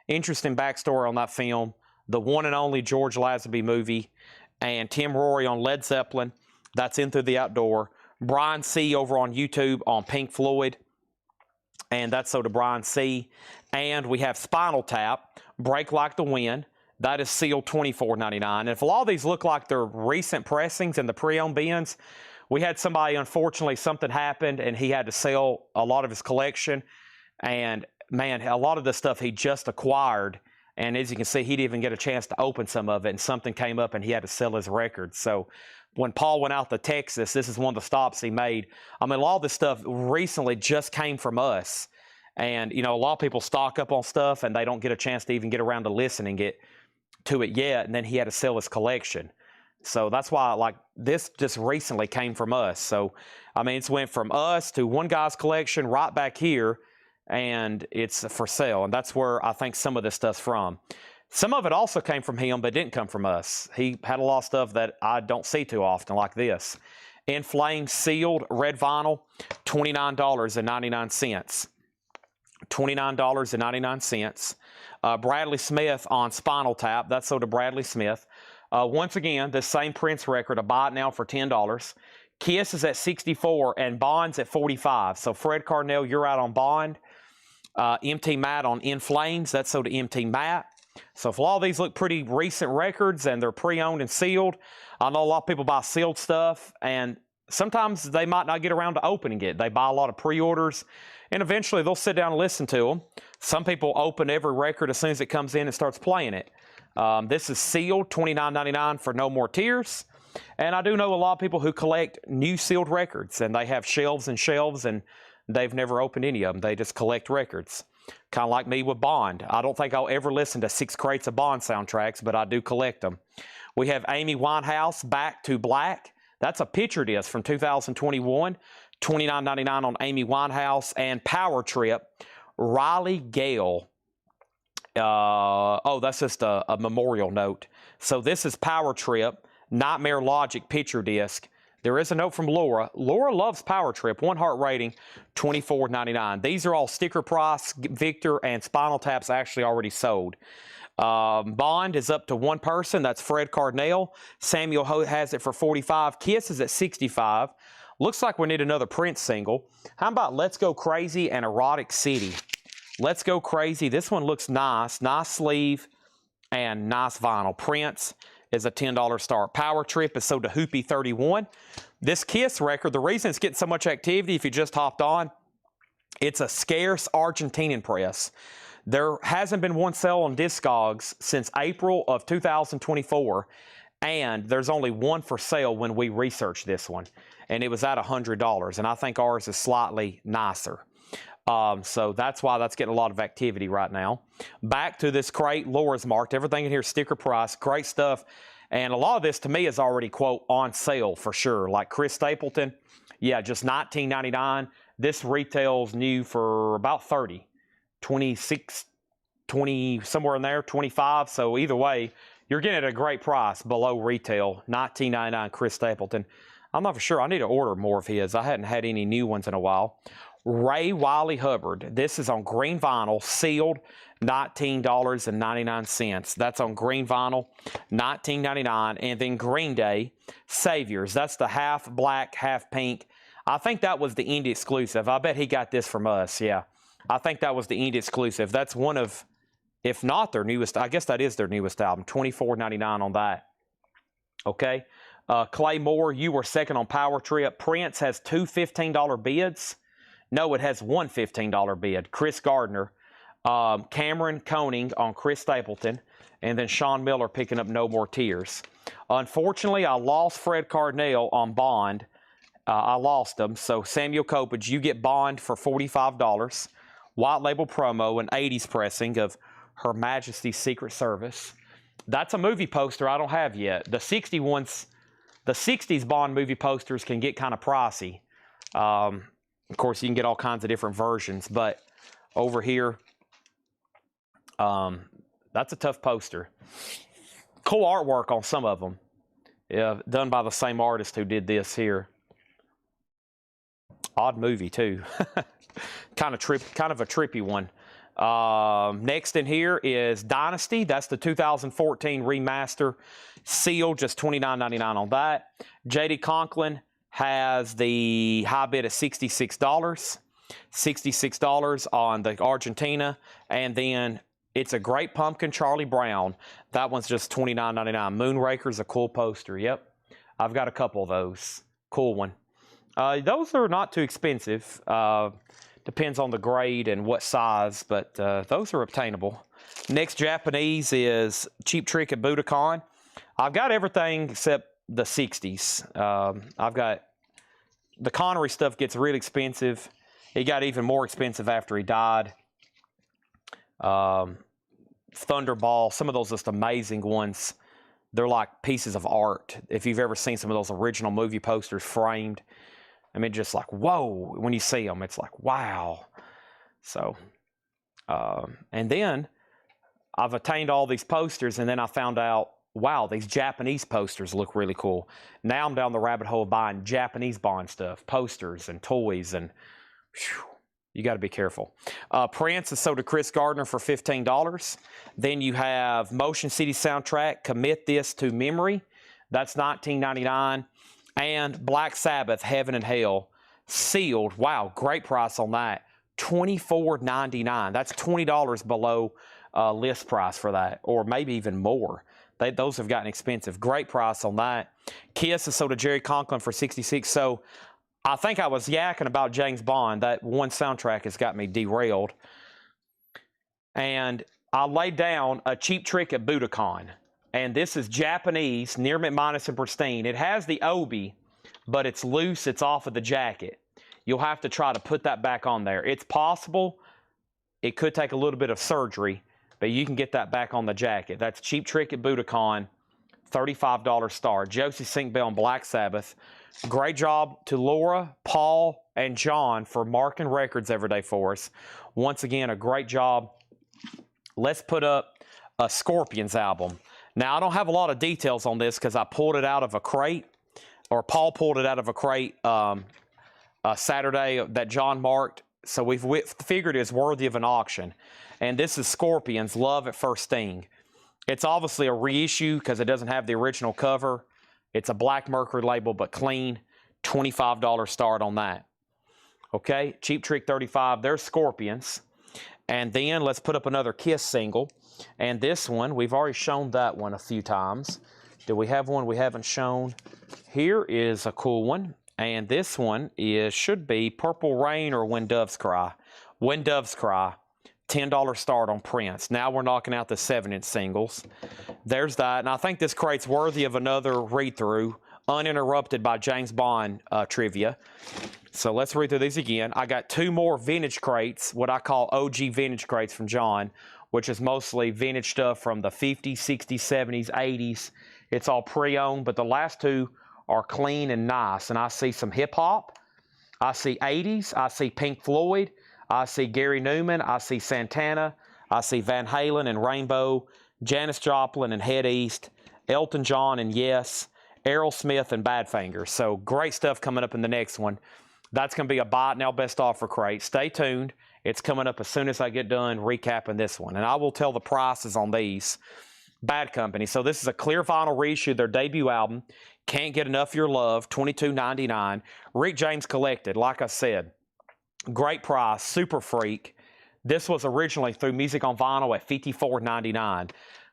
A: Interesting backstory on that film. The one and only George Lazenby movie. And Tim Rory on Led Zeppelin. That's In Through the Outdoor. Brian C. over on YouTube on Pink Floyd. And that's so to Brian C. And we have Spinal Tap, Break Like the Wind. That is sealed $24.99. And if a lot of these look like they're recent pressings in the pre-owned bins, we had somebody, unfortunately, something happened, and he had to sell a lot of his collection. And, man, a lot of the stuff he just acquired. And as you can see, he didn't even get a chance to open some of it, and something came up, and he had to sell his records. So when Paul went out to Texas, this is one of the stops he made. I mean, a lot of this stuff recently just came from us. And, you know, a lot of people stock up on stuff, and they don't get a chance to even get around to listening to it yet. And then he had to sell his collection. So that's why, like, this just recently came from us. So, I mean, it's went from us to one guy's collection right back here, and it's for sale. And that's where I think some of this stuff's from. Some of it also came from him, but didn't come from us. He had a lot of stuff that I don't see too often, like this. In Flames sealed red vinyl, $29.99. $29.99. Bradley Smith on Spinal Tap. That's sold to Bradley Smith. Once again, this same Prince record, I buy it now for $10. Kiss is at $64 and Bond's at $45. So Fred Carnell, you're out on Bond. MT Matt on In Flames. That's sold to MT Matt. So if a lot of these look pretty recent records and they're pre-owned and sealed, I know a lot of people buy sealed stuff, and sometimes they might not get around to opening it. They buy a lot of pre-orders, and eventually they'll sit down and listen to them. Some people open every record as soon as it comes in and starts playing it. This is sealed, $29.99 for No More Tears. And I do know a lot of people who collect new sealed records, and they have shelves and shelves, and they've never opened any of them. They just collect records. Kind of like me with Bond. I don't think I'll ever listen to 6 crates of Bond soundtracks, but I do collect them. We have Amy Winehouse, Back to Black. That's a picture disc from 2021. $29.99 on Amy Winehouse. And Power Trip, Riley Gale. Oh, that's just a memorial note. So this is Power Trip, Nightmare Logic picture disc. There is a note from Laura. Laura loves Power Trip. 1 heart rating, $24.99. These are all sticker price. Victor and Spinal Tap's actually already sold. Bond is up to 1 person. That's Fred Cardinale. Samuel has it for $45. Kiss is at $65. Looks like we need another Prince single. How about Let's Go Crazy and Erotic City? Let's Go Crazy. This one looks nice. Nice sleeve and nice vinyl. Prince is a $10 start. Power Trip is sold to Hoopy 31. This Kiss record, the reason it's getting so much activity, if you just hopped on, it's a scarce Argentinian press. There hasn't been one sale on Discogs since April of 2024, and there's only one for sale when we researched this one, and it was at $100, and I think ours is slightly nicer. So that's why that's getting a lot of activity right now. Back to this crate, Laura's marked. Everything in here is sticker price. Great stuff. And a lot of this to me is already, quote, on sale for sure. Like Chris Stapleton, yeah, just $19.99. This retails new for about 30, 26, 20, somewhere in there, 25. So either way, you're getting it at a great price below retail. $19.99 Chris Stapleton. I'm not for sure. I need to order more of his. I hadn't had any new ones in a while. Ray Wiley Hubbard. This is on green vinyl, sealed, $19.99. That's on green vinyl, $19.99. And then Green Day, Saviors. That's the half black, half pink. I think that was the indie exclusive. I bet he got this from us, yeah. I think that was the indie exclusive. That's one of, if not their newest, I guess that is their newest album, $24.99 on that. Okay. Clay Moore, you were second on Power Trip. Prince has 2 $15 bids. No, it has 1 $15 bid. Chris Gardner, Cameron Koenig on Chris Stapleton, and then Sean Miller picking up No More Tears. Unfortunately, I lost Fred Cardinale on Bond. I lost him. So Samuel Coppage, you get Bond for $45. White label promo, an 80s pressing of Her Majesty's Secret Service. That's a movie poster I don't have yet. The 60s Bond movie posters can get kind of pricey. Of course, you can get all kinds of different versions, but over here, that's a tough poster. Cool artwork on some of them. Yeah, done by the same artist who did this here. Odd movie, too. kind of a trippy one. Next in here is Dynasty. That's the 2014 remaster. Sealed, just $29.99 on that. J.D. Conklin has the high bid at $66. $66 on the Argentina. And then It's a Great Pumpkin, Charlie Brown. That one's just $29.99. Moonraker's a cool poster. Yep. I've got a couple of those. Cool one. Those are not too expensive. Depends on the grade and what size, but those are obtainable. Next Japanese is Cheap Trick at Budokan. I've got everything except the 60s. I've got the Connery stuff gets really expensive. It got even more expensive after he died. Thunderball, some of those just amazing ones. They're like pieces of art. If you've ever seen some of those original movie posters framed, I mean, just like, whoa, when you see them, it's like, wow. So, and then I've attained all these posters, and then I found out, wow, these Japanese posters look really cool. Now I'm down the rabbit hole of buying Japanese Bond stuff, posters and toys, and whew, you got to be careful. Prince is sold to Chris Gardner for $15. Then you have Motion City Soundtrack, Commit This to Memory. That's $19.99. And Black Sabbath, Heaven and Hell, sealed. Wow, great price on that. $24.99. That's $20 below list price for that, or maybe even more. Those have gotten expensive. Great price on that. Kiss is sold to Jerry Conklin for $66. So I think I was yakking about James Bond. That one soundtrack has got me derailed. And I laid down a Cheap Trick at Budokan. And this is Japanese, near mint and pristine. It has the obi, but it's loose. It's off of the jacket. You'll have to try to put that back on there. It's possible. It could take a little bit of surgery, but you can get that back on the jacket. That's Cheap Trick at Budokan, $35 star. Josie Sink Bell and Black Sabbath. Great job to Laura, Paul, and John for marking records every day for us. Once again, a great job. Let's put up a Scorpions album. Now, I don't have a lot of details on this because I pulled it out of a crate, or Paul pulled it out of a crate Saturday that John marked. So we figured it's worthy of an auction. And this is Scorpions, Love at First Sting. It's obviously a reissue because it doesn't have the original cover. It's a Black Mercury label, but clean. $25 start on that. Okay, Cheap Trick 35, there's Scorpions. And then let's put up another Kiss single. And this one, we've already shown that one a few times. Do we have one we haven't shown? Here is a cool one. And this one should be Purple Rain or When Doves Cry. When Doves Cry, $10 start on Prince. Now we're knocking out the 7-inch singles. There's that. And I think this crate's worthy of another read-through, uninterrupted by James Bond trivia. So let's read through these again. I got 2 more vintage crates, what I call OG vintage crates from John, which is mostly vintage stuff from the 50s, 60s, 70s, 80s. It's all pre-owned, but the last 2 are clean and nice. And I see some hip-hop. I see 80s. I see Pink Floyd. I see Gary Newman. I see Santana. I see Van Halen and Rainbow. Janis Joplin and Head East. Elton John and Yes. Aerosmith and Badfinger. So great stuff coming up in the next one. That's going to be a buy it now best offer crate. Stay tuned. It's coming up as soon as I get done recapping this one. And I will tell the prices on these. Bad Company. So this is a clear vinyl reissue, their debut album. Can't Get Enough Your Love, $22.99. Rick James Collected, like I said. Great price, super freak. This was originally through Music on Vinyl at $54.99.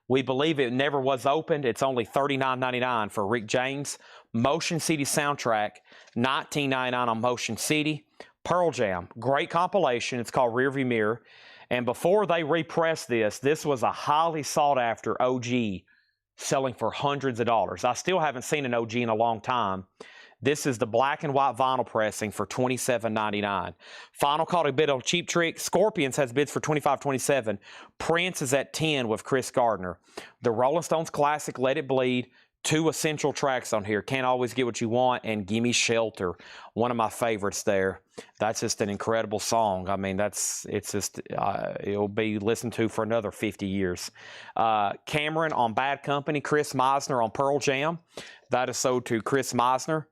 A: We believe it never was opened. It's only $39.99 for Rick James. Motion City soundtrack, $19.99 on Motion City. Pearl Jam, great compilation. It's called Rearview Mirror. And before they repressed this, this was a highly sought after OG selling for hundreds of dollars. I still haven't seen an OG in a long time. This is the black and white vinyl pressing for $27.99. Final call to bid on Cheap Trick. Scorpions has bids for $25.27. Prince is at $10 with Chris Gardner. The Rolling Stones classic, Let It Bleed. 2 essential tracks on here. Can't Always Get What You Want and Gimme Shelter. One of my favorites there. That's just an incredible song. I mean, it'll be listened to for another 50 years. Cameron on Bad Company. Chris Meisner on Pearl Jam. That is sold to Chris Meisner.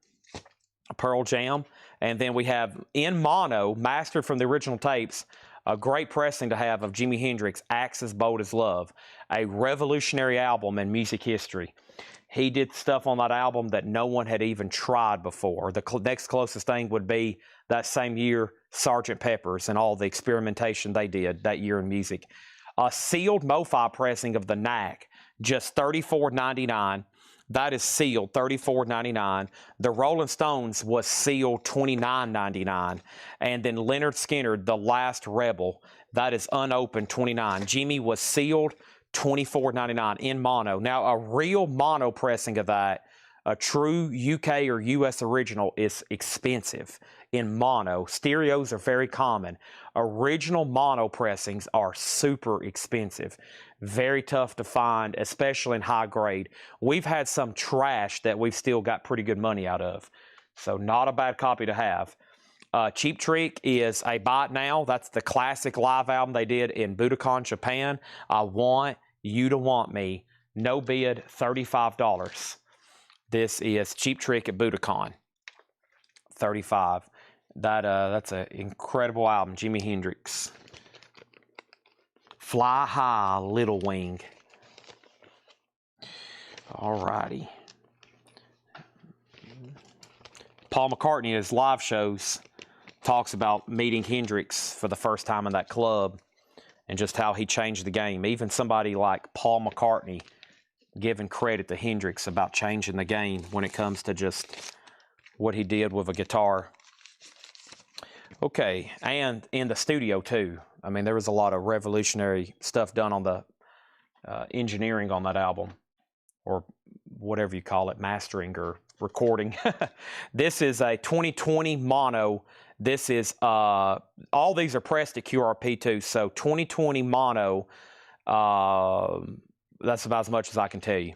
A: Pearl Jam. And then we have in mono, mastered from the original tapes, a great pressing to have of Jimi Hendrix, Axis Bold as Love. A revolutionary album in music history. He did stuff on that album that no one had even tried before. The next closest thing would be that same year, Sgt. Pepper's and all the experimentation they did that year in music. A sealed MoFi pressing of the Knack, just $34.99. That is sealed, $34.99. The Rolling Stones was sealed, $29.99. And then Leonard Skinner, The Last Rebel, that is unopened, $29. Jimmy was sealed, $24.99 in mono. Now, a real mono pressing of that, a true UK or US original, is expensive in mono. Stereos are very common. Original mono pressings are super expensive. Very tough to find, especially in high grade. We've had some trash that we've still got pretty good money out of. So not a bad copy to have. Cheap Trick is a buy it now. That's the classic live album they did in Budokan, Japan. I Want You to Want Me. No bid, $35. This is Cheap Trick at Budokan. $35. That's an incredible album, Jimi Hendrix. Fly High, Little Wing. Alrighty. Paul McCartney in his live shows talks about meeting Hendrix for the first time in that club and just how he changed the game. Even somebody like Paul McCartney giving credit to Hendrix about changing the game when it comes to just what he did with a guitar. Okay, and in the studio too. I mean, there was a lot of revolutionary stuff done on the engineering on that album, or whatever you call it, mastering or recording. This is a 2020 mono This is, all these are pressed at QRP2. So 2020 mono, that's about as much as I can tell you.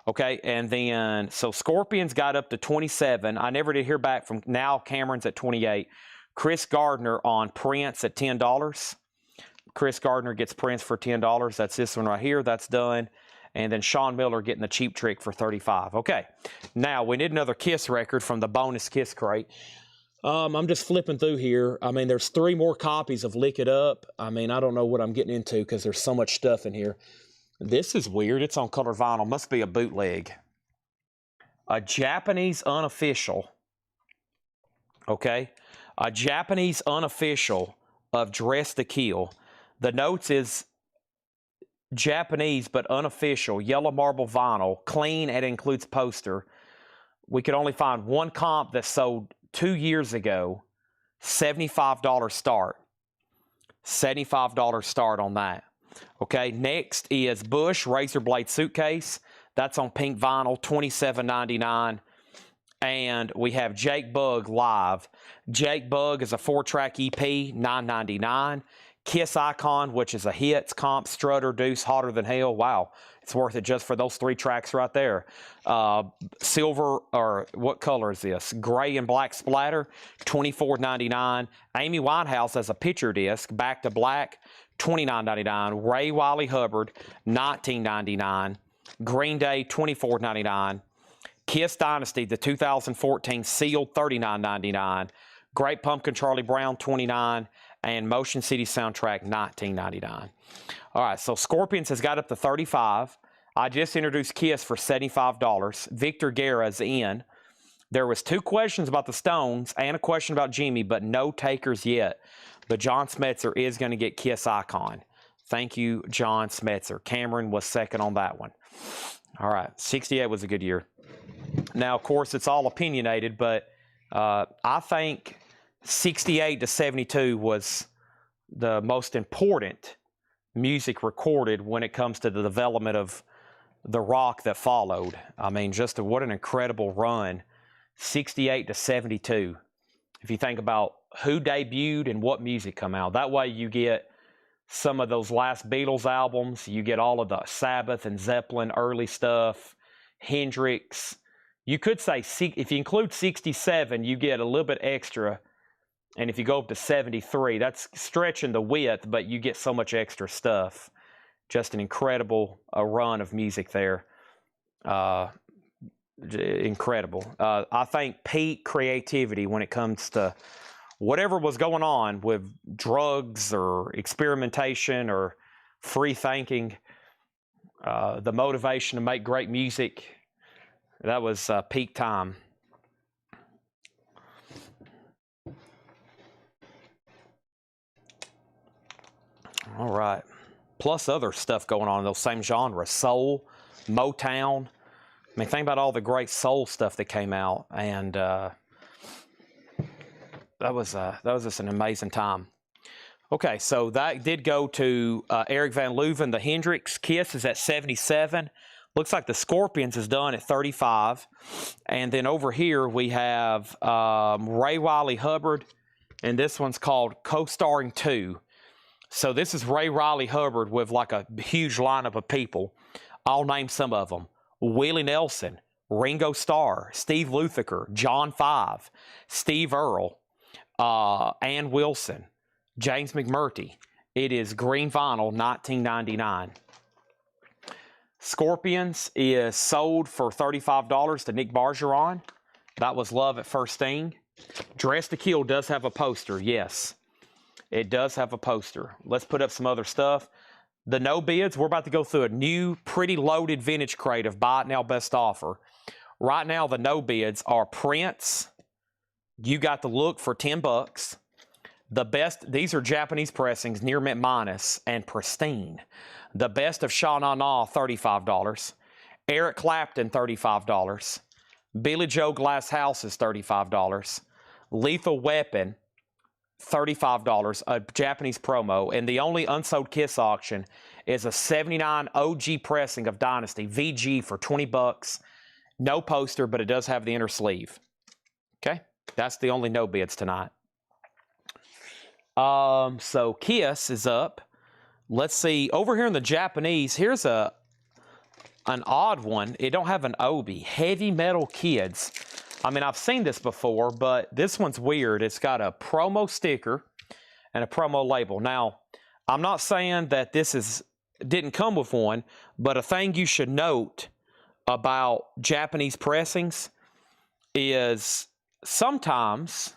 A: Okay, and then, so Scorpions got up to 27. I never did hear back from, now Cameron's at 28. Chris Gardner on Prince at $10. Chris Gardner gets Prince for $10. That's this one right here. That's done. And then Sean Miller getting the Cheap Trick for $35. Okay, now we need another Kiss record from the bonus Kiss crate. I'm just flipping through here. I mean, there's 3 more copies of Lick It Up. I mean, I don't know what I'm getting into because there's so much stuff in here. This is weird. It's on colored vinyl. Must be a bootleg. A Japanese unofficial. Okay. A Japanese unofficial of Dress to Kill. The notes is Japanese but unofficial. Yellow marble vinyl. Clean and includes poster. We could only find one comp that sold 2 years ago. $75 start. $75 start on that. Okay, next is Bush Razor Blade Suitcase. That's on pink vinyl, $27.99. And we have Jake Bug Live. Jake Bug is a 4-track EP, $9.99. Kiss Icon, which is a hits, comp, Strutter, Deuce, Hotter Than Hell. Wow, it's worth it just for those 3 tracks right there. Silver, or what color is this? Gray and black splatter, $24.99. Amy Winehouse has a picture disc, Back to Black, $29.99. Ray Wiley Hubbard, $19.99. Green Day, $24.99. Kiss Dynasty, the 2014 sealed, $39.99. Great Pumpkin Charlie Brown, $29. And Motion City Soundtrack, $19.99. All right, so Scorpions has got up to $35. I just introduced Kiss for $75. Victor Guerra's in. There was 2 questions about the Stones and a question about Jimmy, but no takers yet. But John Smetzer is going to get Kiss Icon. Thank you, John Smetzer. Cameron was second on that one. All right, 68 was a good year. Now, of course, it's all opinionated, but I think 68 to 72 was the most important music recorded when it comes to the development of the rock that followed. I mean, just what an incredible run. 68 to 72. If you think about who debuted and what music come out. That way you get some of those last Beatles albums. You get all of the Sabbath and Zeppelin early stuff. Hendrix. You could say, if you include 67, you get a little bit extra. And if you go up to 73, that's stretching the width, but you get so much extra stuff. Just an incredible run of music there. Incredible. I think peak creativity when it comes to whatever was going on with drugs or experimentation or free thinking, the motivation to make great music, that was peak time. All right. Plus other stuff going on in those same genres. Soul, Motown. I mean, think about all the great soul stuff that came out. And that was just an amazing time. Okay, so that did go to Eric Van Leuven, the Hendrix. Kiss is at 77. Looks like the Scorpions is done at 35. And then over here we have Ray Wiley Hubbard. And this one's called Co-Starring 2. So this is Ray Riley Hubbard with like a huge lineup of people. I'll name some of them. Willie Nelson, Ringo Starr, Steve Lukather, John Five, Steve Earle, Ann Wilson, James McMurtry. It is green vinyl, $19.99. Scorpions is sold for $35 to Nick Bargeron. That was Love at First Sting. Dress to Kill does have a poster, yes. It does have a poster. Let's put up some other stuff. The no bids, we're about to go through a new, pretty loaded vintage crate of Buy It Now Best Offer. Right now, the no bids are Prince. You Got the Look for $10. The best, these are Japanese pressings, near mint minus, and pristine. The Best of Sha Na Na, $35. Eric Clapton, $35. Billy Joe Glass House is $35. Lethal Weapon, $35, a Japanese promo, and the only unsold Kiss auction is a 79 OG pressing of Dynasty VG for $20. No poster, but it does have the inner sleeve. Okay, that's the only no bids tonight. So Kiss is up. Let's see. Over here in the Japanese, here's an odd one. It don't have an Obi. Heavy Metal Kids. I mean, I've seen this before, but this one's weird. It's got a promo sticker and a promo label. Now, I'm not saying that this didn't come with one, but a thing you should note about Japanese pressings is sometimes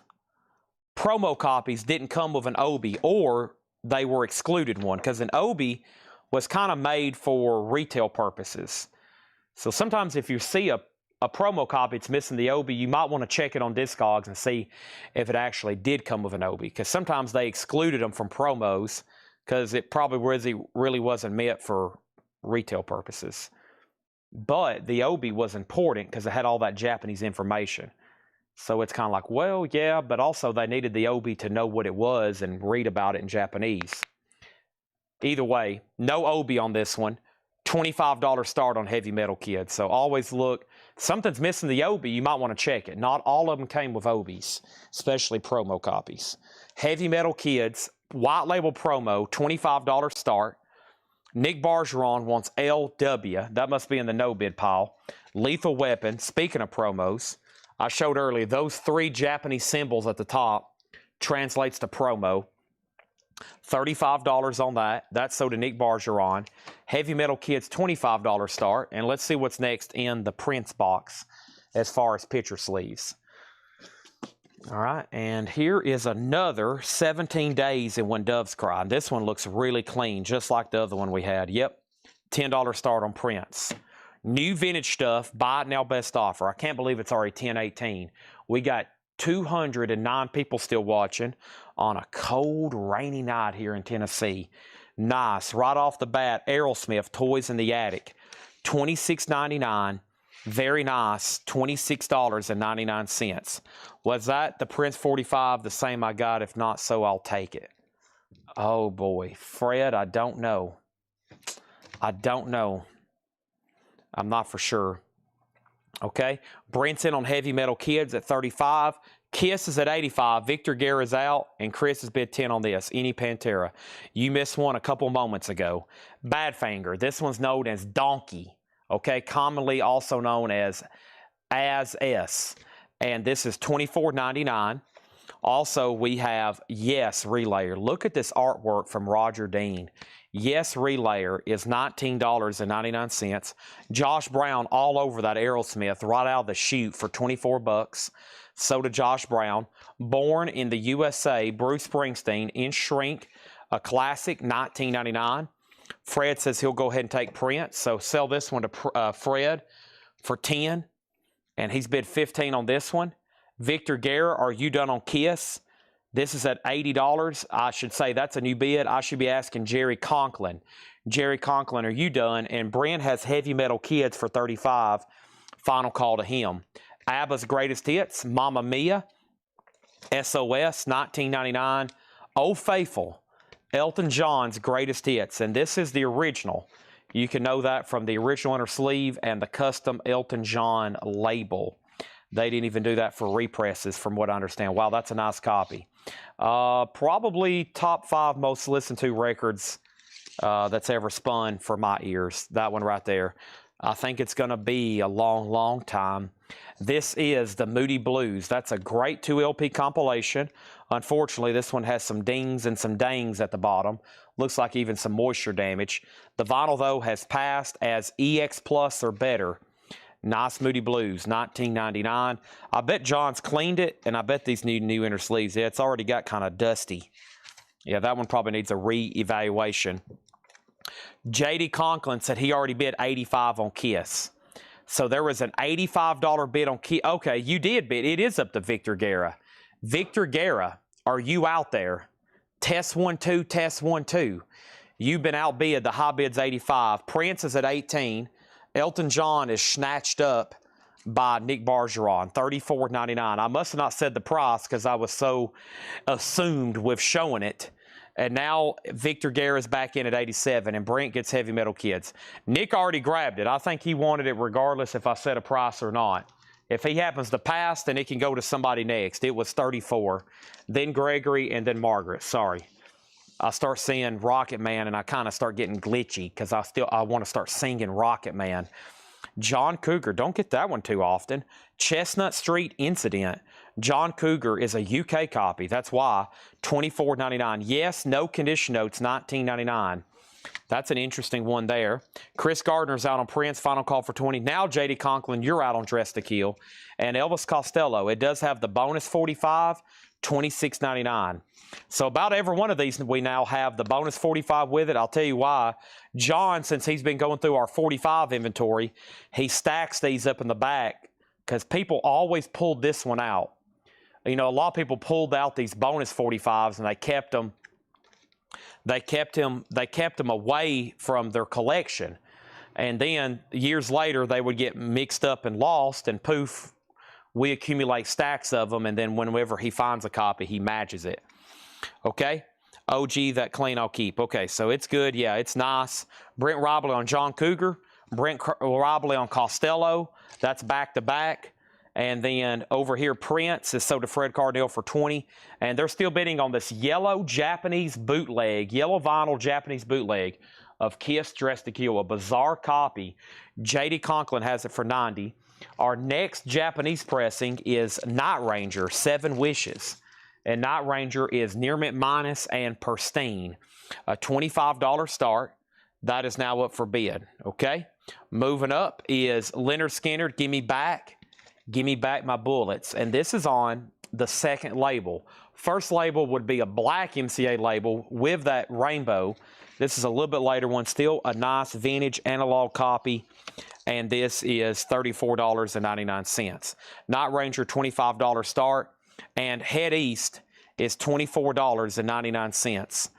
A: promo copies didn't come with an Obi, or they were excluded one, because an Obi was kind of made for retail purposes. So sometimes if you see a promo copy it's missing the Obi, you might want to check it on Discogs and see if it actually did come with an Obi, because sometimes they excluded them from promos because it probably really wasn't meant for retail purposes. But the Obi was important because it had all that Japanese information. So it's kind of like, well, yeah, but also they needed the Obi to know what it was and read about it in Japanese. Either way, no Obi on this one. $25 start on Heavy Metal Kids. So always look. Something's missing the Obi, you might want to check it. Not all of them came with Obis, especially promo copies. Heavy Metal Kids, white label promo, $25 start. Nick Bergeron wants LW. That must be in the no bid pile. Lethal Weapon, speaking of promos, I showed earlier, those 3 Japanese symbols at the top translates to promo. $35 on that. That's sold to Nick Bergeron. Heavy Metal Kids, $25 start. And let's see what's next in the Prince box as far as picture sleeves. All right, and here is another 17 Days and When Doves Cry. And this one looks really clean, just like the other one we had. Yep, $10 start on Prince. New vintage stuff, buy it now, best offer. I can't believe it's already 10/18. We got 209 people still watching on a cold, rainy night here in Tennessee. Nice. Right off the bat, Aerosmith, Toys in the Attic. $26.99. Very nice. $26.99. Was that the Prince 45, the same I got? If not so, I'll take it. Oh, boy. Fred, I don't know. I don't know. I'm not for sure. Okay. Brinson on Heavy Metal Kids at 35. Kiss is at 85. Victor Guerra's out, and Chris has bid 10 on this. Any Pantera. You missed one a couple moments ago. Badfinger. This one's known as Donkey. Okay. Commonly also known as S. And this is $24.99. Also, we have Yes Relayer. Look at this artwork from Roger Dean. Yes Relayer is $19.99. Josh Brown all over that Aerosmith right out of the chute for $24. So did Josh Brown. Born in the USA, Bruce Springsteen in Shrink, a classic, $19.99. Fred says he'll go ahead and take Prince, so sell this one to Fred for $10, and he's bid $15 on this one. Victor Guerra, are you done on Kiss? This is at $80. I should say that's a new bid. I should be asking Jerry Conklin. Jerry Conklin, are you done? And Brent has Heavy Metal Kids for $35. Final call to him. ABBA's Greatest Hits, Mamma Mia, SOS, $19.99. Old Faithful, Elton John's Greatest Hits. And this is the original. You can know that from the original inner sleeve and the custom Elton John label. They didn't even do that for represses, from what I understand. Wow, that's a nice copy. Probably top 5 most listened to records that's ever spun for my ears. That one right there. I think it's going to be a long, long time. This is the Moody Blues. That's a great 2 LP compilation. Unfortunately, this one has some dings and some dangs at the bottom. Looks like even some moisture damage. The vinyl, though, has passed as EX Plus or better. Nice Moody Blues, $19.99. I bet John's cleaned it, and I bet these need new inner sleeves. Yeah, it's already got kind of dusty. Yeah, that one probably needs a re-evaluation. J.D. Conklin said he already bid $85 on Kiss. So there was an $85 bid on Kiss. Okay, you did bid. It is up to Victor Guerra. Victor Guerra, are you out there? Test 1, 2, test 1, 2. You've been outbid. The high bid's 85. Prince is at 18. Elton John is snatched up by Nick Bergeron, $34.99. I must have not said the price because I was so assumed with showing it. And now Victor Guerra's back in at 87, and Brent gets Heavy Metal Kids. Nick already grabbed it. I think he wanted it regardless if I set a price or not. If he happens to pass, then it can go to somebody next. It was 34. Then Gregory, and then Margaret. Sorry. I start seeing Rocket Man, and I kind of start getting glitchy because I want to start singing Rocket Man. John Cougar, don't get that one too often. Chestnut Street Incident. John Cougar is a UK copy. That's why. $24.99. Yes, no condition notes, $19.99. That's an interesting one there. Chris Gardner's out on Prince, final call for 20. Now, J.D. Conklin, you're out on Dress to Kill. And Elvis Costello, it does have the bonus 45, $26.99. So about every one of these, we now have the bonus 45 with it. I'll tell you why. John, since he's been going through our 45 inventory, he stacks these up in the back because people always pulled this one out. You know, a lot of people pulled out these bonus 45s and they kept them. They kept them away from their collection. And then years later, they would get mixed up and lost, and poof, we accumulate stacks of them, and then whenever he finds a copy, he matches it. Okay? OG, that clean I'll keep. Okay, so it's good. Yeah, it's nice. Brent Robley on John Cougar. Brent Robley on Costello. That's back-to-back. And then over here, Prince is sold to Fred Cardell for 20. And they're still bidding on this yellow Japanese bootleg, yellow vinyl Japanese bootleg of Kiss Dress to Kill, a bizarre copy. J.D. Conklin has it for 90. Our next Japanese pressing is Night Ranger, 7 Wishes. And Night Ranger is Near Mint Minus and Pristine. A $25 start. That is now up for bid. Okay? Moving up is Leonard Skinner, Gimme Back My Bullets. And this is on the second label. First label would be a black MCA label with that rainbow. This is a little bit later one. Still a nice vintage analog copy. And this is $34.99. Night Ranger, $25 start. And Head East is $24.99.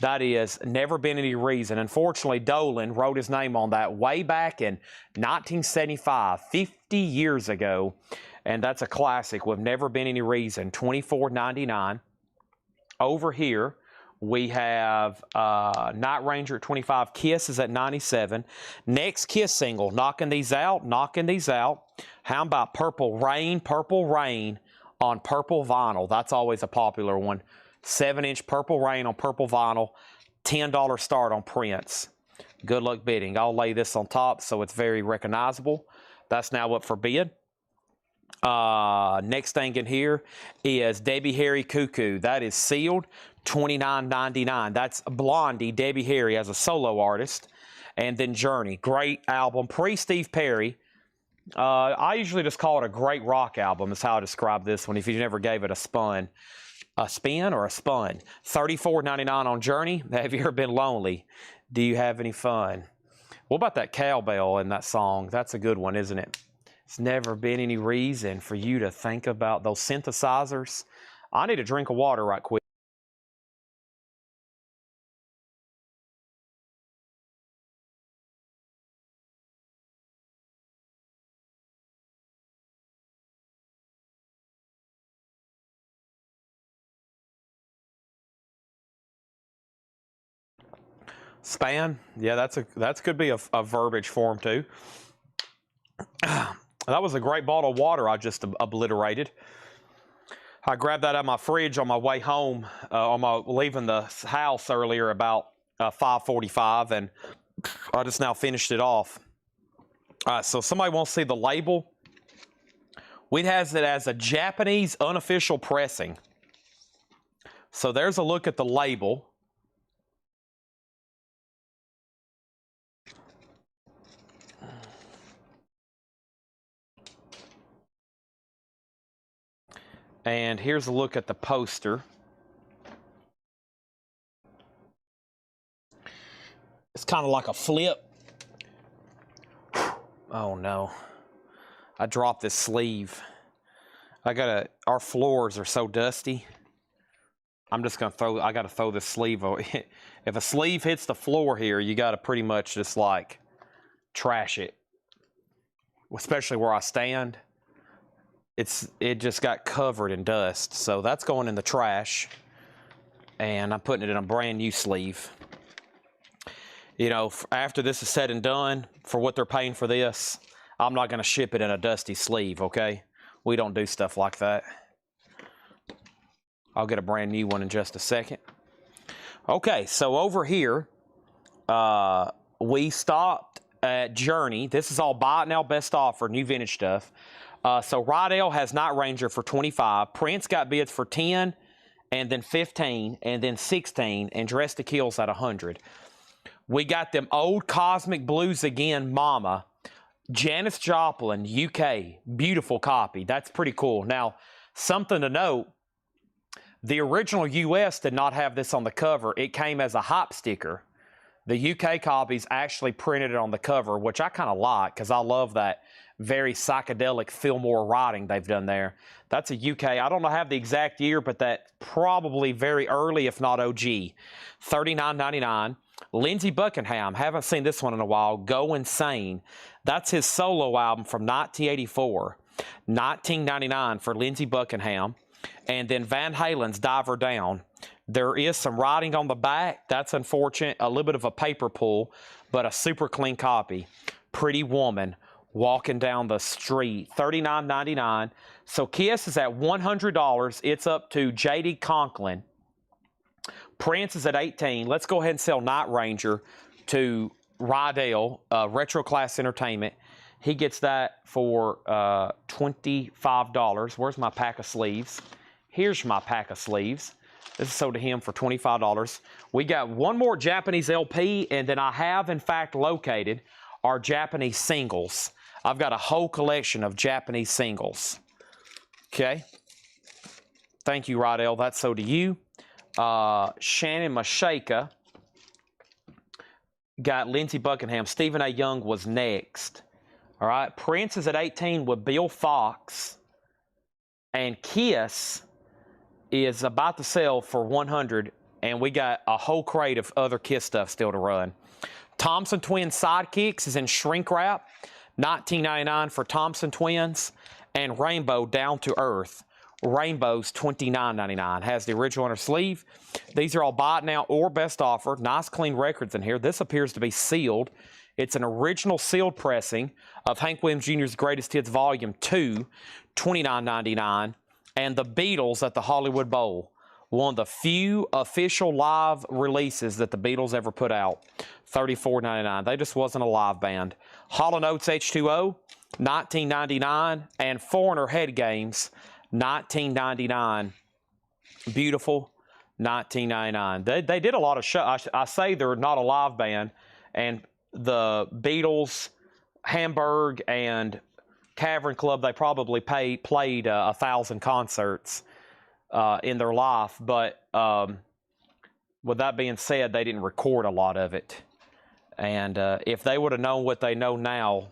A: That is Never Been Any Reason. Unfortunately, Dolan wrote his name on that way back in 1975, 50 years ago. And that's a classic with Never Been Any Reason, $24.99. Over here, we have Night Ranger at 25. Kiss is at 97. Next Kiss single, knocking these out. How about Purple Rain on purple vinyl? That's always a popular one. 7-inch Purple Rain on purple vinyl, $10 start on Prince. Good luck bidding. I'll lay this on top so it's very recognizable. That's now up for bid. Next thing in here is Debbie Harry Cuckoo. That is sealed, $29.99. That's Blondie, Debbie Harry as a solo artist. And then Journey, great album. Pre-Steve Perry. I usually just call it a great rock album is how I describe this one if you never gave it a spin. A spin or a spun. $34.99 on Journey. Have you ever been lonely? Do you have any fun? What about that cowbell in that song? That's a good one, isn't it? It's never been any reason for you to think about those synthesizers. I need a drink of water right quick. Span, yeah, that could be a verbiage form too. That was a great bottle of water I just obliterated. I grabbed that out of my fridge on my way home, leaving the house earlier about 5:45, and I just now finished it off. So somebody wants to see the label. We has it as a Japanese unofficial pressing. So there's a look at the label. And here's a look at the poster. It's kind of like a flip. Oh no. I dropped this sleeve. Our floors are so dusty. I'm just gonna I gotta throw this sleeve over. If a sleeve hits the floor here, you gotta pretty much just like trash it. Especially where I stand. It just got covered in dust. So that's going in the trash. And I'm putting it in a brand new sleeve. You know, after this is said and done, for what they're paying for this, I'm not going to ship it in a dusty sleeve, okay? We don't do stuff like that. I'll get a brand new one in just a second. Okay, so over here, we stopped at Journey. This is all buy it now, best offer, new vintage stuff. So Rydell has Night Ranger for 25. Prince got bids for 10, and then 15, and then 16, and Dress to Kill's at 100. We got them old Cosmic Blues again, Mama. Janis Joplin, UK, beautiful copy. That's pretty cool. Now, something to note, the original US did not have this on the cover. It came as a hop sticker. The UK copies actually printed it on the cover, which I kind of like because I love that very psychedelic Fillmore writing they've done there. That's a UK. I don't have the exact year, but that probably very early, if not OG. $39.99. Lindsey Buckingham, haven't seen this one in a while. Go Insane. That's his solo album from 1984. $19.99 for Lindsey Buckingham. And then Van Halen's Diver Down. There is some writing on the back. That's unfortunate. A little bit of a paper pull, but a super clean copy. Pretty Woman, Walking Down the Street. $39.99. So Kiss is at $100. It's up to J.D. Conklin. Prince is at 18. Let's go ahead and sell Night Ranger to Rydell, Retro Class Entertainment. He gets that for $25. Where's my pack of sleeves? Here's my pack of sleeves. This is sold to him for $25. We got one more Japanese LP, and then I have, in fact, located our Japanese singles. I've got a whole collection of Japanese singles. Okay. Thank you, Rydell. That's sold to you. Shannon Mashaka got Lindsey Buckingham. Stephen A. Young was next. All right. Prince is at 18 with Bill Fox. And Kiss is about to sell for 100, and we got a whole crate of other Kiss stuff still to run. Thompson Twins Sidekicks is in shrink wrap, $19.99 for Thompson Twins, and Rainbow Down to Earth. Rainbow's $29.99. Has the original inner sleeve. These are all buy it now or best offer. Nice clean records in here. This appears to be sealed. It's an original sealed pressing of Hank Williams Jr.'s Greatest Hits Volume 2, $29.99. And the Beatles at the Hollywood Bowl. One of the few official live releases that the Beatles ever put out. $34.99. They just wasn't a live band. Hall & Oates H2O, $19.99. And Foreigner Head Games, $19.99. Beautiful, $19.99. They did a lot of shows. I say they're not a live band. And the Beatles, Hamburg, and Cavern Club, they probably played 1,000 concerts in their life. But with that being said, they didn't record a lot of it. And if they would have known what they know now,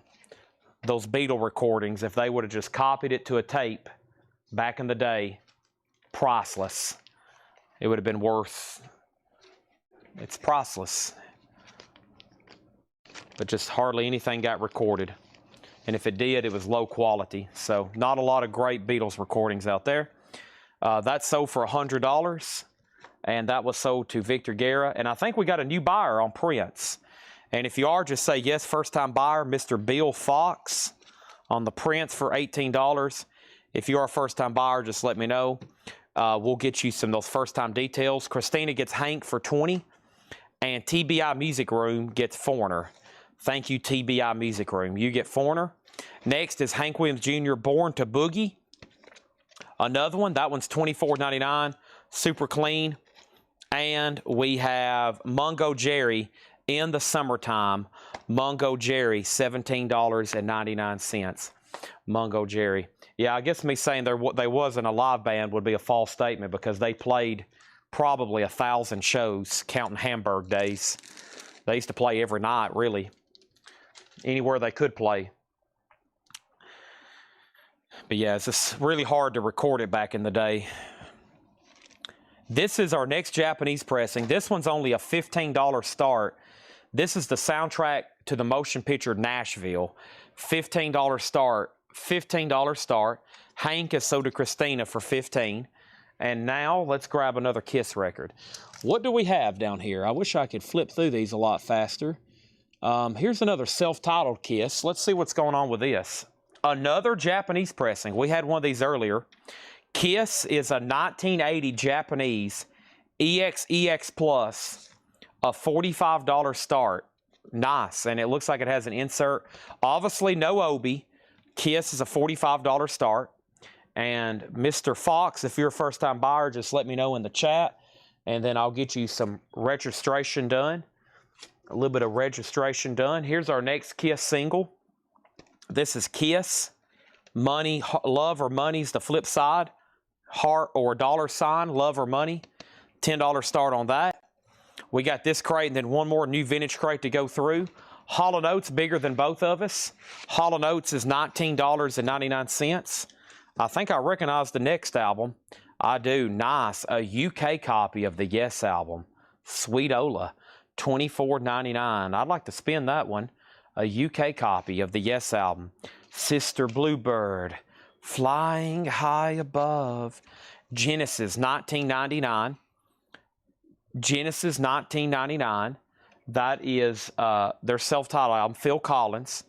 A: those Beatle recordings, if they would have just copied it to a tape back in the day, priceless. It would have been worth, it's priceless. But just hardly anything got recorded. And if it did, it was low quality. So not a lot of great Beatles recordings out there. That sold for $100. And that was sold to Victor Guerra. And I think we got a new buyer on Prince. And if you are, just say yes, first-time buyer, Mr. Bill Fox on the Prince for $18. If you are a first-time buyer, just let me know. We'll get you some of those first-time details. Christina gets Hank for $20. And TBI Music Room gets Foreigner. Thank you, TBI Music Room. You get Foreigner. Next is Hank Williams Jr., Born to Boogie. Another one. That one's $24.99. Super clean. And we have Mungo Jerry in the Summertime. Mungo Jerry, $17.99. Mungo Jerry. Yeah, I guess me saying they wasn't a live band would be a false statement because they played probably 1,000 shows, counting Hamburg days. They used to play every night, really. Anywhere they could play. But yeah, it's just really hard to record it back in the day. This is our next Japanese pressing. This one's only a $15 start. This is the soundtrack to the motion picture Nashville. $15 start. $15 start. Hank is sold to Christina for $15. And now let's grab another Kiss record. What do we have down here? I wish I could flip through these a lot faster. Here's another self-titled Kiss. Let's see what's going on with this. Another Japanese pressing. We had one of these earlier. Kiss is a 1980 Japanese EX Plus, a $45 start. Nice, and it looks like it has an insert. Obviously, no Obi. Kiss is a $45 start. And Mr. Fox, if you're a first-time buyer, just let me know in the chat, and then I'll get you some registration done. A little bit of registration done. Here's our next Kiss single. This is Kiss. Money, love or money's the flip side. Heart or dollar sign, love or money. $10 start on that. We got this crate and then one more new vintage crate to go through. Hall & Oates bigger than both of us. Hall & Oates is $19.99. I think I recognize the next album. I do. Nice. A UK copy of the Yes album. Sweet Ola. $24.99. I'd like to spend that one. A UK copy of the Yes album. Sister Bluebird. Flying High Above. Genesis, $19.99. Genesis, $19.99. That is their self-titled album. Phil Collins.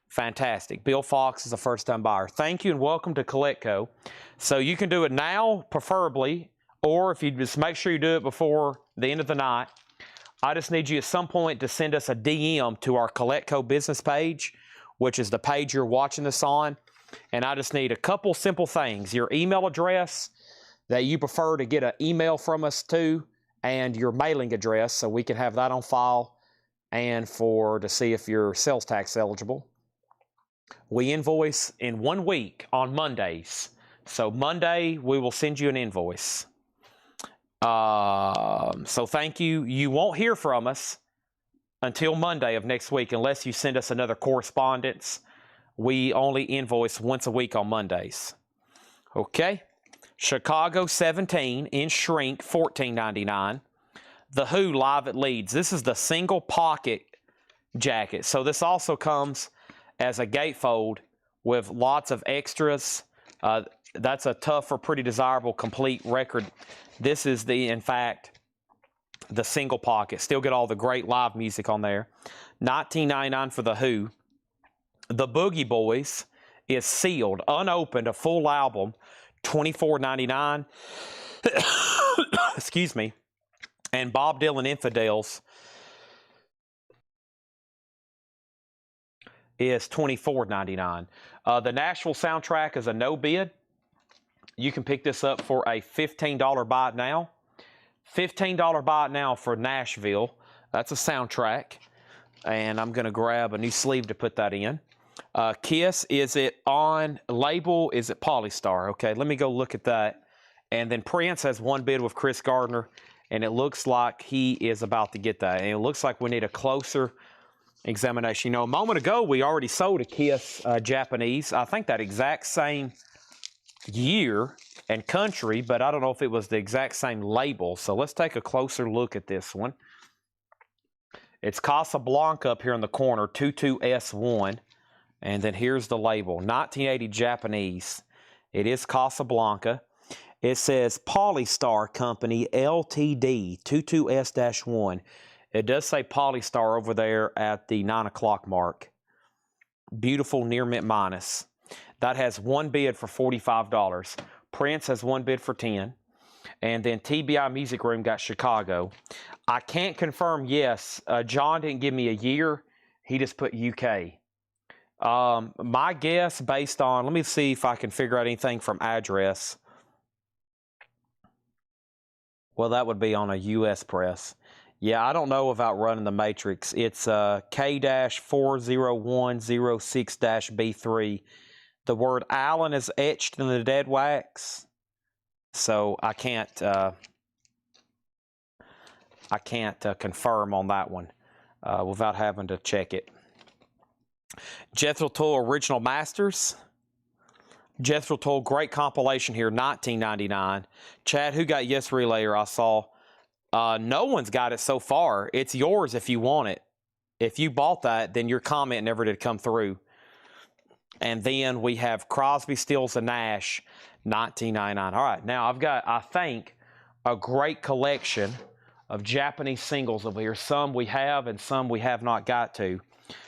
A: Fantastic. Bill Fox is a first-time buyer. Thank you and welcome to Kletco. So you can do it now, preferably, or if you just make sure you do it before the end of the night. I just need you at some point to send us a DM to our Kletco business page, which is the page you're watching this on. And I just need a couple simple things. Your email address that you prefer to get an email from us to, and your mailing address so we can have that on file and to see if you're sales tax eligible. We invoice in 1 week on Mondays. So Monday, we will send you an invoice. So thank you. You won't hear from us until Monday of next week unless you send us another correspondence. We only invoice once a week on Mondays. Okay. Chicago 17 in shrink, $14.99. The Who live at Leeds. This is the single pocket jacket. So this also comes as a gatefold with lots of extras. That's a tougher, pretty desirable, complete record. This is in fact, the single pocket. Still get all the great live music on there. $19.99 for The Who. The Boogie Boys is sealed, unopened, a full album, $24.99. Excuse me. And Bob Dylan Infidels is $24.99. The Nashville soundtrack is a no bid. You can pick this up for a $15 buy it now. $15 buy it now for Nashville. That's a soundtrack. And I'm going to grab a new sleeve to put that in. Kiss, is it on label? Is it Polystar? Okay, let me go look at that. And then Prince has one bid with Chris Gardner, and it looks like he is about to get that. And it looks like we need a closer examination. You know, a moment ago, we already sold a Kiss Japanese. I think that exact same year and country, but I don't know if it was the exact same label. So let's take a closer look at this one. It's Casablanca up here in the corner, 22S1. And then here's the label, 1980 Japanese. It is Casablanca. It says Polystar Company LTD 22S-1. It does say Polystar over there at the 9 o'clock mark. Beautiful near mint minus. That has one bid for $45. Prince has one bid for $10. And then TBI Music Room got Chicago. I can't confirm yes. John didn't give me a year. He just put UK. My guess based on, let me see if I can figure out anything from address. Well, that would be on a U.S. press. Yeah, I don't know about running the matrix. It's K-40106-B3. The word Allen is etched in the dead wax. So I can't confirm on that one without having to check it. Jethro Tull Original Masters. Jethro Tull, great compilation here, $19.99. Chad, who got Yes Relayer? I saw. No one's got it so far. It's yours if you want it. If you bought that, then your comment never did come through. And then we have Crosby, Stills, and Nash, $19.99. All right, now I've got, I think, a great collection of Japanese singles over here. Some we have and some we have not got to.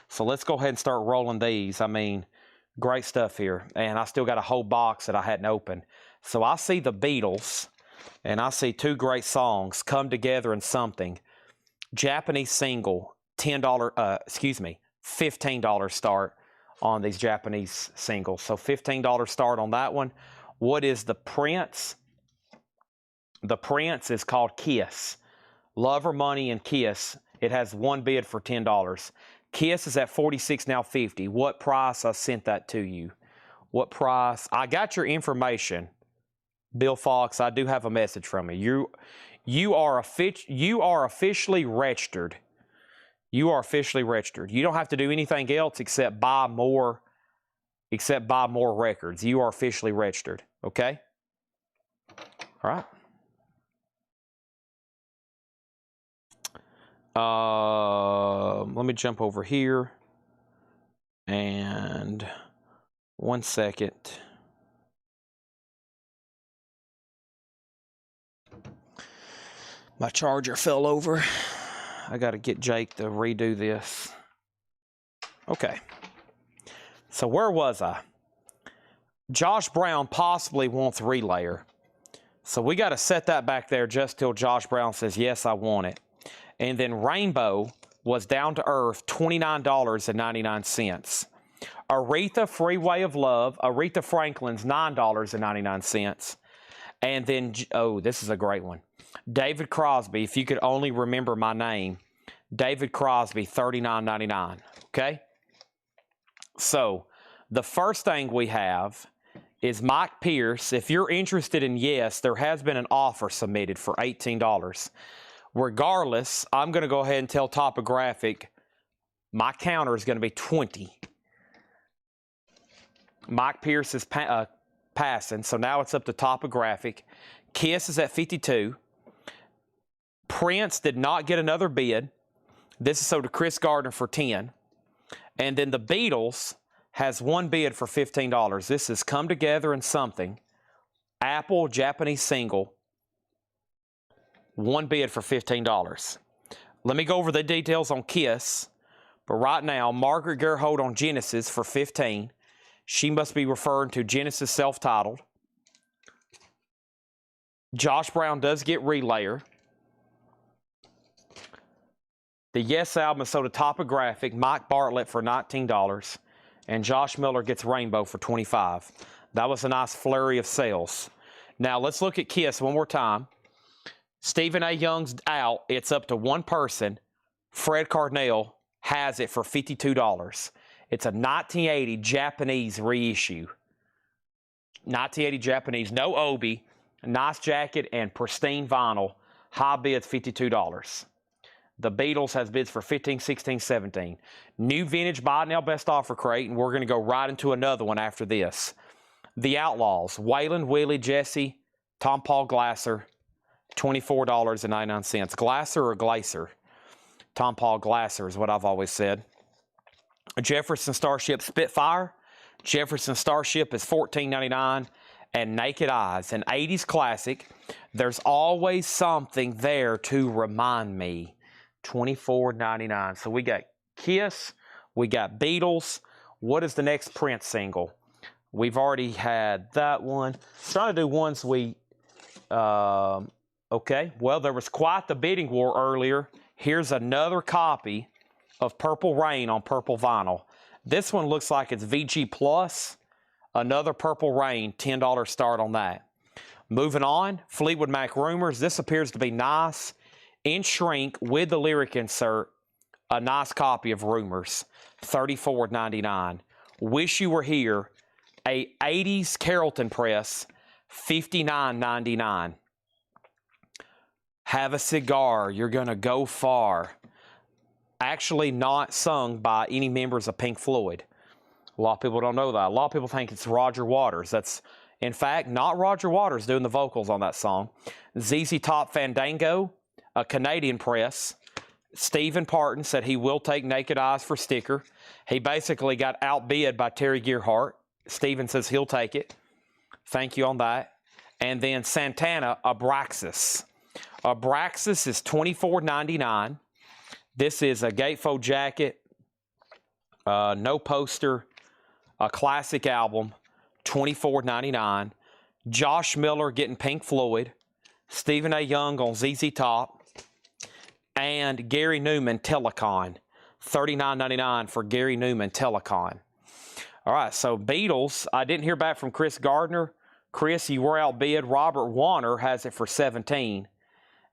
A: So let's go ahead and start rolling these. I mean, great stuff here. And I still got a whole box that I hadn't opened. So I see the Beatles, and I see two great songs come together in something. Japanese single, $15 start on these Japanese singles. So $15 start on that one. What is the Prince? The Prince is called Kiss. Lover, Money, and Kiss. It has one bid for $10. Kiss is at $46, now $50. What price? I sent that to you. What price? I got your information, Bill Fox. I do have a message from you. You are officially registered. You are officially registered. You don't have to do anything else except buy more records. You are officially registered. Okay? All right. Let me jump over here. And 1 second. My charger fell over. I got to get Jake to redo this. Okay. So where was I? Josh Brown possibly wants relayer. So we got to set that back there just till Josh Brown says, yes, I want it. And then Rainbow was down to earth, $29.99. Aretha, Freeway of Love, Aretha Franklin's $9.99. And then, oh, this is a great one. David Crosby, if you could only remember my name, David Crosby, $39.99. Okay? So, the first thing we have is Mike Pierce. If you're interested in Yes, there has been an offer submitted for $18. Regardless, I'm going to go ahead and tell Topographic my counter is going to be 20. Mike Pierce is passing, so now it's up to Topographic. Kiss is at 52. Prince did not get another bid. This is sold to Chris Gardner for 10. And then the Beatles has one bid for $15. This is Come Together in Something. Apple Japanese single. One bid for $15. Let me go over the details on Kiss. But right now, Margaret Gerhold on Genesis for $15. She must be referring to Genesis self-titled. Josh Brown does get relayer. The Yes album is sold to Topographic, Mike Bartlett for $19. And Josh Miller gets Rainbow for $25. That was a nice flurry of sales. Now, let's look at Kiss one more time. Stephen A. Young's out. It's up to one person. Fred Carnell has it for $52. It's a 1980 Japanese reissue. 1980 Japanese, no Obi, nice jacket and pristine vinyl. High bids $52. The Beatles has bids for $15, $16, $17. New vintage buy now best offer crate, and we're going to go right into another one after this. The Outlaws, Waylon, Willie, Jesse, Tom Paul Glasser, $24.99. Glasser or Glacier? Tom Paul Glasser is what I've always said. Jefferson Starship Spitfire. Jefferson Starship is $14.99. And Naked Eyes, an 80s classic. There's always something there to remind me. $24.99. So we got Kiss. We got Beatles. What is the next Prince single? We've already had that one. Trying to do ones we... Okay, well, there was quite the bidding war earlier. Here's another copy of Purple Rain on purple vinyl. This one looks like it's VG Plus. Another Purple Rain, $10 start on that. Moving on, Fleetwood Mac Rumors. This appears to be nice. In shrink with the lyric insert, a nice copy of Rumors, $34.99. Wish You Were Here, a 80s Carrollton press, $59.99. Have a Cigar, You're Gonna Go Far. Actually not sung by any members of Pink Floyd. A lot of people don't know that. A lot of people think it's Roger Waters. That's, in fact, not Roger Waters doing the vocals on that song. ZZ Top Fandango, a Canadian press. Stephen Parton said he will take Naked Eyes for sticker. He basically got outbid by Terry Gearhart. Stephen says he'll take it. Thank you on that. And then Santana, Abraxas. Abraxas is $24.99. This is a gatefold jacket, no poster, a classic album, $24.99. Josh Miller getting Pink Floyd, Stephen A. Young on ZZ Top, and Gary Newman Telecon, $39.99 for Gary Newman Telecon. All right, so Beatles, I didn't hear back from Chris Gardner. Chris, you were outbid. Robert Warner has it for $17.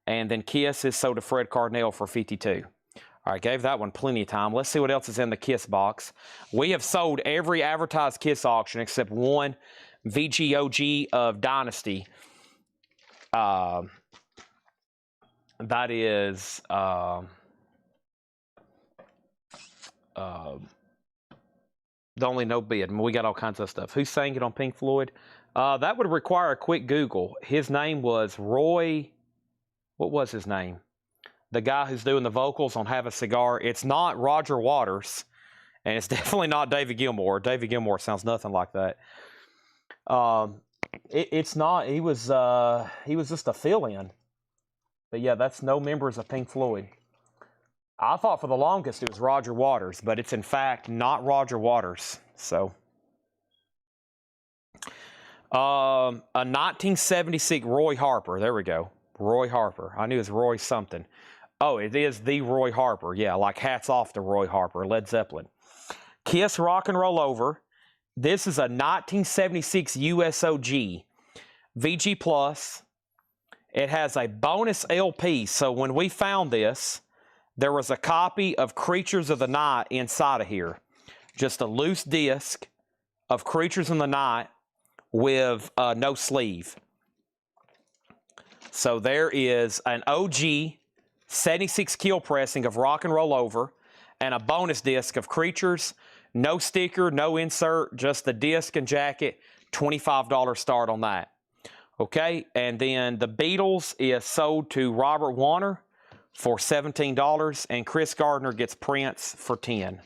A: And then Kiss is sold to Fred Cardinal for $52. All right, gave that one plenty of time. Let's see what else is in the Kiss box. We have sold every advertised Kiss auction except one VGOG of Dynasty. That is... the only no bid. I mean, we got all kinds of stuff. Who sang it on Pink Floyd? That would require a quick Google. His name was Roy. What was his name? The guy who's doing the vocals on Have a Cigar. It's not Roger Waters, and it's definitely not David Gilmour. David Gilmour sounds nothing like that. It's not. He was just a fill-in. But yeah, that's no members of Pink Floyd. I thought for the longest it was Roger Waters, but it's in fact not Roger Waters. So, a 1976 Roy Harper. There we go. Roy Harper. I knew it was Roy something. Oh, it is the Roy Harper. Yeah, like hats off to Roy Harper, Led Zeppelin. Kiss Rock and Roll Over. This is a 1976 USOG VG Plus. It has a bonus LP. So when we found this, there was a copy of Creatures of the Night inside of here. Just a loose disc of Creatures in the Night with no sleeve. So there is an OG 76 kill pressing of Rock and Roll Over and a bonus disc of Creatures. No sticker, no insert, just the disc and jacket. $25 start on that. Okay, and then the Beatles is sold to Robert Warner for $17, and Chris Gardner gets Prince for $10.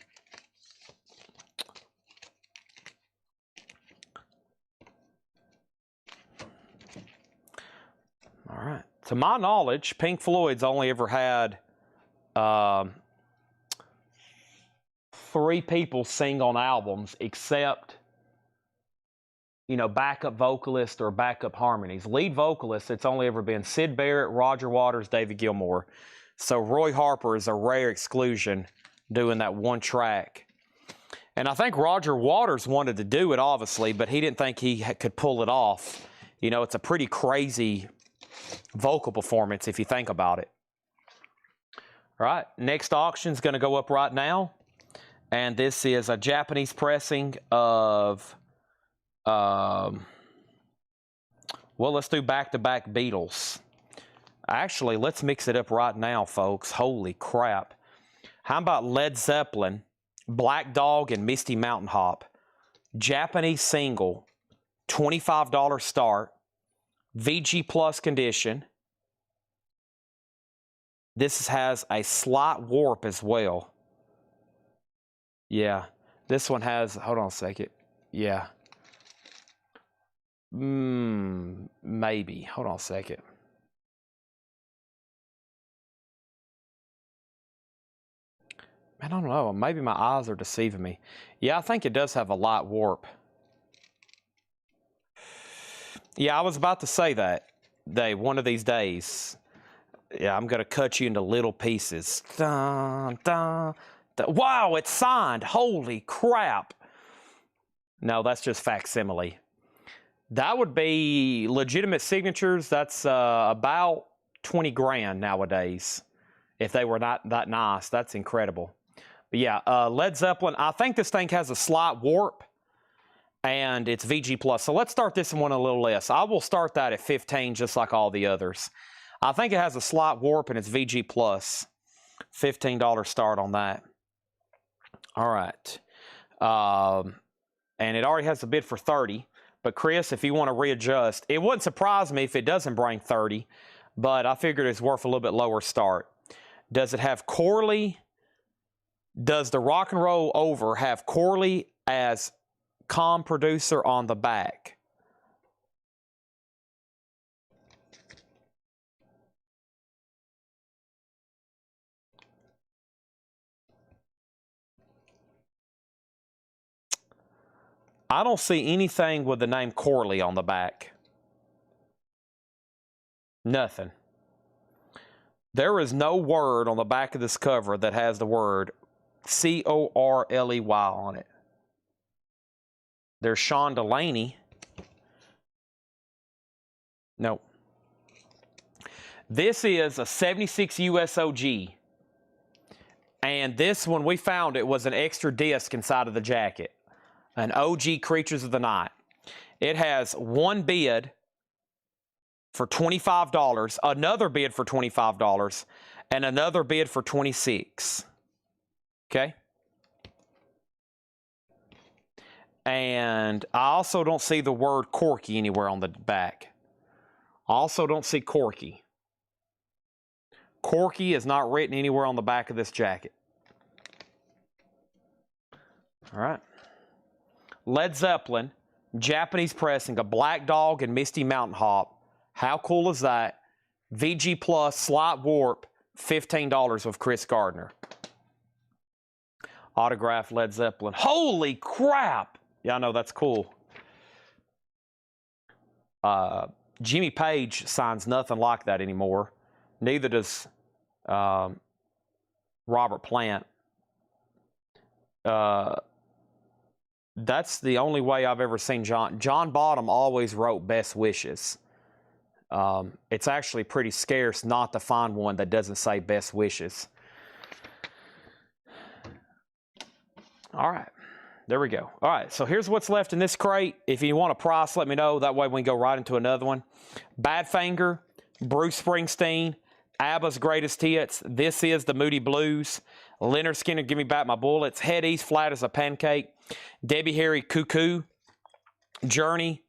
A: All right. To my knowledge, Pink Floyd's only ever had 3 people sing on albums except, you know, backup vocalist or backup harmonies. Lead vocalist, it's only ever been Syd Barrett, Roger Waters, David Gilmour. So Roy Harper is a rare exclusion doing that one track. And I think Roger Waters wanted to do it, obviously, but he didn't think he could pull it off. You know, it's a pretty crazy vocal performance if you think about it. All right, next auction is going to go up right now. And this is a Japanese pressing of, well, let's do back-to-back Beatles. Actually, let's mix it up right now, folks. Holy crap. How about Led Zeppelin, Black Dog, and Misty Mountain Hop? Japanese single, $25 start, VG Plus condition. This has a slight warp as well. Yeah, this one has, hold on a second. Yeah. Maybe. Hold on a second. I don't know. Maybe my eyes are deceiving me. Yeah, I think it does have a light warp. Yeah, I was about to say that. One of these days. Yeah, I'm going to cut you into little pieces. Dun, dun, dun. Wow, it's signed. Holy crap. No, that's just facsimile. That would be legitimate signatures. That's about 20 grand nowadays. If they were not that nice, that's incredible. But yeah, Led Zeppelin, I think this thing has a slight warp, and it's VG Plus. So let's start this one a little less. I will start that at 15, just like all the others. I think it has a slight warp, and it's VG Plus. $15 start on that. All right. And it already has a bid for 30. But Chris, if you want to readjust, it wouldn't surprise me if it doesn't bring 30, but I figured it's worth a little bit lower start. Does it have Corley? Does the Rock and Roll Over have Corley as comm producer on the back? I don't see anything with the name Corley on the back. Nothing. There is no word on the back of this cover that has the word Corley on it. There's Sean Delaney. No. This is a 76 USOG. And this, when we found it, was an extra disc inside of the jacket. An OG Creatures of the Night. It has one bid for $25, another bid for $25, and another bid for $26. Okay? And I also don't see the word Corky anywhere on the back. I also don't see Corky. Corky is not written anywhere on the back of this jacket. All right. Led Zeppelin, Japanese pressing, a Black Dog and Misty Mountain Hop. How cool is that? VG Plus, Slight Warp, $15 with Chris Gardner. Autographed Led Zeppelin. Holy crap! Yeah, I know, that's cool. Jimmy Page signs nothing like that anymore. Neither does Robert Plant. That's the only way I've ever seen John. John Bottom always wrote Best Wishes. It's actually pretty scarce not to find one that doesn't say Best Wishes. All right. There we go. All right, so here's what's left in this crate. If you want a price, let me know. That way we can go right into another one. Badfinger, Bruce Springsteen, ABBA's Greatest Hits. This is the Moody Blues. Leonard Skinner, Give Me Back My Bullets. Head East, Flat as a Pancake. Debbie Harry, Cuckoo. Journey,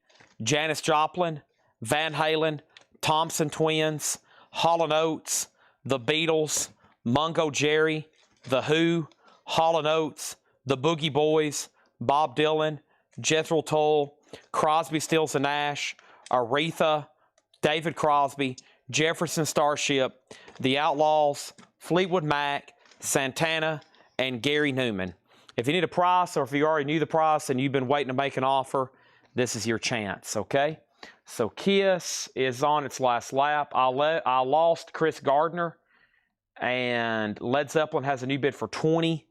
A: Janis Joplin, Van Halen, Thompson Twins, Hall & Oates, The Beatles, Mungo Jerry, The Who, Hall & Oates, The Boogie Boys, Bob Dylan, Jethro Tull, Crosby, Stills and Nash, Aretha, David Crosby, Jefferson Starship, The Outlaws, Fleetwood Mac, Santana, and Gary Newman. If you need a price, or if you already knew the price and you've been waiting to make an offer, this is your chance, okay? So Kiss is on its last lap. I lost Chris Gardner, and Led Zeppelin has a new bid for $20.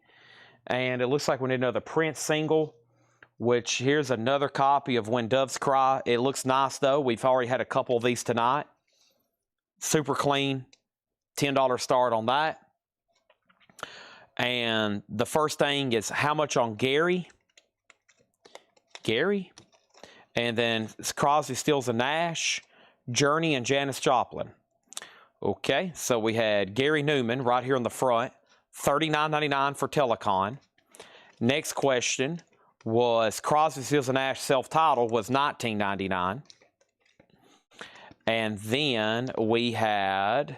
A: And it looks like we need another Prince single, which here's another copy of When Doves Cry. It looks nice, though. We've already had a couple of these tonight. Super clean. $10 start on that. And the first thing is how much on Gary? Gary. And then it's Crosby, Stills and Nash, Journey, and Janis Joplin. Okay, so we had Gary Newman right here on the front. $39.99 for Telecon. Next question was Crosby, Stills and Nash self-titled was $19.99. And then we had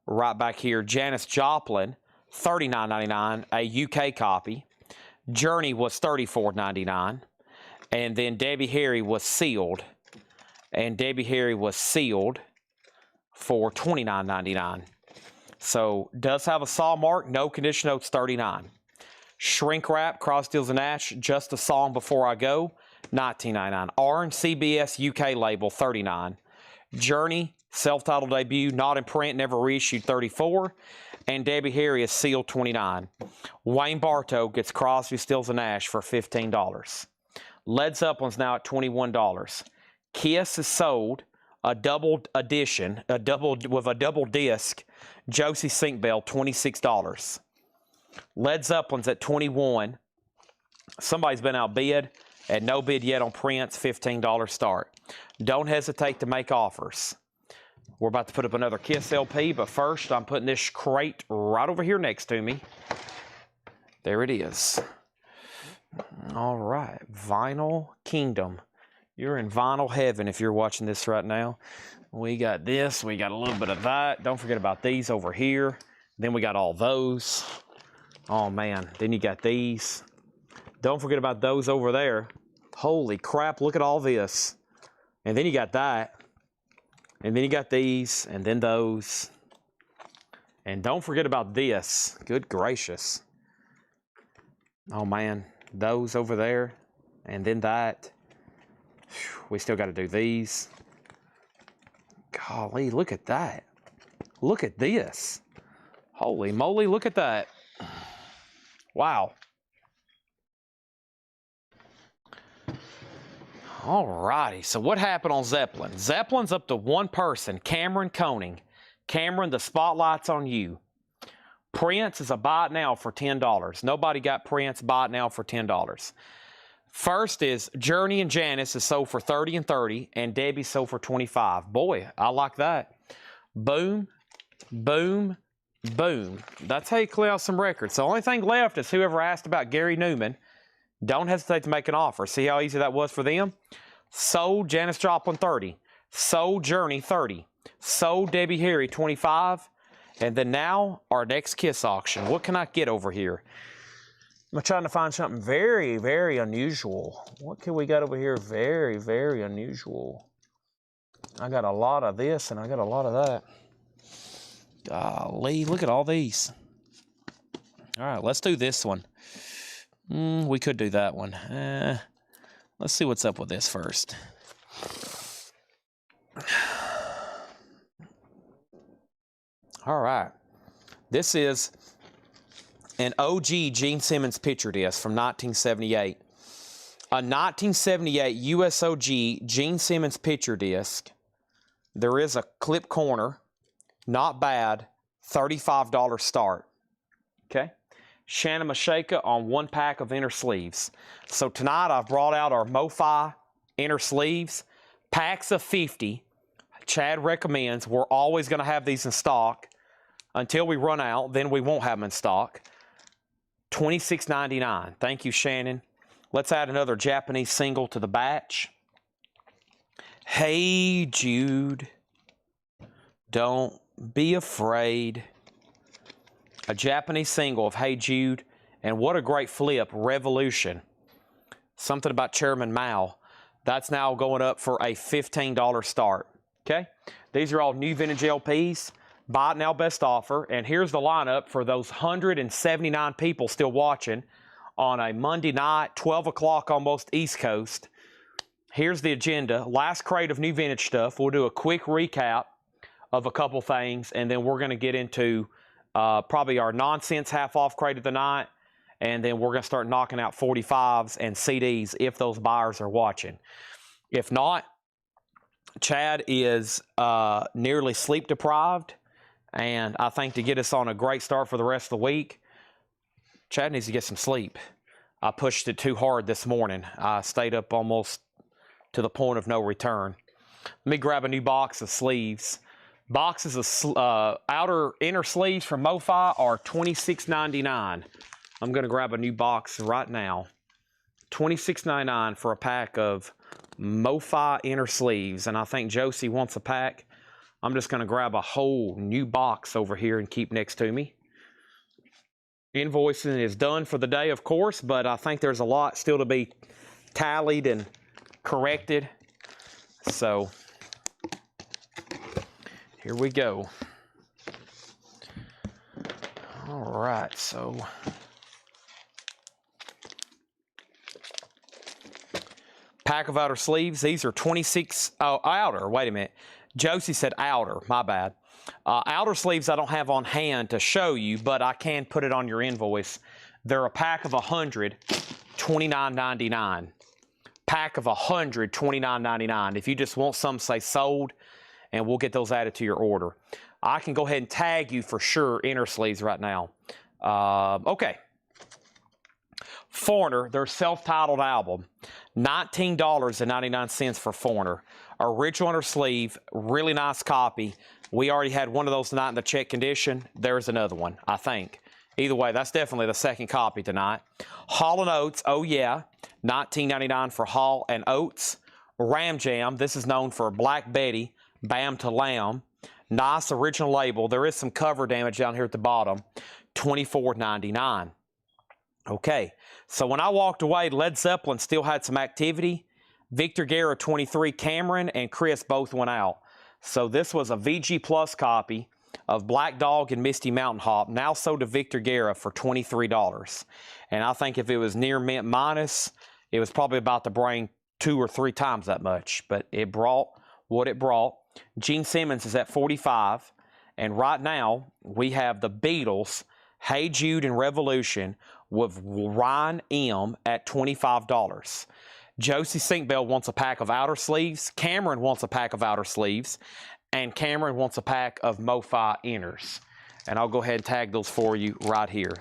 A: right back here Janis Joplin, $39.99, a UK copy. Journey was $34.99. And then Debbie Harry was sealed. And Debbie Harry was sealed for $29.99. So, does have a saw mark, no condition notes, $39. Shrink Wrap, Crosby, Stills and Nash, Just a Song Before I Go, $19.99. Orange CBS UK label, $39. Journey, self-titled debut, not in print, never reissued, $34. And Debbie Harry is sealed, $29. Wayne Bartow gets Crosby, Stills and Nash for $15. Led Zeppelin's now at $21. Kiss is sold a double edition, with a double disc, Josie Sinkbell, $26. Led Zeppelin's at $21. Somebody's been outbid, and no bid yet on Prince, $15 start. Don't hesitate to make offers. We're about to put up another Kiss LP, but first I'm putting this crate right over here next to me. There it is. All right, Vinyl Kingdom. You're in vinyl heaven if you're watching this right now. We got this. We got a little bit of that. Don't forget about these over here. Then we got all those. Oh, man. Then you got these. Don't forget about those over there. Holy crap, look at all this. And then you got that. And then you got these. And then those. And don't forget about this. Good gracious. Oh, man. Those over there. And then that. We still got to do these. Golly, look at that. Look at this. Holy moly, look at that. Wow. All righty, so what happened on Zeppelin? Zeppelin's up to one person, Cameron Koning. Cameron, the spotlight's on you. Prince is a buy it now for $10. Nobody got Prince, buy it now for $10. First is Journey and Janice is sold for $30 and $30, and Debbie sold for $25. Boy, I like that. Boom, boom, boom. That's how you clear out some records. The only thing left is whoever asked about Gary Newman. Don't hesitate to make an offer. See how easy that was for them? Sold Janice Joplin 30. Sold Journey 30. Sold Debbie Harry 25. And then now our next Kiss auction. What can I get over here? I'm trying to find something very, very unusual. What can we got over here? Very, very unusual. I got a lot of this and I got a lot of that. Golly, look at all these. All right, let's do this one. We could do that one. Let's see what's up with this first. All right. This is an OG Gene Simmons picture disc from 1978. A 1978 USOG Gene Simmons picture disc. There is a clip corner. Not bad. $35 start. Okay. Shannon Mashaka on one pack of inner sleeves. So tonight I've brought out our MoFi inner sleeves. Packs of 50. Chad recommends. We're always going to have these in stock until we run out. Then we won't have them in stock. $26.99. Thank you, Shannon. Let's add another Japanese single to the batch. Hey, Jude. Don't be afraid. A Japanese single of Hey Jude. And what a great flip. Revolution. Something about Chairman Mao. That's now going up for a $15 start. Okay? These are all new vintage LPs. Buy it now, best offer. And here's the lineup for those 179 people still watching on a Monday night, 12 o'clock almost East Coast. Here's the agenda. Last crate of new vintage stuff. We'll do a quick recap of a couple things, and then we're going to get into probably our nonsense half-off crate of the night, and then we're going to start knocking out 45s and CDs if those buyers are watching. If not, Chad is nearly sleep-deprived, and I think to get us on a great start for the rest of the week, Chad needs to get some sleep. I pushed it too hard this morning. I stayed up almost to the point of no return. Let me grab a new box of sleeves. Boxes of inner sleeves from MoFi are $26.99. I'm going to grab a new box right now. $26.99 for a pack of MoFi inner sleeves. And I think Josie wants a pack. I'm just going to grab a whole new box over here and keep next to me. Invoicing is done for the day, of course, but I think there's a lot still to be tallied and corrected. So here we go. All right, so pack of outer sleeves. These are 26. Oh, outer. Wait a minute. Josie said outer. My bad. Outer sleeves I don't have on hand to show you, but I can put it on your invoice. They're a pack of 100, $29.99. Pack of 100, $29.99. If you just want some, say sold, and we'll get those added to your order. I can go ahead and tag you for sure inner sleeves right now. Okay. Foreigner, their self-titled album, $19.99 for Foreigner. Original inner sleeve, really nice copy. We already had one of those tonight in the check condition. There's another one, I think. Either way, that's definitely the second copy tonight. Hall & Oates, oh yeah, $19.99 for Hall & Oates. Ram Jam, this is known for Black Betty, Bam to Lamb. Nice original label. There is some cover damage down here at the bottom. $24.99. Okay, so when I walked away, Led Zeppelin still had some activity. Victor Guerra 23, Cameron and Chris both went out. So this was a VG Plus copy of Black Dog and Misty Mountain Hop, now sold to Victor Guerra for $23. And I think if it was near mint minus, It was probably about to bring 2 or 3 times that much, but it brought what it brought. Gene Simmons is at 45, and right now we have the Beatles, Hey Jude and Revolution with Ryan M at $25. Josie Sinkbell wants a pack of outer sleeves. Cameron wants a pack of outer sleeves. And Cameron wants a pack of MoFi inners. And I'll go ahead and tag those for you right here.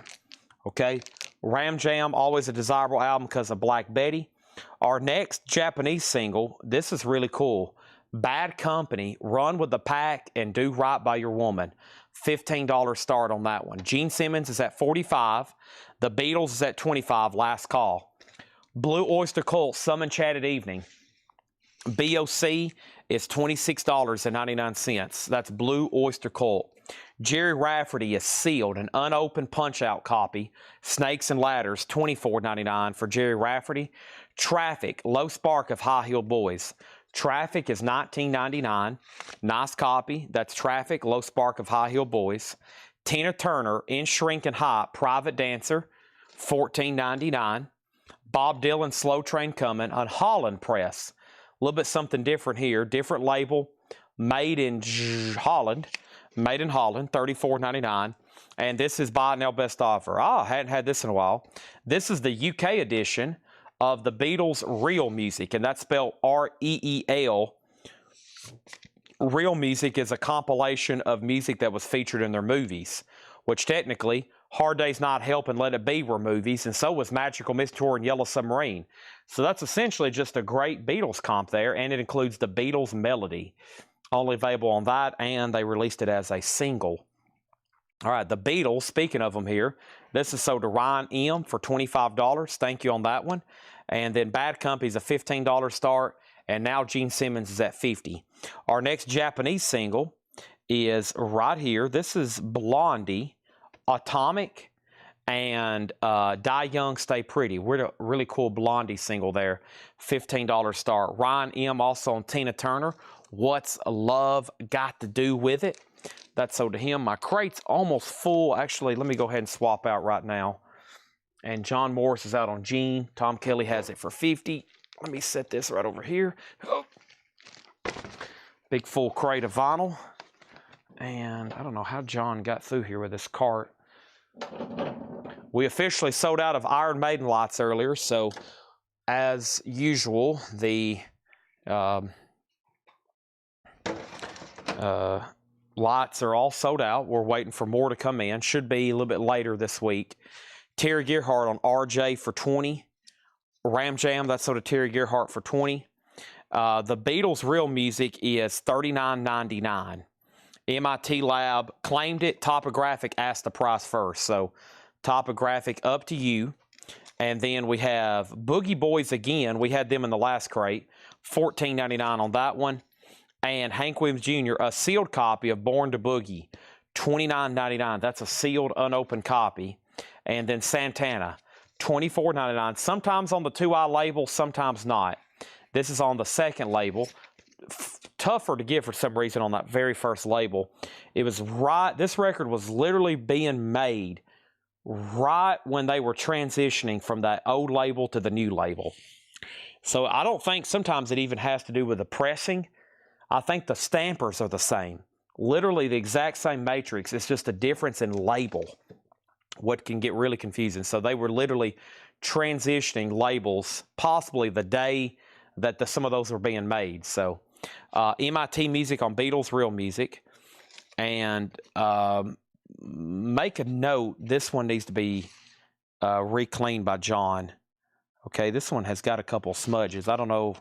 A: Okay? Ram Jam, always a desirable album because of Black Betty. Our next Japanese single, this is really cool. Bad Company, Run with the Pack and Do Right by Your Woman. $15 start on that one. Gene Simmons is at 45. The Beatles is at 25, last call. Blue Oyster Cult, Some Enchanted Evening. BOC is $26.99. That's Blue Oyster Cult. Jerry Rafferty is sealed, an unopened punch-out copy. Snakes and Ladders, $24.99 for Jerry Rafferty. Traffic, Low Spark of High Heel Boys. Traffic is $19.99. Nice copy. That's Traffic, Low Spark of High Heel Boys. Tina Turner, In Shrinking Height, Private Dancer, $14.99. Bob Dylan, Slow Train Coming, on Holland Press. A little bit something different here. Different label, made in Holland. Made in Holland, $34.99. And this is Buy Now Best Offer. I hadn't had this in a while. This is the UK edition of the Beatles' Real Music, and that's spelled R-E-E-L. Real Music is a compilation of music that was featured in their movies, which technically, Hard Day's Not Help and Let It Be were movies, and so was Magical Mystery Tour and Yellow Submarine. So that's essentially just a great Beatles comp there, and it includes the Beatles melody. Only available on that, and they released it as a single. All right, the Beatles, speaking of them here, this is sold to Ryan M for $25. Thank you on that one. And then Bad Company's a $15 start, and now Gene Simmons is at $50. Our next Japanese single is right here. This is Blondie, Atomic, and Die Young, Stay Pretty. We're a really cool Blondie single there. $15 start. Ryan M also on Tina Turner. What's Love Got to Do with It? That's sold to him. My crate's almost full. Actually, let me go ahead and swap out right now. And John Morris is out on Gene. Tom Kelly has it for $50. Let me set this right over here. Oh. Big full crate of vinyl. And I don't know how John got through here with this cart. We officially sold out of Iron Maiden lights earlier. So, as usual, the lights are all sold out. We're waiting for more to come in. Should be a little bit later this week. Terry Gerhardt on RJ for $20. Ram Jam, that's sold to Terry Gerhardt for $20. The Beatles' Real Music is $39.99. MIT Lab claimed it. Topographic asked the price first. So Topographic, up to you. And then we have Boogie Boys again. We had them in the last crate. $14.99 on that one. And Hank Williams Jr., a sealed copy of Born to Boogie, $29.99. That's a sealed, unopened copy. And then Santana, $24.99. Sometimes on the 2i label, sometimes not. This is on the second label. Tougher to get for some reason on that very first label. It was right, this record was literally being made right when they were transitioning from that old label to the new label. So I don't think sometimes it even has to do with the pressing. I think the stampers are the same. Literally the exact same matrix. It's just a difference in label. What can get really confusing. So they were literally transitioning labels possibly the day that some of those were being made. So MIT Music on Beatles Real Music. And make a note, this one needs to be re-cleaned by John. Okay, this one has got a couple smudges. I don't know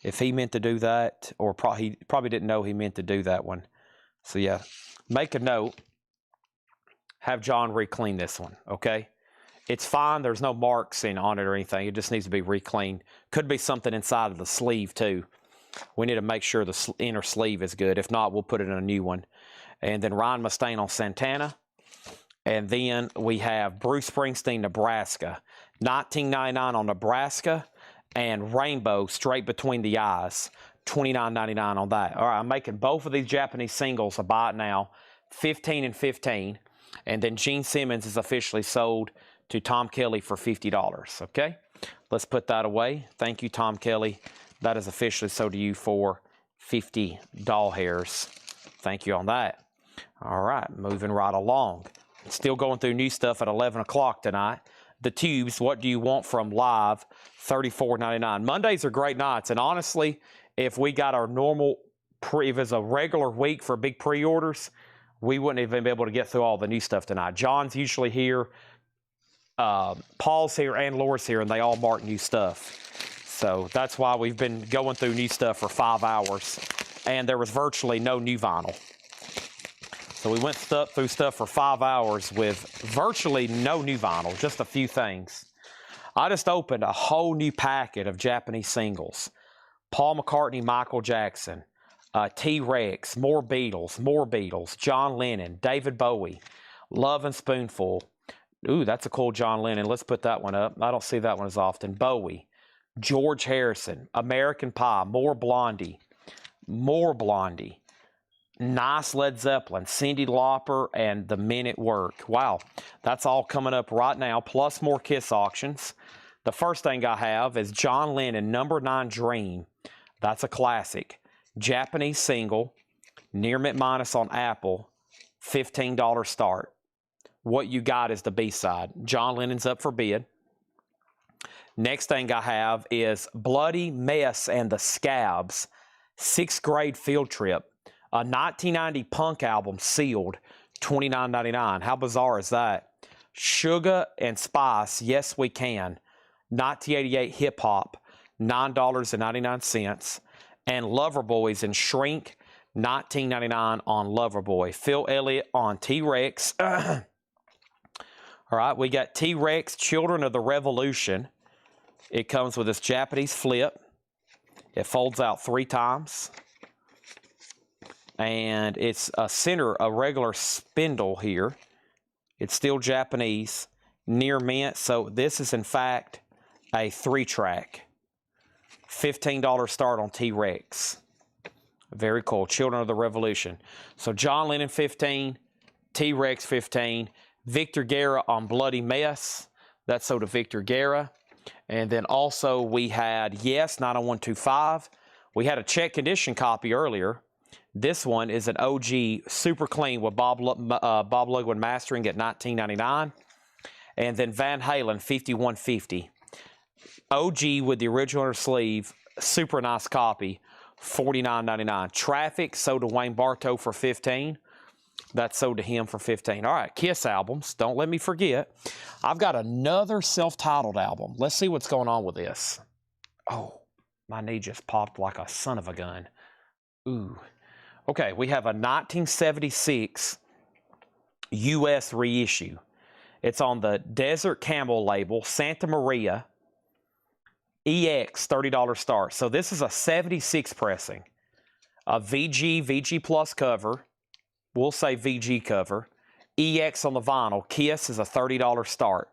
A: if he meant to do that, or he probably didn't know he meant to do that one. So yeah, make a note. Have John re-clean this one, okay? It's fine. There's no marks on it or anything. It just needs to be re-cleaned. Could be something inside of the sleeve too. We need to make sure the inner sleeve is good. If not, we'll put it in a new one. And then Ryan Mustaine on Santana. And then we have Bruce Springsteen, Nebraska. $19.99 on Nebraska. And Rainbow, Straight Between the Eyes. $29.99 on that. All right, I'm making both of these Japanese singles a buy it now. $15 and $15. And then Gene Simmons is officially sold to Tom Kelly for $50. Okay? Let's put that away. Thank you, Tom Kelly. That is officially sold to you for 50 doll hairs. Thank you on that. All right, moving right along. Still going through new stuff at 11 o'clock tonight. The tubes, what do you want from live? $34.99. Mondays are great nights, and honestly, if we got our normal, if it's a regular week for big pre-orders, we wouldn't even be able to get through all the new stuff tonight. John's usually here, Paul's here, and Laura's here, and they all mark new stuff. So that's why we've been going through new stuff for 5 hours, and there was virtually no new vinyl. So we went through stuff for 5 hours with virtually no new vinyl, just a few things. I just opened a whole new packet of Japanese singles. Paul McCartney, Michael Jackson, T-Rex, more Beatles, John Lennon, David Bowie, Love and Spoonful. Ooh, that's a cool John Lennon. Let's put that one up. I don't see that one as often. Bowie, George Harrison, American Pie, more Blondie. Nice Led Zeppelin, Cyndi Lauper, and The Men at Work. Wow, that's all coming up right now, plus more Kiss auctions. The first thing I have is John Lennon, Number 9 Dream. That's a classic. Japanese single, near mint minus on Apple, $15 start. What you got is the B-side. John Lennon's up for bid. Next thing I have is Bloody Mess and the Scabs, 6th grade field trip. A 1990 punk album sealed, $29.99. How bizarre is that? Sugar and Spice, Yes We Can, 1988 hip hop, $9.99. And Loverboys and Shrink, $19.99 on Loverboy. Phil Elliott on T-Rex. All right, we got T-Rex, Children of the Revolution. It comes with this Japanese flip. It folds out 3 times. And it's a regular spindle here. It's still Japanese, near mint. So this is, in fact, a 3-track. $15 start on T-Rex. Very cool. Children of the Revolution. So John Lennon, 15. T-Rex, 15. Victor Guerra on Bloody Mess. That's sold to Victor Guerra. And then also we had, Yes, 90125. We had a check condition copy earlier. This one is an OG super clean with Bob Ludwig mastering at $19.99. And then Van Halen 5150. OG with the original sleeve, super nice copy, $49.99. Traffic sold to Wayne Bartow for $15. That's sold to him for $15. All right, Kiss albums. Don't let me forget. I've got another self-titled album. Let's see what's going on with this. Oh, my knee just popped like a son of a gun. Ooh. Okay, we have a 1976 U.S. reissue. It's on the Desert Camel label, Santa Maria, EX, $30 start. So this is a 76 pressing, a VG Plus cover. We'll say VG cover. EX on the vinyl. Kiss is a $30 start.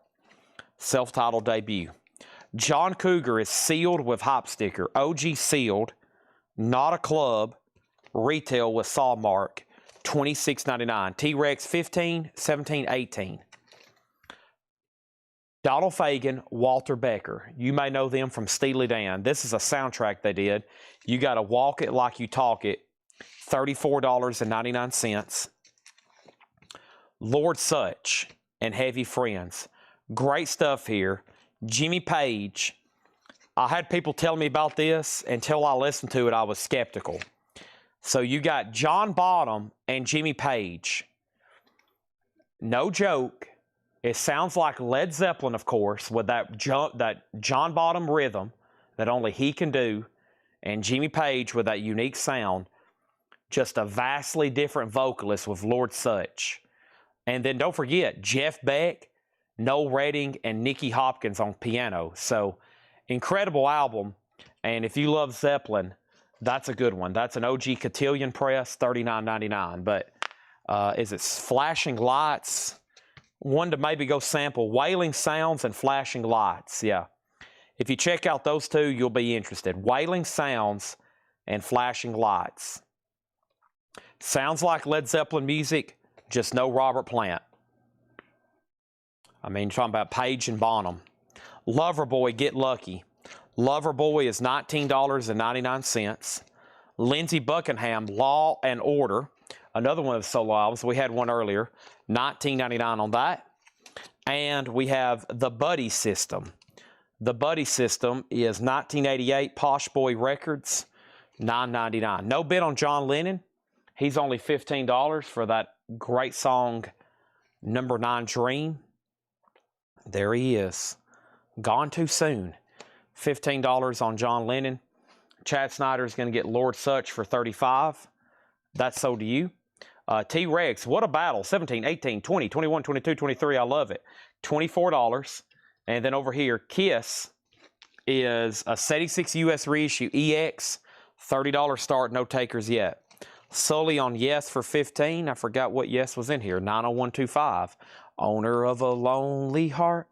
A: Self-titled debut. John Cougar is sealed with hop sticker. OG sealed, not a club. Retail with saw mark, $26.99. T-Rex, 15, 17, 18. Donald Fagen, Walter Becker. You may know them from Steely Dan. This is a soundtrack they did. You got to walk it like you talk it. $34.99. Lord Sutch and Heavy Friends. Great stuff here. Jimmy Page. I had people tell me about this. Until I listened to it, I was skeptical. So you got John Bonham and Jimmy Page. No joke. It sounds like Led Zeppelin, of course, with that John Bonham rhythm that only he can do, and Jimmy Page with that unique sound. Just a vastly different vocalist with Lord Sutch. And then don't forget, Jeff Beck, Noel Redding, and Nicky Hopkins on piano. So, incredible album. And if you love Zeppelin, that's a good one. That's an OG Cotillion press, $39.99. But is it Flashing Lights? One to maybe go sample. Wailing Sounds and Flashing Lights. Yeah. If you check out those two, you'll be interested. Wailing Sounds and Flashing Lights. Sounds like Led Zeppelin music, just no Robert Plant. I mean, you're talking about Page and Bonham. Loverboy, Get Lucky. Loverboy is $19.99. Lindsey Buckingham, Law and Order, another one of the solo albums. We had one earlier, $19.99 on that. And we have The Buddy System. The Buddy System is 1988 Posh Boy Records, $9.99. No bid on John Lennon. He's only $15 for that great song, Number 9 Dream. There he is. Gone too soon. $15 on John Lennon. Chad Snyder is going to get Lord Such for $35. That's sold to you. T-Rex, What a Battle, 17, 18, 20, 21, 22, 23. I love it. $24. And then over here, Kiss is a 76 US reissue EX, $30 start, no takers yet. Sully on Yes for $15. I forgot what Yes was in here. 90125. Owner of a Lonely Heart.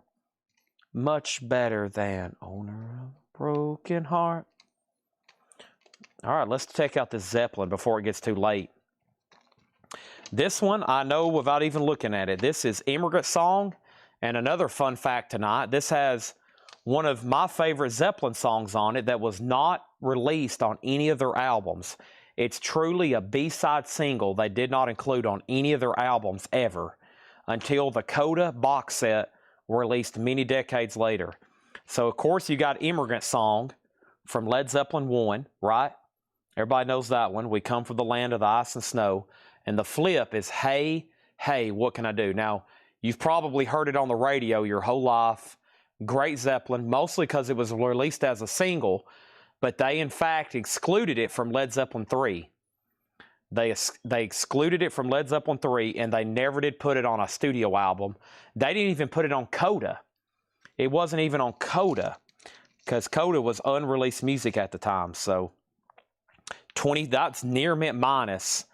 A: Much better than Owner of a Broken Heart. All right, let's check out this Zeppelin before it gets too late. This one, I know without even looking at it. This is Immigrant Song. And another fun fact tonight, this has one of my favorite Zeppelin songs on it that was not released on any of their albums. It's truly a B-side single they did not include on any of their albums ever until the Coda box set released many decades later. So, of course, you got Immigrant Song from Led Zeppelin 1, right? Everybody knows that one. We come from the land of the ice and snow. And the flip is, Hey, Hey, What Can I Do? Now, you've probably heard it on the radio your whole life. Great Zeppelin, mostly because it was released as a single, but they, in fact, excluded it from Led Zeppelin 3. They excluded it from Led Zeppelin 3, and they never did put it on a studio album. They didn't even put it on Coda. It wasn't even on Coda, because Coda was unreleased music at the time. So, that's Near Mint Minus.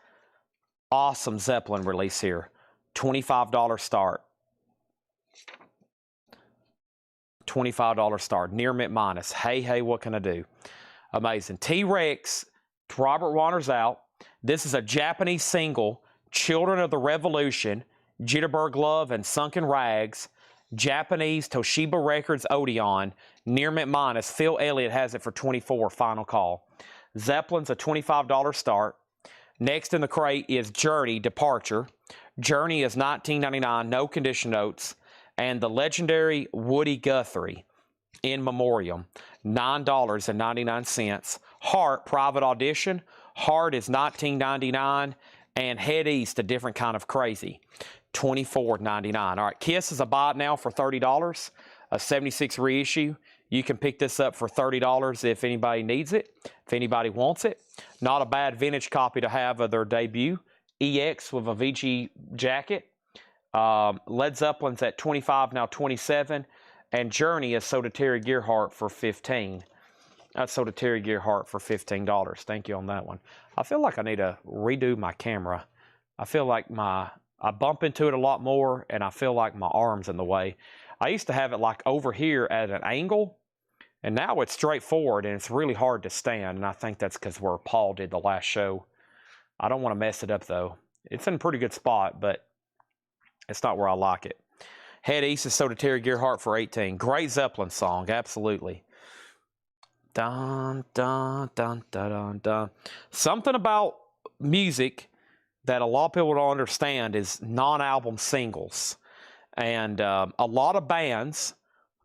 A: Awesome Zeppelin release here. $25 start. $25 start. Near Mint Minus. Hey, Hey, What Can I Do? Amazing. T-Rex, Robert Warner's out. This is a Japanese single. Children of the Revolution, Jitterbug Love, and Sunken Rags. Japanese Toshiba Records Odeon. Near Mint Minus. Phil Elliott has it for $24. Final call. Zeppelin's a $25 start. Next in the crate is Journey, Departure. Journey is $19.99, no condition notes. And the legendary Woody Guthrie, In Memoriam, $9.99. Heart, Private Audition. Heart is $19.99. And Head East, A Different Kind of Crazy, $24.99. All right, Kiss is a buy it now for $30, a 76 reissue. You can pick this up for $30 if anybody needs it, if anybody wants it. Not a bad vintage copy to have of their debut. EX with a VG jacket. Led Zeppelin's at $25, now $27. And Journey is sold to Terry Gearhart for $15. That's sold to Terry Gearhart for $15. Thank you on that one. I feel like I need to redo my camera. I feel like I bump into it a lot more, and I feel like my arm's in the way. I used to have it like over here at an angle, and now it's straight forward, and it's really hard to stand, and I think that's because where Paul did the last show. I don't want to mess it up, though. It's in a pretty good spot, but it's not where I like it. Head East is sold to Terry Gearhart for $18. Great Zeppelin song, absolutely. Dun, dun, dun, dun, dun, dun. Something about music that a lot of people don't understand is non-album singles. And a lot of bands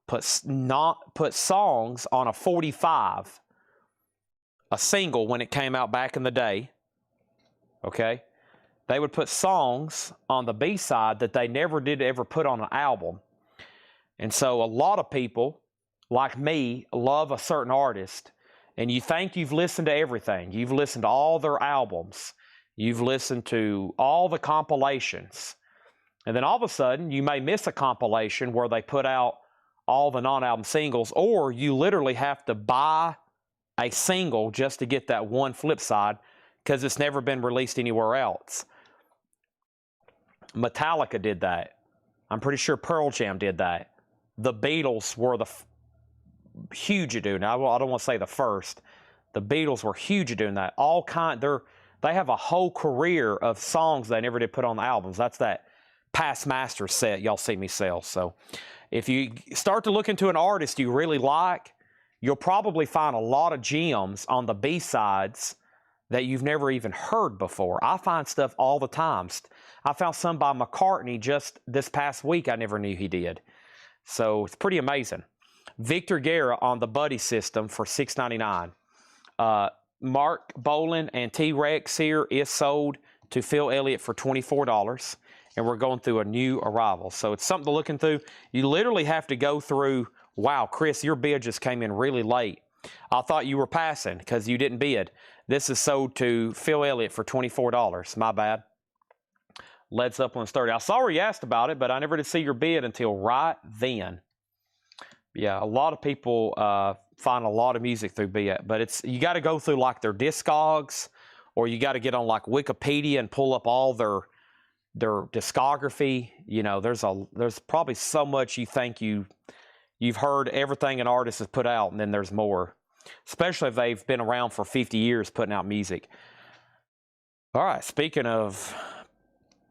A: put songs on a 45, a single when it came out back in the day. Okay? They would put songs on the B-side that they never did ever put on an album. And so a lot of people, like me, love a certain artist, and you think you've listened to everything. You've listened to all their albums. You've listened to all the compilations. And then all of a sudden, you may miss a compilation where they put out all the non-album singles, or you literally have to buy a single just to get that one flip side because it's never been released anywhere else. Metallica did that. I'm pretty sure Pearl Jam did that. The Beatles were the huge at doing that. I don't want to say the first. The Beatles were huge at doing that. They have a whole career of songs they never did put on the albums. That's that past master set y'all see me sell. So if you start to look into an artist you really like, you'll probably find a lot of gems on the B-sides that you've never even heard before. I find stuff all the time. I found some by McCartney just this past week I never knew he did. So it's pretty amazing. Victor Guerra on the Buddy system for $6.99. Mark Bolan and T-Rex here is sold to Phil Elliott for $24. And we're going through a new arrival. So it's something to look into. You literally have to go through, wow, Chris, your bid just came in really late. I thought you were passing because you didn't bid. This is sold to Phil Elliott for $24. My bad. Led Zeppelin's 30. I saw where you asked about it, but I never did see your bid until right then. Yeah, a lot of people find a lot of music through bid, but it's you got to go through like their Discogs, or you got to get on like Wikipedia and pull up all their discography. You know, there's probably so much you think you've heard everything an artist has put out, and then there's more, especially if they've been around for 50 years putting out music. All right, speaking of,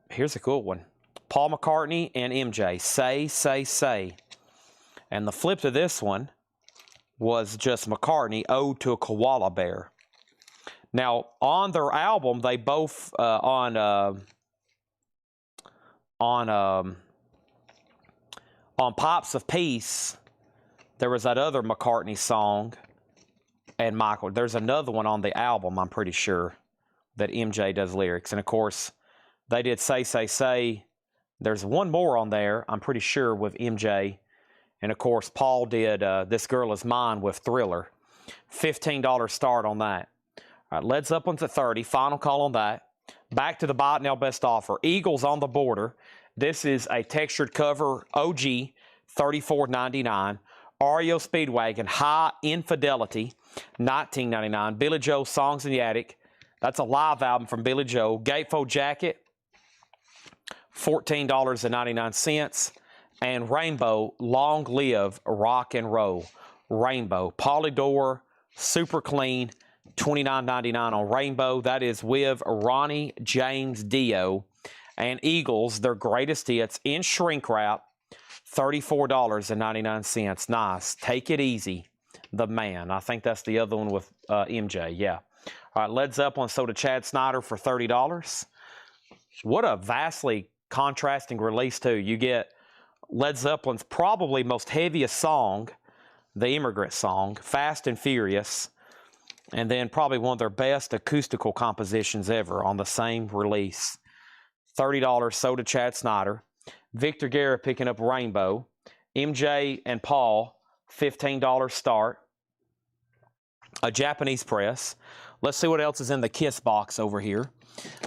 A: here's a cool one. Paul McCartney and MJ, Say, Say, Say. And the flip to this one was just McCartney, Ode to a Koala Bear. Now, on their album, they both, on Pops of Peace, there was that other McCartney song, and Michael, there's another one on the album, I'm pretty sure, that MJ does lyrics. And of course, they did Say, Say, Say. There's one more on there, I'm pretty sure, with MJ. And of course, Paul did This Girl Is Mine with Thriller. $15 start on that. All right, Led Zeppelin's at 30. Final call on that. Back to the Buy It Now Best Offer. Eagles on the Border. This is a textured cover OG, $34.99. REO Speedwagon, High Infidelity, $19.99. Billy Joe, Songs in the Attic. That's a live album from Billy Joe. Gatefold Jacket, $14.99. And Rainbow, Long Live Rock and Roll. Rainbow, Polydor, Super Clean, $29.99 on Rainbow. That is with Ronnie James Dio. And Eagles, their greatest hits in shrink wrap, $34.99. Nice. Take It Easy, the man. I think that's the other one with MJ. Yeah. All right, Led Zeppelin sold to Chad Snyder for $30. What a vastly contrasting release, too. You get Led Zeppelin's probably most heaviest song, the Immigrant Song, Fast and Furious, and then probably one of their best acoustical compositions ever on the same release. $30 sold to Chad Snyder. Victor Guerra picking up Rainbow. MJ and Paul, $15 start. A Japanese press. Let's see what else is in the Kiss box over here.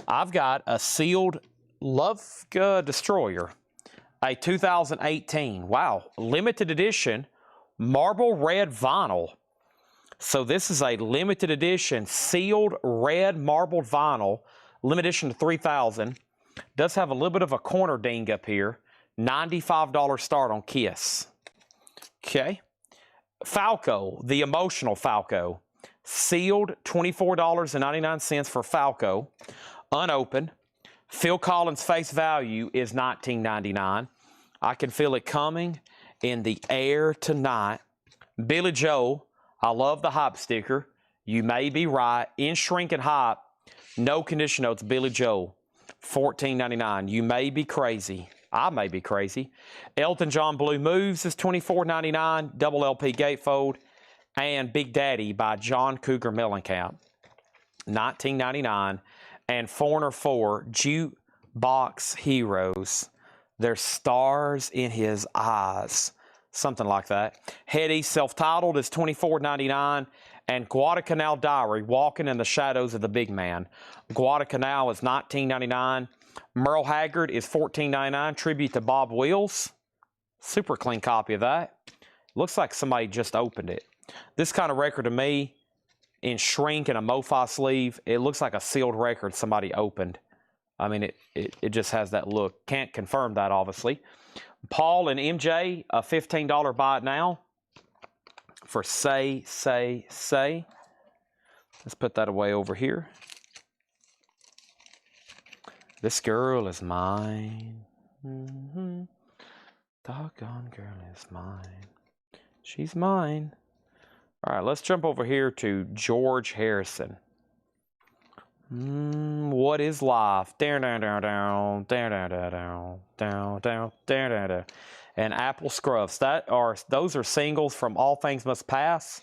A: I've got a sealed Love Destroyer. A 2018, wow, limited edition marble red vinyl. So this is a limited edition sealed red marbled vinyl, limited edition to 3,000. Does have a little bit of a corner ding up here. $95 start on Kiss. Okay. Falco, the emotional Falco. Sealed, $24.99 for Falco. Unopened. Phil Collins' face value is $19.99. I can feel it coming in the air tonight. Billy Joel, I love the hype sticker. You may be right. In shrink and hype, no condition notes, Billy Joel, $14.99. You may be crazy. I may be crazy. Elton John Blue Moves is $24.99. Double LP gatefold. And Big Daddy by John Cougar Mellencamp, $19.99. And Foreigner 4, Jukebox Heroes. There's stars in his eyes. Something like that. Hetty, self-titled, is $24.99. And Guadalcanal Diary, Walking in the Shadows of the Big Man. Guadalcanal is $19.99. Merle Haggard is $14.99. Tribute to Bob Wills. Super clean copy of that. Looks like somebody just opened it. This kind of record to me, in shrink and a MoFi sleeve, it looks like a sealed record somebody opened. I mean, it just has that look. Can't confirm that, obviously. Paul and MJ, a $15 buy it now for Say, Say, Say. Let's put that away over here. This girl is mine. Mm-hmm. Doggone girl is mine. She's mine. All right, let's jump over here to George Harrison. What is life? Down, down, down, down, down, down, down, down, down, down, down, down. And Apple Scruffs. Those are singles from All Things Must Pass.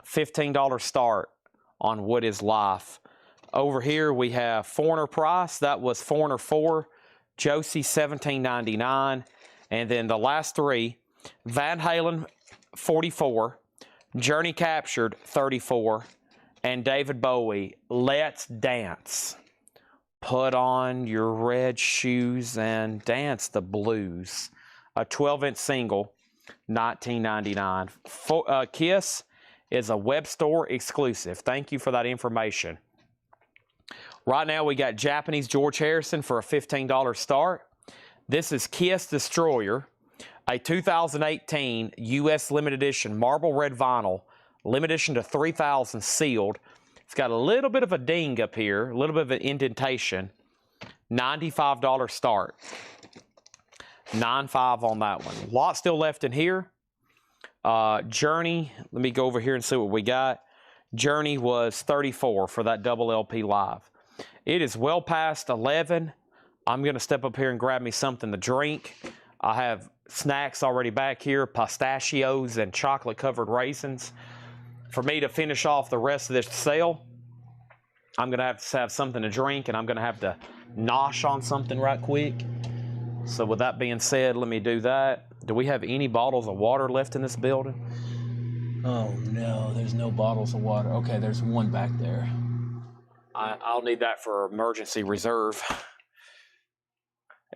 A: $15 start on What is Life. Over here we have Foreigner Price. That was Foreigner 4. Josie $17.99. And then the last three, Van Halen 44, Journey Captured 34, and David Bowie, Let's Dance. Put on your red shoes and dance the blues. A 12-inch single, $19.99. Kiss is a web store exclusive. Thank you for that information. Right now we got Japanese George Harrison for a $15 start. This is Kiss Destroyer, a 2018 U.S. limited edition marble red vinyl, limited edition to 3,000 sealed. It's got a little bit of a ding up here, a little bit of an indentation. $95 start. $95 on that one. A lot still left in here. Journey, let me go over here and see what we got. Journey was $34 for that double LP live. It is well past 11. I'm going to step up here and grab me something to drink. I have snacks already back here, pistachios and chocolate-covered raisins. For me to finish off the rest of this sale, I'm going to have something to drink, and I'm going to have to nosh on something right quick. So with that being said, let me do that. Do we have any bottles of water left in this building?
D: Oh no, there's no bottles of water. Okay, there's one back there.
A: I'll need that for emergency reserve.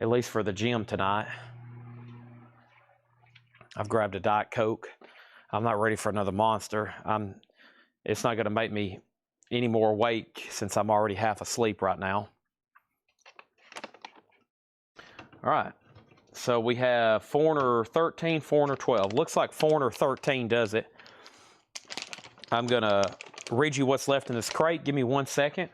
A: At least for the gym tonight. I've grabbed a Diet Coke. I'm not ready for another Monster. It's not going to make me any more awake since I'm already half asleep right now. All right. So we have Foreigner 13, Foreigner 12. Looks like Foreigner 13 does it. I'm going to read you what's left in this crate. Give me 1 second.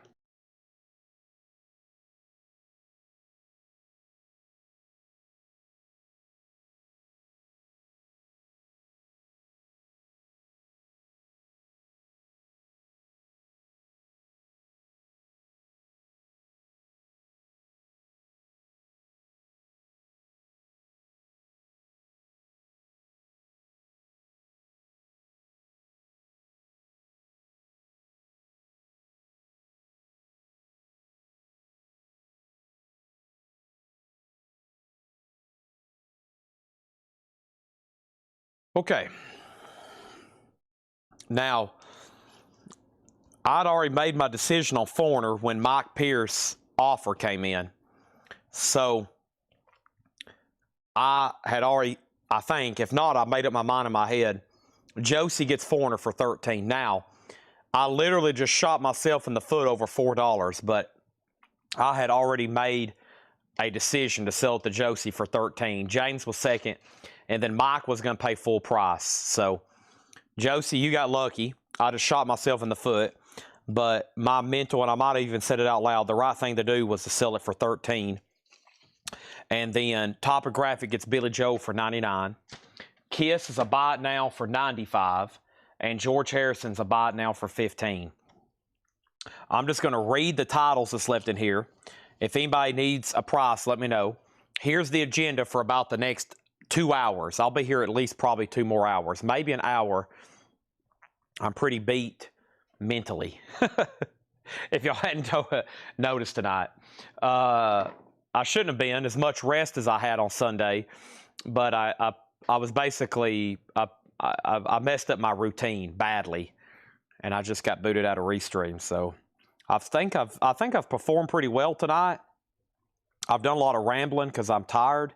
A: Okay. Now, I'd already made my decision on Foreigner when Mike Pierce's offer came in. So, I had already, I think, if not, I made up my mind in my head. Josie gets Foreigner for $13. Now, I literally just shot myself in the foot over $4, but I had already made a decision to sell it to Josie for $13. James was second, and then Mike was going to pay full price. So, Josie, you got lucky. I just shot myself in the foot. But my mental, and I might have even said it out loud, the right thing to do was to sell it for $13. And then Topographic gets Billy Joe for $99. Kiss is a buy it now for $95. And George Harrison's a buy it now for $15. I'm just going to read the titles that's left in here. If anybody needs a price, let me know. Here's the agenda for about the next 2 hours. I'll be here at least probably 2 more hours, maybe an hour. I'm pretty beat mentally. If y'all hadn't noticed tonight. I shouldn't have been as much rest as I had on Sunday, but I was basically, I messed up my routine badly, and I just got booted out of Restream. So I think I've performed pretty well tonight. I've done a lot of rambling because I'm tired.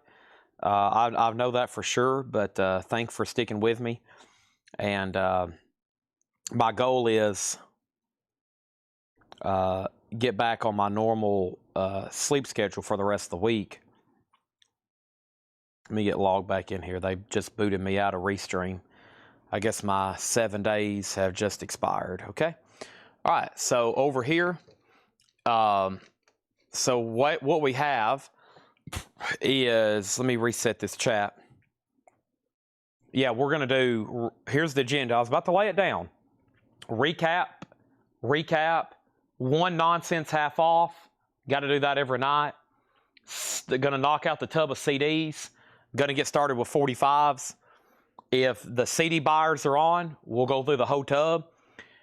A: I know that for sure, but thanks for sticking with me. And my goal is get back on my normal sleep schedule for the rest of the week. Let me get logged back in here. They just booted me out of Restream. I guess my 7 days have just expired. Okay. All right. So over here, so what we have is, let me reset this chat. Yeah, we're going to do, here's the agenda. I was about to lay it down. Recap, one nonsense half off. Got to do that every night. They're going to knock out the tub of CDs. Going to get started with 45s. If the CD buyers are on, we'll go through the whole tub.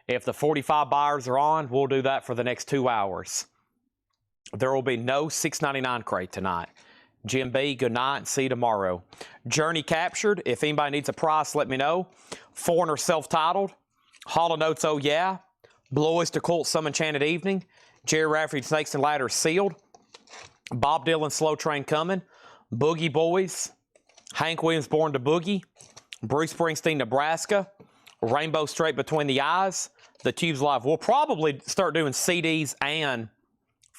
A: If the 45 buyers are on, we'll do that for the next 2 hours. There will be no $6.99 crate tonight. Jim B, good night and see you tomorrow. Journey captured. If anybody needs a price, let me know. Foreigner self-titled. Hall of Notes, oh yeah. Blue Oyster Cult, Some Enchanted Evening. Jerry Rafferty, Snakes and Ladders, sealed. Bob Dylan, Slow Train Coming. Boogie Boys. Hank Williams, Born to Boogie. Bruce Springsteen, Nebraska. Rainbow Straight Between the Eyes. The Tubes Live. We'll probably start doing CDs and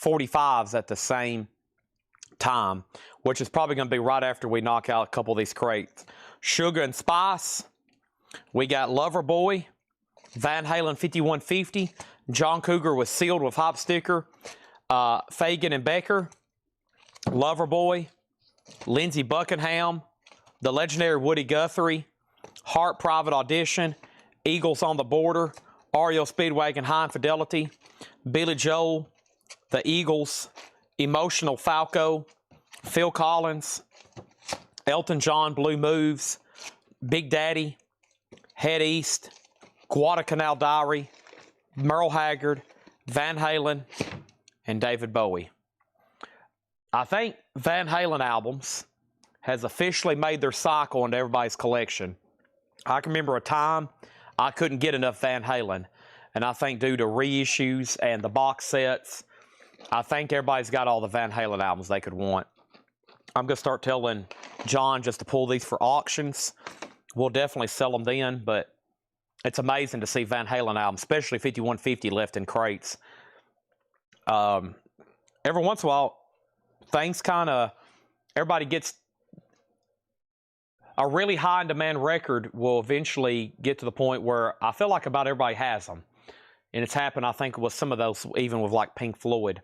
A: 45s at the same time, which is probably going to be right after we knock out a couple of these crates. Sugar and Spice. We got Lover Boy. Van Halen 5150. John Cougar was sealed with hop sticker. Fagan and Becker. Lover Boy. Lindsey Buckingham. The legendary Woody Guthrie. Heart Private Audition. Eagles on the Border. REO Speedwagon High Infidelity. Billy Joel. The Eagles. Emotional Falco. Phil Collins. Elton John, Blue Moves. Big Daddy. Head East. Guadalcanal Diary. Merle Haggard. Van Halen. And David Bowie. I think Van Halen albums has officially made their cycle into everybody's collection. I can remember a time I couldn't get enough Van Halen. And I think due to reissues and the box sets, I think everybody's got all the Van Halen albums they could want. I'm going to start telling John just to pull these for auctions. We'll definitely sell them then, but it's amazing to see Van Halen albums, especially 5150 left in crates. Every once in a while, things kind of, everybody gets a really high in demand record will eventually get to the point where I feel like about everybody has them. And it's happened, I think, with some of those, even with like Pink Floyd.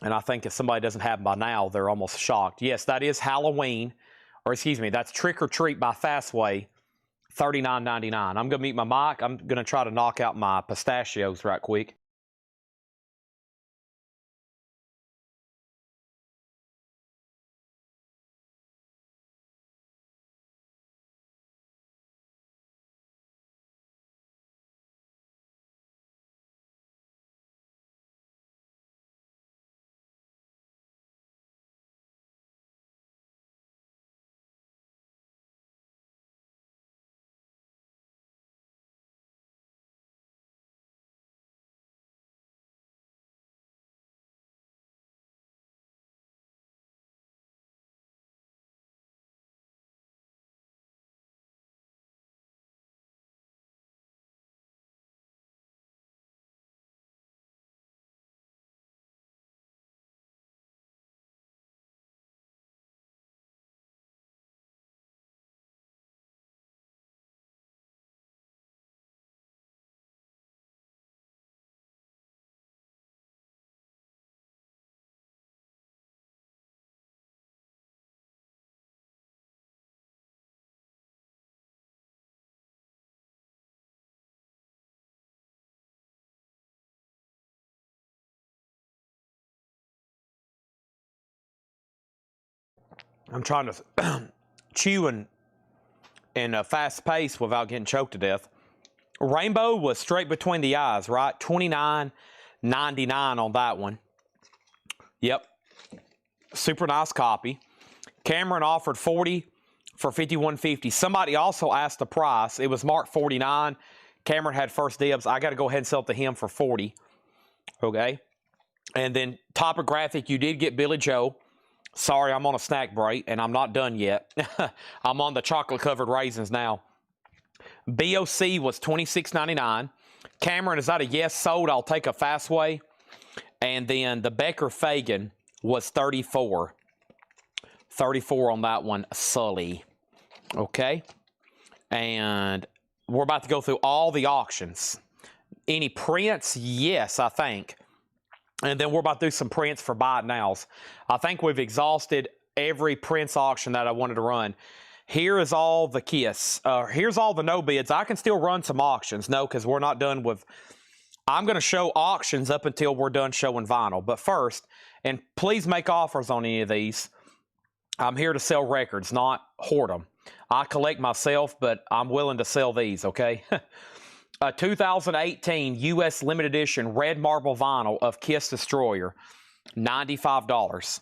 A: And I think if somebody doesn't have them by now, they're almost shocked. Yes, that is Halloween, or excuse me, that's Trick or Treat by Fastway, $39.99. I'm going to mute my mic. I'm going to try to knock out my pistachios right quick. I'm trying to chew in a fast pace without getting choked to death. Rainbow was straight between the eyes, right? $29.99 on that one. Yep. Super nice copy. Cameron offered $40 for 5150. Somebody also asked the price. It was marked $49. Cameron had first dibs. I got to go ahead and sell it to him for $40. Okay. And then Topographic, you did get Billy Joe. Sorry, I'm on a snack break, and I'm not done yet. I'm on the chocolate-covered raisins now. BOC was $26.99. Cameron, is that a yes sold? I'll take a Fastway. And then the Becker Fagan was $34. $34 on that one, Sully. Okay. And we're about to go through all the auctions. Any prints? Yes, I think. And then we're about to do some prints for buy it nows. I think we've exhausted every prints auction that I wanted to run. Here is all the KISS. Here's all the no bids. I can still run some auctions. No, because we're not done with... I'm going to show auctions up until we're done showing vinyl. But first, and please make offers on any of these. I'm here to sell records, not hoard them. I collect myself, but I'm willing to sell these, okay? A 2018 U.S. limited edition red marble vinyl of KISS Destroyer, $95.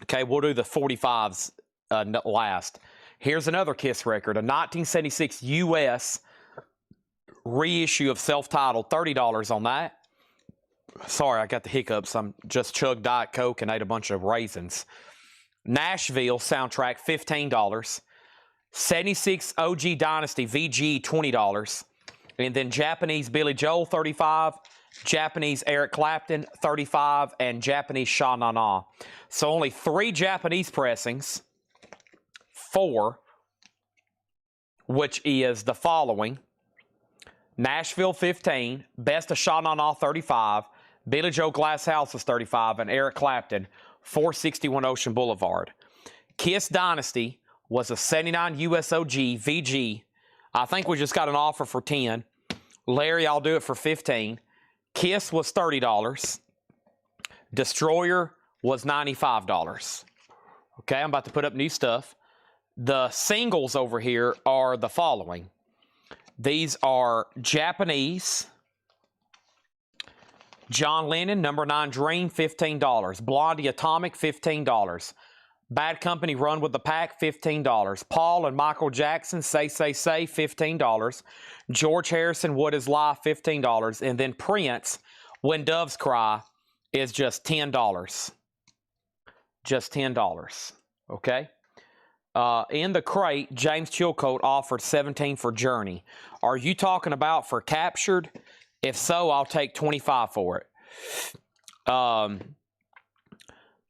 A: Okay, we'll do the 45s last. Here's another KISS record, a 1976 U.S. reissue of self-titled, $30 on that. Sorry, I got the hiccups. I'm just chugged Diet Coke and ate a bunch of raisins. Nashville soundtrack, $15. 76 OG Dynasty VG, $20. And then Japanese Billy Joel, $35. Japanese Eric Clapton, $35. And Japanese Sha Na Na. So only 3 Japanese pressings. 4, which is the following. Nashville, 15. Best of Sha Na Na, 35. Billy Joe Glass House is 35. And Eric Clapton, 461 Ocean Boulevard. KISS Dynasty was a 79 USOG VG. I think we just got an offer for 10. Larry, I'll do it for 15. KISS was $30. Destroyer was $95. Okay, I'm about to put up new stuff. The singles over here are the following. These are Japanese. John Lennon, Number 9 Dream, $15. Blondie Atomic, $15. Bad Company, Run with the Pack, $15. Paul and Michael Jackson, Say, Say, Say, $15. George Harrison, What Is Life, $15. And then Prince, When Doves Cry, is just $10. Just $10. Okay? In the crate, James Chilcote offered $17 for Journey. Are you talking about for Captured? If so, I'll take $25 for it.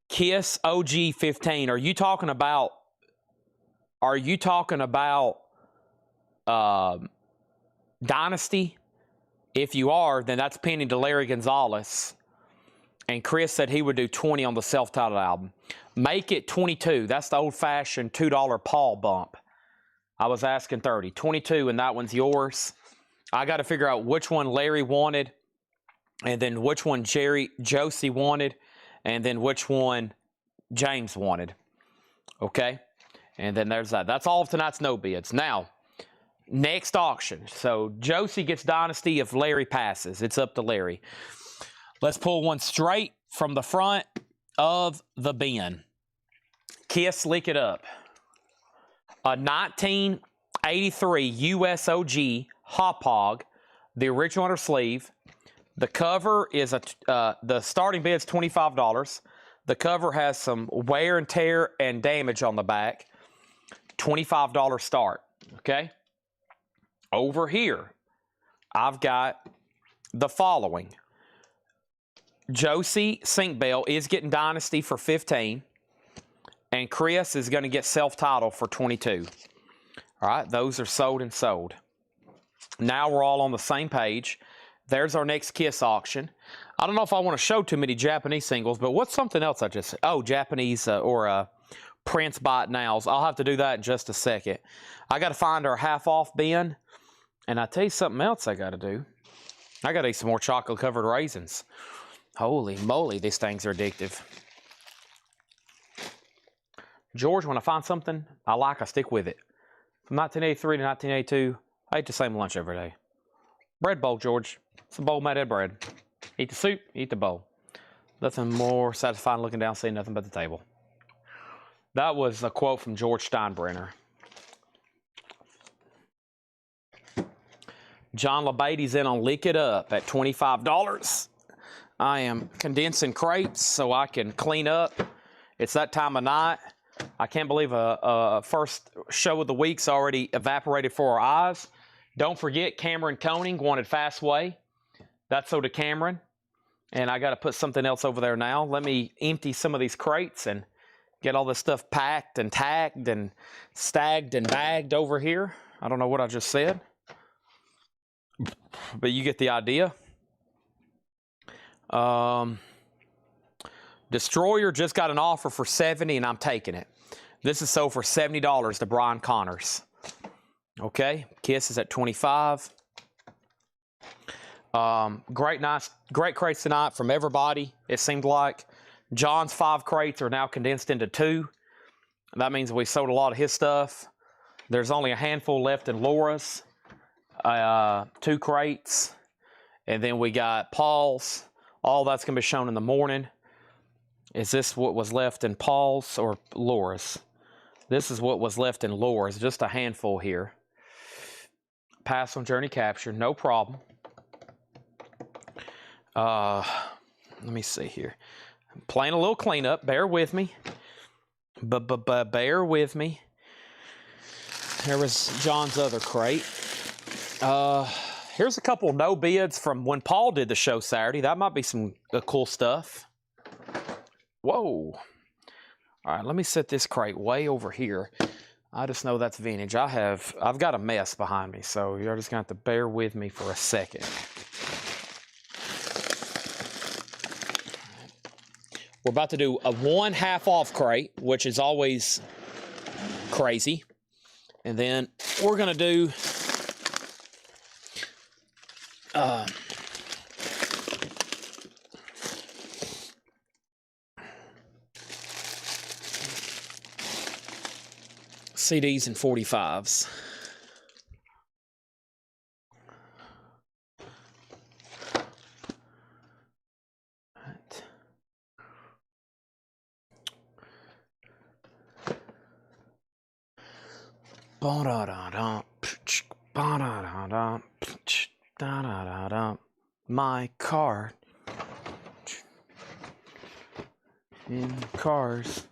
A: KISS OG 15. Are you talking about Dynasty? If you are, then that's pending to Larry Gonzalez. And Chris said he would do 20 on the self-titled album. Make it 22. That's the old-fashioned $2 Paul bump. I was asking 30. 22, and that one's yours. I got to figure out which one Larry wanted, and then which one Josie wanted, and then which one James wanted. Okay? And then there's that. That's all of tonight's no bids. Now, next auction. So Josie gets Dynasty if Larry passes. It's up to Larry. Let's pull one straight from the front of the bin. KISS Lick It Up. A 1983 USOG Hop-Hog, the original under sleeve. The cover is the starting bid is $25. The cover has some wear and tear and damage on the back. $25 start. Okay. Over here, I've got the following. Josie Sink Bell is getting Dynasty for $15. And Chris is going to get self-titled for $22. All right, those are sold and sold. Now we're all on the same page. There's our next KISS auction. I don't know if I want to show too many Japanese singles, but what's something else I just... Oh, Japanese or Prince Buy It Nows. I'll have to do that in just a second. I got to find our half-off bin. And I tell you something else I got to do. I got to eat some more chocolate-covered raisins. Holy moly, these things are addictive. George, when I find something I like, I stick with it. From 1983 to 1982, I ate the same lunch every day. Bread bowl, George. It's a bowl made of bread. Eat the soup, eat the bowl. Nothing more satisfying looking down, seeing nothing but the table. That was a quote from George Steinbrenner. John LeBaty's in on Lick It Up at $25. I am condensing crates so I can clean up. It's that time of night. I can't believe a first show of the week's already evaporated for our eyes. Don't forget, Cameron Koenig wanted Fast Way. That's so to Cameron. And I got to put something else over there now. Let me empty some of these crates and get all this stuff packed and tagged and stagged and bagged over here. I don't know what I just said, but you get the idea. Destroyer just got an offer for $70, and I'm taking it. This is sold for $70 to Brian Connors. Okay, Kiss is at $25. Great crates tonight from everybody, it seemed like. John's 5 crates are now condensed into 2. That means we sold a lot of his stuff. There's only a handful left in Laura's. 2 crates. And then we got Paul's. All that's going to be shown in the morning. Is this what was left in Paul's or Laura's? This is what was left in Laura's. Just a handful here. Pass on Journey Capture. No problem. Let me see here. I'm playing a little cleanup. Bear with me. Bear with me. There was John's other crate. Here's a couple no bids from when Paul did the show Saturday. That might be some cool stuff. Whoa. All right, let me set this crate way over here. I just know that's vintage. I've got a mess behind me, so you're just going to have to bear with me for a second. We're about to do a 1 half off crate, which is always crazy. And then we're going to do CDs and 45s. My car in cars.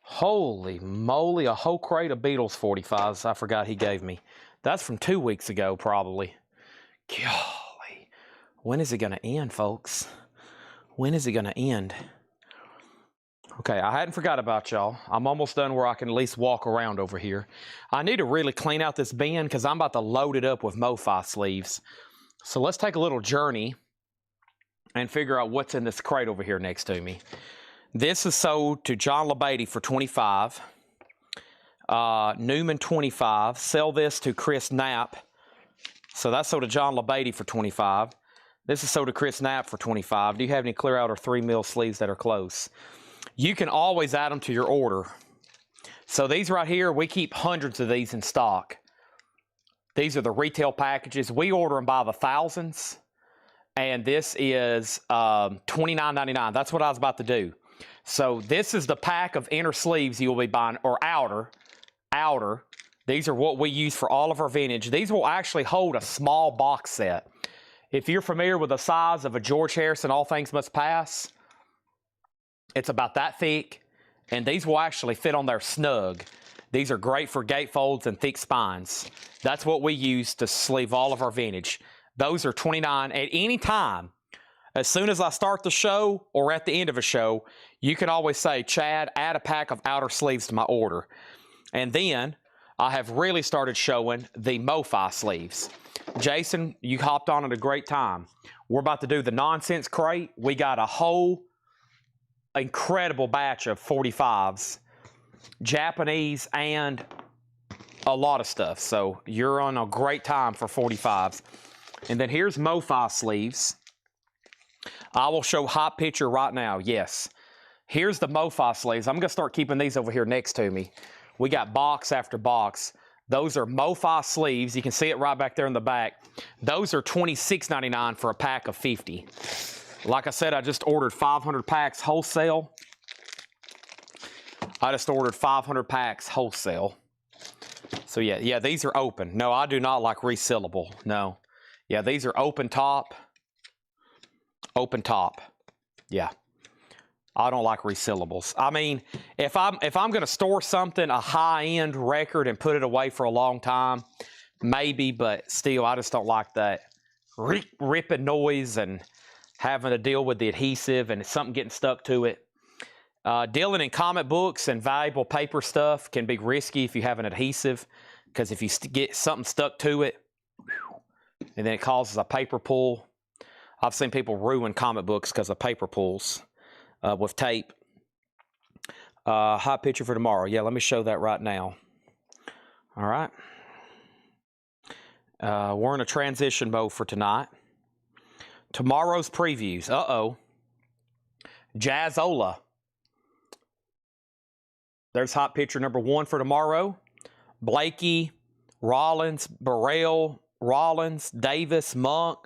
A: Holy moly, a whole crate of Beatles 45s I forgot he gave me. That's from 2 weeks ago, probably. Golly. When is it going to end, folks? When is it going to end? Okay, I hadn't forgot about y'all. I'm almost done where I can at least walk around over here. I need to really clean out this bin because I'm about to load it up with MoFi sleeves. So let's take a little journey and figure out what's in this crate over here next to me. This is sold to John LeBeatty for $25. Newman $25. Sell this to Chris Knapp. So that's sold to John LeBeatty for $25. This is sold to Chris Knapp for $25. Do you have any clear out or 3 mil sleeves that are close? You can always add them to your order. So these right here, we keep hundreds of these in stock. These are the retail packages. We order them by the thousands. And this is $29.99. That's what I was about to do. So this is the pack of inner sleeves you'll be buying, or outer. These are what we use for all of our vintage. These will actually hold a small box set. If you're familiar with the size of a George Harrison All Things Must Pass, it's about that thick, and these will actually fit on there snug. These are great for gatefolds and thick spines. That's what we use to sleeve all of our vintage. Those are $29 at any time. As soon as I start the show or at the end of a show, you can always say, Chad, add a pack of outer sleeves to my order. And then I have really started showing the MoFi sleeves. Jason, you hopped on at a great time. We're about to do the nonsense crate. We got a whole incredible batch of 45s, Japanese, and a lot of stuff. So you're on a great time for 45s. And then here's MoFi sleeves. I will show hot picture right now. Yes. Here's the MoFi sleeves. I'm going to start keeping these over here next to me. We got box after box. Those are MoFi sleeves. You can see it right back there in the back. Those are $26.99 for a pack of 50. Like I said, I just ordered 500 packs wholesale. I just ordered 500 packs wholesale. So yeah, these are open. No, I do not like resealable. No. Yeah, these are open top. Open top. Yeah. I don't like resealables. I mean, if I'm going to store something, a high-end record, and put it away for a long time, maybe, but still, I just don't like that ripping noise and having to deal with the adhesive and something getting stuck to it. Dealing in comic books and valuable paper stuff can be risky if you have an adhesive, because if you get something stuck to it, and then it causes a paper pull. I've seen people ruin comic books because of paper pulls with tape. Hot picture for tomorrow. Yeah, let me show that right now. All right. We're in a transition mode for tonight. Tomorrow's previews. Uh-oh. Jazzola. There's hot picture number 1 for tomorrow. Blakey, Rollins, Burrell, Rollins, Davis, Monk,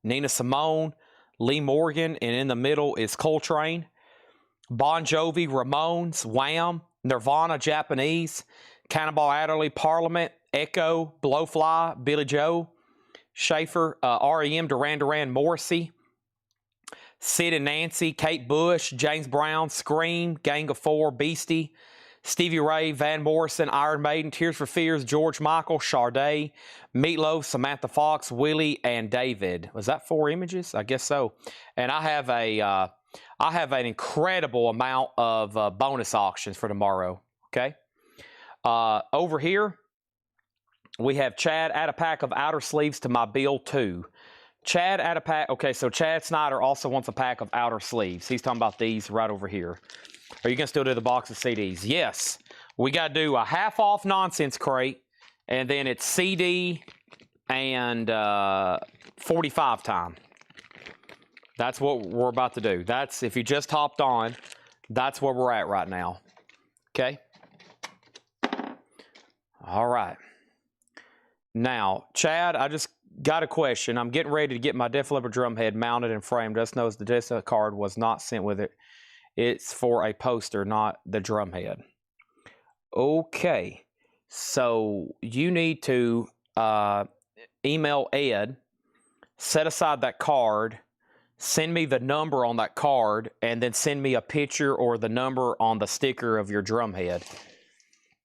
A: Nina Simone, Lee Morgan, and in the middle is Coltrane. Bon Jovi, Ramones, Wham, Nirvana, Japanese, Cannonball Adderley, Parliament, Echo, Blowfly, Billy Joe, Schaefer, REM, Duran Duran, Morrissey, Sid and Nancy, Kate Bush, James Brown, Scream, Gang of Four, Beastie, Stevie Ray, Van Morrison, Iron Maiden, Tears for Fears, George Michael, Sade, Meatloaf, Samantha Fox, Willie, and David. Was that 4 images? I guess so. And I have an incredible amount of bonus auctions for tomorrow. Okay. Over here, we have Chad, add a pack of outer sleeves to my bill too. Chad, add a pack. Okay, so Chad Snyder also wants a pack of outer sleeves. He's talking about these right over here. Are you going to still do the box of CDs? Yes. We got to do a half-off nonsense crate, and then it's CD and 45 time. That's what we're about to do. That's, if you just hopped on, that's where we're at right now. Okay? All right. Now, Chad, I just got a question. I'm getting ready to get my Def Leppard drum head mounted and framed. Just knows the disc card was not sent with it. It's for a poster, not the drum head. Okay. So you need to email Ed, set aside that card, send me the number on that card, and then send me a picture or the number on the sticker of your drum head.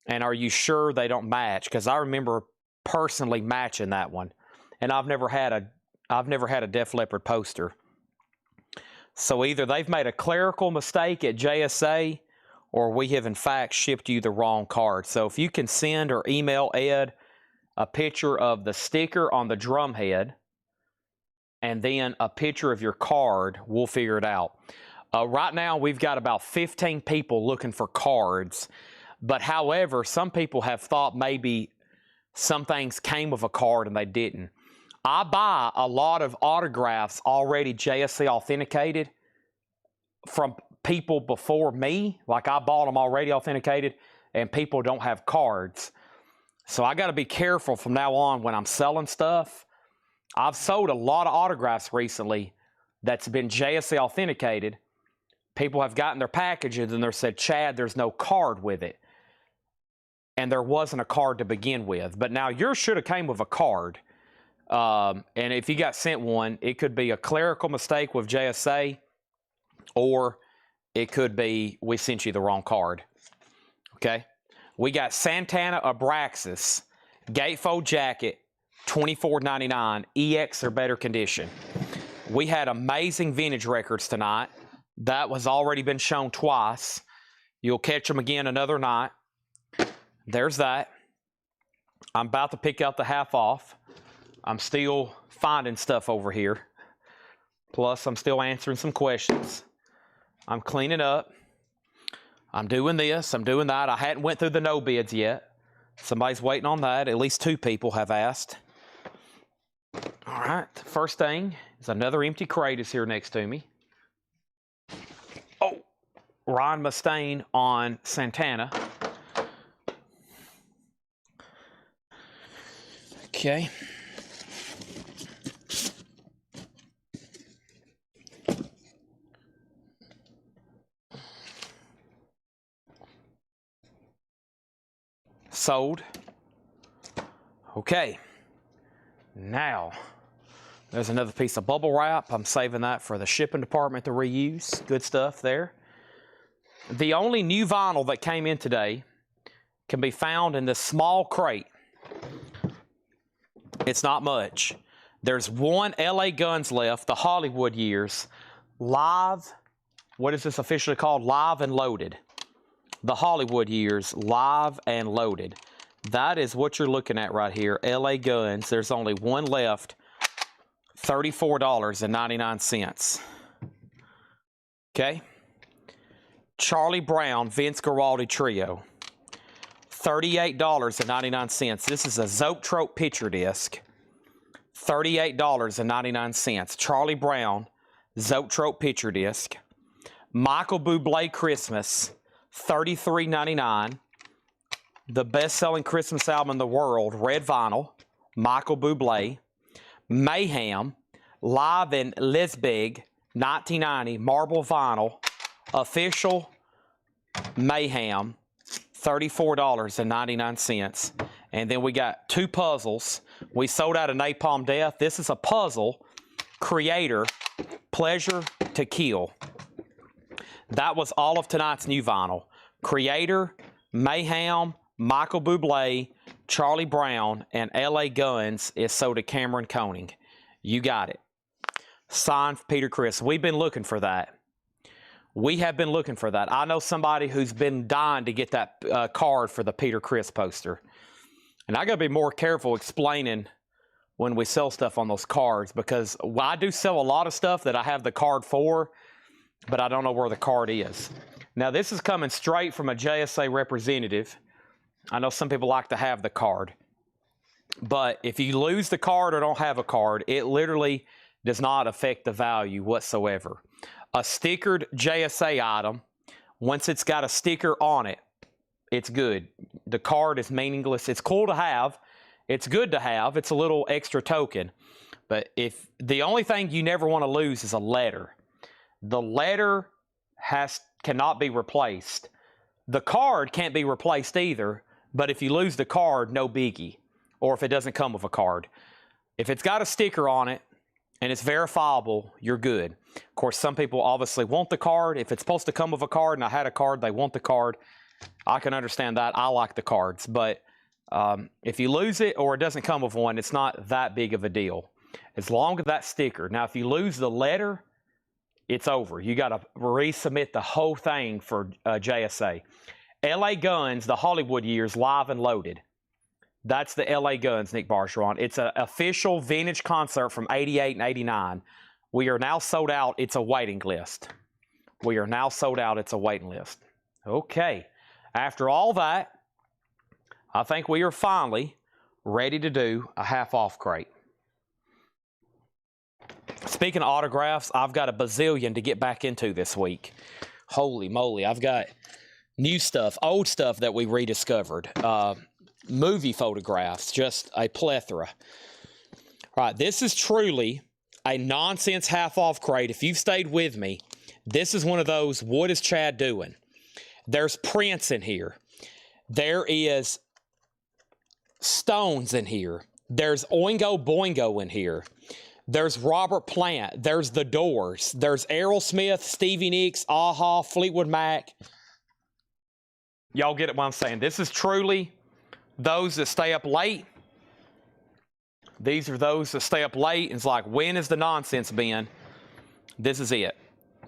A: And are you sure they don't match? Because I remember personally matching that one. And I've never had a Def Leppard poster. So either they've made a clerical mistake at JSA, or we have in fact shipped you the wrong card. So if you can send or email Ed a picture of the sticker on the drum head and then a picture of your card, we'll figure it out. Right now, we've got about 15 people looking for cards. But however, some people have thought maybe some things came with a card and they didn't. I buy a lot of autographs already JSC authenticated from people before me. Like I bought them already authenticated, and people don't have cards. So I got to be careful from now on when I'm selling stuff. I've sold a lot of autographs recently that's been JSC authenticated. People have gotten their packages and they said, Chad, there's no card with it. And there wasn't a card to begin with. But now yours should have came with a card. And if you got sent one, it could be a clerical mistake with JSA, or it could be we sent you the wrong card. Okay? We got Santana Abraxas, gatefold jacket, $24.99, EX or better condition. We had amazing vintage records tonight. That was already been shown twice. You'll catch them again another night. There's that. I'm about to pick out the half off. I'm still finding stuff over here. Plus, I'm still answering some questions. I'm cleaning up. I'm doing this. I'm doing that. I hadn't went through the no bids yet. Somebody's waiting on that. At least 2 people have asked. All right. First thing is another empty crate is here next to me. Oh, Ryan Mustaine on Santana. Okay. Sold. Okay. Now, there's another piece of bubble wrap. I'm saving that for the shipping department to reuse. Good stuff there. The only new vinyl that came in today can be found in this small crate. It's not much. There's one LA Guns left, the Hollywood years. Live, what is this officially called? Live and Loaded. The Hollywood years, live and loaded. That is what you're looking at right here. LA Guns. There's only one left. $34.99. Okay. Charlie Brown, Vince Guaraldi Trio, $38.99. This is a Zoetrope picture disc. $38.99. Charlie Brown, Zoetrope picture disc. Michael Bublé Christmas, $33.99. The best-selling Christmas album in the world, red vinyl, Michael Bublé. Mayhem, live in Lisbig, 1990, marble vinyl, official Mayhem, $34.99. And then we got two puzzles. We sold out of Napalm Death. This is a puzzle, Creator, Pleasure to Kill. That was all of tonight's new vinyl. Creator, Mayhem, Michael Bublé, Charlie Brown, and LA Guns is sold to Cameron Koenig. You got it. Signed Peter Criss. We've been looking for that. We have been looking for that. I know somebody who's been dying to get that card for the Peter Criss poster. And I got to be more careful explaining when we sell stuff on those cards, because I do sell a lot of stuff that I have the card for, but I don't know where the card is. Now, this is coming straight from a JSA representative. I know some people like to have the card. But if you lose the card or don't have a card, it literally does not affect the value whatsoever. A stickered JSA item, once it's got a sticker on it, it's good. The card is meaningless. It's cool to have. It's good to have. It's a little extra token. But if the only thing you never want to lose is a letter. The letter cannot be replaced. The card can't be replaced either, but if you lose the card, no biggie. Or if it doesn't come with a card. If it's got a sticker on it and it's verifiable, you're good. Of course, some people obviously want the card. If it's supposed to come with a card and I had a card, they want the card. I can understand that. I like the cards. But if you lose it or it doesn't come with one, it's not that big of a deal. As long as that sticker. Now, if you lose the letter, it's over. You got to resubmit the whole thing for JSA. LA Guns, the Hollywood Years, live and loaded. That's the LA Guns, Nick Bargeron. It's an official vintage concert from 88 and 89. We are now sold out. It's a waiting list. We are now sold out. It's a waiting list. Okay. After all that, I think we are finally ready to do a half-off crate. Speaking of autographs, I've got a bazillion to get back into this week. Holy moly. I've got new stuff, old stuff that we rediscovered. Movie photographs, just a plethora. All right, this is truly a nonsense half-off crate. If you've stayed with me, this is one of those, what is Chad doing? There's Prince in here. There is Stones in here. There's Oingo Boingo in here. There's Robert Plant. There's The Doors. There's Aerosmith, Stevie Nicks, Aha, Fleetwood Mac. Y'all get what I'm saying. This is truly those that stay up late. These are those that stay up late and it's like, when has the nonsense been? This is it.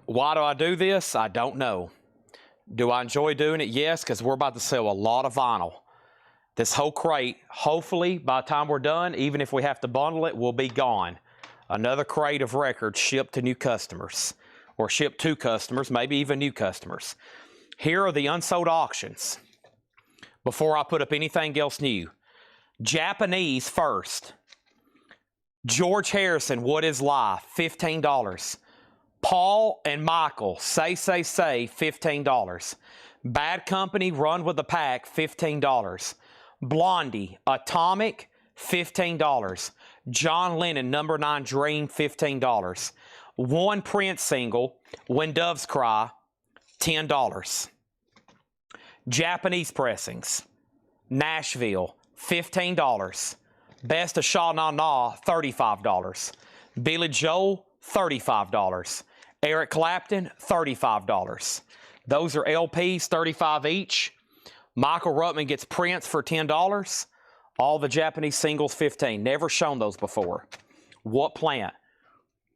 A: Why do I do this? I don't know. Do I enjoy doing it? Yes, because we're about to sell a lot of vinyl. This whole crate, hopefully, by the time we're done, even if we have to bundle it, will be gone. Another crate of records shipped to new customers, or shipped to customers, maybe even new customers. Here are the unsold auctions. Before I put up anything else new. Japanese first. George Harrison, What Is Life? $15. Paul and Michael, Say, $15. Bad Company, Run with the Pack, $15. Blondie, Atomic, $15. John Lennon, Number 9 Dream, $15. One Prince single, When Doves Cry, $10. Japanese pressings. Nashville, $15. Best of Sha Na Na, $35. Billy Joel, $35. Eric Clapton, $35. Those are LPs, $35 each. Michael Ruttman gets Prince for $10. All the Japanese singles, $15. Never shown those before. What plant?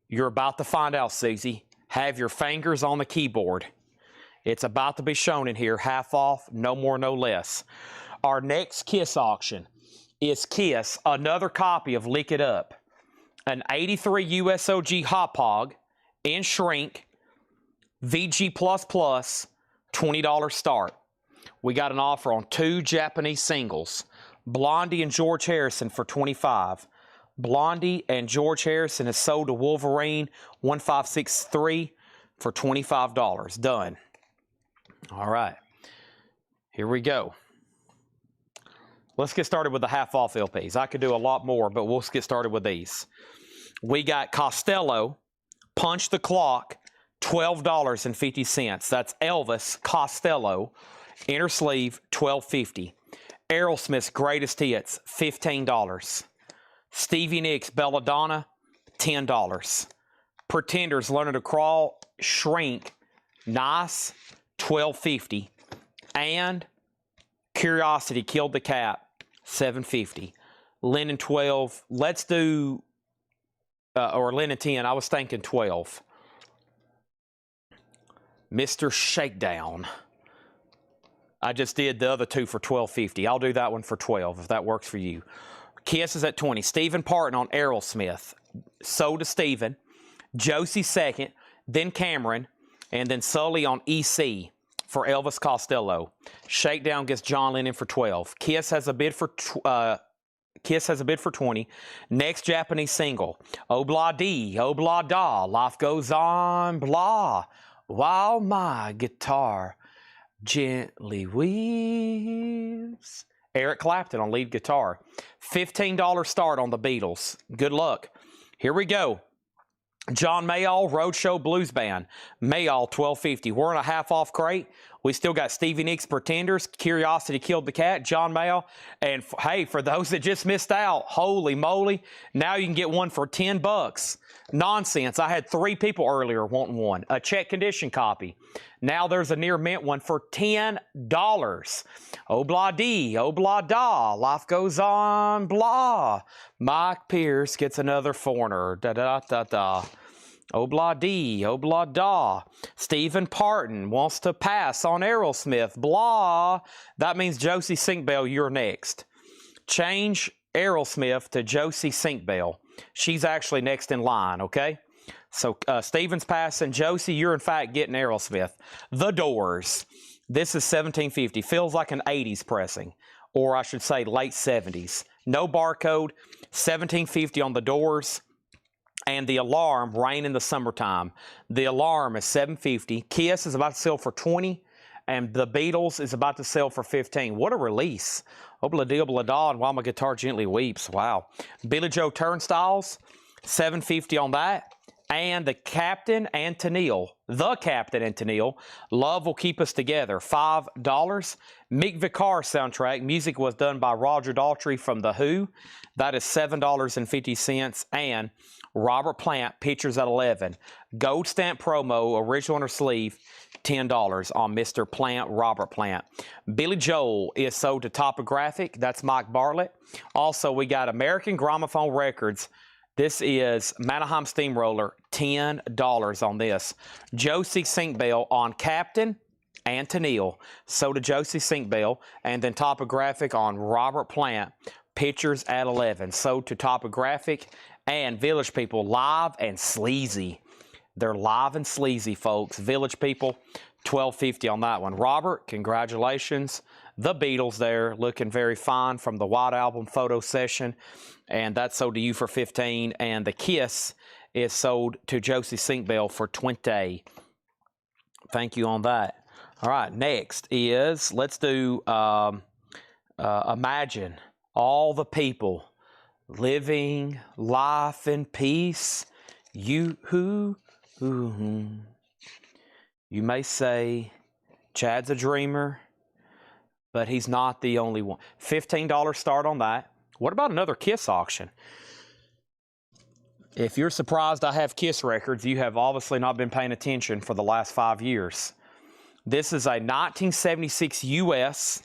A: You're about to find out, Susie. Have your fingers on the keyboard. It's about to be shown in here, half off, no more, no less. Our next Kiss auction is Kiss, another copy of Lick It Up. an 83 USOG Hop Hog in shrink, VG++, $20 start. We got an offer on 2 Japanese singles, Blondie and George Harrison for $25. Blondie and George Harrison is sold to Wolverine 1563 for $25. Done. All right. Here we go. Let's get started with the half-off LPs. I could do a lot more, but we'll get started with these. We got Costello, Punch the Clock, $12.50. That's Elvis Costello, inner sleeve, $12.50. Aerosmith's Greatest Hits, $15. Stevie Nicks Belladonna, $10. Pretenders Learning to Crawl, Shrink, Nice, $12.50. And Curiosity Killed the Cat, $7.50. Lennon 12. Let's do, or Lennon 10. I was thinking 12. Mr. Shakedown. I just did the other 2 for $12.50. I'll do that one for $12 if that works for you. Kiss is at $20. Stephen Parton on Aerosmith. Sold to Stephen. Josie second. Then Cameron. And then Sully on EC for Elvis Costello. Shakedown gets John Lennon for $12. Kiss has a bid for $20. Next Japanese single. Obla Dee, Obla Da, Life Goes On, blah. While my guitar gently weaves. Eric Clapton on lead guitar. $15 start on the Beatles. Good luck. Here we go. John Mayall, Roadshow Blues Band. Mayall, $12.50. We're in a half-off crate. We still got Stevie Nicks, Pretenders, Curiosity Killed the Cat, John Mayall. And, hey, for those that just missed out, holy moly, now you can get one for $10. Nonsense. I had 3 people earlier wanting one. A check condition copy. Now there's a near mint one for $10. Obla Dee, Obla Da, Life Goes On, blah. Mike Pierce gets another foreigner. Da-da-da-da-da. Obla Dee, Obla Da. Stephen Parton wants to pass on Aerosmith, blah. That means Josie Sinkbell, you're next. Change Aerosmith to Josie Sinkbell. She's actually next in line, okay? So Stephen's passing. Josie, you're in fact getting Aerosmith. The Doors. This is $17.50. Feels like an 80s pressing, or I should say late 70s. No barcode. $17.50 on The Doors. And The Alarm, Rain in the Summertime. The Alarm is $7.50. Kiss is about to sell for $20. And The Beatles is about to sell for $15. What a release. Obla Dee, Obla Da, and While My Guitar Gently Weeps. Wow. Billy Joe Turnstiles, $7.50 on that. And The Captain and Tennille. The Captain and Tennille. Love Will Keep Us Together, $5. Mick Vicar soundtrack. Music was done by Roger Daltrey from The Who. That is $7.50. And Robert Plant, Pictures at 11. Gold stamp promo, original inner sleeve, $10 on Mr. Plant, Robert Plant. Billy Joel is sold to Topographic. That's Mike Bartlett. Also, we got American Gramophone Records. This is Manaheim Steamroller, $10 on this. Josie Sinkbell on Captain and Tennille. Sold to Josie Sinkbell. And then Topographic on Robert Plant. Pictures at 11. Sold to Topographic. And Village People, Live and Sleazy. They're live and sleazy, folks. Village People, $12.50 on that one. Robert, congratulations. The Beatles there, looking very fine from the White Album photo session. And that's sold to you for $15. And the Kiss is sold to Josie Sinkbell for $20. Thank you on that. All right, next is, let's do Imagine All the People living life in peace. You may say Chad's a dreamer, but he's not the only one. $15 start on that. What about another Kiss auction? If you're surprised I have Kiss records, you have obviously not been paying attention for the last 5 years. This is a 1976 US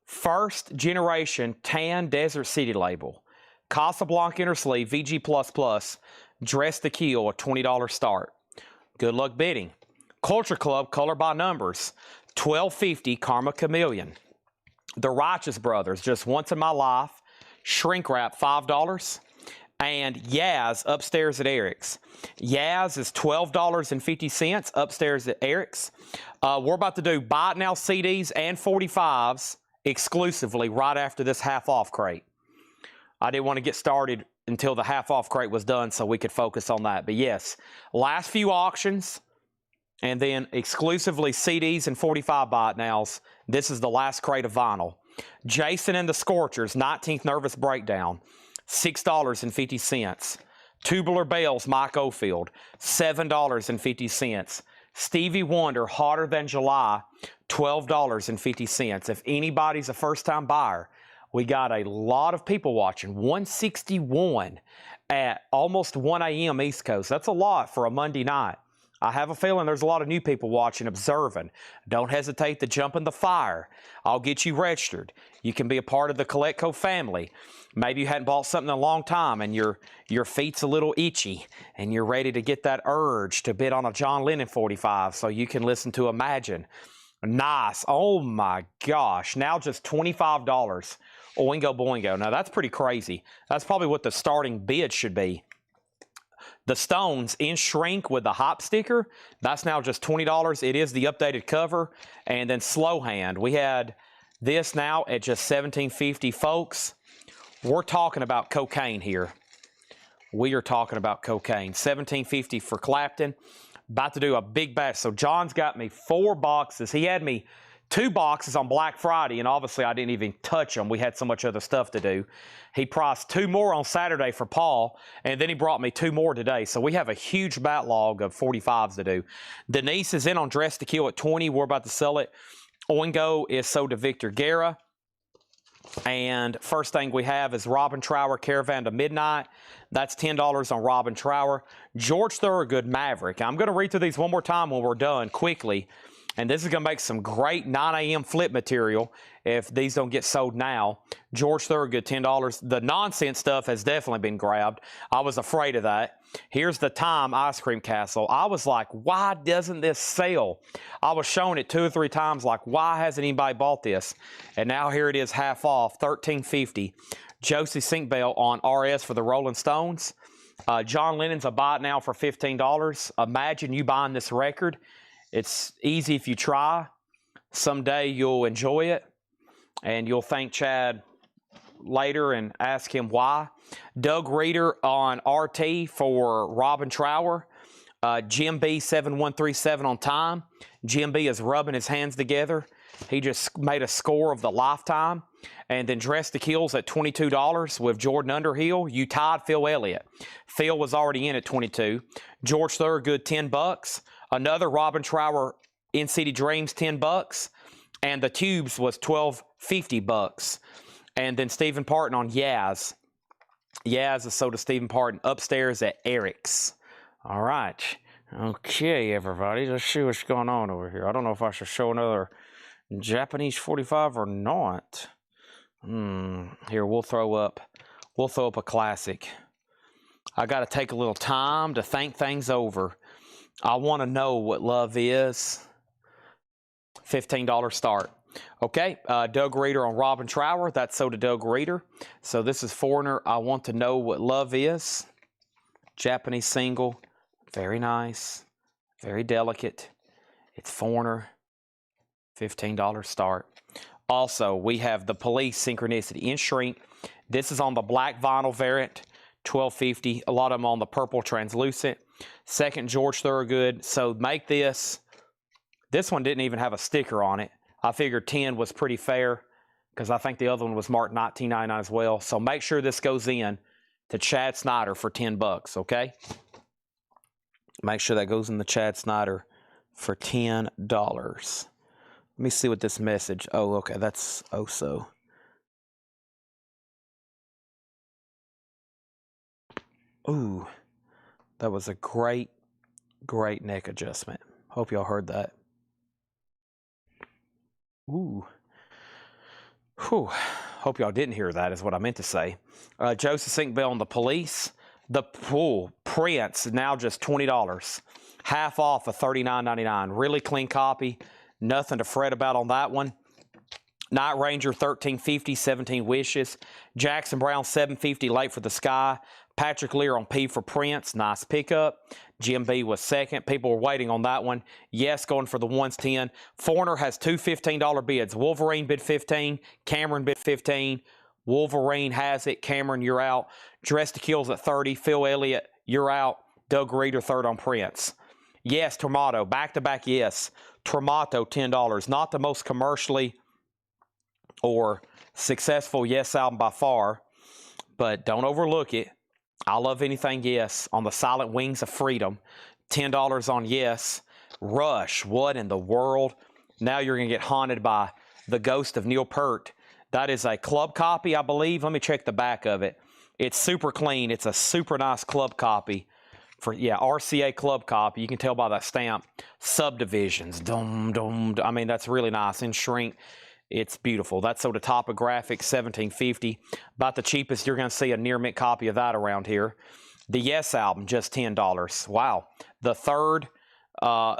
A: first generation tan Desert City label. Casablanca inner sleeve, VG++, Dress to Kill, a $20 start. Good luck bidding. Culture Club, Color by Numbers, $12.50, Karma Chameleon. The Righteous Brothers, Just Once in My Life, Shrink Wrap, $5. and Yaz upstairs at Eric's. Yaz is $12.50 upstairs at Eric's. We're about to do Buy It Now CDs and 45s exclusively right after this half-off crate. I didn't want to get started until the half-off crate was done so we could focus on that. But yes, last few auctions, and then exclusively CDs and 45 Buy It Nows. This is the last crate of vinyl. Jason and the Scorchers, 19th Nervous Breakdown, $6.50. Tubular Bells, Mike Ofield, $7.50. Stevie Wonder, Hotter Than July, $12.50. If anybody's a first-time buyer, we got a lot of people watching. 161 at almost 1 a.m. East Coast. That's a lot for a Monday night. I have a feeling there's a lot of new people watching, observing. Don't hesitate to jump in the fire. I'll get you registered. You can be a part of the Kletco family. Maybe you hadn't bought something in a long time and your feet's a little itchy and you're ready to get that urge to bid on a John Lennon 45 so you can listen to Imagine. Nice. Oh my gosh. Now just $25. Oingo boingo. Now that's pretty crazy. That's probably what the starting bid should be. The Stones in shrink with the hop sticker, that's now just $20. It is the updated cover. And then Slow Hand, we had this now at just $17.50. Folks, we're talking about cocaine here. We are talking about cocaine. $17.50 for Clapton. About to do a big batch. So John's got me 4 boxes. He had me 2 boxes on Black Friday, and obviously I didn't even touch them. We had so much other stuff to do. He priced 2 more on Saturday for Paul, and then he brought me 2 more today. So we have a huge backlog of 45s to do. Denise is in on Dress to Kill at 20. We're about to sell it. Oingo is sold to Victor Guerra. And first thing we have is Robin Trower, Caravan to Midnight. That's $10 on Robin Trower. George Thorogood, Maverick. I'm going to read through these one more time when we're done quickly. And this is going to make some great 9 a.m. flip material if these don't get sold now. George Thorogood, $10. The nonsense stuff has definitely been grabbed. I was afraid of that. Here's the Time Ice Cream Castle. I was like, why doesn't this sell? I was showing it 2 or 3 times like, why hasn't anybody bought this? And now here it is half off, $13.50. Josie Sinkbell on RS for the Rolling Stones. John Lennon's a buy it now for $15. Imagine you buying this record. It's easy if you try. Someday you'll enjoy it, and you'll thank Chad later and ask him why. Doug Reeder on RT for Robin Trower. Jim B 7137 on Time. Jim B is rubbing his hands together. He just made a score of the lifetime. And then Dress to Kills at $22 with Jordan Underhill. You tied Phil Elliott. Phil was already in at $22. George Thorogood, $10. Another Robin Trower In City Dreams, $10. And the Tubes was $12.50. And then Stephen Parton on Yaz. Yaz is sold to Stephen Parton upstairs at Eric's. All right. Okay, everybody. Let's see what's going on over here. I don't know if I should show another Japanese 45 or not. Here, we'll throw up a classic. I got to take a little time to think things over. I want to know what love is. $15 start. Okay, Doug Reeder on Robin Trower. That's sold to Doug Reeder. So this is Foreigner. I want to know what love is. Japanese single. Very nice. Very delicate. It's Foreigner. $15 start. Also, we have the Police Synchronicity in shrink. This is on the black vinyl variant. $12.50. A lot of them on the purple translucent. Second, George Thorogood. So make this. This one didn't even have a sticker on it. I figured 10 was pretty fair because I think the other one was marked $19.99 as well. So make sure this goes in to Chad Snyder for $10, okay? Make sure that goes in the Chad Snyder for $10. Let me see what this message. Oh, okay, that's Oso. Ooh, that was a great neck adjustment. Hope y'all heard that. Ooh. Whew. Hope y'all didn't hear that is what I meant to say. Joseph Sinkbell on the Police. The Prince, now just $20. Half off of $39.99. Really clean copy. Nothing to fret about on that one. Night Ranger, $13.50, 17 Wishes. Jackson Brown, $7.50, Late for the Sky. Patrick Lear on P for Prince. Nice pickup. Jim B was second. People were waiting on that one. Yes, going for the 110. Foreigner has two $15 bids. Wolverine bid 15. Cameron bid 15. Wolverine has it. Cameron, you're out. Dress to Kill's at 30. Phil Elliott, you're out. Doug Reeder, third on Prince. Yes, Tormato. Back-to-back yes. Tormato, $10. Not the most commercially or successful Yes album by far, but don't overlook it. I love anything Yes on the Silent Wings of Freedom. $10 on Yes. Rush, what in the world? Now you're going to get haunted by the ghost of Neil Peart. That is a club copy, I believe. Let me check the back of it. It's super clean. It's a super nice club copy. For RCA club copy. You can tell by that stamp. Subdivisions. Dum, dum, I mean, that's really nice. In shrink, it's beautiful. That's sold a Topographic, $17.50. About the cheapest you're going to see a near mint copy of that around here. The Yes album, just $10. Wow. The third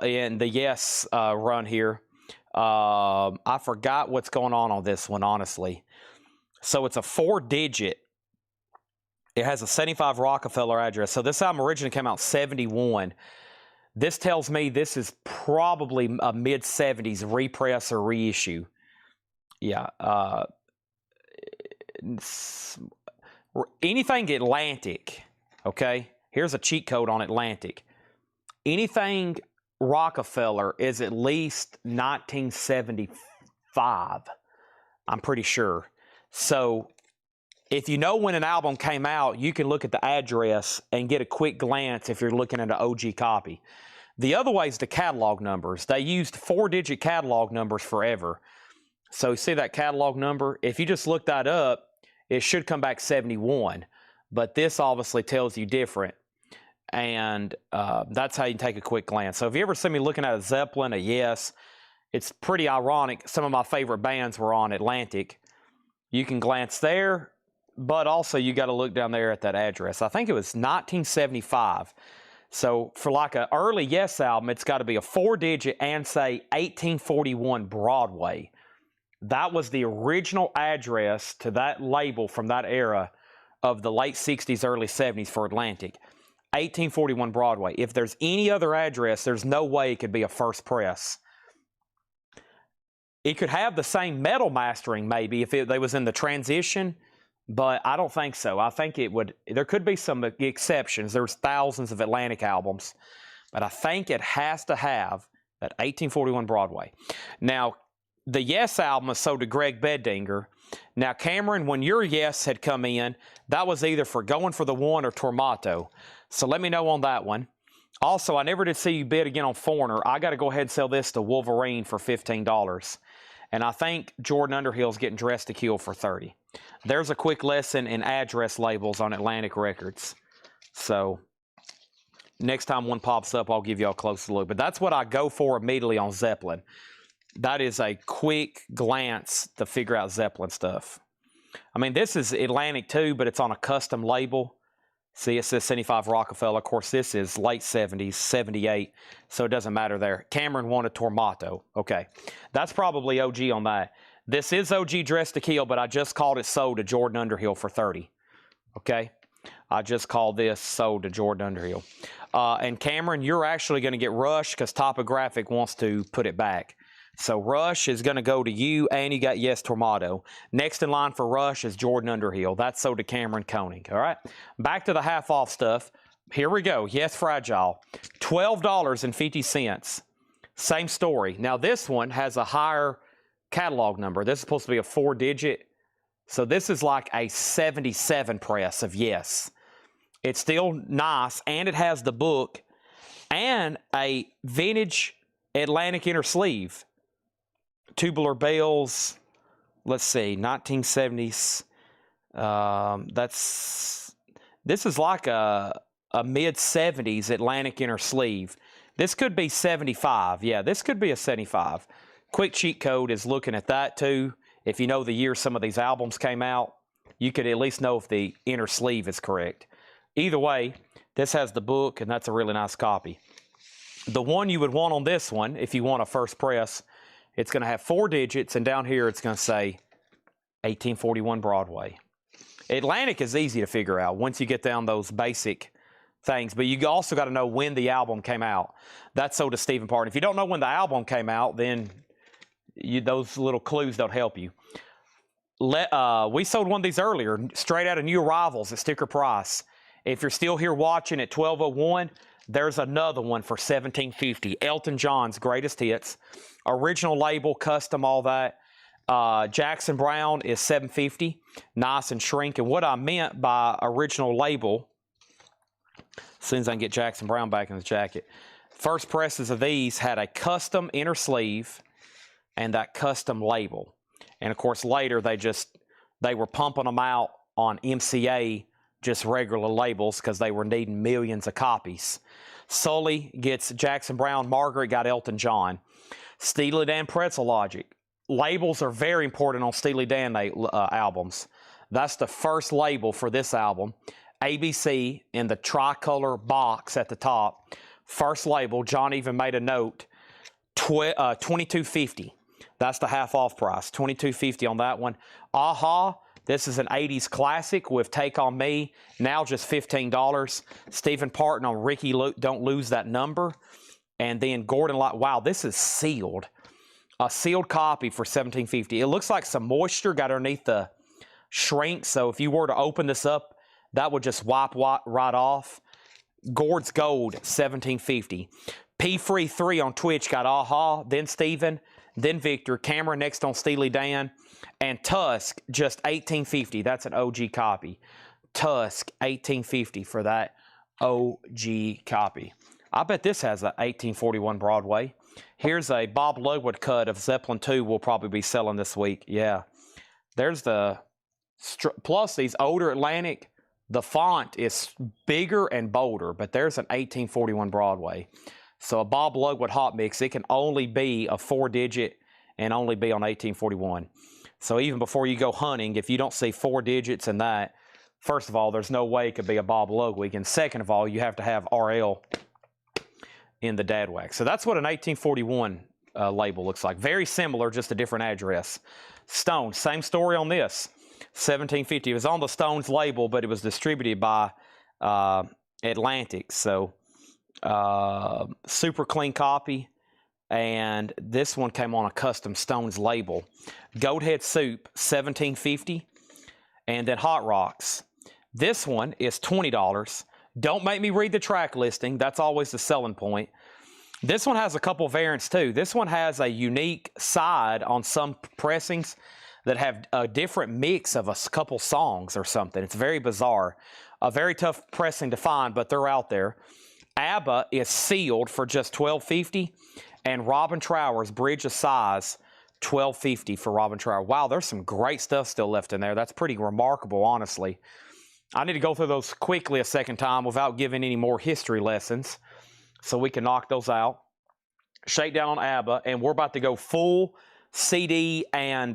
A: in the Yes run here. I forgot what's going on this one, honestly. So it's a 4-digit. It has a 75 Rockefeller address. So this album originally came out 71. This tells me this is probably a mid-70s repress or reissue. Yeah. Anything Atlantic, okay? Here's a cheat code on Atlantic. Anything Rockefeller is at least 1975. I'm pretty sure. So if you know when an album came out, you can look at the address and get a quick glance if you're looking at an OG copy. The other way is the catalog numbers. They used 4-digit catalog numbers forever. So you see that catalog number? If you just look that up, it should come back 71. But this obviously tells you different. And that's how you can take a quick glance. So if you ever see me looking at a Zeppelin, a Yes, it's pretty ironic. Some of my favorite bands were on Atlantic. You can glance there. But also, you got to look down there at that address. I think it was 1975. So for like an early Yes album, it's got to be a 4-digit and say 1841 Broadway. That was the original address to that label from that era of the late 60s, early 70s for Atlantic. 1841 Broadway. If there's any other address, there's no way it could be a first press. It could have the same metal mastering maybe if they was in the transition. But I don't think so. I think it would. There could be some exceptions. There's thousands of Atlantic albums. But I think it has to have that 1841 Broadway. Now, the Yes album is sold to Greg Beddinger. Now, Cameron, when your Yes had come in, that was either for Going for the One or Tormato. So let me know on that one. Also, I never did see you bid again on Foreigner. I got to go ahead and sell this to Wolverine for $15. And I think Jordan Underhill's getting Dressed to Kill for $30. There's a quick lesson in address labels on Atlantic Records. So next time one pops up, I'll give you a closer look. But that's what I go for immediately on Zeppelin. That is a quick glance to figure out Zeppelin stuff. I mean, this is Atlantic too, but it's on a custom label. See, it says 75 Rockefeller. Of course, this is late 70s, 78, so it doesn't matter there. Cameron wanted Tormato. Okay, that's probably OG on that. This is OG Dressed to Kill, but I just called it sold to Jordan Underhill for $30. Okay, I just called this sold to Jordan Underhill. And Cameron, you're actually going to get Rush because Topographic wants to put it back. So Rush is going to go to you, and you got Yes Tormato. Next in line for Rush is Jordan Underhill. That's sold to Cameron Koenig. All right, back to the half-off stuff. Here we go. Yes Fragile, $12.50. Same story. Now this one has a higher catalog number. This is supposed to be a 4-digit. So this is like a 77 press of Yes. It's still nice, and it has the book and a vintage Atlantic inner sleeve. Tubular bells, let's see, 1970s. This is like a mid-70s Atlantic inner sleeve. This could be 75. Yeah, this could be a 75. Quick cheat code is looking at that too. If you know the year some of these albums came out, you could at least know if the inner sleeve is correct. Either way, this has the book, and that's a really nice copy. The one you would want on this one, if you want a first press, it's going to have 4 digits, and down here it's going to say 1841 Broadway. Atlantic is easy to figure out once you get down those basic things, but you also got to know when the album came out. That's so does Stephen Parton. If you don't know when the album came out, then those little clues don't help you. We sold one of these earlier, straight out of new arrivals at sticker price. If you're still here watching at 12:01, there's another one for $17.50. Elton John's greatest hits, original label, custom, all that. Jackson Browne is $7.50, nice and shrink. And what I meant by original label, as soon as I can get Jackson Browne back in the jacket, first presses of these had a custom inner sleeve and that custom label. And of course later they were pumping them out on MCA, just regular labels, because they were needing millions of copies. Sully gets Jackson Browne, Margaret got Elton John. Steely Dan Pretzel Logic. Labels are very important on Steely Dan albums. That's the first label for this album. ABC in the tricolor box at the top. First label, John even made a note, $22.50. That's the half off price, $22.50 on that one. Aha, this is an 80s classic with Take On Me, now just $15. Stephen Parton on Ricky Don't Lose That Number. And then Gordon Light, wow, this is sealed. A sealed copy for $17.50. It looks like some moisture got underneath the shrink, so if you were to open this up, that would just wipe right off. Gord's Gold, $17.50. P-Free 3 on Twitch got Aha, then Steven, then Victor. Cameron next on Steely Dan. And Tusk, just $18.50. That's an OG copy. Tusk, $18.50 for that OG copy. I bet this has an 1841 Broadway. Here's a Bob Ludwig cut of Zeppelin 2 we'll probably be selling this week. Yeah. There's the... Plus, these older Atlantic, the font is bigger and bolder, but there's an 1841 Broadway. So a Bob Ludwig hot mix, it can only be a 4-digit and only be on 1841. So even before you go hunting, if you don't see 4 digits in that, first of all, there's no way it could be a Bob Ludwig. And second of all, you have to have RL in the dad wax. So that's what an 1841 label looks like. Very similar, just a different address. Stone, same story on this. $17.50. It was on the Stones label, but it was distributed by Atlantic. So super clean copy. And this one came on a custom Stones label. Goathead Soup, $17.50. And then Hot Rocks. This one is $20. Don't make me read the track listing. That's always the selling point. This one has a couple variants too. This one has a unique side on some pressings that have a different mix of a couple songs or something. It's very bizarre. A very tough pressing to find, but they're out there. ABBA is sealed for just $12.50. And Robin Trower's Bridge of Sighs, $12.50 for Robin Trower. Wow, there's some great stuff still left in there. That's pretty remarkable, honestly. I need to go through those quickly a second time without giving any more history lessons so we can knock those out. Shakedown on ABBA, and we're about to go full CD and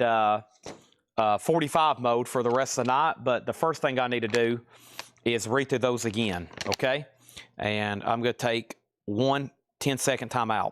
A: 45 mode for the rest of the night, but the first thing I need to do is read through those again, okay? And I'm going to take one 10-second timeout.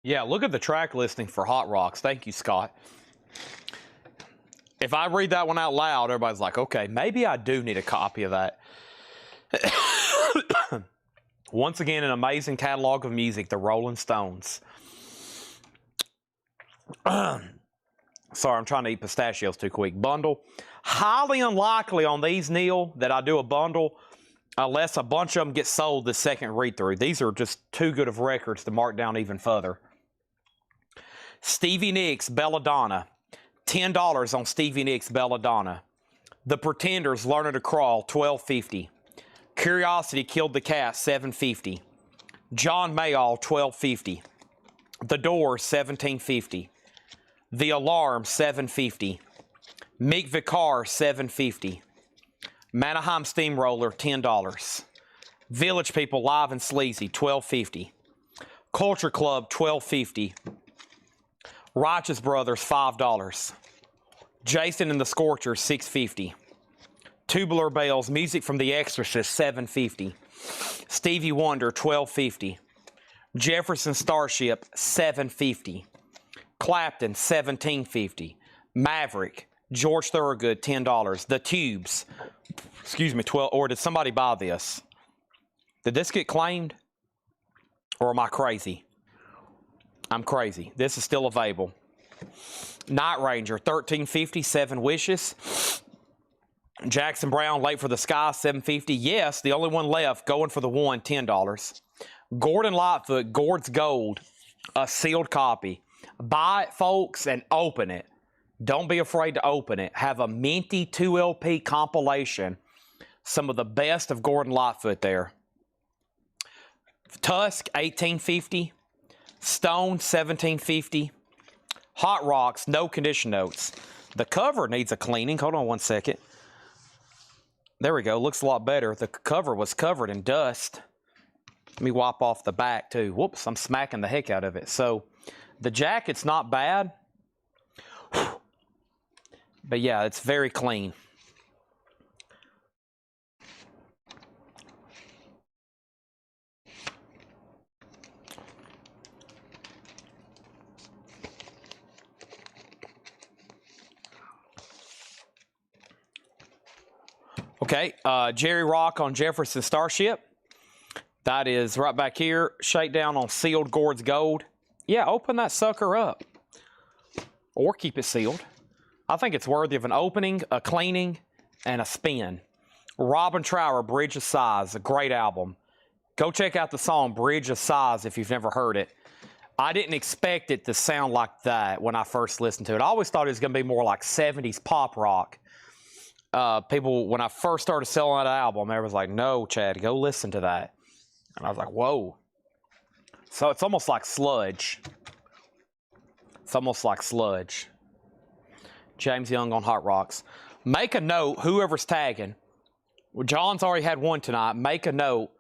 A: Yeah, look at the track listing for Hot Rocks. Thank you, Scott. If I read that one out loud, everybody's like, okay, maybe I do need a copy of that. Once again, an amazing catalog of music, the Rolling Stones. Sorry, I'm trying to eat pistachios too quick. Bundle. Highly unlikely on these, Neil, that I do a bundle unless a bunch of them get sold the second read-through. These are just too good of records to mark down even further. Stevie Nicks, Belladonna. $10 on Stevie Nicks, Belladonna. The Pretenders, Learning to Crawl, $12.50. Curiosity Killed the Cat, $7.50. John Mayall, $12.50. The Doors, $17.50. The Alarm, $7.50. Mick Vicar, $7.50. Manaheim Steamroller, $10. Village People Live and Sleazy, $12.50. Culture Club, $12.50. Righteous Brothers, $5. Jason and the Scorchers, $6.50. Tubular Bells, Music from The Exorcist, $7.50. Stevie Wonder, $12.50. Jefferson Starship, $7.50. Clapton, $17.50. Maverick, George Thorogood, $10. The Tubes, excuse me, $12. Or did somebody buy this? Did this get claimed? Or am I crazy? I'm crazy. This is still available. Night Ranger, $13.50, 7 Wishes. Jackson Brown, Late for the Sky, $7.50. Yes, the only one left, going for the one, $10. Gordon Lightfoot, Gord's Gold, a sealed copy. Buy it, folks, and open it. Don't be afraid to open it. Have a minty 2 LP compilation. Some of the best of Gordon Lightfoot there. Tusk, $18.50. Stone, $17.50. Hot Rocks, no condition notes. The cover needs a cleaning. Hold on one second. There we go. Looks a lot better. The cover was covered in dust. Let me wipe off the back too. Whoops, I'm smacking the heck out of it. So the jacket's not bad. But yeah, it's very clean. Okay, Jerry Rock on Jefferson Starship. That is right back here. Shakedown on Sealed Gord's Gold. Yeah, open that sucker up. Or keep it sealed. I think it's worthy of an opening, a cleaning, and a spin. Robin Trower, Bridge of Sighs, a great album. Go check out the song Bridge of Sighs if you've never heard it. I didn't expect it to sound like that when I first listened to it. I always thought it was going to be more like 70s pop rock. People, when I first started selling that album, everyone was like, no, Chad, go listen to that. And I was like, whoa. So it's almost like sludge. It's almost like sludge. James Young on Hot Rocks. Make a note, whoever's tagging. Well, John's already had one tonight. Make a note.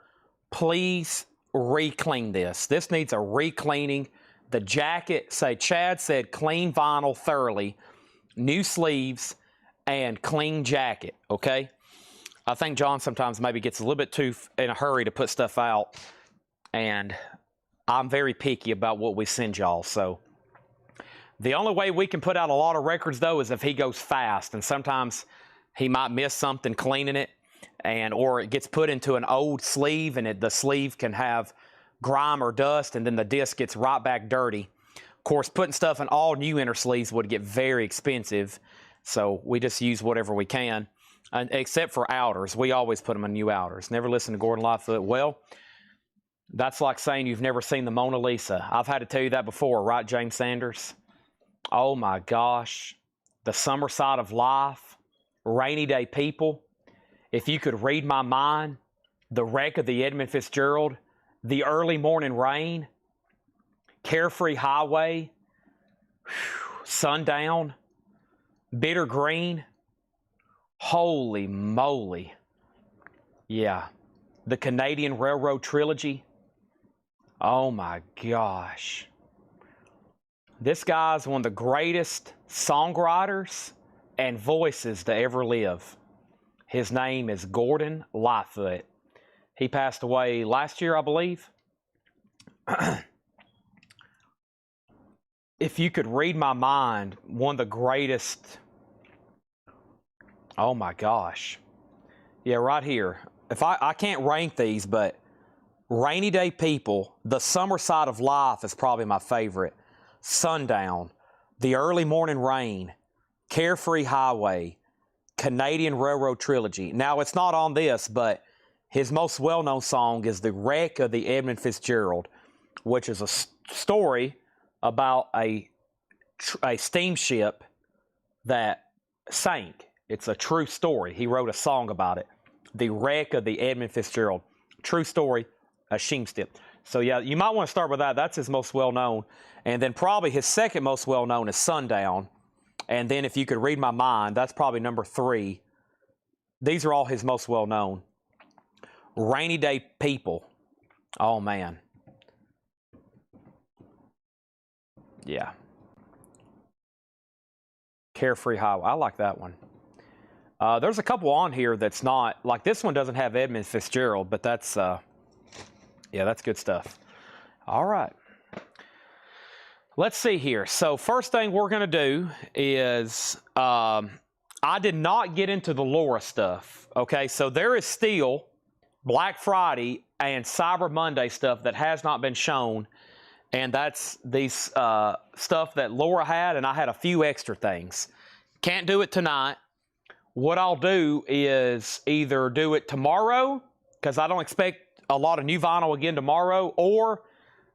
A: Please re-clean this. This needs a re-cleaning. The jacket, say Chad said clean vinyl thoroughly. New sleeves and clean jacket, okay? I think John sometimes maybe gets a little bit too in a hurry to put stuff out. And I'm very picky about what we send y'all, so. The only way we can put out a lot of records, though, is if he goes fast. And sometimes he might miss something cleaning it, or it gets put into an old sleeve, and the sleeve can have grime or dust, and then the disc gets right back dirty. Of course, putting stuff in all new inner sleeves would get very expensive, so we just use whatever we can, except for outers. We always put them in new outers. Never listen to Gordon Lightfoot. Well, that's like saying you've never seen the Mona Lisa. I've had to tell you that before, right, James Sanders? Oh my gosh, The Summer Side of Life, Rainy Day People, If You Could Read My Mind, The Wreck of the Edmund Fitzgerald, The Early Morning Rain, Carefree Highway, Sundown, Bitter Green, holy moly. Yeah, the Canadian Railroad Trilogy. Oh my gosh. This guy's one of the greatest songwriters and voices to ever live. His name is Gordon Lightfoot. He passed away last year, I believe. If You Could Read My Mind, one of the greatest. Oh my gosh. Yeah, right here. If I can't rank these, but Rainy Day People, The Summer Side of Life is probably my favorite. Sundown, The Early Morning Rain, Carefree Highway, Canadian Railroad Trilogy. Now, it's not on this, but his most well-known song is The Wreck of the Edmund Fitzgerald, which is a story about a steamship that sank. It's a true story. He wrote a song about it. The Wreck of the Edmund Fitzgerald. True story, a steamship. So, yeah, you might want to start with that. That's his most well-known. And then probably his second most well-known is Sundown. And then If You Could Read My Mind, that's probably number 3. These are all his most well-known. Rainy Day People. Oh, man. Yeah. Carefree Highway. I like that one. There's a couple on here that's not, like this one doesn't have Edmund Fitzgerald, but that's, yeah, that's good stuff. All right. Let's see here. So first thing we're going to do is, I did not get into the Laura stuff. Okay, so there is still Black Friday and Cyber Monday stuff that has not been shown. And that's these stuff that Laura had, and I had a few extra things. Can't do it tonight. What I'll do is either do it tomorrow, because I don't expect a lot of new vinyl again tomorrow, or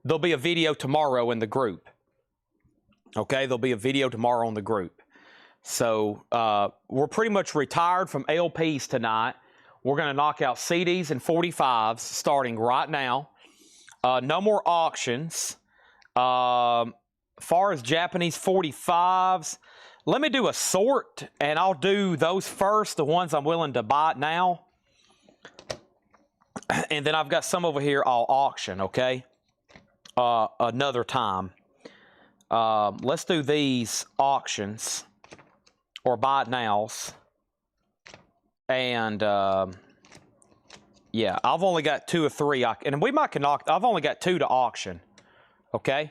A: there'll be a video tomorrow in the group. Okay, there'll be a video tomorrow in the group. So we're pretty much retired from LPs tonight. We're going to knock out CDs and 45s starting right now. No more auctions. Far as Japanese 45s, let me do a sort, and I'll do those first, the ones I'm willing to buy now. And then I've got some over here I'll auction, okay? Another time. Let's do these auctions or buy it nows. And yeah, I've only got 2 or 3, and we might can knock. I've only got 2 to auction. Okay.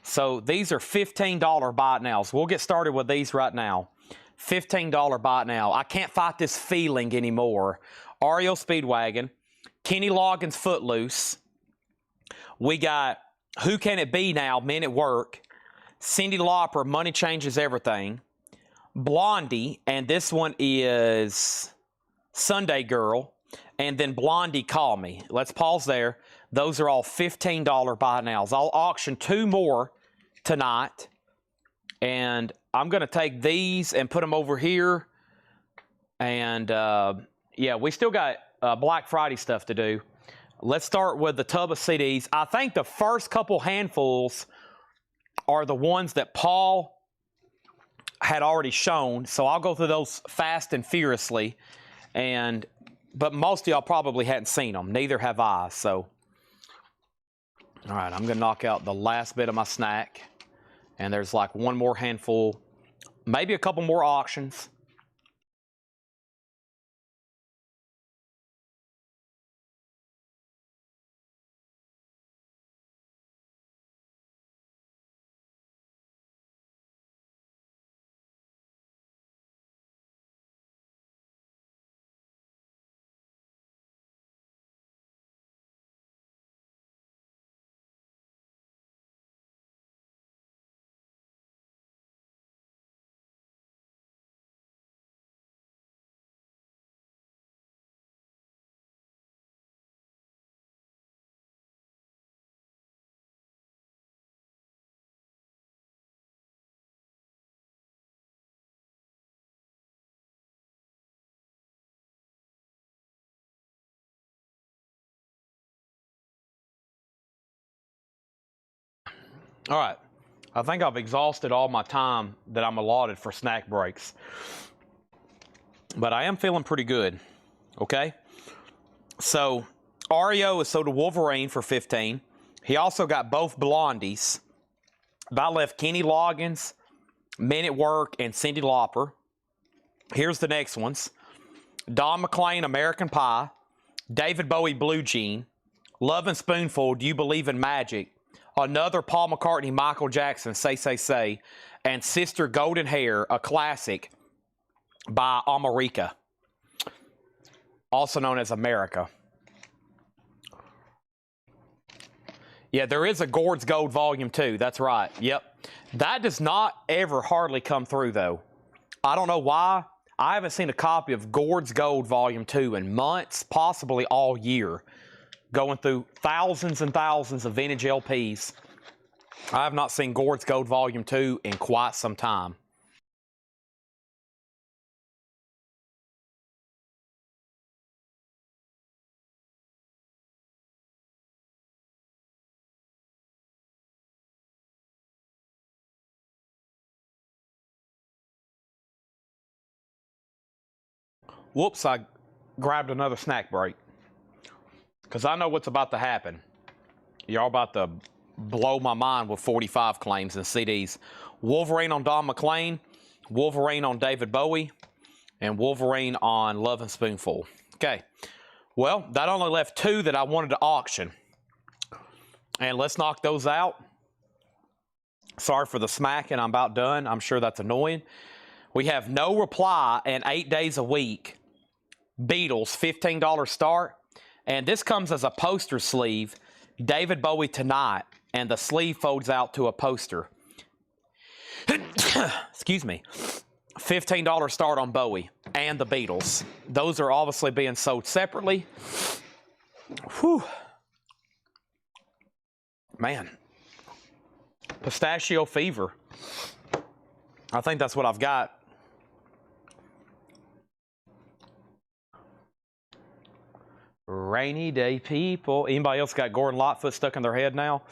A: So these are $15 buy it nows. We'll get started with these right now. $15 buy it now. I can't fight this feeling anymore. REO Speedwagon, Kenny Loggins Footloose. We got Who Can It Be Now, Men at Work. Cyndi Lauper, Money Changes Everything. Blondie, and this one is Sunday Girl. And then Blondie, Call Me. Let's pause there. Those are all $15 buy nows. I'll auction 2 more tonight. And I'm going to take these and put them over here. And yeah, we still got Black Friday stuff to do. Let's start with the tub of CDs. I think the first couple handfuls are the ones that Paul had already shown. So I'll go through those fast and furiously. But most of y'all probably hadn't seen them. Neither have I. So, all right, I'm going to knock out the last bit of my snack. And there's like 1 more handful, maybe a couple more auctions. All right. I think I've exhausted all my time that I'm allotted for snack breaks. But I am feeling pretty good. Okay? So, REO is sold to Wolverine for $15. He also got both Blondies. I left Kenny Loggins, Men at Work, and Cyndi Lauper. Here's the next ones. Don McLean, American Pie. David Bowie, Blue Jean. Love and Spoonful, Do You Believe in Magic? Another Paul McCartney, Michael Jackson, Say, Say, Say. And Sister Golden Hair, a classic by America, also known as America. Yeah, there is a Gord's Gold Volume 2. That's right. Yep. That does not ever hardly come through, though. I don't know why. I haven't seen a copy of Gord's Gold Volume 2 in months, possibly all year. Going through thousands and thousands of vintage LPs. I have not seen Gord's Gold Volume 2 in quite some time. Whoops, I grabbed another snack break. Because I know what's about to happen. Y'all about to blow my mind with 45 claims and CDs. Wolverine on Don McLean, Wolverine on David Bowie, and Wolverine on Love and Spoonful. Okay, well, that only left 2 that I wanted to auction. And let's knock those out. Sorry for the smacking, I'm about done. I'm sure that's annoying. We have No Reply and 8 Days a Week. Beatles, $15 start. And this comes as a poster sleeve. David Bowie Tonight. And the sleeve folds out to a poster. Excuse me. $15 start on Bowie and the Beatles. Those are obviously being sold separately. Whew. Man. Pistachio fever. I think that's what I've got. Rainy day people. Anybody else got Gordon Lightfoot stuck in their head now?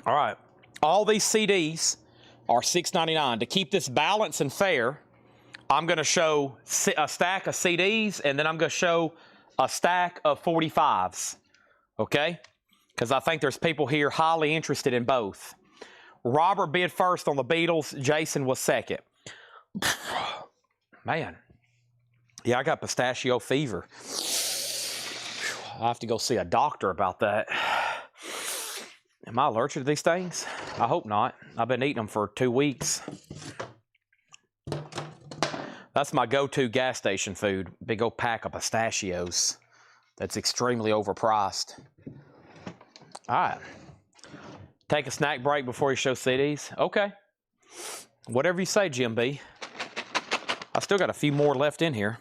A: All right. All these CDs are $6.99. To keep this balanced and fair, I'm going to show a stack of CDs, and then I'm going to show a stack of 45s. Okay? Because I think there's people here highly interested in both. Robert bid first on the Beatles. Jason was second. Man. Yeah, I got pistachio fever. I have to go see a doctor about that. Am I allergic to these things? I hope not. I've been eating them for 2 weeks. That's my go-to gas station food. Big old pack of pistachios. That's extremely overpriced. All right. Take a snack break before you show CDs? Okay. Whatever you say, Jim B. I still got a few more left in here.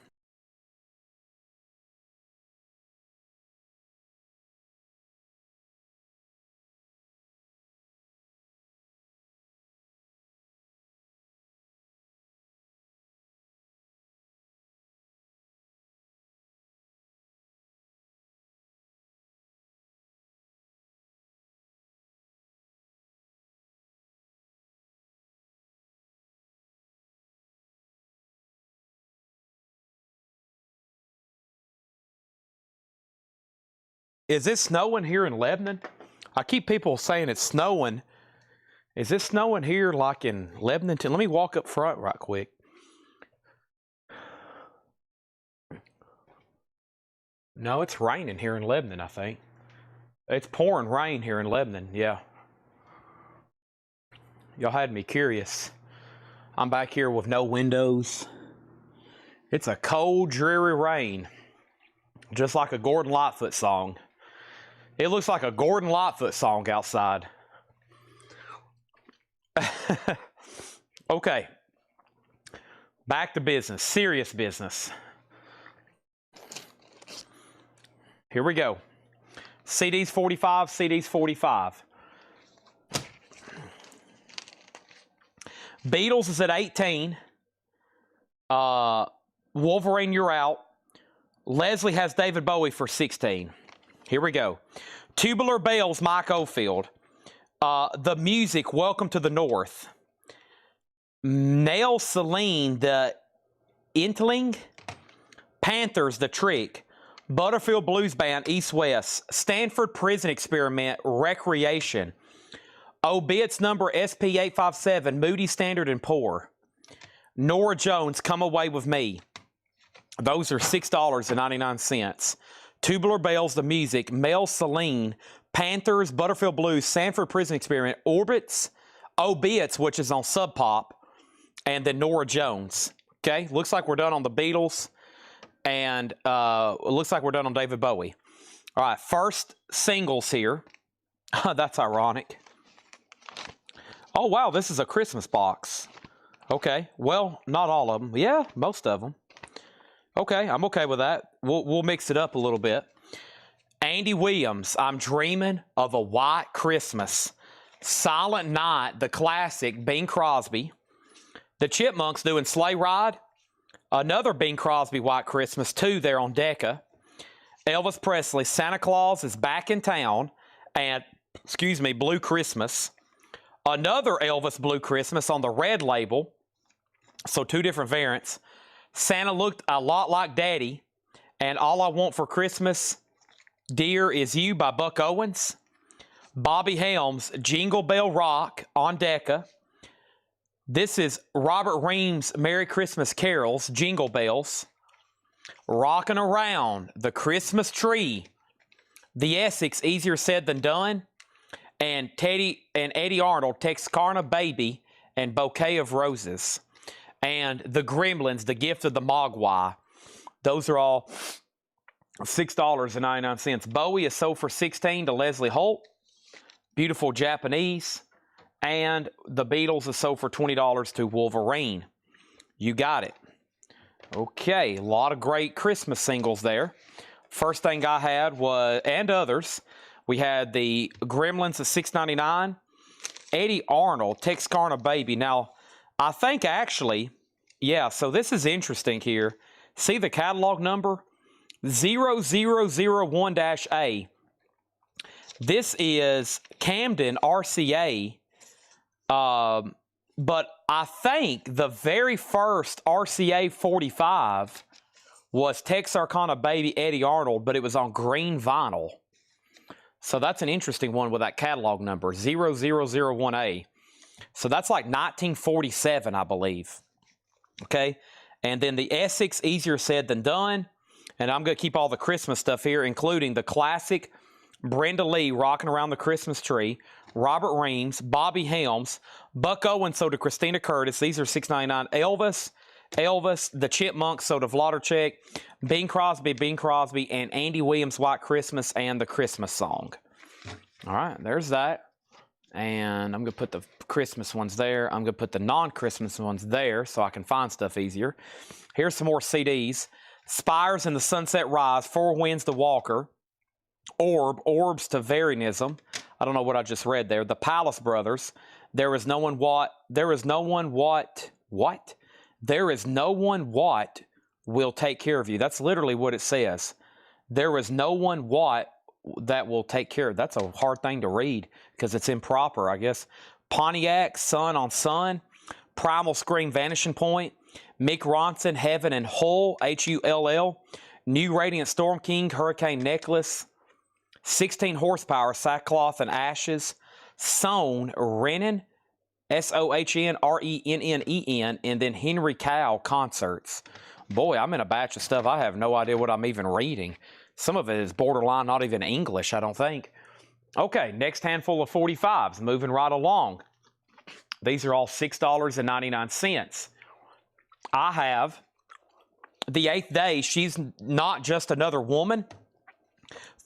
A: Is it snowing here in Lebanon? I keep people saying it's snowing. Is it snowing here like in Lebanon? Let me walk up front right quick. No, it's raining here in Lebanon, I think. It's pouring rain here in Lebanon, yeah. Y'all had me curious. I'm back here with no windows. It's a cold, dreary rain. Just like a Gordon Lightfoot song. It looks like a Gordon Lightfoot song outside. Okay. Back to business. Serious business. Here we go. CDs 45, CDs 45. Beatles is at 18. Wolverine, you're out. Leslie has David Bowie for 16. Here we go. Tubular Bells, Mike Oldfield. The Music, Welcome to the North. Nail Celine, The Intling. Panthers, The Trick. Butterfield Blues Band, East West. Stanford Prison Experiment, Recreation. Obits number SP857, Moody, Standard, and Poor. Norah Jones, Come Away With Me. Those are $6.99. Tubular Bells, The Music, Mel Celine, Panthers, Butterfield Blues, Sanford Prison Experiment, Orbits, Obits, which is on Sub Pop, and then Norah Jones. Okay, looks like we're done on the Beatles, and it looks like we're done on David Bowie. All right, first singles here. That's ironic. Oh, wow, this is a Christmas box. Okay, well, not all of them. Yeah, most of them. Okay, I'm okay with that. We'll mix it up a little bit. Andy Williams, I'm Dreaming of a White Christmas. Silent Night, the classic, Bing Crosby. The Chipmunks doing Sleigh Ride. Another Bing Crosby White Christmas, 2 there on Decca. Elvis Presley, Santa Claus is Back in Town. And, Blue Christmas. Another Elvis Blue Christmas on the red label. So 2 different variants. Santa looked a lot like Daddy, and All I Want for Christmas, Dear Is You by Buck Owens. Bobby Helms, Jingle Bell Rock on Decca. This is Robert Ream's Merry Christmas Carols, Jingle Bells. Rockin' Around the Christmas Tree, The Essex, Easier Said Than Done, and Teddy and Eddie Arnold, Texarkana Baby, and Bouquet of Roses. And The Gremlins, The Gift of the Mogwai. Those are all $6.99. Bowie is sold for $16 to Leslie Holt. Beautiful Japanese. And the Beatles is sold for $20 to Wolverine. You got it. Okay, a lot of great Christmas singles there. First thing I had was, and others, we had the Gremlins at $6.99. Eddie Arnold, Texarkana Baby. Now, I think actually, yeah, so this is interesting here. See the catalog number? 0001-A. This is Camden RCA. But I think the very first RCA 45 was Texarkana Baby Eddie Arnold, but it was on green vinyl. So that's an interesting one with that catalog number, 0001A. So that's like 1947, I believe. Okay, and then the Essex, Easier Said Than Done. And I'm going to keep all the Christmas stuff here, including the classic Brenda Lee, Rocking Around the Christmas Tree, Robert Reams, Bobby Helms, Buck Owens sold to Christina Curtis. These are $6.99. Elvis, the Chipmunks sold to Vladimir, Bing Crosby, and Andy Williams, White Christmas, and the Christmas Song. All right, there's that. And I'm going to put the Christmas ones there. I'm going to put the non-Christmas ones there so I can find stuff easier. Here's some more CDs. Spires and the Sunset Rise, Four Winds to Walker, Orbs to Varianism. I don't know what I just read there. The Palace Brothers, There is no one what will take care of you. That's literally what it says. There is no one what that will take care of. That's a hard thing to read because it's improper, I guess. Pontiac, Sun on Sun, Primal Scream, Vanishing Point, Mick Ronson, Heaven and Hull, Hull, New Radiant Storm King, Hurricane Necklace, 16 Horsepower, Sackcloth and Ashes, Sohn, Rennen, SOHNRENNEN, and then Henry Cow Concerts. Boy, I'm in a batch of stuff. I have no idea what I'm even reading. Some of it is borderline not even English, I don't think. Okay, next handful of 45s, moving right along. These are all $6.99. I have The Eighth Day, She's Not Just Another Woman,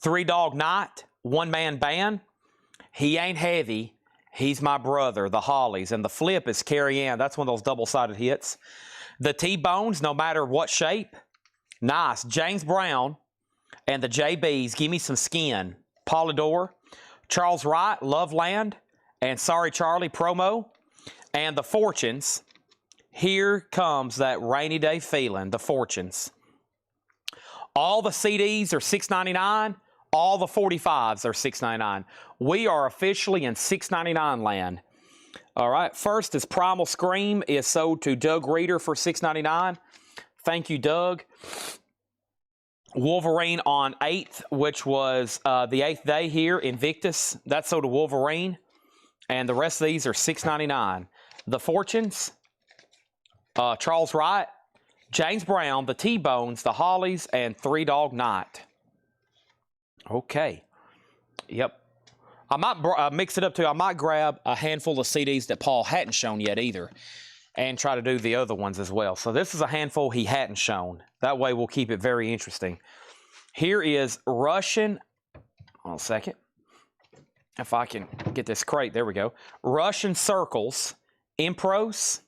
A: Three Dog Night, One Man Band, He Ain't Heavy, He's My Brother, The Hollies, and the flip is Carrie Ann. That's one of those double-sided hits. The T-Bones, No Matter What Shape, nice. James Brown and the JBs, Give Me Some Skin, Polydor, Charles Wright, Loveland, and Sorry Charlie promo, and the Fortunes. Here Comes That Rainy Day Feeling, the Fortunes. All the CDs are $6.99. All the 45s are $6.99. We are officially in $6.99 land. All right, first is Primal Scream is sold to Doug Reeder for $6.99. Thank you, Doug. Wolverine on 8th, which was the 8th Day here, Invictus. That's sold to Wolverine. And the rest of these are $6.99. The Fortunes, Charles Wright, James Brown, the T-Bones, the Hollies, and Three Dog Night. Okay. Yep. I might mix it up too. I might grab a handful of CDs that Paul hadn't shown yet either and try to do the other ones as well. So this is a handful he hadn't shown. That way we'll keep it very interesting. Here is Russian, hold on a second. If I can get this crate, there we go. Russian Circles, Impros,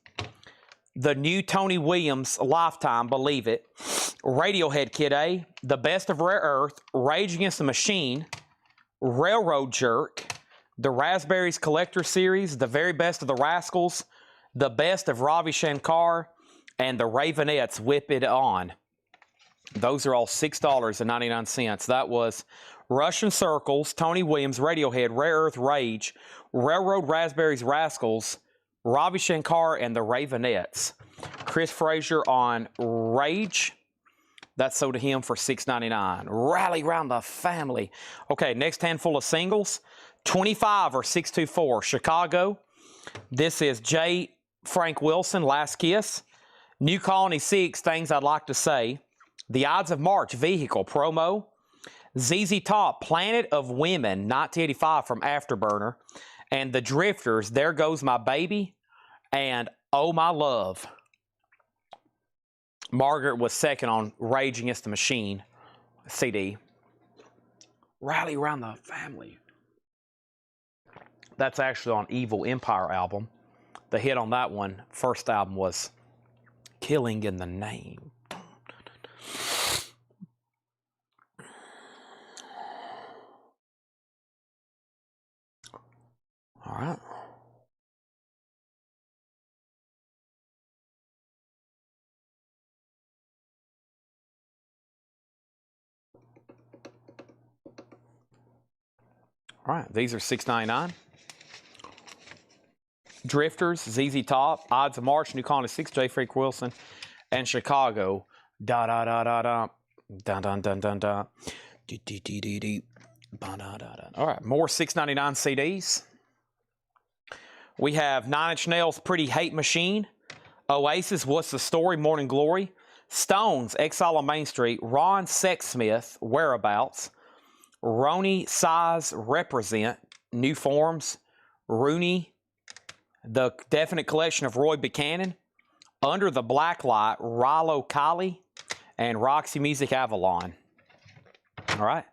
A: the new Tony Williams Lifetime, Believe It, Radiohead Kid A, The Best of Rare Earth, Rage Against the Machine, Railroad Jerk, the Raspberries Collector Series, The Very Best of the Rascals, The Best of Ravi Shankar, and the Ravenettes Whip It On. Those are all $6.99. That was Russian Circles, Tony Williams, Radiohead, Rare Earth, Rage, Railroad Raspberries Rascals, Ravi Shankar, and the Ravenettes. Chris Frazier on Rage. That's sold to him for $6.99. Rally Round the Family. Okay, next handful of singles. 25 or 624. Chicago. This is J. Frank Wilson, Last Kiss. New Colony 6, Things I'd Like to Say. The Ides of March, Vehicle, promo. ZZ Top, Planet of Women, 1985 from Afterburner. And The Drifters, There Goes My Baby. And Oh My Love. Margaret was second on Rage Against the Machine CD. Rally Around the Family. That's actually on Evil Empire album. The hit on that one, first album, was Killing in the Name. All right. All right, these are $6.99. Drifters, ZZ Top, Ides of March, New Colony 6, J. Frank Wilson, and Chicago. Da da da da da. Dun dun dun dun dun. Dee dee dee dee dee. Da da da da. All right, more $6.99 CDs. We have 9 Inch Nails, Pretty Hate Machine. Oasis, What's the Story, Morning Glory. Stones, Exile on Main Street. Ron Sexsmith, Whereabouts. Roni Size, Represent, New Forms. Rooney, The Definite Collection of Roy Buchanan. Under the Black Light, Rilo Kiley, and Roxy Music Avalon. All right.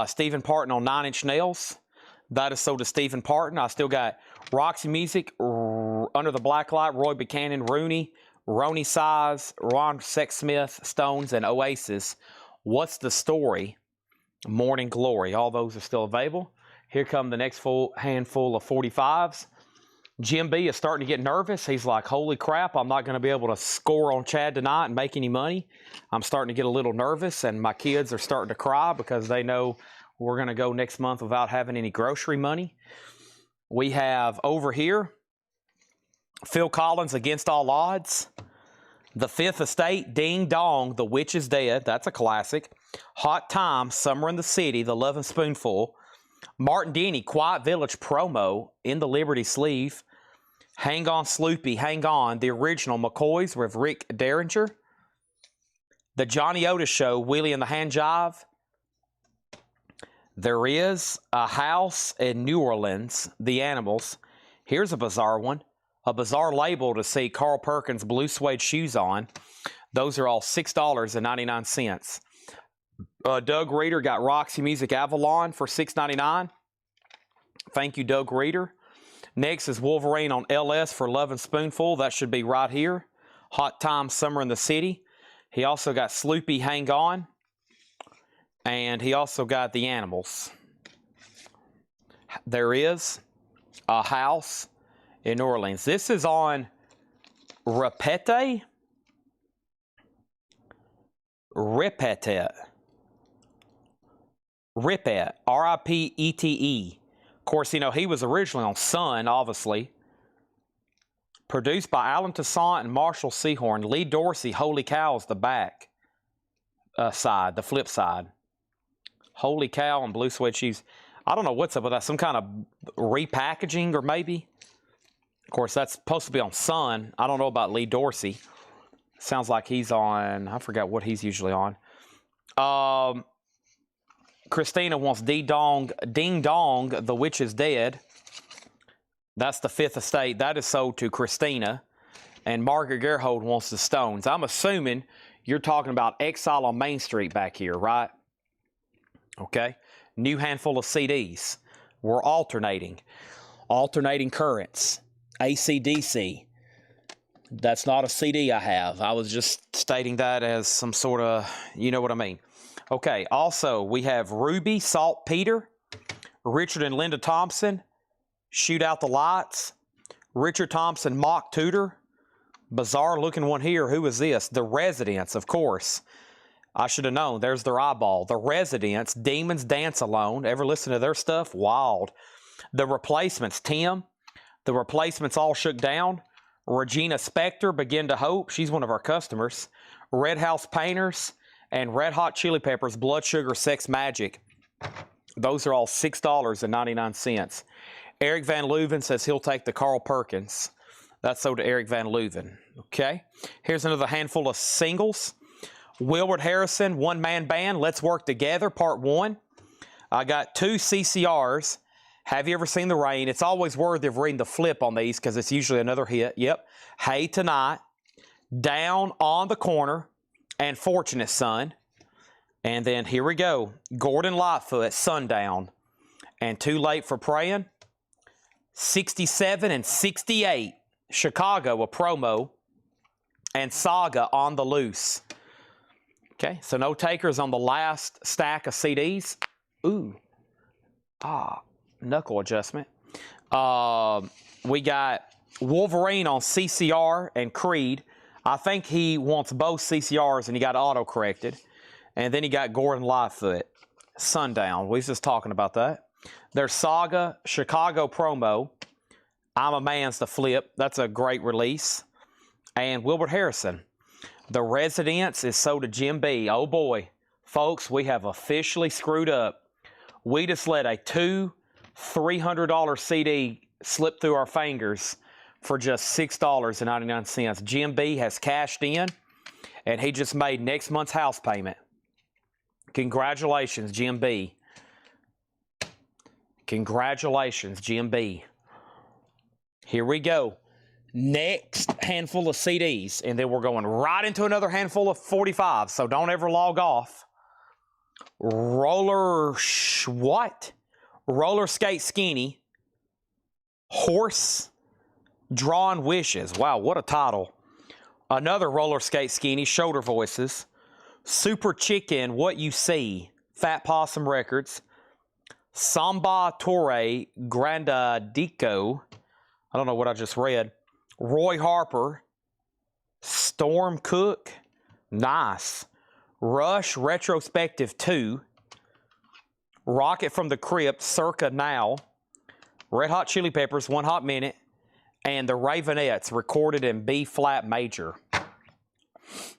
A: Stephen Parton on 9 Inch Nails. That is sold to Stephen Parton. I still got Roxy Music, Under the Black Light, Roy Buchanan, Rooney, Roni Size, Ron Sexsmith, Stones, and Oasis. What's the Story? Morning Glory. All those are still available. Here come the next full handful of 45s. Jim B is starting to get nervous. He's like, holy crap, I'm not going to be able to score on Chad tonight and make any money. I'm starting to get a little nervous, and my kids are starting to cry because they know we're going to go next month without having any grocery money. We have over here, Phil Collins, Against All Odds. The Fifth Estate, Ding Dong, The Witch is Dead. That's a classic. Hot Time, Summer in the City, The Lovin' Spoonful. Martin Denny, Quiet Village promo in the Liberty sleeve. Hang On Sloopy, Hang On, the original McCoys with Rick Derringer. The Johnny Otis Show, Willie and the Hand Jive. There Is a House in New Orleans, The Animals. Here's a bizarre one. A bizarre label to see Carl Perkins' blue suede shoes on. Those are all $6.99. Doug Reeder got Roxy Music Avalon for $6.99. Thank you, Doug Reeder. Next is Wolverine on LS for Lovin' Spoonful. That should be right here. Hot Time, Summer in the City. He also got Sloopy, Hang On. And he also got The Animals. There Is a House in New Orleans. This is on Ripete. Ripette, R-I-P-E-T-E. Of course, you know, he was originally on Sun, obviously. Produced by Alan Toussaint and Marshall Sehorn. Lee Dorsey, Holy Cow is the back side, the flip side. Holy Cow and Blue Suede Shoes. I don't know what's up with that. Some kind of repackaging or maybe. Of course, that's supposed to be on Sun. I don't know about Lee Dorsey. Sounds like he's on, I forgot what he's usually on. Christina wants Ding Dong, The Witch is Dead. That's the Fifth Estate. That is sold to Christina. And Margaret Gerhold wants the Stones. I'm assuming you're talking about Exile on Main Street back here, right? Okay. New handful of CDs. We're alternating. Alternating currents. AC/DC. That's not a CD I have. I was just stating that as some sort of, you know what I mean. Okay, also we have Ruby, Saltpeter, Richard and Linda Thompson, Shoot Out the Lights, Richard Thompson, Mock Tutor, bizarre looking one here. Who is this? The Residents, of course. I should have known. There's their eyeball. The Residents, Demons Dance Alone. Ever listen to their stuff? Wild. The Replacements, Tim. The Replacements All Shook Down. Regina Spektor, Begin to Hope. She's one of our customers. Red House Painters and Red Hot Chili Peppers, Blood Sugar Sex Magic. Those are all $6.99. Eric Van Leuven says he'll take the Carl Perkins. That's sold to Eric Van Leuven. Okay. Here's another handful of singles. Wilbert Harrison, One Man Band, Let's Work Together, Part 1. I got 2 CCRs. Have you ever seen the rain? It's always worthy of reading the flip on these because it's usually another hit. Yep. Hey Tonight, Down on the Corner, and Fortunate Son. And then here we go. Gordon Lightfoot, Sundown, and Too Late for Praying. 67 and 68. Chicago, a promo, and Saga, On the Loose. Okay, so no takers on the last stack of CDs. Ooh. Knuckle adjustment. We got Wolverine on CCR and Creed. I think he wants both CCRs and he got auto-corrected. And then he got Gordon Lightfoot, Sundown. We was just talking about that. There's Saga, Chicago promo. I'm a Man's the Flip. That's a great release. And Wilbert Harrison. The Residence is sold to Jim B. Oh boy. Folks, we have officially screwed up. We just let a $300 CD slip through our fingers for just $6.99. Jim B has cashed in, and he just made next month's house payment. Congratulations, Jim B. Congratulations, Jim B. Here we go. Next handful of CDs, and then we're going right into another handful of 45, so don't ever log off. Roller Skate Skinny. Horse Drawn Wishes. Wow, what a title. Another Roller Skate Skinny, Shoulder Voices. Super Chicken, What You See. Fat Possum Records. Samba Torre, Grandadico. I don't know what I just read. Roy Harper. Storm Cook. Nice. Rush Retrospective 2. Rocket from the Crypt, Circa Now. Red Hot Chili Peppers, One Hot Minute. And the Ravenettes, recorded in B-flat major.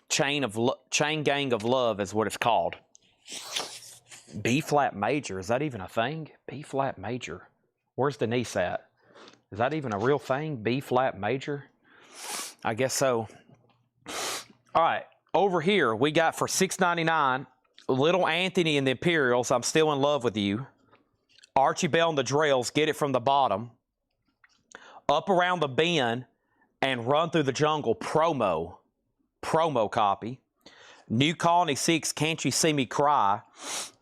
A: Chain Gang of Love is what it's called. B-flat major, is that even a thing? B-flat major. Where's Denise at? Is that even a real thing? B-flat major? I guess so. All right, over here we got for $6.99, Little Anthony and the Imperials, I'm Still in Love with You. Archie Bell and the Drells, Get It From the Bottom. Up Around the Bend and Run Through the Jungle promo copy. New Colony 6, Can't You See Me Cry.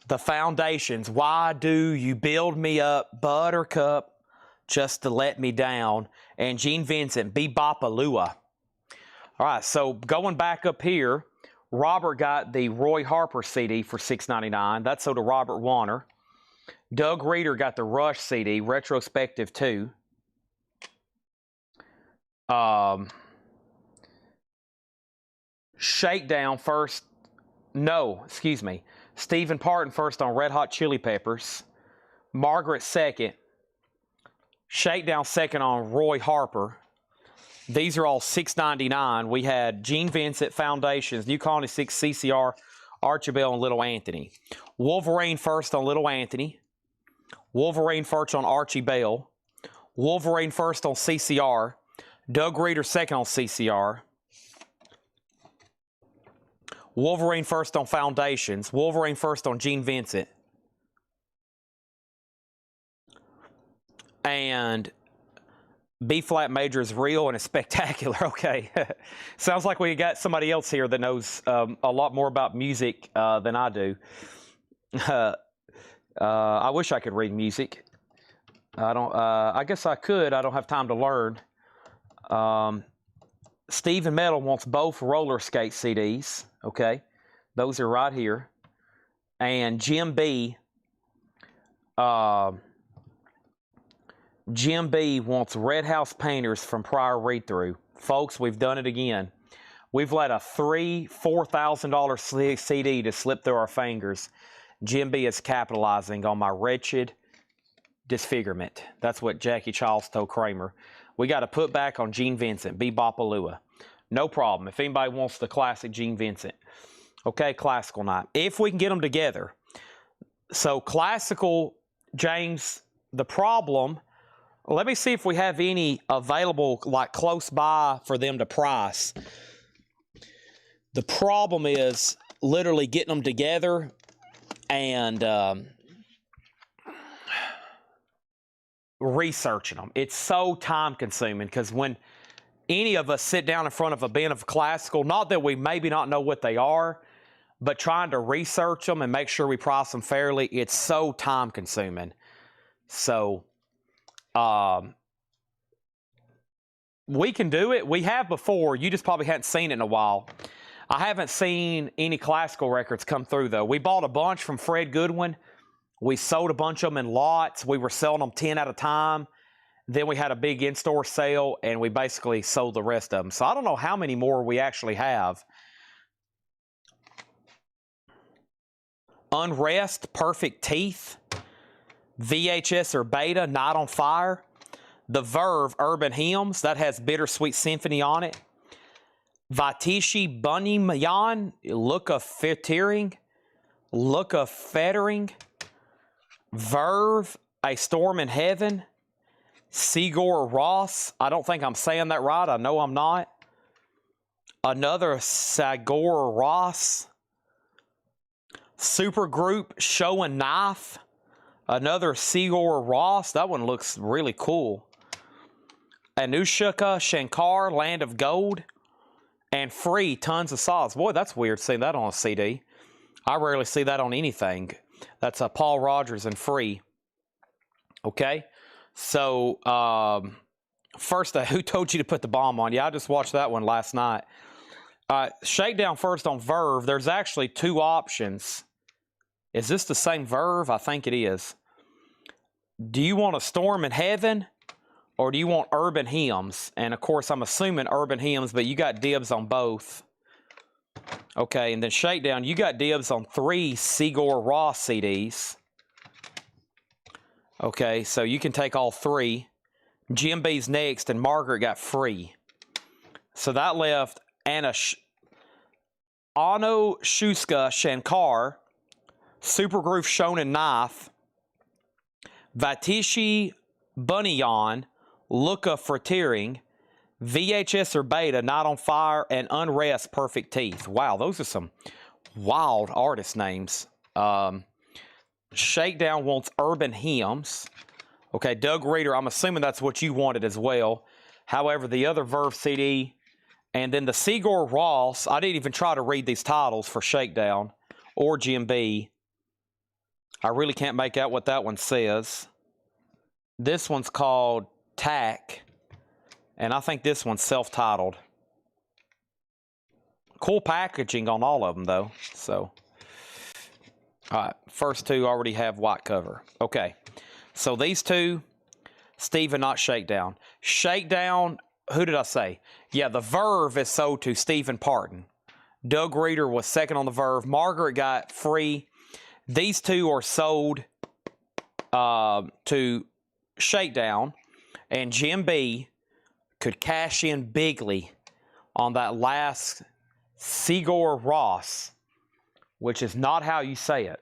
A: The Foundations, Why Do You Build Me Up, Buttercup, Just to Let Me Down. And Gene Vincent, Bebopalua. All right, so going back up here, Robert got the Roy Harper CD for $6.99. That's sold to Robert Warner. Doug Reeder got the Rush CD, Retrospective 2. Shakedown first. No, excuse me. Stephen Parton first on Red Hot Chili Peppers. Margaret second. Shakedown second on Roy Harper. These are all $6.99. We had Gene Vincent, Foundations, New Colony 6, CCR, Archie Bell, and Little Anthony. Wolverine first on Little Anthony. Wolverine first on Archie Bell. Wolverine first on CCR. Doug Reeder second on CCR. Wolverine first on Foundations. Wolverine first on Gene Vincent. And B-flat major is real and it's spectacular. Okay. Sounds like we got somebody else here that knows a lot more about music than I do. I wish I could read music. I guess I could. I don't have time to learn. Stephen Metal wants both roller skate CDs. Okay. Those are right here. And Jim B. Jim B wants Red House Painters from prior read-through. Folks, we've done it again. We've let a $4,000 CD to slip through our fingers. Jim B is capitalizing on my wretched disfigurement. That's what Jackie Childs told Kramer. We got to put back on Gene Vincent, Bebopalua. No problem. If anybody wants the classic Gene Vincent. Okay, classical night. If we can get them together. So classical, James, the problem, let me see if we have any available like close by for them to price. The problem is literally getting them together and researching them. It's so time consuming because when any of us sit down in front of a bin of classical, not that we maybe not know what they are, but trying to research them and make sure we price them fairly, it's so time consuming. So we can do it. We have before. You just probably hadn't seen it in a while. I haven't seen any classical records come through, though. We bought a bunch from Fred Goodwin. We sold a bunch of them in lots. We were selling them 10 at a time. Then we had a big in-store sale, and we basically sold the rest of them. So I don't know how many more we actually have. Unrest, Perfect Teeth, VHS or Beta, Night on Fire. The Verve, Urban Hymns, that has Bittersweet Symphony on it. Vatishi Bunny Mayan, Look of Fettering, Look of Fettering. Verve, A Storm in Heaven. Sigur Ross, I don't think I'm saying that right. I know I'm not. Another Sigur Ross. Supergroup, Show and Knife. Another Sigur Ross. That one looks really cool. Anushka Shankar, Land of Gold. And Free, Tons of Sauce. Boy, that's weird seeing that on a CD. I rarely see that on anything. That's Paul Rogers and Free. Okay. So, first, Who Told You to Put the Bomb on? Yeah, I just watched that one last night. Shakedown first on Verve. There's actually two options. Is this the same Verve? I think it is. Do you want A Storm in Heaven or do you want Urban Hymns? And, of course, I'm assuming Urban Hymns, but you got dibs on both. Okay, and then Shakedown, you got dibs on 3 Sigur Ross CDs. Okay, so you can take all 3. Jim B's next, and Margaret got Free. So that left Anno Shuska Shankar, Supergroove Shonen Knife, Vatishi Bunyan, Luca Frittering, VHS or Beta, Night on Fire, and Unrest, Perfect Teeth. Wow, those are some wild artist names. Shakedown wants Urban Hymns. Okay, Doug Reader, I'm assuming that's what you wanted as well. However, the other Verve CD, and then the Sigur Ross, I didn't even try to read these titles for Shakedown or Jim B. I really can't make out what that one says. This one's called Tack, and I think this one's self-titled. Cool packaging on all of them, though. So, all right, first two already have white cover. Okay, so these two, Steve and not Shakedown. Shakedown, who did I say? Yeah, the Verve is sold to Stephen Parton. Doug Reader was second on the Verve. Margaret got Free. These two are sold to Shakedown, and Jim B could cash in bigly on that last Sigur Ross, which is not how you say it.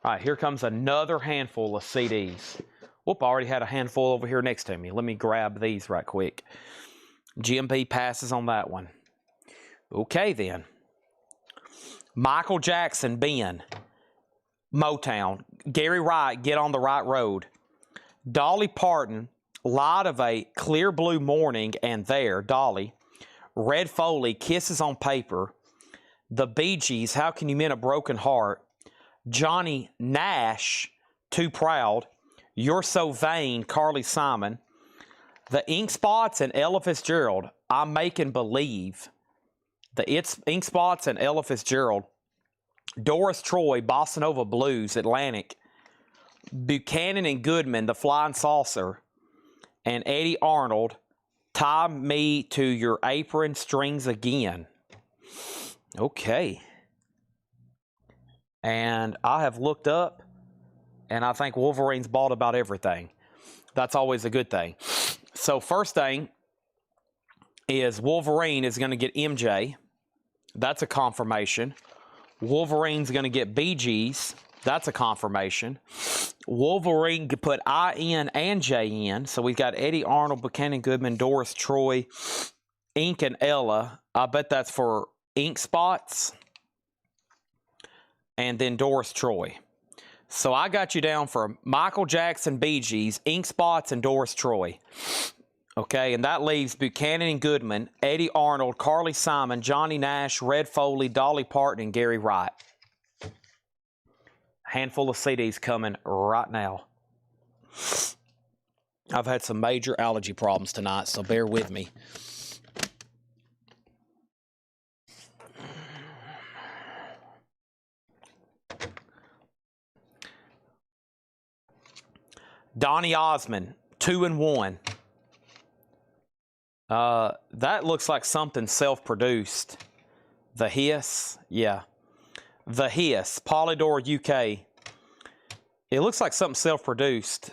A: All right, here comes another handful of CDs. Whoop, I already had a handful over here next to me. Let me grab these right quick. Jim B passes on that one. Okay, then. Michael Jackson, Ben. Motown. Gary Wright, Get on the Right Road. Dolly Parton, Light of a Clear Blue Morning, and There, Dolly. Red Foley, Kisses on Paper. The Bee Gees, How Can You Mend a Broken Heart. Johnny Nash, Too Proud. You're So Vain, Carly Simon. The Ink Spots and Ella Fitzgerald, I'm Making Believe. The Ink Spots and Ella Fitzgerald. Doris Troy, Bossa Nova Blues, Atlantic. Buchanan and Goodman, The Flying Saucer. And Eddie Arnold, Tie Me to Your Apron Strings Again. Okay. And I have looked up, and I think Wolverine's bought about everything. That's always a good thing. So first thing is Wolverine is going to get MJ. That's a confirmation. Wolverine's going to get BGs. That's a confirmation. Wolverine could put IN and JN. So we've got Eddie Arnold, Buchanan Goodman, Doris Troy, Ink, and Ella. I bet that's for ink spots. And then Doris Troy. So I got you down for Michael Jackson, BGs, ink spots, and Doris Troy. Okay, and that leaves Buchanan and Goodman, Eddie Arnold, Carly Simon, Johnny Nash, Red Foley, Dolly Parton, and Gary Wright. Handful of CDs coming right now. I've had some major allergy problems tonight, so bear with me. Donny Osmond, 2-1. That looks like something self-produced. The Hiss, yeah. The Hiss, Polydor UK. It looks like something self-produced.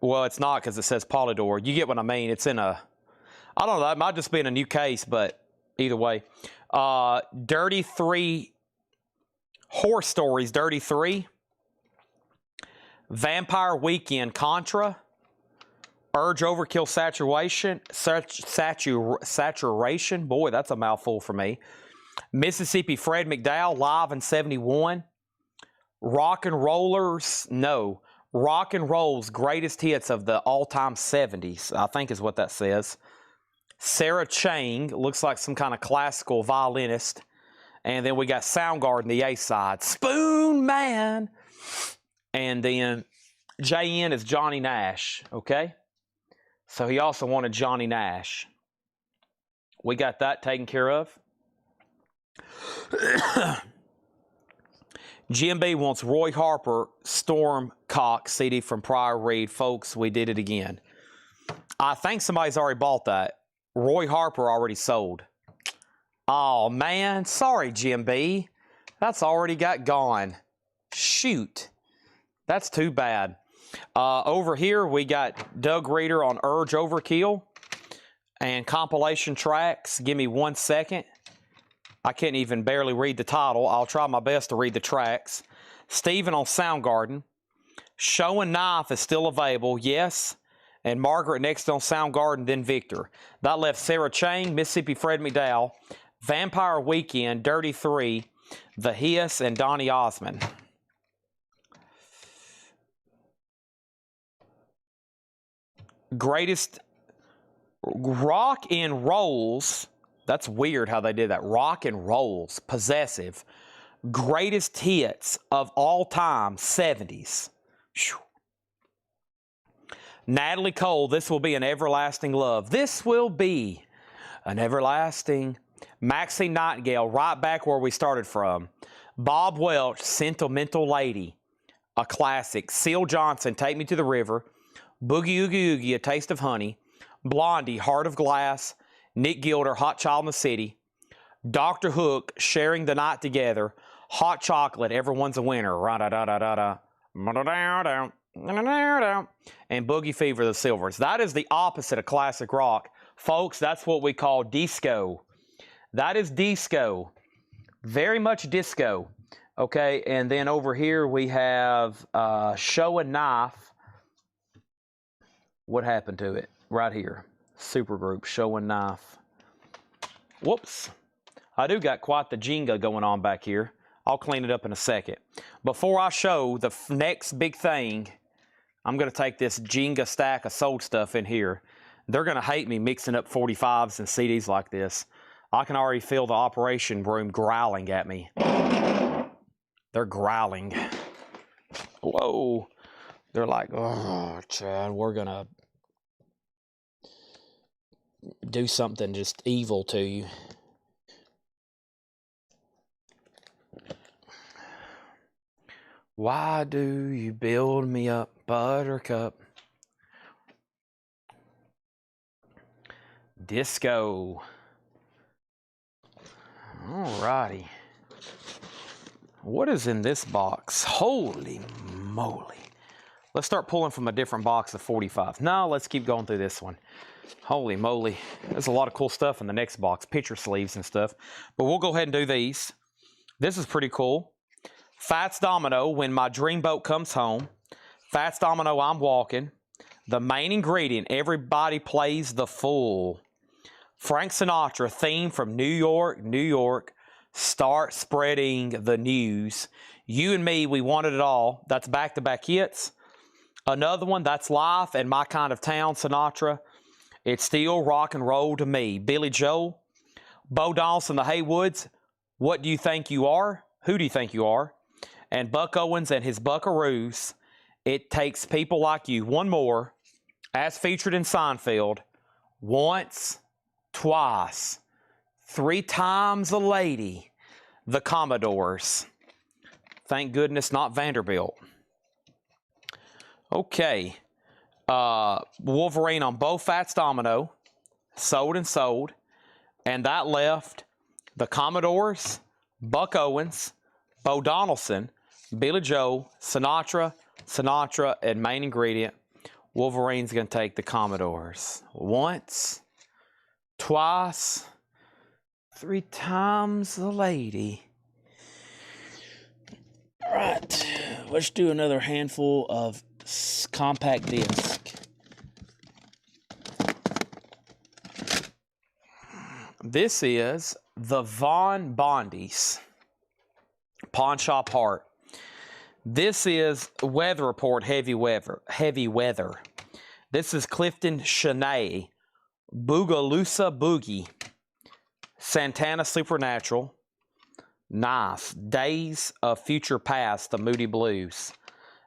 A: Well, it's not because it says Polydor. You get what I mean. It's in a, I don't know, it might just be in a new case, but either way. Dirty 3, Horror Stories, Dirty 3. Vampire Weekend, Contra. Urge Overkill, Saturation. Boy, that's a mouthful for me. Mississippi Fred McDowell, live in 71. Rock and Rollers, no. Rock and Roll's greatest hits of the all-time 70s, I think is what that says. Sarah Chang, looks like some kind of classical violinist. And then we got Soundgarden, the A-side. Spoon Man. And then JN is Johnny Nash, okay? So he also wanted Johnny Nash. We got that taken care of. GMB wants Roy Harper, Storm Cock CD from Prior Reed. Folks, we did it again. I think somebody's already bought that. Roy Harper already sold. Oh, man. Sorry, GMB. That's already got gone. Shoot. That's too bad. Over here, we got Doug Reeder on Urge Overkill and compilation tracks. Give me 1 second. I can't even barely read the title. I'll try my best to read the tracks. Steven on Soundgarden. Show and Knife is still available, yes. And Margaret next on Soundgarden, then Victor. That left Sarah Chang, Mississippi Fred McDowell, Vampire Weekend, Dirty 3, The Hiss, and Donny Osmond. Greatest rock and rolls. That's weird how they did that. Rock and rolls, possessive. Greatest hits of all time, 70s. Whew. Natalie Cole, This Will Be an Everlasting Love. This will be an everlasting. Maxine Nightingale, right back where we started from. Bob Welch, Sentimental Lady, a classic. Seal Johnson, Take Me to the River. Boogie Oogie Oogie, A Taste of Honey. Blondie, Heart of Glass. Nick Gilder, Hot Child in the City. Dr. Hook, Sharing the Night Together. Hot Chocolate, Everyone's a Winner. And Boogie Fever, The Silvers. That is the opposite of classic rock. Folks, that's what we call disco. That is disco. Very much disco. Okay, and then over here we have Show and Knife. What happened to it? Right here. Supergroup, Show and Knife. Whoops. I do got quite the Jenga going on back here. I'll clean it up in a second. Before I show the next big thing, I'm going to take this Jenga stack of sold stuff in here. They're going to hate me mixing up 45s and CDs like this. I can already feel the operation room growling at me. They're growling. Whoa. They're like, oh, Chad, we're going to do something just evil to you. Why do you build me up, Buttercup? Disco. Alrighty. What is in this box? Holy moly. Let's start pulling from a different box of 45. No, let's keep going through this one. Holy moly. There's a lot of cool stuff in the next box. Picture sleeves and stuff. But we'll go ahead and do these. This is pretty cool. Fats Domino, When My Dreamboat Comes Home. Fats Domino, I'm Walking. The main ingredient, Everybody Plays the Fool. Frank Sinatra, Theme from New York, New York. Start Spreading the News. You and Me, We Want It All. That's back-to-back hits. Another one, That's Life and My Kind of Town, Sinatra. It's Still Rock and Roll to Me. Billy Joel. Bo Donaldson, The Haywoods. What Do You Think You Are? Who Do You Think You Are? And Buck Owens and His Buckaroos. It Takes People Like You. One more. As featured in Seinfeld. Once, Twice, Three Times a Lady. The Commodores. Thank goodness not Vanderbilt. Okay. Wolverine on Bo Fats Domino. Sold and Sold. And that left the Commodores, Buck Owens, Bo Donaldson, Billy Joel, Sinatra, and main ingredient. Wolverine's going to take the Commodores. Once, twice, three times the lady.
D: All right, let's do another handful of compact disc.
A: This is the Von Bondies Pawn Shop Heart. This is Weather Report Heavy Weather. This is Clifton Shanae, Boogaloosa Boogie, Santana Supernatural, Nice, Days of Future Past, The Moody Blues,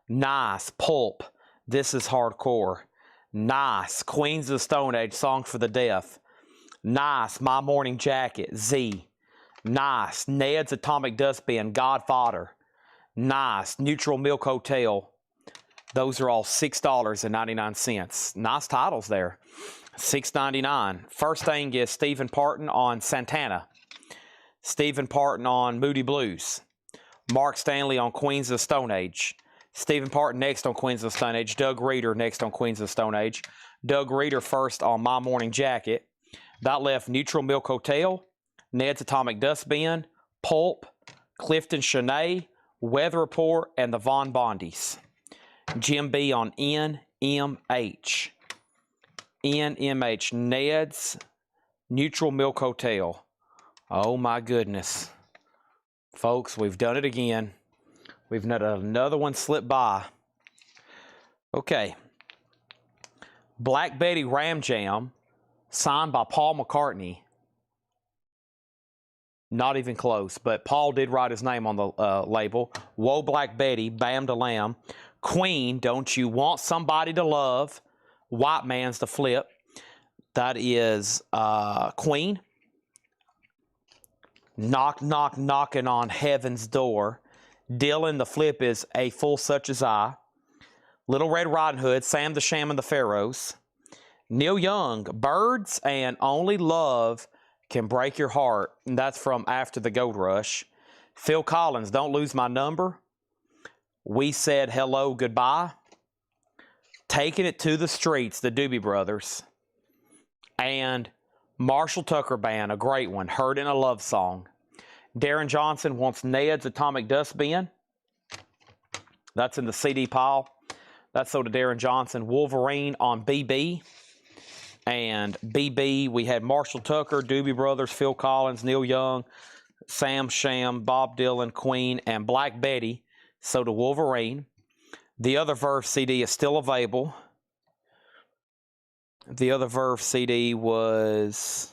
A: Nice, Pulp, This Is Hardcore, Nice, Queens of the Stone Age, Song for the Deaf, Nice, My Morning Jacket, Z, Nice, Ned's Atomic Dustbin, Godfather, Nice, Neutral Milk Hotel. Those are all $6.99. Nice titles there. $6.99. First thing is Stephen Parton on Santana. Stephen Parton on Moody Blues. Mark Stanley on Queens of the Stone Age. Stephen Parton next on Queens of the Stone Age. Doug Reeder next on Queens of the Stone Age. Doug Reeder first on My Morning Jacket. That left Neutral Milk Hotel, Ned's Atomic Dustbin, Pulp, Clifton Shanae, Weather Report, and the Von Bondies. Jim B on NMH. NMH, Ned's Neutral Milk Hotel. Oh my goodness. Folks, we've done it again. We've let another one slip by. Okay. Black Betty Ram Jam, signed by Paul McCartney. Not even close, but Paul did write his name on the label. Whoa, Black Betty, Bam to Lamb. Queen, Don't You Want Somebody to Love? White Man's The Flip. That is Queen. Knock, Knock, Knocking on Heaven's Door. Dylan, The Flip is A Fool Such As I. Little Red Riding Hood, Sam the Sham and the Pharaohs. Neil Young, Birds and Only Love Can Break Your Heart. And that's from After the Gold Rush. Phil Collins, Don't Lose My Number. We Said Hello Goodbye. Taking It to the Streets, the Doobie Brothers. And Marshall Tucker Band, a great one, Heard in a Love Song. Darren Johnson wants Ned's Atomic Dustbin. That's in the CD pile. That's sold to Darren Johnson. Wolverine on BB. And BB, we had Marshall Tucker, Doobie Brothers, Phil Collins, Neil Young, Sam Sham, Bob Dylan, Queen, and Black Betty. So to Wolverine. The other Verve CD is still available. The other Verve CD was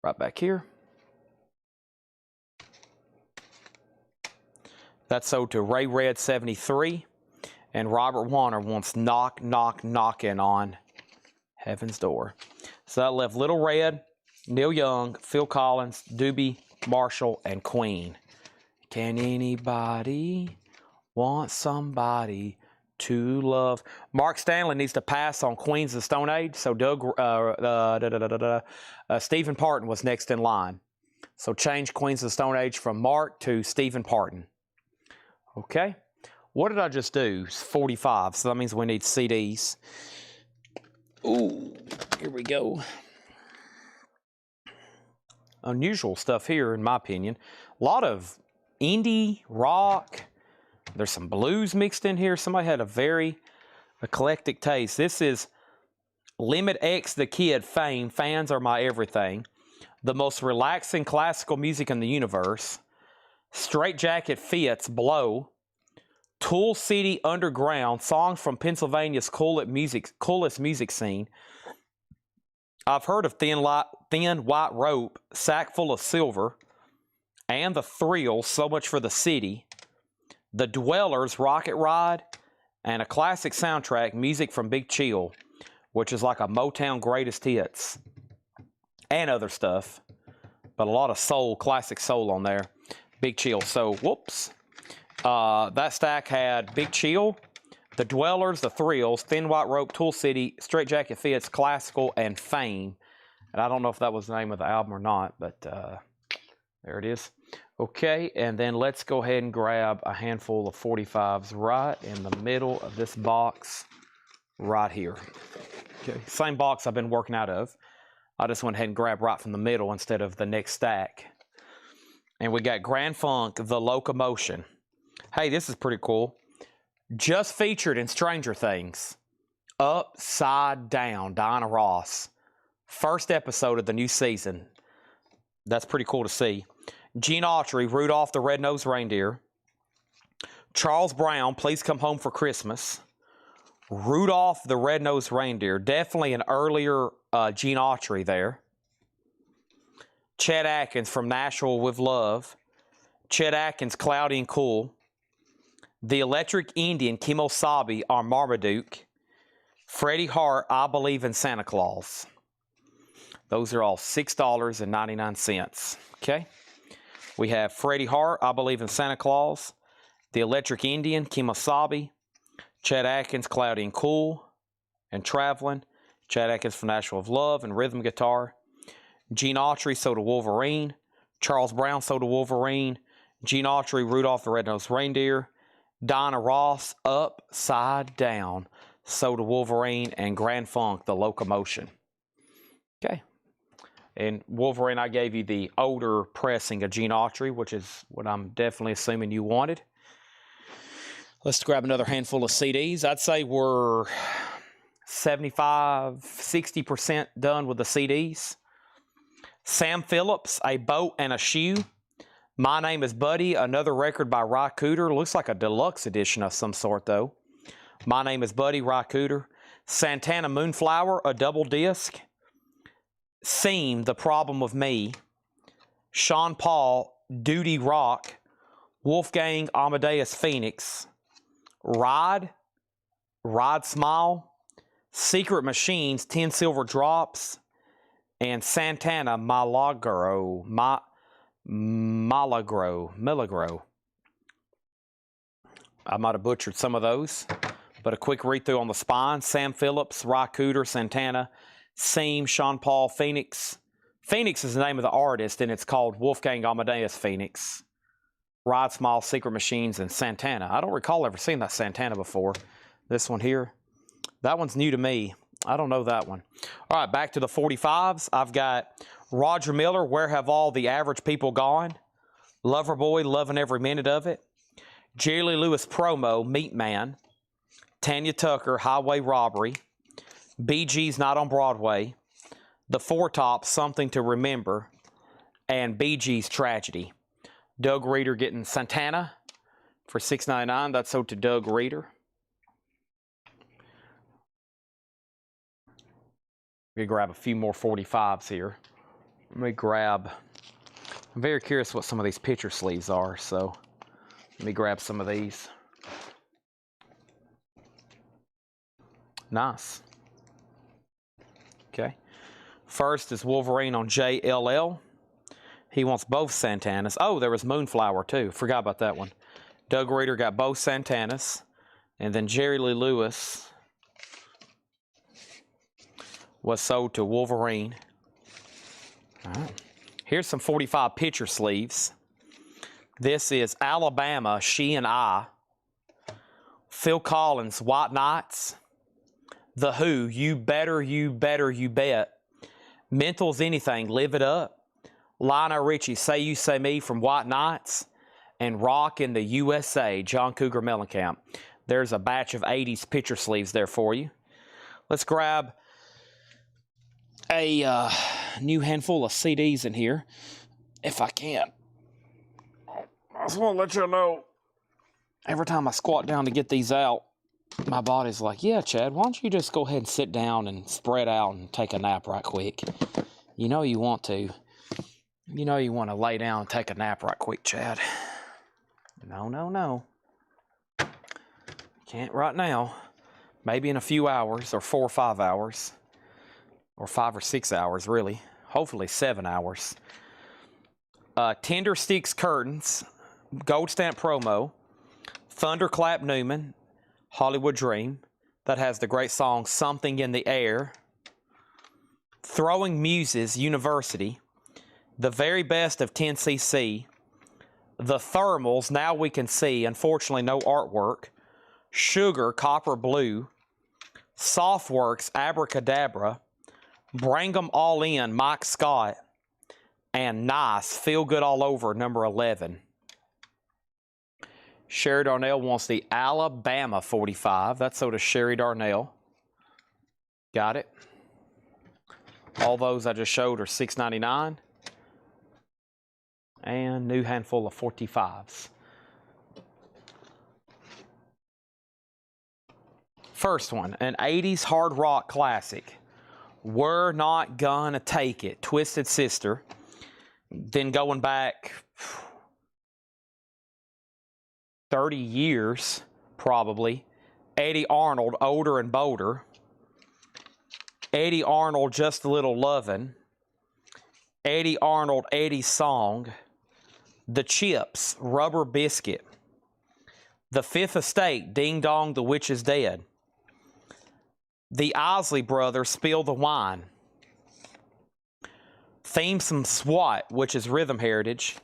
A: right back here. That's sold to Ray Red 73. And Robert Warner wants Knock, Knock, Knocking on Heaven's Door. So that left Little Red, Neil Young, Phil Collins, Doobie, Marshall, and Queen. Can anybody want somebody to love? Mark Stanley needs to pass on Queens of the Stone Age. So Stephen Parton was next in line. So change Queens of the Stone Age from Mark to Stephen Parton. Okay. What did I just do? It's 45, so that means we need CDs. Ooh, here we go. Unusual stuff here, in my opinion. A lot of indie, rock. There's some blues mixed in here. Somebody had a very eclectic taste. This is Limit X the Kid Fame. Fans are my everything. The most relaxing classical music in the universe. Straight Jacket Fits, Blow. Tool City Underground, songs from Pennsylvania's coolest music scene. I've heard of Thin White Rope, Sack Full of Silver, and The Thrills, So Much for the City. The Dwellers, Rocket Ride, and a classic soundtrack, music from Big Chill, which is like a Motown greatest hits, and other stuff, but a lot of soul, classic soul on there. Big Chill. So, whoops. That stack had Big Chill, The Dwellers, The Thrills, Thin White Rope, Tool City, Straight Jacket Fits, Classical, and Fame. And I don't know if that was the name of the album or not, but there it is. Okay, and then let's go ahead and grab a handful of 45s right in the middle of this box right here. Okay, same box I've been working out of. I just went ahead and grabbed right from the middle instead of the next stack. And we got Grand Funk, The Locomotion. Hey, this is pretty cool. Just featured in Stranger Things. Upside Down, Diana Ross. First episode of the new season. That's pretty cool to see. Gene Autry, Rudolph the Red-Nosed Reindeer. Charles Brown, Please Come Home for Christmas. Rudolph the Red-Nosed Reindeer. Definitely an earlier Gene Autry there. Chet Atkins from Nashville with Love. Chet Atkins, Cloudy and Cool. The Electric Indian, Kimosabe, or Marmaduke. Freddie Hart, I Believe in Santa Claus. Those are all $6.99. Okay. We have Freddie Hart, I Believe in Santa Claus. The Electric Indian, Kimosabe. Chet Atkins, Cloudy and Cool. And Traveling. Chet Atkins from Nashville of Love and Rhythm Guitar. Gene Autry, So to Wolverine. Charles Brown, So to Wolverine. Gene Autry, Rudolph the Red-Nosed Reindeer. Diana Ross, Upside Down. So to Wolverine. And Grand Funk, The Locomotion. Okay. And Wolverine, I gave you the older pressing of Gene Autry, which is what I'm definitely assuming you wanted. Let's grab another handful of CDs. I'd say we're 75, 60% done with the CDs. Sam Phillips, A Boat and a Shoe. My Name is Buddy, another record by Ry Cooder. Looks like a deluxe edition of some sort, though. My Name is Buddy, Ry Cooder. Santana Moonflower, a double disc. Seam, The Problem with Me. Sean Paul, Duty Rock. Wolfgang Amadeus Phoenix. Ride Smile. Secret Machines, 10 Silver Drops. And Santana Milagro. I might have butchered some of those, but a quick read through on the spine. Sam Phillips, Ry Cooder, Santana, Seam, Sean Paul, Phoenix. Phoenix is the name of the artist, and it's called Wolfgang Amadeus Phoenix. Ride Smile, Secret Machines, and Santana. I don't recall ever seeing that Santana before. This one here. That one's new to me. I don't know that one. All right, back to the 45s. I've got Roger Miller, Where Have All the Average People Gone? Loverboy, Loving Every Minute of It. Jerry Lee Lewis Promo, Meat Man. Tanya Tucker, Highway Robbery. Bee Gees, Not on Broadway. The Four Tops, Something to Remember. And Bee Gees, Tragedy. Doug Reeder getting Santana for $6.99. That's sold to Doug Reeder. Let me grab a few more 45s here. Let me grab, I'm very curious what some of these picture sleeves are, so let me grab some of these. Nice. Okay. First is Wolverine on JLL. He wants both Santanas. Oh, there was Moonflower too. Forgot about that one. Doug Reeder got both Santanas. And then Jerry Lee Lewis was sold to Wolverine. All right. Here's some 45 picture sleeves. This is Alabama, She and I. Phil Collins, White Nights. The Who, You Better, You Better, You Bet. Mental's Anything, Live It Up. Lionel Richie, Say You, Say Me from White Nights. And Rock in the USA, John Cougar Mellencamp. There's a batch of 80s picture sleeves there for you. Let's grab a new handful of CDs in here, if I can. I just want to let you know, every time I squat down to get these out, my body's like, yeah, Chad, why don't you just go ahead and sit down and spread out and take a nap right quick? You know you want to. You know you want to lay down and take a nap right quick, Chad. No, no, no. Can't right now. Maybe in a few hours, or 4 or 5 hours. Or 5 or 6 hours, really. Hopefully 7 hours. Tender Sticks Curtains, Gold Stamp Promo, Thunderclap Newman, Hollywood Dream. That has the great song Something in the Air. Throwing Muses, University. The Very Best of 10cc. The Thermals, Now We Can See. Unfortunately, no artwork. Sugar, Copper Blue. Softworks, Abracadabra. Bring 'em All In, Mike Scott. And Nice, Feel Good All Over, number 11. Sherry Darnell wants the Alabama 45. That's so does Sherry Darnell. Got it. All those I just showed are $6.99. And new handful of 45s. First one, an 80s hard rock classic. We're Not Gonna Take It, Twisted Sister. Then going back 30 years, probably, Eddie Arnold, Older and Bolder. Eddie Arnold, Just a Little Lovin'. Eddie Arnold, Eddie's Song. The Chips, Rubber Biscuit. The Fifth Estate, Ding Dong, the Witch is Dead. The Isley Brothers, Spill the Wine. Theme Some SWAT, which is Rhythm Heritage.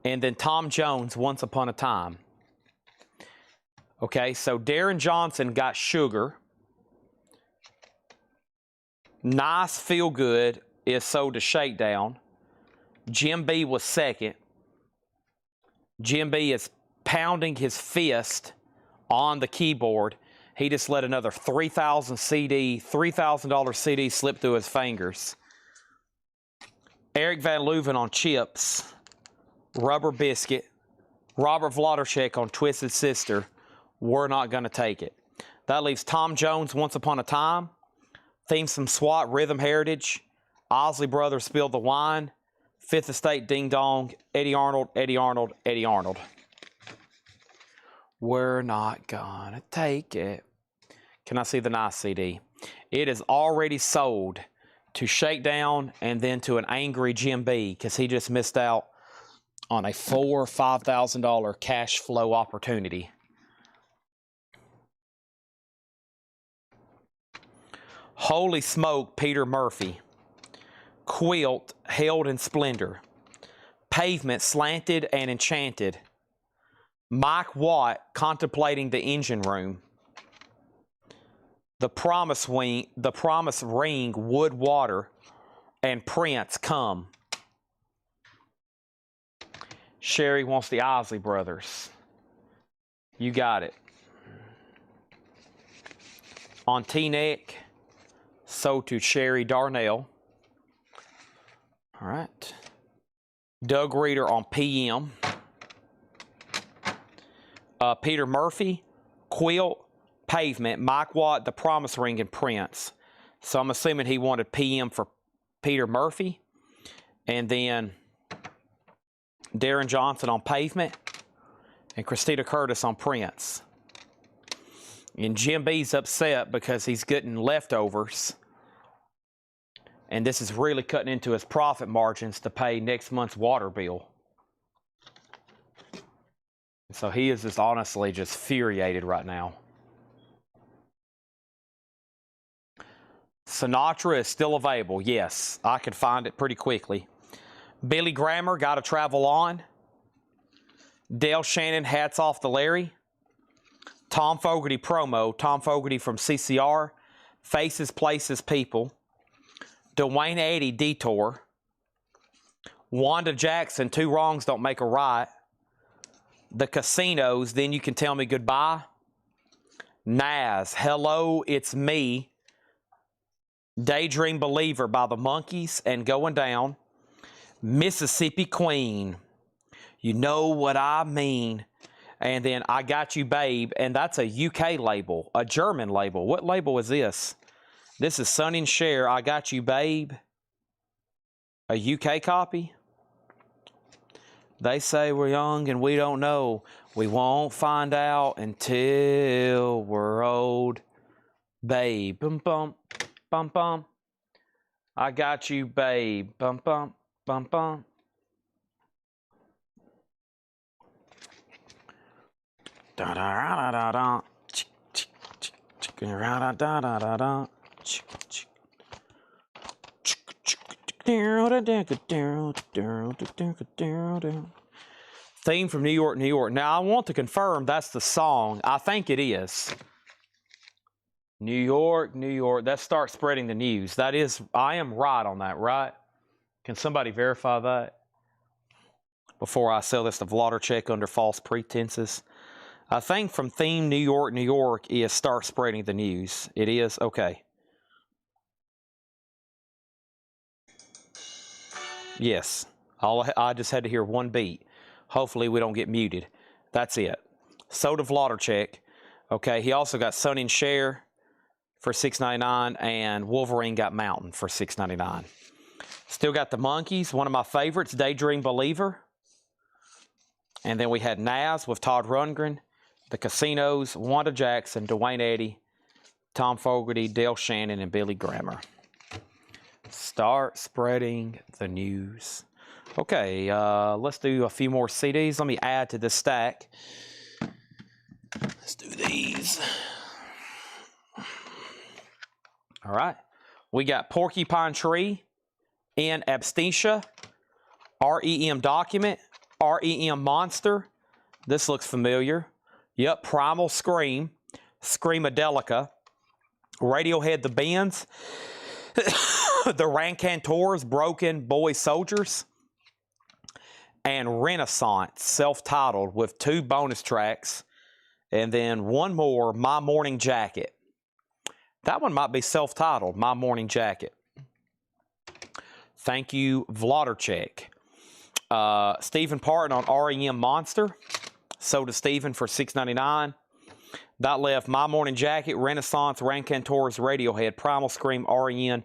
A: And then Tom Jones, Once Upon a Time. Okay, so Darren Johnson got Sugar. Nice Feel Good is sold to Shakedown. Jim B was second. Jim B is pounding his fist on the keyboard. He just let another $3,000 CD slip through his fingers. Eric Van Leuven on Chips. Rubber Biscuit. Robert Vladicek on Twisted Sister. We're Not Gonna Take It. That leaves Tom Jones, Once Upon a Time. Theme Some SWAT, Rhythm Heritage. Isley Brothers, Spill the Wine. Fifth Estate, Ding Dong. Eddie Arnold, Eddie Arnold, Eddie Arnold. We're Not Gonna Take It. Can I see the nice CD? It is already sold to Shakedown and then to an angry Jim B because he just missed out on a $4,000 or $5,000 cash flow opportunity. Holy Smoke, Peter Murphy. Quilt, Held in Splendor. Pavement, Slanted and Enchanted. Mike Watt, Contemplating the Engine Room. The Promise Ring, Wood Water, and Prince, Come. Sherry wants the Isley Brothers. You got it. On T-Neck, so to Sherry Darnell. All right. Doug Reeder on PM. Peter Murphy, Quilt, Pavement, Mike Watt, The Promise Ring, and Prince. So I'm assuming he wanted PM for Peter Murphy. And then Darren Johnson on Pavement. And Christina Curtis on Prince. And Jim B's upset because he's getting leftovers. And this is really cutting into his profit margins to pay next month's water bill. So he is just honestly just infuriated right now. Sinatra is still available. Yes, I could find it pretty quickly. Billy Grammer, Gotta Travel On. Dale Shannon, Hats Off to Larry. Tom Fogarty promo. Tom Fogarty from CCR. Faces, Places, People. Dwayne Eddy, Detour. Wanda Jackson, Two Wrongs Don't Make a Right. The Casinos, Then You Can Tell Me Goodbye. Nas, Hello, It's Me. Daydream Believer by the Monkees and Going Down. Mississippi Queen, You Know What I Mean. And then I Got You Babe, and that's a UK label, a German label. What label is this? This is Sonny and Cher, I Got You Babe. A UK copy? They say we're young and we don't know. We won't find out until we're old. Babe, bum bum, bum bum. I got you, babe, bum bum, bum bum. Da da da da da. Da da da da da. Theme from New York, New York. Now, I want to confirm that's the song. I think it is. New York, New York. That starts spreading the news. That is, I am right on that, right? Can somebody verify that before I sell this to Vladarchek under false pretenses? I think from theme New York, New York is start spreading the news. It is? Okay. Yes. I just had to hear one beat. Hopefully we don't get muted. That's it. So to Vladarchek. Okay, he also got Sonny and Cher for $6.99, and Wolverine got Mountain for $6.99. Still got the Monkees, one of my favorites, Daydream Believer. And then we had Nas with Todd Rundgren, the Casinos, Wanda Jackson, Dwayne Eddy, Tom Fogarty, Dale Shannon, and Billy Grammer. Start spreading the news. Okay, let's do a few more CDs. Let me add to this stack. Let's do these. All right. We got Porcupine Tree, in Absentia, REM Document, REM Monster. This looks familiar. Yep, Primal Scream, Screamadelica, Radiohead The Bends, The Rancantors, Broken Boy Soldiers, and Renaissance, self-titled, with 2 bonus tracks, and then one more, My Morning Jacket. That one might be self-titled, My Morning Jacket. Thank you, Vladarchek. Stephen Parton on REM Monster. Sold to Stephen for $6.99. That left My Morning Jacket, Renaissance, Rancantors, Radiohead, Primal Scream, REM,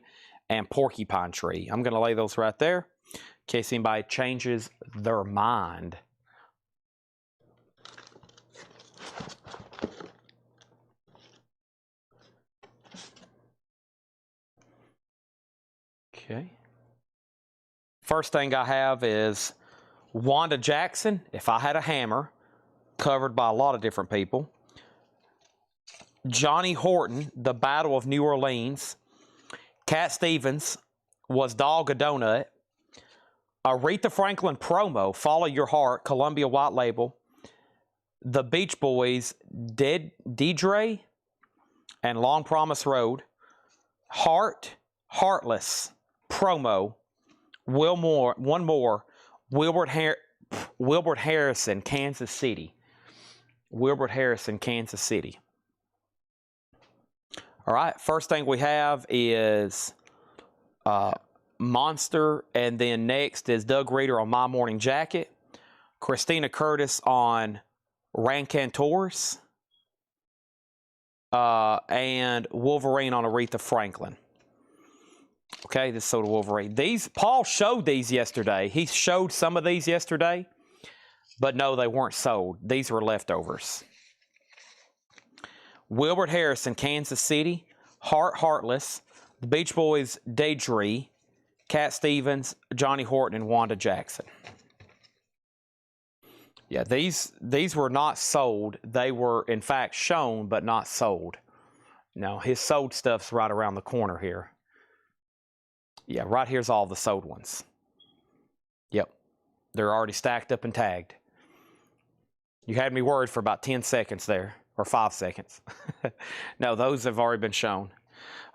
A: and Porcupine Tree. I'm going to lay those right there in case anybody changes their mind. Okay. First thing I have is Wanda Jackson, If I Had a Hammer, covered by a lot of different people. Johnny Horton, The Battle of New Orleans. Cat Stevens, Was Dog a Donut? Aretha Franklin promo, Follow Your Heart, Columbia White Label. The Beach Boys, Deidre, and Long Promise Road. Heart, Heartless promo, one more, Wilbert Harrison, Kansas City. Wilbert Harrison, Kansas City. All right, first thing we have is Monster, and then next is Doug Reeder on My Morning Jacket, Christina Curtis on Rancantors, and Wolverine on Aretha Franklin. Okay, this is Soda Wolverine. Paul showed these yesterday. He showed some of these yesterday, but no, they weren't sold. These were leftovers. Wilbert Harrison, Kansas City, Heartless, the Beach Boys, Deidre, Cat Stevens, Johnny Horton, and Wanda Jackson. Yeah, these were not sold. They were, in fact, shown, but not sold. Now, his sold stuff's right around the corner here. Yeah, right here's all the sold ones. Yep, they're already stacked up and tagged. You had me worried for about 10 seconds there, or 5 seconds. No, those have already been shown.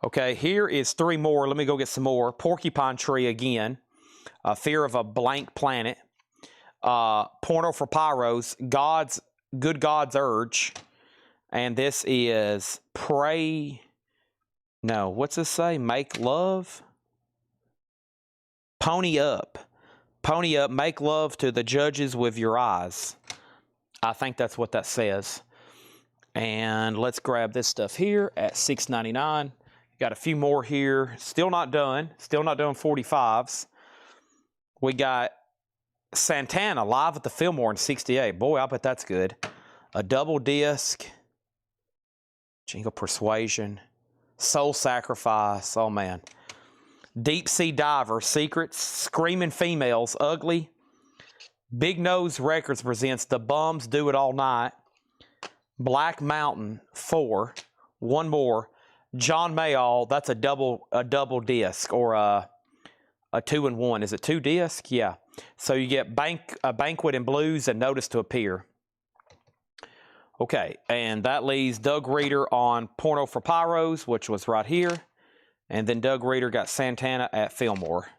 A: Okay, here is 3 more. Let me go get some more. Porcupine tree again. Fear of a blank planet. Porno for pyros. Good God's urge. And this is pray. No, what's this say? Make love. Pony up. Pony up. Make love to the judges with your eyes. I think that's what that says. And let's grab this stuff here at $6.99. Got a few more here. Still not done. Still not done 45s. We got Santana live at the Fillmore in 68. Boy, I bet that's good. A double disc. Jingle Persuasion. Soul Sacrifice. Oh, man. Deep Sea Diver. Secrets. Screaming Females. Ugly. Big Nose Records presents The Bums Do It All Night. Black Mountain 4. One more. John Mayall. That's a double disc or a 2-in-1. Is it 2 disc? Yeah. So you get a Banquet in Blues and Notice to Appear. Okay, and that leaves Doug Reeder on Porno for Pyros, which was right here. And then Doug Reeder got Santana at Fillmore.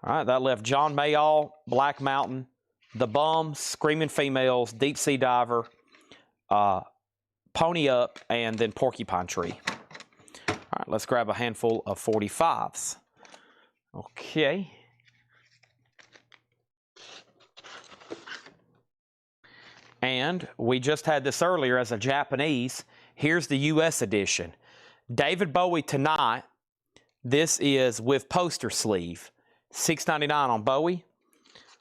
A: All right, that left John Mayall, Black Mountain, The Bums, Screaming Females, Deep Sea Diver, Pony Up, and then Porcupine Tree. All right, let's grab a handful of 45s. Okay. And we just had this earlier as a Japanese. Here's the U.S. edition. David Bowie Tonight. This is with poster sleeve. $6.99 on Bowie.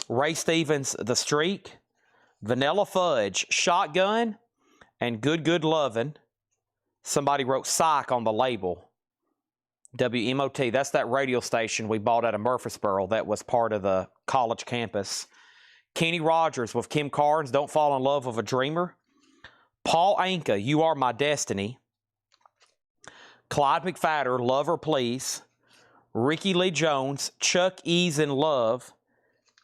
A: Ray Stevens, The Streak. Vanilla Fudge, Shotgun. And Good Good Lovin'. Somebody wrote Psych on the label. WMOT. That's that radio station we bought out of Murfreesboro that was part of the college campus. Kenny Rogers with Kim Carnes, Don't Fall in Love with a Dreamer. Paul Anka, You Are My Destiny. Clyde McPhatter, Love Her Please. Ricky Lee Jones, Chuck E's in Love.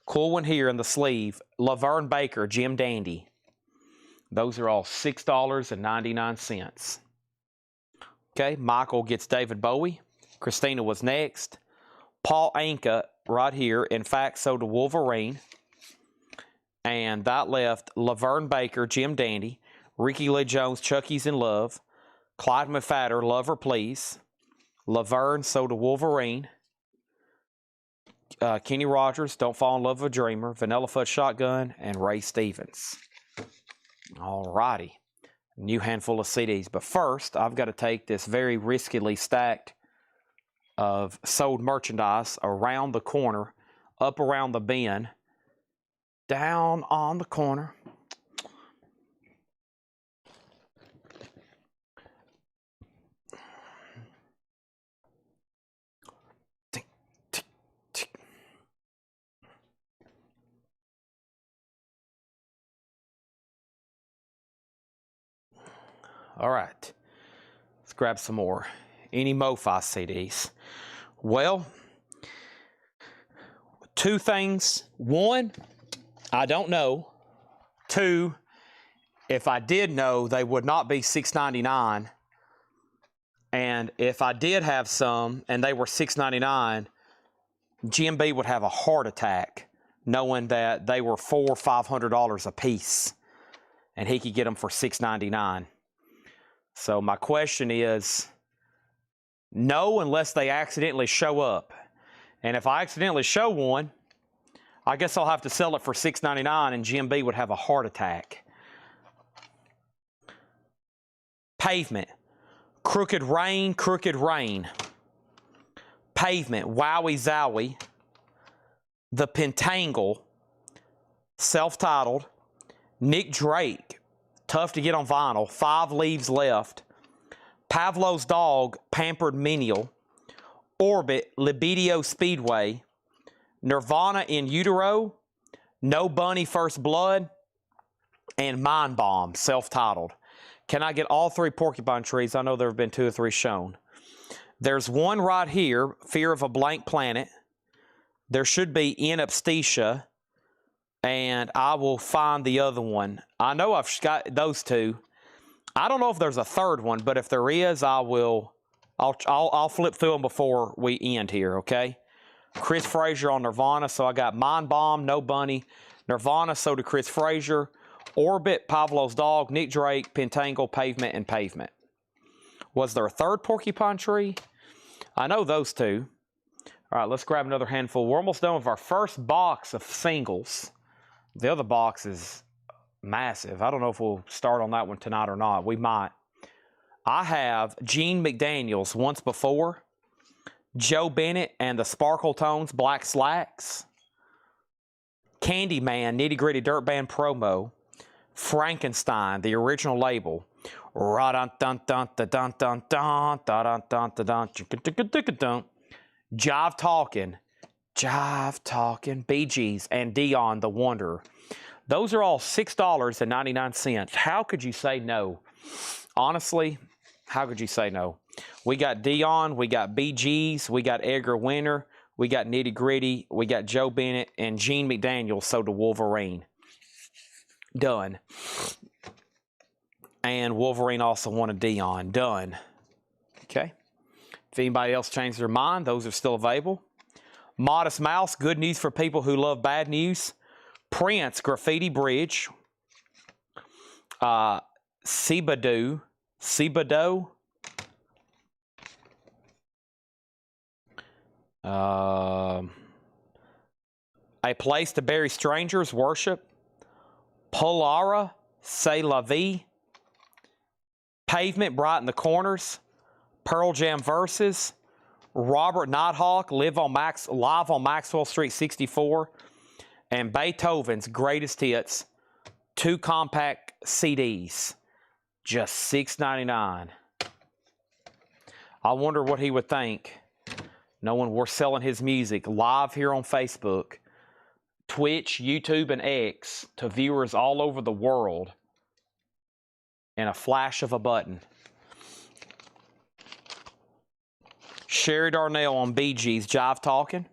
A: Cool one here in the sleeve. Laverne Baker, Jim Dandy. Those are all $6.99. Okay, Michael gets David Bowie. Christina was next. Paul Anka right here. In fact, so did Wolverine. And that left Laverne Baker, Jim Dandy, Ricky Lee Jones, Chucky's in Love, Clyde McPhatter, Love Her Please, Laverne, So to Wolverine, Kenny Rogers, Don't Fall in Love with a Dreamer, Vanilla Fudge Shotgun, and Ray Stevens. All righty. New handful of CDs. But first, I've got to take this very riskily stacked of sold merchandise around the corner, up around the bin, down on the corner. Tick, tick, tick. All right. Let's grab some more. Any MoFi CDs? Well, 2 things. 1, I don't know. 2, if I did know, they would not be $6.99. And if I did have some and they were $6.99, Jim B would have a heart attack knowing that they were $400 or $500 a piece and he could get them for $6.99. So my question is, no, unless they accidentally show up. And if I accidentally show one, I guess I'll have to sell it for $6.99 and Jim B would have a heart attack. Pavement. Crooked Rain, Crooked Rain. Pavement. Wowie Zowie. The Pentangle. Self-titled. Nick Drake. Tough to get on vinyl. 5 Leaves Left. Pavlov's Dog, Pampered Menial. Orbit, Libido Speedway. Nirvana in Utero. No Bunny, First Blood. And Mind Bomb, self-titled. Can I get all 3 Porcupine Trees? I know there have been 2 or 3 shown. There's one right here, Fear of a Blank Planet. There should be In Absthesia. And I will find the other one. I know I've got those 2. I don't know if there's a third one, but if there is, I'll flip through them before we end here, okay? Chris Frazier on Nirvana, so I got Mind Bomb, No Bunny, Nirvana, so did Chris Frazier, Orbit, Pavlov's Dog, Nick Drake, Pentangle, Pavement, and Pavement. Was there a third Porcupine Tree? I know those two. All right, let's grab another handful. We're almost done with our first box of singles. The other box is massive. I don't know if we'll start on that one tonight or not. We might. I have Gene McDaniels, Once Before, Joe Bennett and the Sparkle Tones, Black Slacks, Candyman, Nitty Gritty Dirt Band Promo, Frankenstein, the original label, Jive Talkin', Bee Gees, and Dion the Wanderer. Those are all $6.99. How could you say no? Honestly, how could you say no? We got Dion, we got Bee Gees, we got Edgar Winter, we got Nitty Gritty, we got Joe Bennett, and Gene McDaniels sold to Wolverine. Done. And Wolverine also wanted Dion. Done. Okay. If anybody else changed their mind, those are still available. Modest Mouse, Good News for People Who Love Bad News. Prince, Graffiti Bridge. Sebado. A Place to Bury Strangers, Worship. Polara, C'est La Vie. Pavement, Brighten the Corners. Pearl Jam Verses. Robert Nighthawk, Live on Maxwell Street 64. And Beethoven's Greatest Hits, 2 compact CDs, just $6.99. I wonder what he would think, knowing we're selling his music live here on Facebook, Twitch, YouTube, and X to viewers all over the world in a flash of a button. Sherry Darnell on Bee Gees, Jive Talkin'.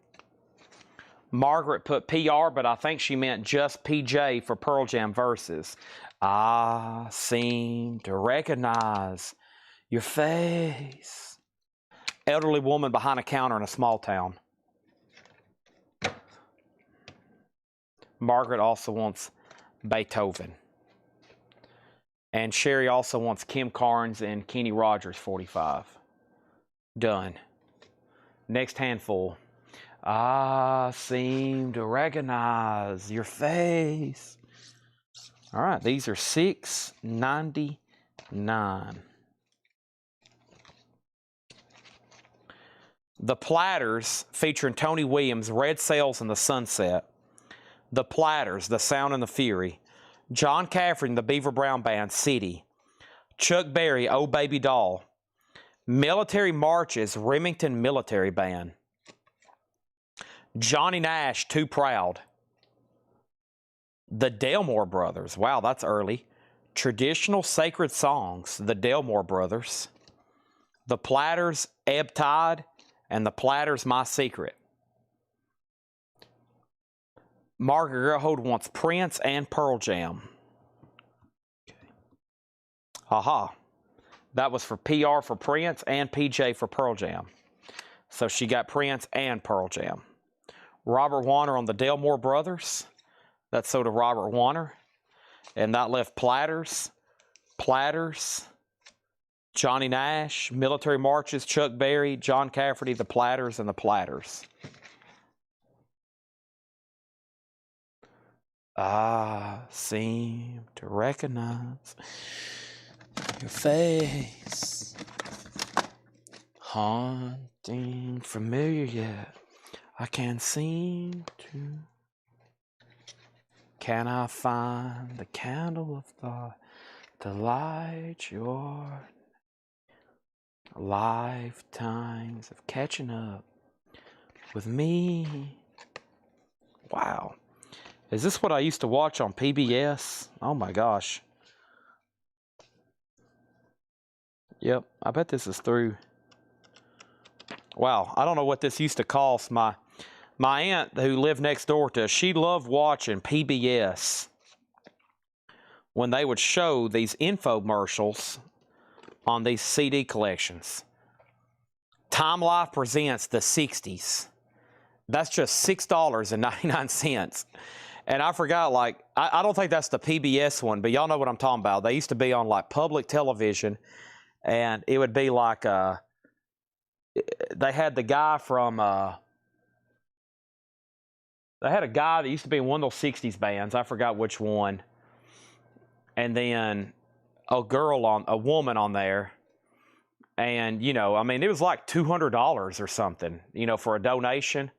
A: Margaret put PR, but I think she meant just PJ for Pearl Jam Verses. I seem to recognize your face. Elderly woman behind a counter in a small town. Margaret also wants Beethoven. And Sherry also wants Kim Carnes and Kenny Rogers 45. Done. Next handful. I seem to recognize your face. All right, these are $6.99. The Platters, featuring Tony Williams, Red Sails and the Sunset. The Platters, The Sound and the Fury. John Cafferty and the Beaver Brown Band, City. Chuck Berry, Oh Baby Doll. Military Marches, Remington Military Band. Johnny Nash, Too Proud. The Delmore Brothers. Wow, that's early. Traditional Sacred Songs, the Delmore Brothers. The Platters, Ebb Tide, and the Platters, My Secret. Margaret Gerhold wants Prince and Pearl Jam. Aha. That was for PR for Prince and PJ for Pearl Jam. So she got Prince and Pearl Jam. Robert Warner on the Delmore Brothers. That's so to Robert Warner. And that left Platters, Johnny Nash, Military Marches, Chuck Berry, John Cafferty, the Platters, and the Platters. I seem to recognize your face, haunting, familiar yet I can't seem to. Can I find the candle of thought to light your lifetimes of catching up with me? Wow. Is this what I used to watch on PBS? Oh my gosh. Yep, I bet this is through. Wow, I don't know what this used to cost. My aunt who lived next door to us, she loved watching PBS when they would show these infomercials on these CD collections. Time Life presents the 60s. That's just $6.99. And I forgot, like, I don't think that's the PBS one, but y'all know what I'm talking about. They used to be on, like, public television, and it would be like, they had the guy from, they had a guy that used to be in one of those 60s bands. I forgot which one. And then a woman on there. And, you know, I mean, it was like $200 or something, you know, for a donation.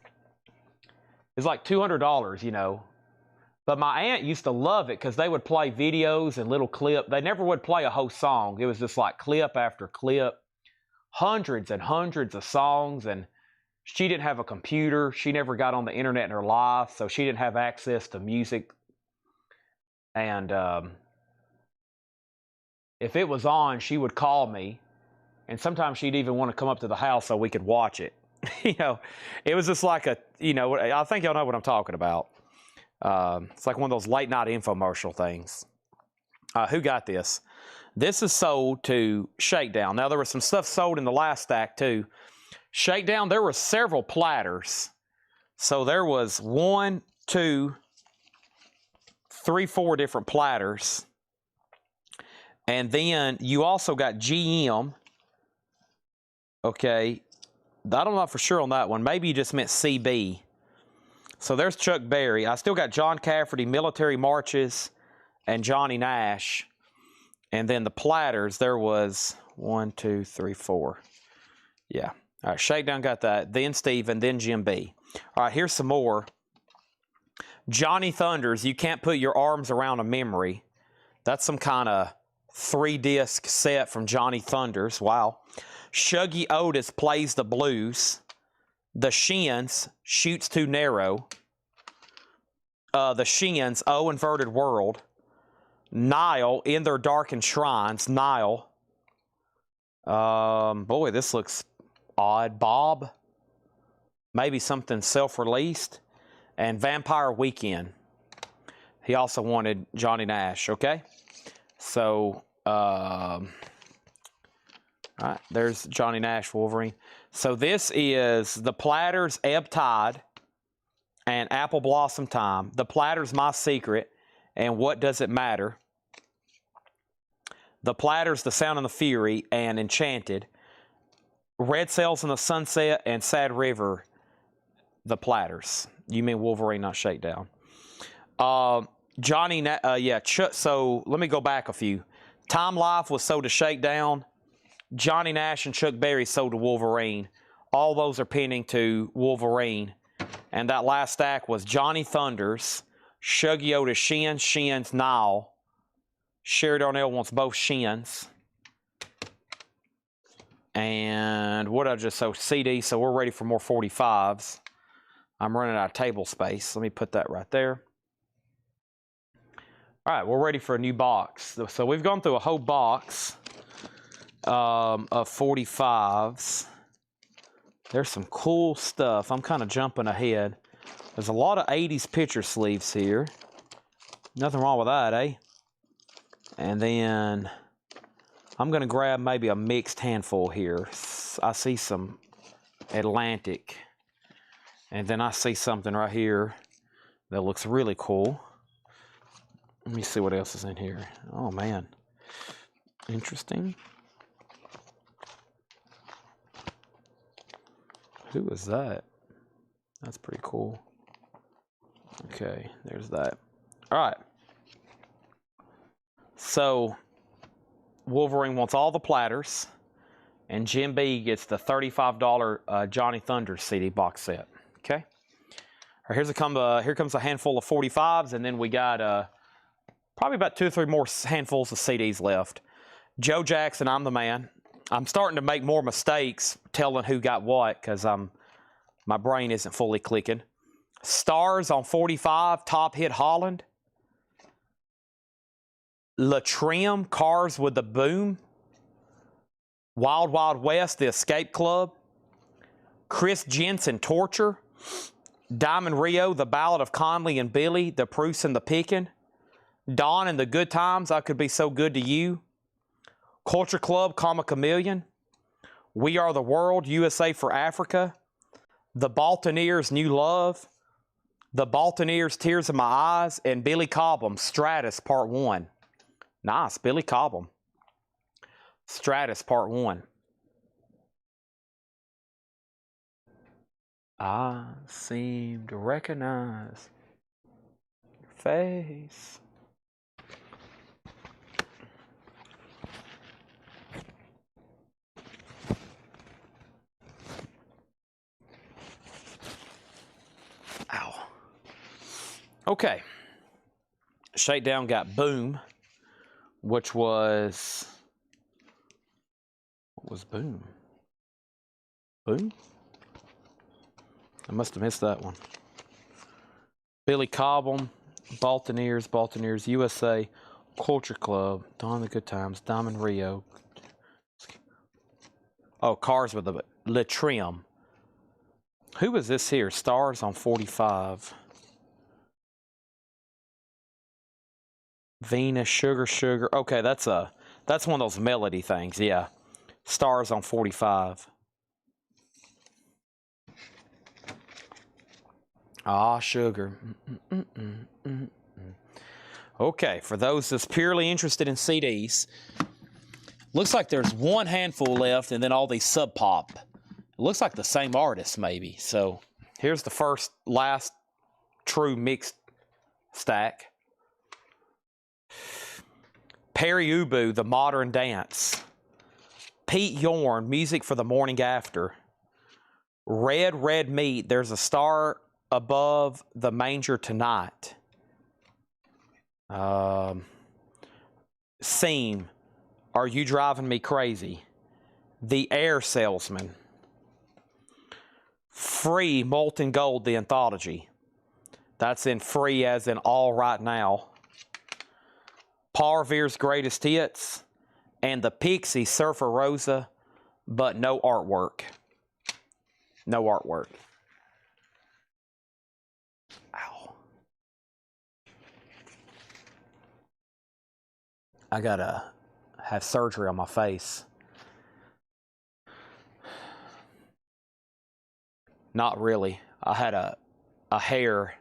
A: It was like $200, you know. But my aunt used to love it because they would play videos and little clips. They never would play a whole song. It was just like clip after clip. Hundreds and hundreds of songs. And she didn't have a computer. She never got on the internet in her life. So she didn't have access to music. And if it was on, she would call me, and sometimes she'd even want to come up to the house so we could watch it. You know, it was just like a, you know, I think y'all know what I'm talking about. It's like one of those late night infomercial things. Who got this? This is sold to Shakedown. Now, there was some stuff sold in the last stack, too. Shakedown, there were several platters. So there was 1, 2, 3, 4 different platters. And then you also got GM. Okay. I don't know for sure on that one. Maybe you just meant CB. So there's Chuck Berry. I still got John Cafferty, Military Marches, and Johnny Nash. And then the platters, there was 1, 2, 3, 4. Yeah. All right, Shakedown got that. Then Steven, then Jim B. All right, here's some more. Johnny Thunders, You Can't Put Your Arms Around a Memory. That's some kind of 3-disc set from Johnny Thunders. Wow. Shuggy Otis Plays the Blues. The Shins, Shoots Too Narrow. The Shins, Oh Inverted World. Nile, In Their Darkened Shrines. Nile. Boy, this looks odd. Bob. Maybe something self-released. And Vampire Weekend. He also wanted Johnny Nash, okay? So, all right, there's Johnny Nash Wolverine. So this is the Platters, Ebb Tide, and Apple Blossom Time. The Platters, My Secret, and What Does It Matter? The Platters, The Sound and the Fury, and Enchanted. Red Sails in the Sunset, and Sad River, The Platters. You mean Wolverine, not Shakedown. Johnny, so let me go back a few. Time Life was sold to Shakedown. Johnny Nash and Chuck Berry sold to Wolverine. All those are pinning to Wolverine. And that last stack was Johnny Thunders, Shuggy Otis Shins, Nile. Sherry Darnell wants both Shins. And what I just sold? CD, so we're ready for more 45s. I'm running out of table space. Let me put that right there. All right, we're ready for a new box. So we've gone through a whole box of 45s. There's some cool stuff. I'm kind of jumping ahead. There's a lot of 80s picture sleeves here. Nothing wrong with that, eh? And then I'm going to grab maybe a mixed handful here. I see some Atlantic. And then I see something right here that looks really cool. Let me see what else is in here. Oh, man. Interesting. Who is that? That's pretty cool. Okay, there's that. All right. So, Wolverine wants all the platters, and Jim B gets the $35 Johnny Thunder CD box set. Okay. All right, here comes a handful of 45s, and then we got probably about 2 or 3 more handfuls of CDs left. Joe Jackson, I'm the Man. I'm starting to make more mistakes telling who got what because my brain isn't fully clicking. Stars on 45, Top Hit Holland. Latrim, Cars with the Boom. Wild Wild West, The Escape Club. Chris Jensen, Torture. Diamond Rio, The Ballad of Conley and Billy, The Proofs and the Pickin'. Dawn and the Good Times, I Could Be So Good to You. Culture Club, Karma Chameleon. We Are the World, USA for Africa. The Baltoneers, New Love. The Baltoneers, Tears in My Eyes. And Billy Cobham, Stratus, Part 1. Nice, Billy Cobham. Stratus, Part 1. I seem to recognize your face. Ow. Okay. Shakedown got Boom, which was... What was Boom? Boom? I must have missed that one. Billy Cobham, Baltoneers, USA, Culture Club, Dawn the Good Times, Diamond Rio. Oh, Cars with a Le Trim. Who is this here? Stars on 45. Venus, Sugar. Okay, that's one of those melody things, yeah. Stars on 45. Ah, Sugar. Okay, for those that's purely interested in CDs, looks like there's one handful left and then all these Sub Pop. It looks like the same artist, maybe. So here's the last true mixed stack. Perry Ubu, The Modern Dance. Pete Yorn, Music for the Morning After. Red Meat, There's a Star Above the Manger Tonight. Seam, Are You Driving Me Crazy? The Air Salesman. Free, Molten Gold, the anthology. That's in free as in all right now. Paul Revere's Greatest Hits. And the Pixie, Surfer Rosa, but no artwork. No artwork. Ow. I gotta have surgery on my face. Not really. I had a hair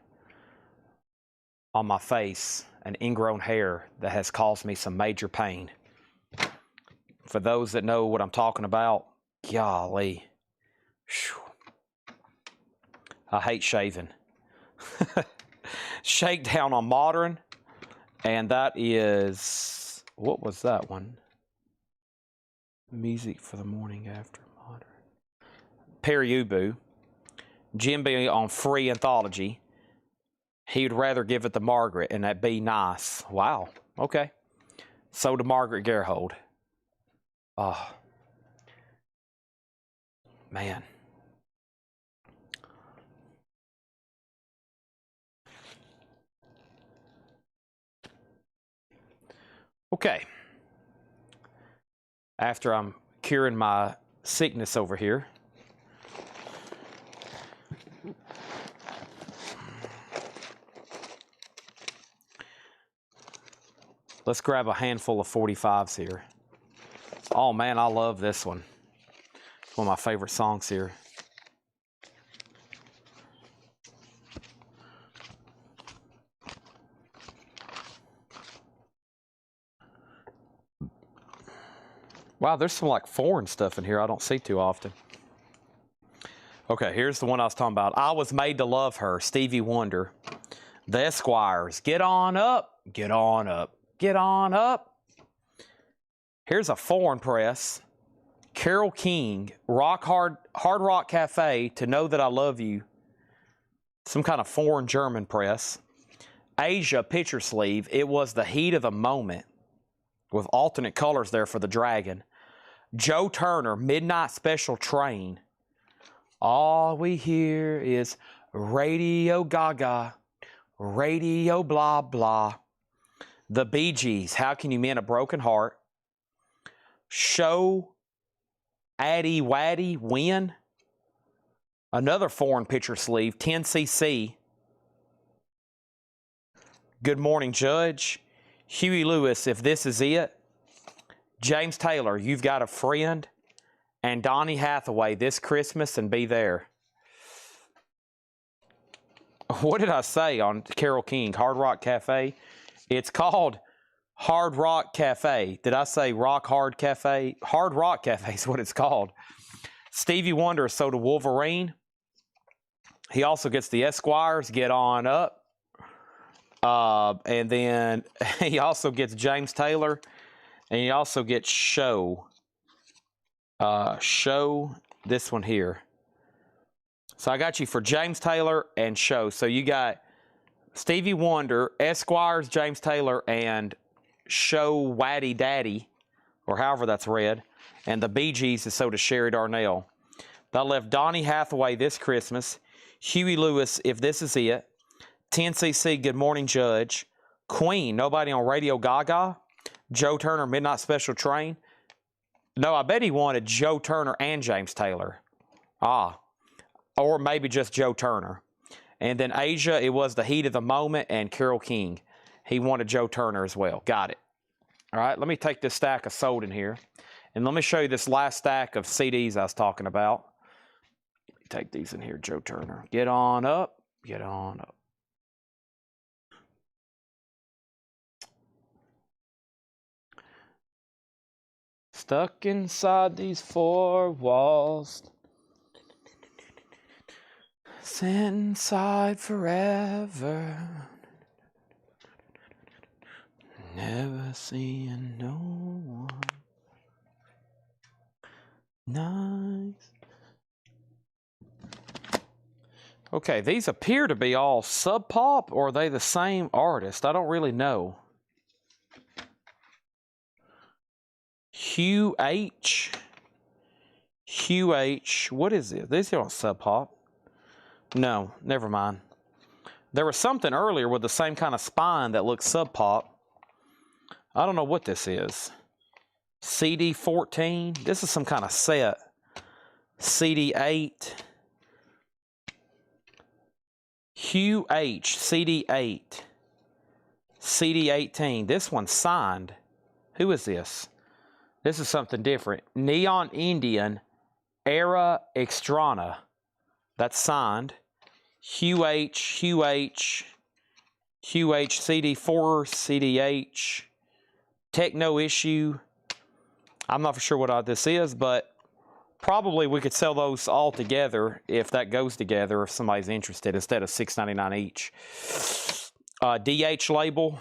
A: on my face, an ingrown hair that has caused me some major pain. For those that know what I'm talking about, golly. Whew. I hate shaving. Shakedown on Modern. And that is, what was that one? Music for the Morning After Modern. Perry Ubu. Jimby on Free Anthology. He'd rather give it to Margaret, and that be nice. Wow. Okay. So to Margaret Gerhold. Oh. Man. Okay. After I'm curing my sickness over here, let's grab a handful of 45s here. Oh man, I love this one. It's one of my favorite songs here. Wow, there's some like foreign stuff in here I don't see too often. Okay, here's the one I was talking about. I Was Made to Love Her, Stevie Wonder. The Esquires, Get On Up, Get On Up, Get On Up. Here's a foreign press. Carole King, Hard Rock Cafe, To Know That I Love You. Some kind of foreign German press. Asia picture sleeve, It Was the Heat of the Moment. With alternate colors there for the dragon. Joe Turner, Midnight Special Train. All we hear is Radio Gaga, Radio blah blah. The Bee Gees, How Can You Mend a Broken Heart? Show Addy Waddy Win. Another foreign picture sleeve, 10cc. Good Morning Judge. Huey Lewis, If This Is It. James Taylor, You've Got a Friend. And Donny Hathaway, This Christmas and Be There. What did I say on Carole King? Hard Rock Cafe? It's called Hard Rock Cafe. Did I say Rock Hard Cafe? Hard Rock Cafe is what it's called. Stevie Wonder is So to Wolverine. He also gets the Esquires, Get On Up. And then he also gets James Taylor. And he also gets Show. Show, this one here. So I got you for James Taylor and Show. So you got Stevie Wonder, Esquires, James Taylor, and Show Waddy Daddy, or however that's read. And the Bee Gees is So to Sherry Darnell. That left Donny Hathaway, This Christmas. Huey Lewis, If This Is It. 10cc, Good Morning Judge. Queen, Nobody on Radio Gaga. Joe Turner, Midnight Special Train. No, I bet he wanted Joe Turner and James Taylor. Or maybe just Joe Turner. And then Asia, it was The Heat of the Moment and Carole King. He wanted Joe Turner as well. Got it. All right, let me take this stack of sold in here. And let me show you this last stack of CDs I was talking about. Let me take these in here, Joe Turner. Get on up. Get on up. Stuck inside these four walls. Inside forever. Never seeing no one. Nice. Okay, these appear to be all Sub Pop, or are they the same artist? I don't really know. Hugh H. Hugh H. What is it? These are all Sub Pop. No, never mind. There was something earlier with the same kind of spine that looks Sub Pop. I don't know what this is. CD 14. This is some kind of set. CD 8. Hugh H. CD 8. CD 18. This one's signed. Who is this? This is something different. Neon Indian Era Extrana. That's signed. Hugh H. Hugh H. Hugh H. CD 4. CDH. Techno Issue. I'm not for sure what this is, but probably we could sell those all together if that goes together, if somebody's interested, instead of $6.99 each. DH label.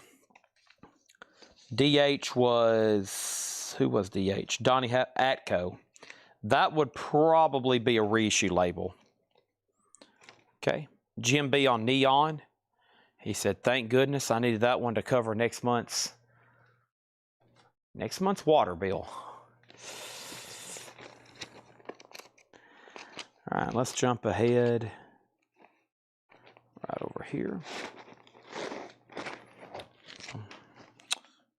A: DH was, who was DH? Donny Atco. That would probably be a reissue label. Okay. Jim B on Neon. He said, thank goodness I needed that one to cover next month's water bill. All right, let's jump ahead right over here.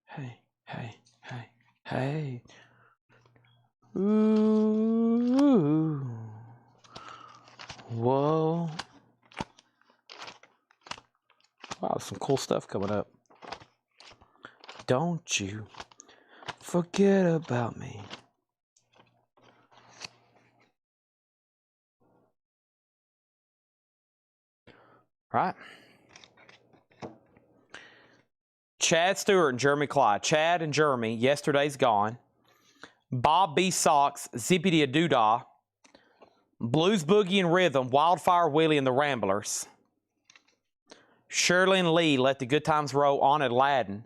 A: Hey, hey, hey, hey. Ooh. Whoa. Wow, some cool stuff coming up. Don't you forget about me. Right. Chad Stewart and Jeremy Clyde. Chad and Jeremy, Yesterday's Gone. Bob B. Sox, Zippity a Doodah. Blues Boogie and Rhythm, Wildfire Willie and the Ramblers. Shirley and Lee, Let the Good Times Roll on Aladdin.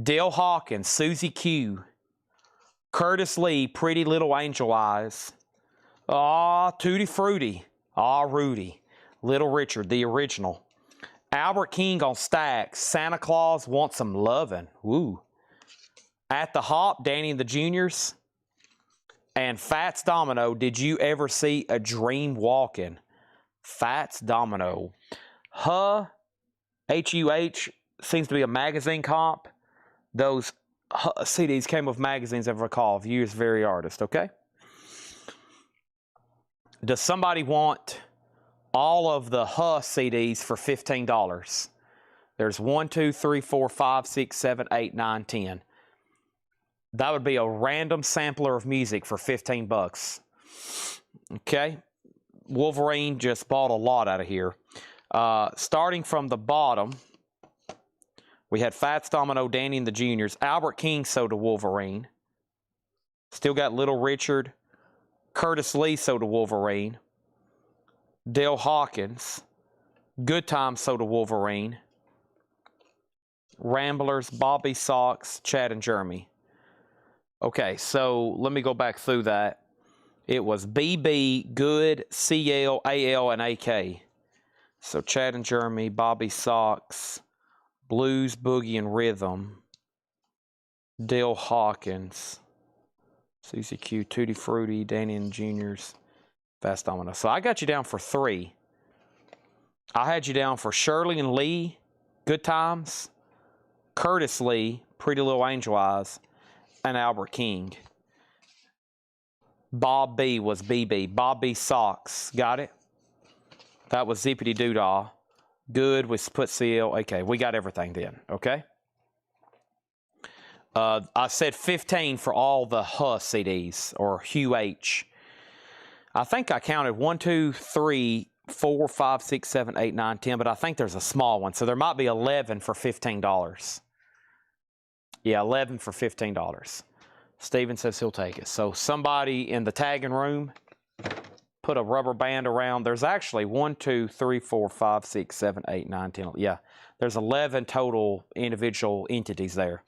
A: Dale Hawkins, Susie Q. Curtis Lee, Pretty Little Angel Eyes. Aw, Tutti Frutti. Aw, Rudy. Little Richard, the original. Albert King on Stax. Santa Claus Wants Some Lovin'. Woo. At the Hop, Danny and the Juniors. And Fats Domino, Did You Ever See a Dream Walkin'? Fats Domino. H-U-H, seems to be a magazine comp. Those CDs came with magazines, if I recall, of you as very artist, okay? Does somebody want all of the CDs for $15? There's 1, 2, 3, 4, 5, 6, 7, 8, 9, 10. That would be a random sampler of music for 15 bucks. Okay. Wolverine just bought a lot out of here. Starting from the bottom, we had Fats Domino, Danny and the Juniors. Albert King sold to Wolverine. Still got Little Richard. Curtis Lee sold to Wolverine. Dale Hawkins. Good Times sold to Wolverine. Ramblers, Bobby Sox, Chad and Jeremy. Okay, so let me go back through that. It was BB, Good, CL, AL, and AK. So Chad and Jeremy, Bobby Sox, Blues, Boogie, and Rhythm. Dale Hawkins. Susie Q, Tutti Frutti, Danny and Juniors, Fast Domino. So I got you down for 3. I had you down for Shirley and Lee, Good Times, Curtis Lee, Pretty Little Angel Eyes, and Albert King. Bob B was BB. Bob B Sox. Got it? That was Zippity Doodah. Good was put CL. Okay, we got everything then. Okay? I said 15 for all the Huss CDs, or Hugh H. I think I counted 1, 2, 3, 4, 5, 6, 7, 8, 9, 10, but I think there's a small one. So there might be 11 for $15. Yeah, 11 for $15. Steven says he'll take it. So somebody in the tagging room put a rubber band around. There's actually 1, 2, 3, 4, 5, 6, 7, 8, 9, 10. Yeah, there's 11 total individual entities there.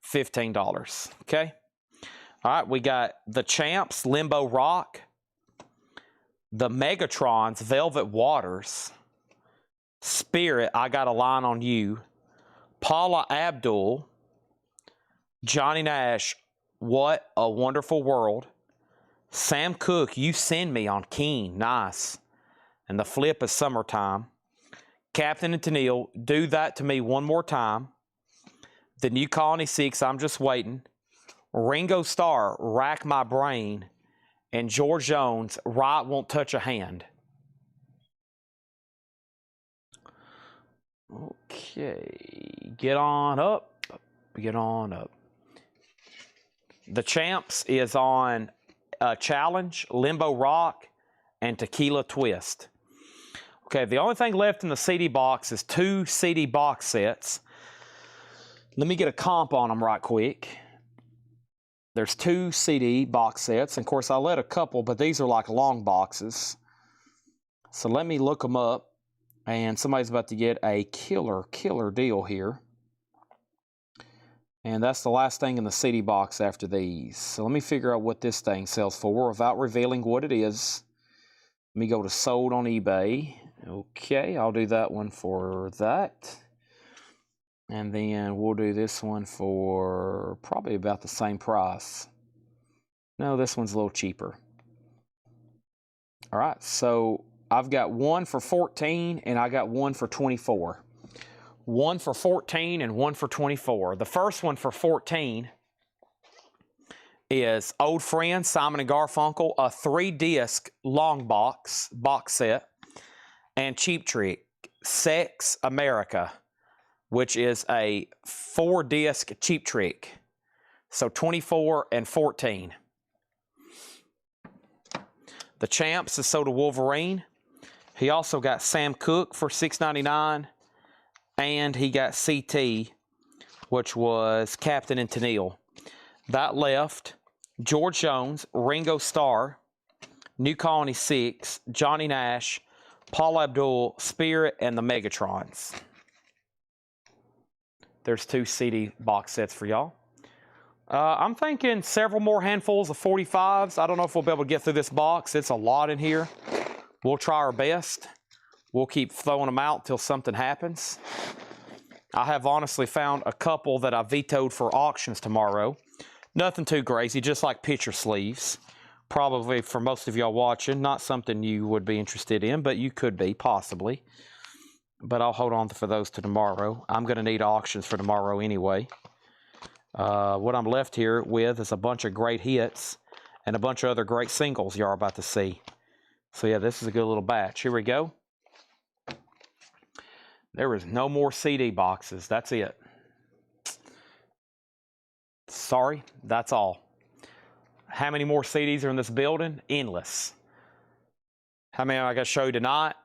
A: $15. Okay. All right, we got the Champs, Limbo Rock. The Megatrons, Velvet Waters. Spirit, I Got a Line on You. Paula Abdul. Johnny Nash, What a Wonderful World. Sam Cooke, You Send Me on Keen. Nice. And the flip is Summertime. Captain and Tennille, Do That to Me One More Time. The New Colony 6, I'm Just Waiting. Ringo Starr, Rack My Brain. And George Jones, Right Won't Touch a Hand. Okay. Get on up. Get on up. The Champs is on Challenge, Limbo Rock, and Tequila Twist. Okay, the only thing left in the CD box is 2 CD box sets. Let me get a comp on them right quick. There's 2 CD box sets. And of course, I let a couple, but these are like long boxes. So let me look them up. And somebody's about to get a killer deal here. And that's the last thing in the CD box after these. So let me figure out what this thing sells for without revealing what it is. Let me go to sold on eBay. Okay, I'll do that one for that. And then we'll do this one for probably about the same price. No, this one's a little cheaper. All right, so I've got one for 14 and I got one for 24. One for 14 and one for 24. The first one for 14 is Old Friend, Simon and Garfunkel, a 3-disc long box set, and Cheap Trick, Sex America, which is a 4-disc Cheap Trick. So 24 and 14. The Champs is sold to Wolverine. He also got Sam Cooke for $6.99. And he got CT, which was Captain and Tennille. That left George Jones, Ringo Starr, New Colony 6, Johnny Nash, Paul Abdul, Spirit, and the Megatrons. There's 2 CD box sets for y'all. I'm thinking several more handfuls of 45s. I don't know if we'll be able to get through this box. It's a lot in here. We'll try our best. We'll keep throwing them out till something happens. I have honestly found a couple that I vetoed for auctions tomorrow. Nothing too crazy, just like picture sleeves. Probably for most of y'all watching, not something you would be interested in, but you could be, possibly. But I'll hold on for those to tomorrow. I'm going to need auctions for tomorrow anyway. What I'm left here with is a bunch of great hits and a bunch of other great singles y'all are about to see. So yeah, this is a good little batch. Here we go. There is no more CD boxes. That's it. Sorry, that's all. How many more CDs are in this building? Endless. How many I got to show you tonight?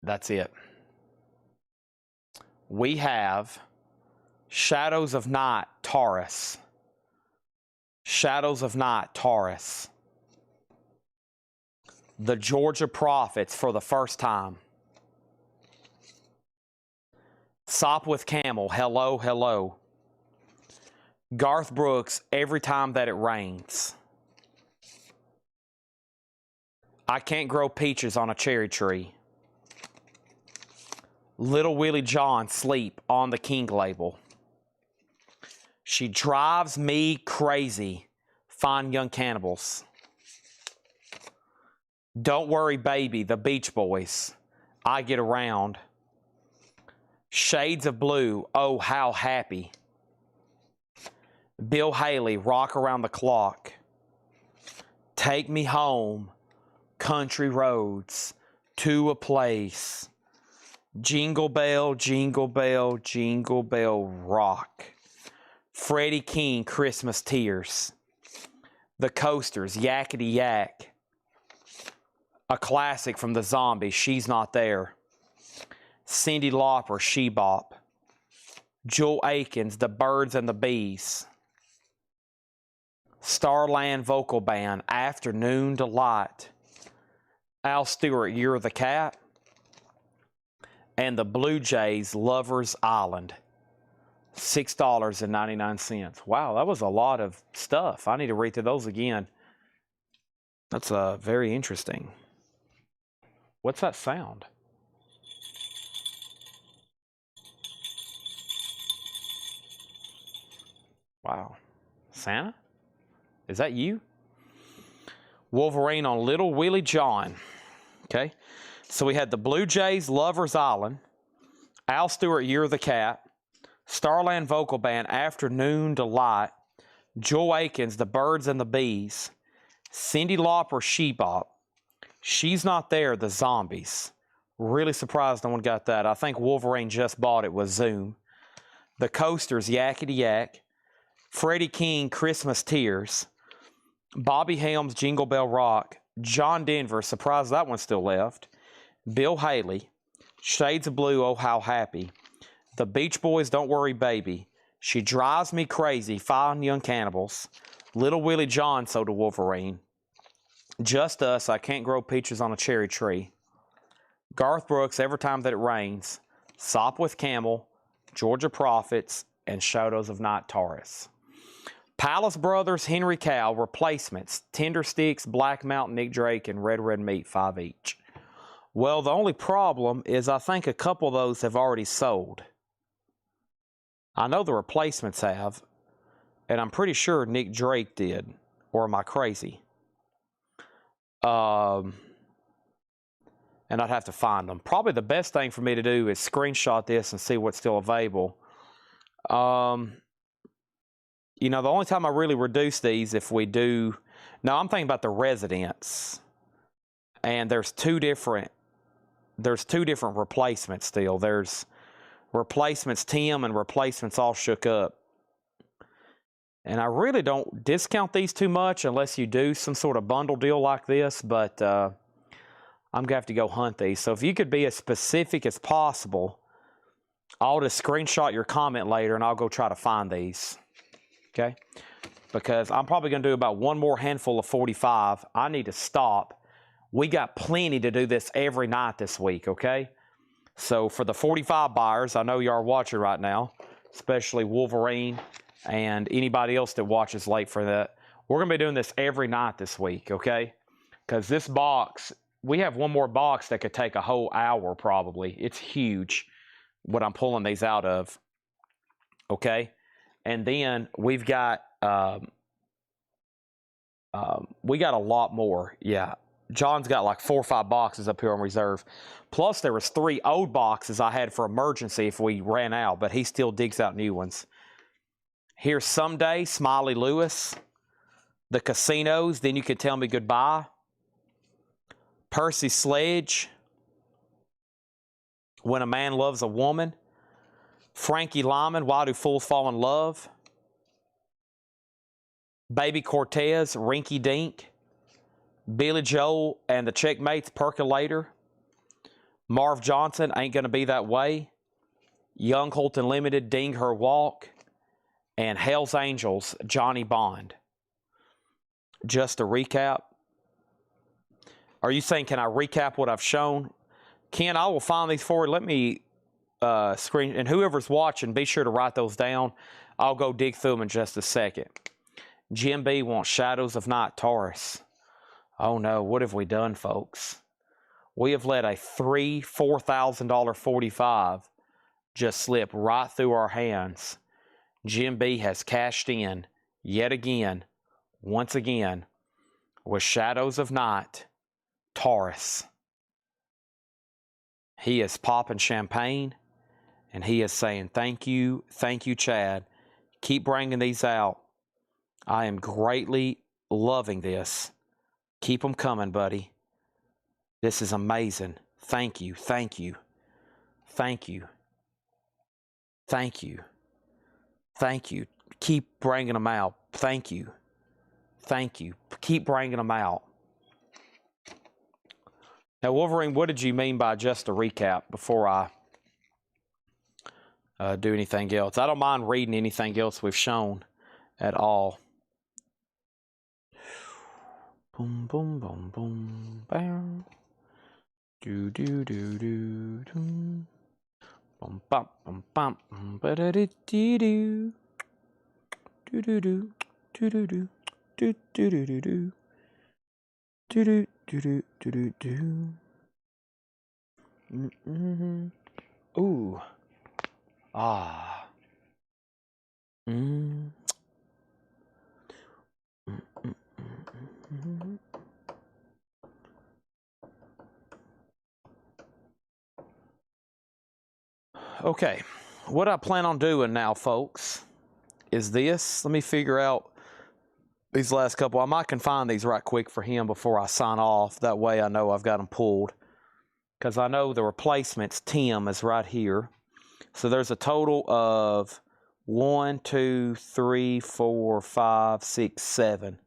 A: That's it. We have Shadows of Night, Taurus. Shadows of Night, Taurus. The Georgia Prophets for the first time. Sopwith Camel, Hello, Hello. Garth Brooks, Every Time That It Rains. I Can't Grow Peaches on a Cherry Tree. Little Willie John, Sleep on the King label. She Drives Me Crazy, Fine Young Cannibals. Don't Worry Baby, The Beach Boys, I Get Around. Shades of Blue, Oh How Happy. Bill Haley, Rock Around the Clock. Take Me Home, Country Roads, To a Place. Jingle Bell, Jingle Bell, Jingle Bell Rock. Freddie King, Christmas Tears. The Coasters, Yakety Yak. A classic from the Zombies, She's Not There. Cyndi Lauper, She Bop. Joel Akins, The Birds and the Bees. Starland Vocal Band, Afternoon Delight. Al Stewart, You're the Cat. And the Blue Jays, Lover's Island. $6.99. Wow, that was a lot of stuff. I need to read through those again. That's very interesting. What's that sound? Wow. Santa? Is that you? Wolverine on Little Willie John. Okay. So we had the Blue Jays, Lover's Island. Al Stewart, You're the Cat. Starland Vocal Band, Afternoon Delight. Joel Akins, The Birds and the Bees. Cyndi Lauper, She Bop. She's Not There, The Zombies. Really surprised no one got that. I think Wolverine just bought it with Zoom. The Coasters, Yakety Yak. Freddie King, Christmas Tears. Bobby Helms, Jingle Bell Rock. John Denver, surprised that one still left. Bill Haley, Shades of Blue, Oh How Happy. The Beach Boys, Don't Worry Baby. She Drives Me Crazy, Fine Young Cannibals. Little Willie John, So to Wolverine. Just Us, I Can't Grow Peaches on a Cherry Tree. Garth Brooks, Every Time That It Rains. Sopwith Camel, Georgia Prophets, and Shadows of Night, Taurus. Palace Brothers, Henry Cow, Replacements, Tender Sticks, Black Mountain, Nick Drake, and Red Red Meat, 5 each. Well, the only problem is I think a couple of those have already sold. I know the Replacements have, and I'm pretty sure Nick Drake did. Or am I crazy? And I'd have to find them. Probably the best thing for me to do is screenshot this and see what's still available. You know, the only time I really reduce these if we do... No, I'm thinking about the Residents. And there's two different replacements still. There's Replacements Tim and Replacements All Shook Up. And I really don't discount these too much unless you do some sort of bundle deal like this, but I'm going to have to go hunt these. So if you could be as specific as possible, I'll just screenshot your comment later and I'll go try to find these. Okay? Because I'm probably going to do about one more handful of 45. I need to stop. We got plenty to do this every night this week, okay? So for the 45 buyers, I know you are watching right now, especially Wolverine and anybody else that watches late for that. We're going to be doing this every night this week, okay? Because this box, we have one more box that could take a whole hour probably. It's huge what I'm pulling these out of, okay? And then we've got a lot more. Yeah, John's got like 4 or 5 boxes up here on reserve. Plus there was 3 old boxes I had for emergency if we ran out, but he still digs out new ones. Here's Someday, Smiley Lewis. The Casinos, Then You Could Tell Me Goodbye. Percy Sledge. When a Man Loves a Woman, Frankie Lyman, Why Do Fools Fall in Love, Baby Cortez, Rinky Dink, Billy Joel and the Checkmates, Percolator, Marv Johnson, Ain't Gonna Be That Way, Young Colton Limited, Ding Her Walk, and Hell's Angels, Johnny Bond. Just to recap. Are you saying, can I recap what I've shown? Ken, I will find these for you. Let me screen, and whoever's watching, be sure to write those down. I'll go dig through them in just a second. Jim B wants Shadows of Night Taurus. Oh no, what have we done, folks? We have let a $4,000 45 just slip right through our hands. Jim B has cashed in yet again, once again, with Shadows of Night Taurus. He is popping champagne, and he is saying, thank you, Chad. Keep bringing these out. I am greatly loving this. Keep them coming, buddy. This is amazing. Thank you, thank you, thank you, thank you, thank you. Keep bringing them out. Thank you, thank you. Keep bringing them out. Now, Wolverine, what did you mean by just a recap before I do anything else? I don't mind reading anything else we've shown at all. Boom, boom, boom, boom, bam. Do, do, do, do, do. Bum, bum, bum, bum, ba da dee dee doo. Do, do, do, do, do, do, do, do, do, do, do. Do, do, do, do, do, do, do. Mm-hmm. Ooh. Ah. Mm. Mm-hmm. Okay. What I plan on doing now, folks, is this. Let me figure out these last couple. I might can find these right quick for him before I sign off. That way I know I've got them pulled. Because I know the replacements, Tim, is right here. So there's a total of 1, 2, 3, 4, 5, 6, 7.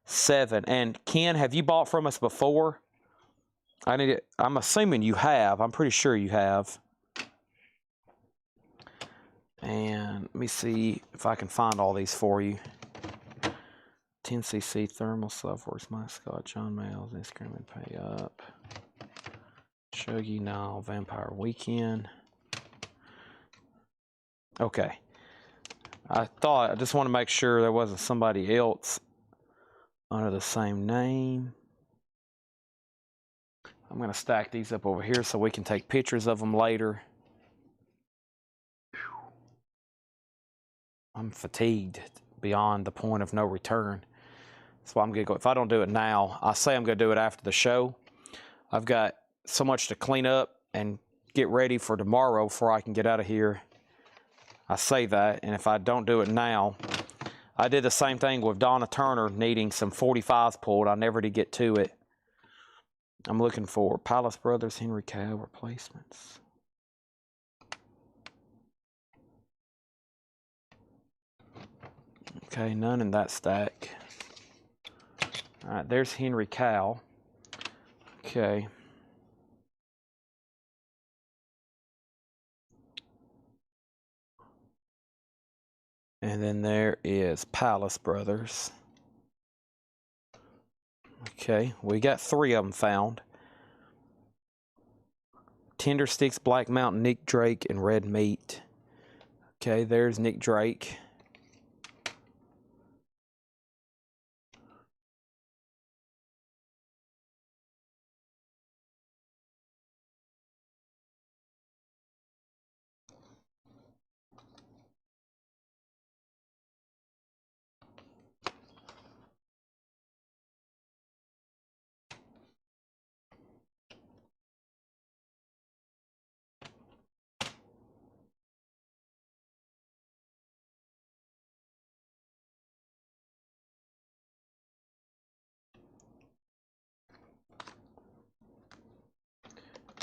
A: 7. And Ken, have you bought from us before? I'm assuming you have. I'm pretty sure you have. And let me see if I can find all these for you. 10cc Thermal Softworks, My Scott, John Mayles, Instagram and Pay Up. Shuggy Nile, Vampire Weekend. Okay. I just want to make sure there wasn't somebody else under the same name. I'm going to stack these up over here so we can take pictures of them later. I'm fatigued beyond the point of no return. That's why I'm going to go. If I don't do it now, I say I'm going to do it after the show. I've got so much to clean up and get ready for tomorrow before I can get out of here. I say that, and if I don't do it now, I did the same thing with Donna Turner needing some 45s pulled. I never did get to it. I'm looking for Palace Brothers, Henry Cow replacements. Okay, none in that stack. All right, there's Henry Cow. Okay. And then there is Palace Brothers. Okay, we got 3 of them found. Tender Sticks, Black Mountain, Nick Drake, and Red Meat. Okay, there's Nick Drake.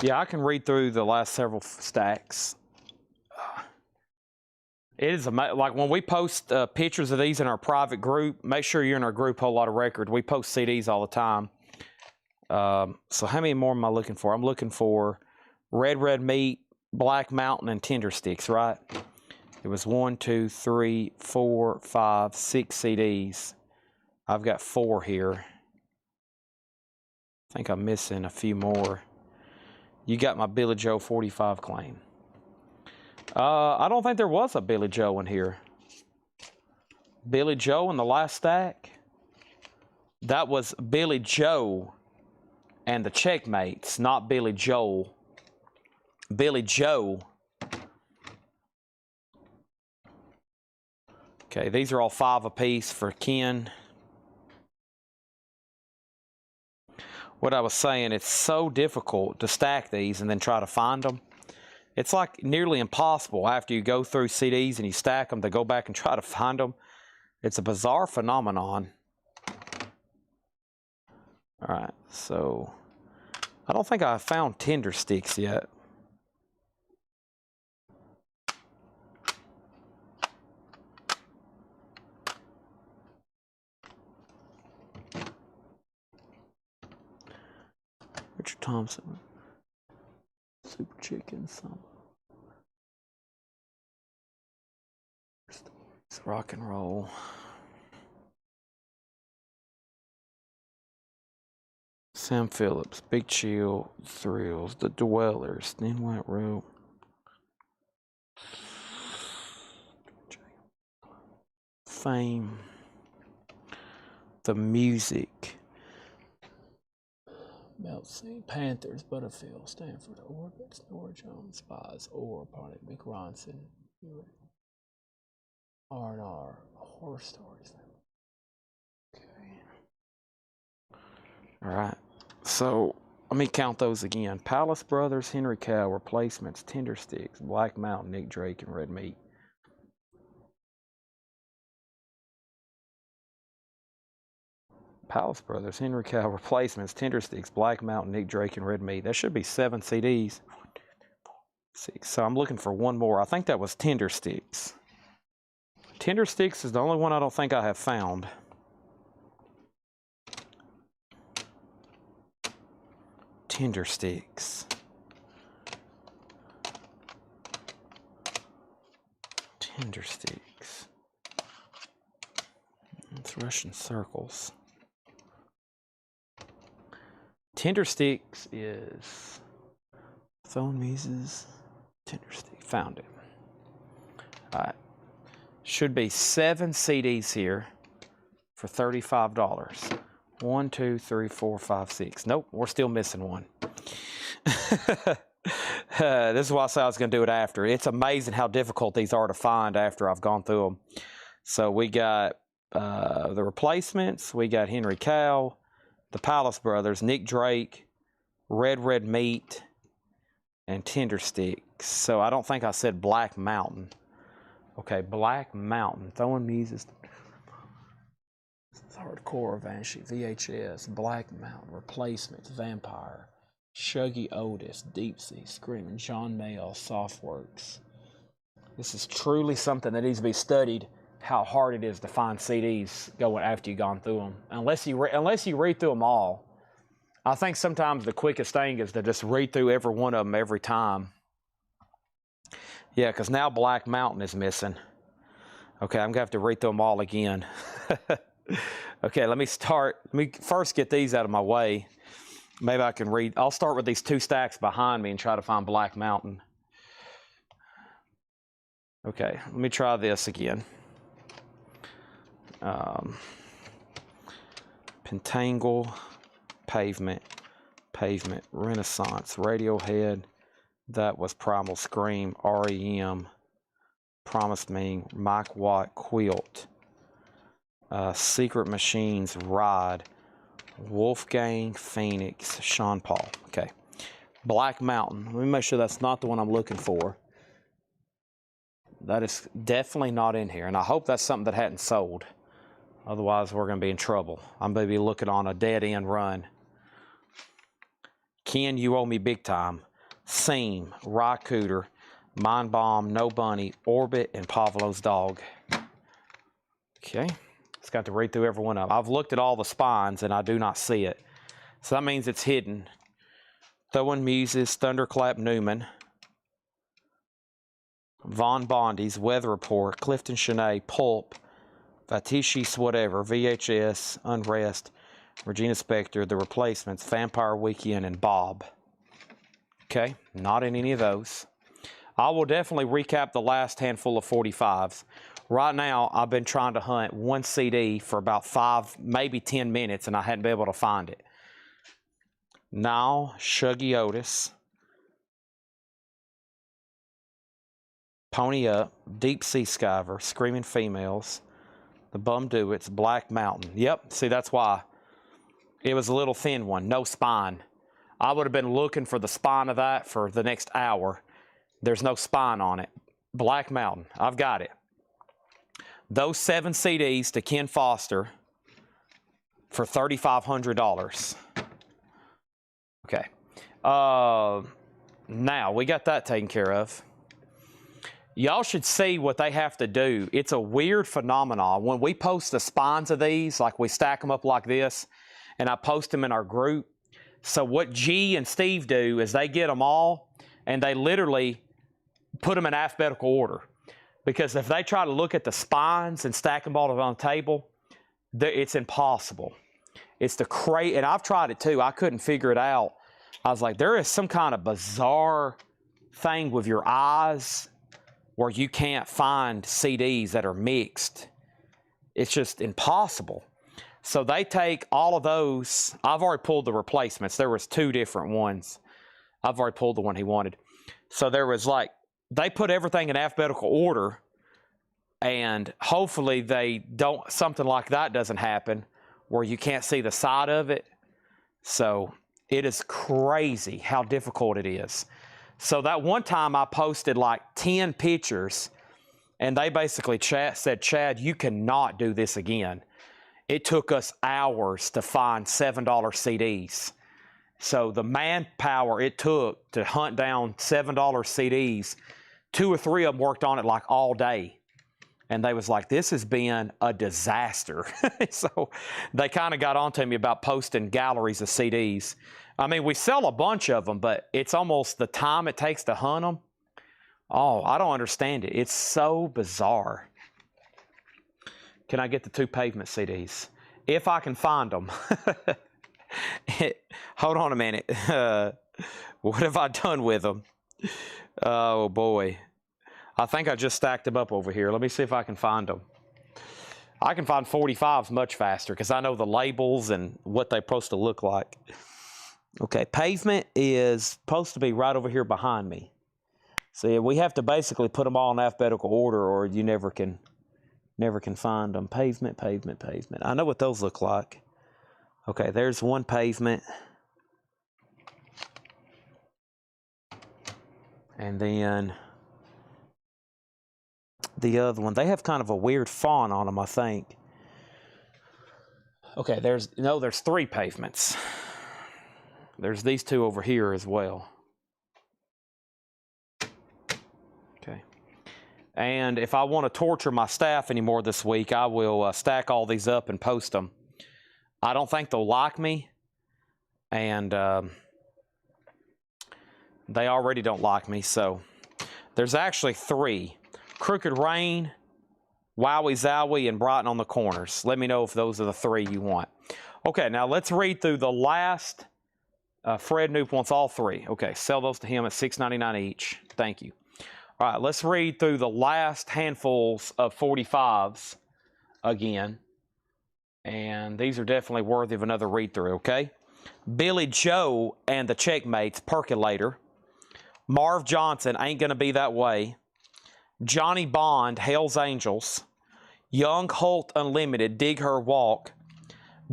A: Yeah, I can read through the last several stacks. It is like when we post pictures of these in our private group, make sure you're in our group, Whole Lot of Record. We post CDs all the time. So how many more am I looking for? I'm looking for Red Meat, Black Mountain, and Tender Sticks, right? It was 1, 2, 3, 4, 5, 6 CDs. I've got 4 here. I think I'm missing a few more. You got my Billy Joe 45 claim. I don't think there was a Billy Joe in here. Billy Joe in the last stack? That was Billy Joe and the Checkmates, not Billy Joel. Billy Joe. Okay, these are all 5 apiece for Ken. What I was saying, it's so difficult to stack these and then try to find them. It's like nearly impossible after you go through CDs and you stack them to go back and try to find them. It's a bizarre phenomenon. All right, so I don't think I found Tender Sticks yet. Richard Thompson. Super Chicken, some. It's rock and roll. Sam Phillips, Big Chill, Thrills, The Dwellers, Thin White Rope. Fame. The Music. Meltsy, Panthers, Butterfield, Stanford, Orbits, Nora Jones, Spies, Or, Party, McRonson, R&R, Horror Stories. Okay. All right. So let me count those again. Palace Brothers, Henry Cow, Replacements, Tender Sticks, Black Mountain, Nick Drake, and Red Meat. Palace Brothers, Henry Cow, Replacements, Tender Sticks, Black Mountain, Nick Drake, and Red Meat. That should be 7 CDs. 6. So I'm looking for one more. I think that was Tender Sticks. Tender Sticks is the only one I don't think I have found. Tender Sticks. Tender Sticks. It's Russian Circles. Tender Sticks is Phone Mises. Tender Stick. Found it. All right. Should be 7 CDs here for $35. 1, 2, 3, 4, 5, 6. Nope, we're still missing one. This is why I said I was going to do it after. It's amazing how difficult these are to find after I've gone through them. So we got the Replacements. We got Henry Cow, the Palace Brothers, Nick Drake, Red Meat, and Tender Sticks. So I don't think I said Black Mountain. Okay, Black Mountain. Throwing Muses. Hardcore, Vanishing, VHS, Black Mountain, Replacements, Vampire, Shuggy Otis, Deep Sea, Screaming, John Mayall, Softworks. This is truly something that needs to be studied, how hard it is to find CDs going after you've gone through them. Unless you read through them all. I think sometimes the quickest thing is to just read through every one of them every time. Yeah, because now Black Mountain is missing. Okay, I'm going to have to read through them all again. Okay, let me first get these out of my way. Maybe I can read. I'll start with these 2 stacks behind me and try to find Black Mountain. Okay, let me try this again. Pentangle, Pavement, Renaissance, Radiohead. That was Primal Scream, REM, Promise Me, Mike Watt, Quilt. Secret Machines, Ride, Wolfgang, Phoenix, Sean Paul. Okay. Black Mountain. Let me make sure that's not the one I'm looking for. That is definitely not in here. And I hope that's something that hadn't sold. Otherwise, we're going to be in trouble. I'm going to be looking on a dead-end run. Ken, you owe me big time. Seam, Rycooter, Mind Bomb, No Bunny, Orbit, and Pavlo's Dog. Okay, it's got to read through every one of them. I've looked at all the spines and I do not see it. So that means it's hidden. Throwing Muses, Thunderclap Newman, Von Bondi's, Weather Report, Clifton Chene, Pulp, Vatishi, whatever, VHS, Unrest, Regina Spektor, The Replacements, Vampire Weekend, and Bob. Okay, not in any of those. I will definitely recap the last handful of 45s. Right now, I've been trying to hunt one CD for about 5, maybe 10 minutes, and I hadn't been able to find it. Now, Shuggy Otis, Pony Up, Deep Sea Skiver, Screaming Females, The Bum Duets, Black Mountain. Yep, see, that's why. It was a little thin one, no spine. I would have been looking for the spine of that for the next hour. There's no spine on it. Black Mountain, I've got it. Those 7 CDs to Ken Foster for $3,500. Okay. Now, we got that taken care of. Y'all should see what they have to do. It's a weird phenomenon. When we post the spines of these, like we stack them up like this, and I post them in our group. So what G and Steve do is they get them all, and they literally put them in alphabetical order. Because if they try to look at the spines and stack them all on the table, it's impossible. It's the crazy, and I've tried it too. I couldn't figure it out. I was like, there is some kind of bizarre thing with your eyes where you can't find CDs that are mixed. It's just impossible. So they take all of those. I've already pulled the replacements. There was 2 different ones. I've already pulled the one he wanted. So there was like, they put everything in alphabetical order, and hopefully something like that doesn't happen where you can't see the side of it. So it is crazy how difficult it is. So that one time I posted like 10 pictures, and they basically said, Chad, you cannot do this again. It took us hours to find $7 CDs. So the manpower it took to hunt down $7 CDs, 2 or 3 of them worked on it like all day. And they was like, this has been a disaster. So they kind of got onto me about posting galleries of CDs. I mean, we sell a bunch of them, but it's almost the time it takes to hunt them. Oh, I don't understand it. It's so bizarre. Can I get the 2 pavement CDs? If I can find them. Hold on a minute. What have I done with them? Oh, boy. I think I just stacked them up over here. Let me see if I can find them. I can find 45s much faster because I know the labels and what they're supposed to look like. Okay, pavement is supposed to be right over here behind me. See, we have to basically put them all in alphabetical order, or you never can find them. Pavement, pavement, pavement. I know what those look like. Okay, there's one pavement. And then the other one. They have kind of a weird font on them, I think. Okay, there's 3 pavements. There's these 2 over here as well. Okay. And if I want to torture my staff anymore this week, I will stack all these up and post them. I don't think they'll like me. And they already don't like me. So there's actually 3. Crooked Rain, Wowie Zowie, and Brighton on the corners. Let me know if those are the 3 you want. Okay, now let's read through the last. Fred Noop wants all 3. Okay, sell those to him at $6.99 each. Thank you. All right, let's read through the last handfuls of 45s again. And these are definitely worthy of another read-through, okay? Billy Joe and the Checkmates, Percolator. Marv Johnson, Ain't Gonna Be That Way. Johnny Bond, Hell's Angels. Young Holt Unlimited, Dig Her Walk.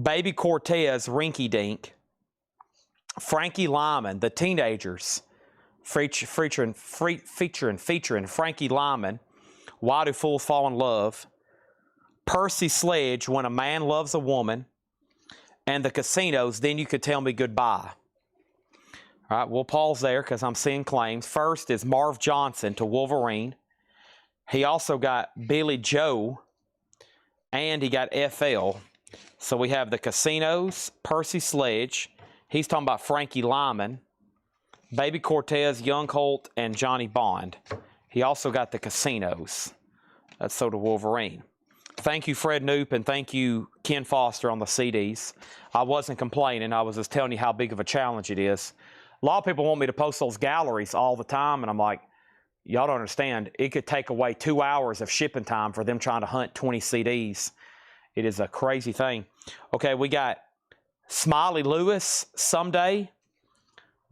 A: Baby Cortez, Rinky Dink. Frankie Lyman, The Teenagers, featuring Frankie Lyman, Why Do Fools Fall in Love, Percy Sledge, When a Man Loves a Woman, and The Casinos, Then You Could Tell Me Goodbye. All right, we'll pause there because I'm seeing claims. First is Marv Johnson to Wolverine. He also got Billy Joe, and he got FL. So we have the Casinos, Percy Sledge. He's talking about Frankie Lyman, Baby Cortez, Young Colt, and Johnny Bond. He also got the Casinos. That's so to Wolverine. Thank you, Fred Knoop, and thank you, Ken Foster, on the CDs. I wasn't complaining. I was just telling you how big of a challenge it is. A lot of people want me to post those galleries all the time, and I'm like, y'all don't understand. It could take away 2 hours of shipping time for them trying to hunt 20 CDs. It is a crazy thing. Okay, we got Smiley Lewis, Someday.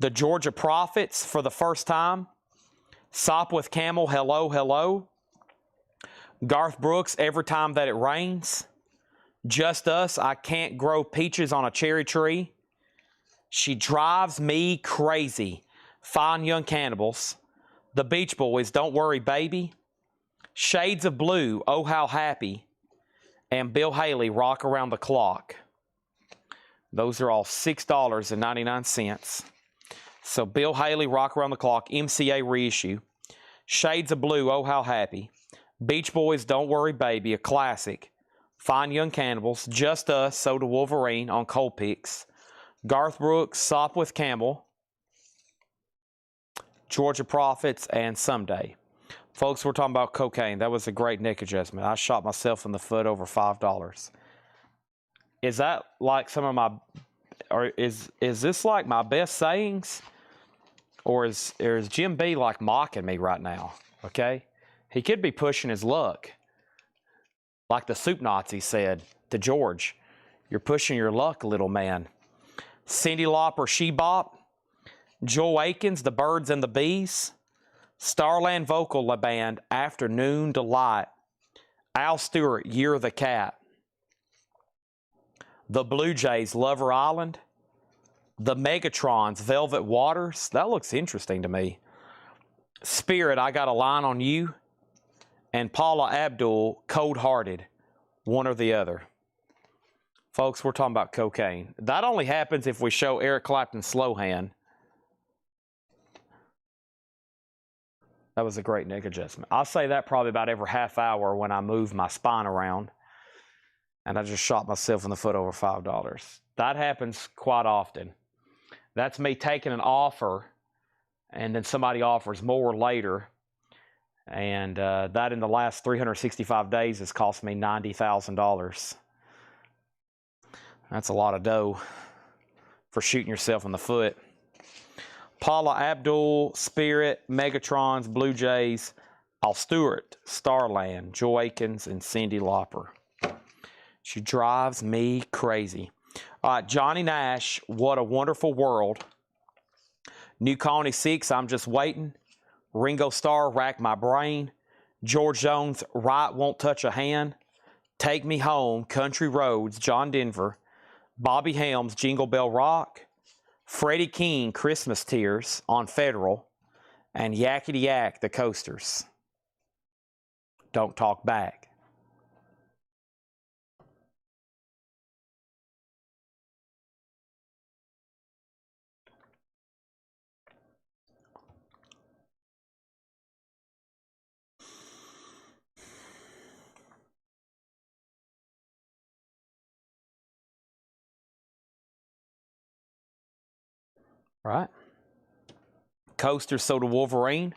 A: The Georgia Prophets for the first time. Sopwith Camel, Hello, Hello. Garth Brooks, Every Time That It Rains. Just Us, I Can't Grow Peaches on a Cherry Tree. She Drives Me Crazy. Fine Young Cannibals. The Beach Boys, Don't Worry Baby. Shades of Blue, Oh How Happy. And Bill Haley, Rock Around the Clock. Those are all $6.99. So Bill Haley, Rock Around the Clock, MCA reissue. Shades of Blue, Oh How Happy. Beach Boys, Don't Worry Baby, a classic. Fine Young Cannibals, Just Us, So to Wolverine on Cold Picks. Garth Brooks, Sopwith Campbell, Georgia Prophets, and Someday. Folks, we're talking about cocaine. That was a great neck adjustment. I shot myself in the foot over $5. Is that like some of my, or is this like my best sayings? Or is Jim B like mocking me right now? Okay? He could be pushing his luck. Like the soup Nazi said to George, you're pushing your luck, little man. Cyndi Lauper, She Bop. Joel Akins, The Birds and the Bees. Starland Vocal Band, Afternoon Delight. Al Stewart, Year of the Cat. The Blue Jays, Lover Island. The Megatrons, Velvet Waters. That looks interesting to me. Spirit, I Got a Line on You. And Paula Abdul, Cold Hearted. One or the other. Folks, we're talking about cocaine. That only happens if we show Eric Clapton's Slow Hand. That was a great neck adjustment. I'll say that probably about every half hour when I move my spine around. And I just shot myself in the foot over $5. That happens quite often. That's me taking an offer, and then somebody offers more later. And that in the last 365 days has cost me $90,000. That's a lot of dough for shooting yourself in the foot. Paula Abdul, Spirit, Megatrons, Blue Jays, Al Stewart, Starland, Joe Akins, and Cyndi Lauper. She Drives Me Crazy. Johnny Nash, What a Wonderful World. New Colony 6, I'm Just Waiting. Ringo Starr, Rack My Brain. George Jones, Right Won't Touch a Hand. Take Me Home, Country Roads, John Denver. Bobby Helms, Jingle Bell Rock. Freddie King, Christmas Tears on Federal. And Yakety Yak, The Coasters. Don't Talk Back. Right? Coasters, so to Wolverine.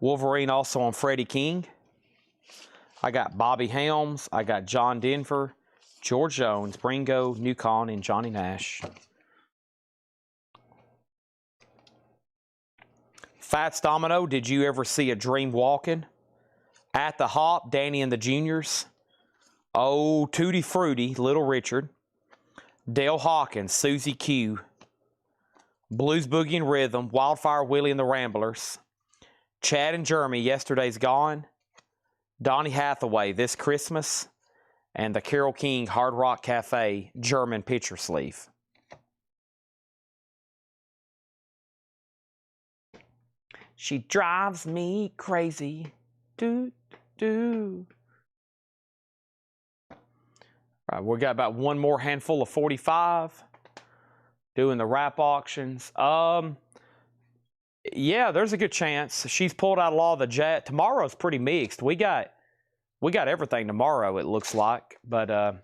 A: Wolverine also on Freddie King. I got Bobby Helms. I got John Denver, George Jones, Ringo, New Con, and Johnny Nash. Fats Domino, Did You Ever See a Dream Walking? At the Hop, Danny and the Juniors. Oh, Tutti Frutti, Little Richard. Dale Hawkins, Susie Q. Blues Boogie and Rhythm, Wildfire Willie and the Ramblers. Chad and Jeremy, Yesterday's Gone. Donny Hathaway, This Christmas. And the Carole King Hard Rock Cafe German picture sleeve. She drives me crazy. Do, do. All right, we got about one more handful of 45. Doing the wrap auctions. Yeah, there's a good chance. She's pulled out a lot of the jet. Tomorrow's pretty mixed. We got everything tomorrow, it looks like. But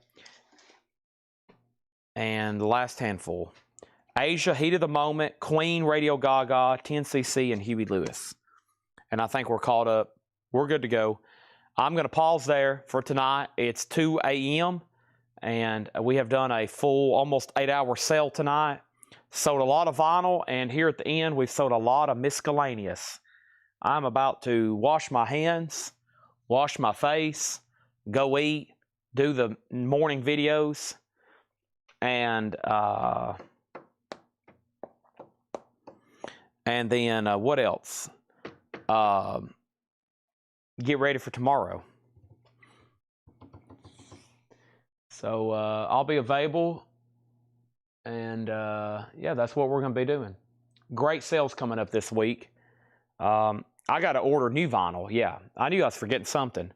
A: and the last handful. Asia, Heat of the Moment, Queen, Radio Gaga, 10cc, and Huey Lewis. And I think we're caught up. We're good to go. I'm going to pause there for tonight. It's 2 a.m. and we have done a full, almost 8-hour sale tonight. Sold a lot of vinyl, and here at the end, we've sold a lot of miscellaneous. I'm about to wash my hands, wash my face, go eat, do the morning videos, and then what else? Get ready for tomorrow. So I'll be available, and yeah, that's what we're going to be doing. Great sales coming up this week. I got to order new vinyl. Yeah, I knew I was forgetting something.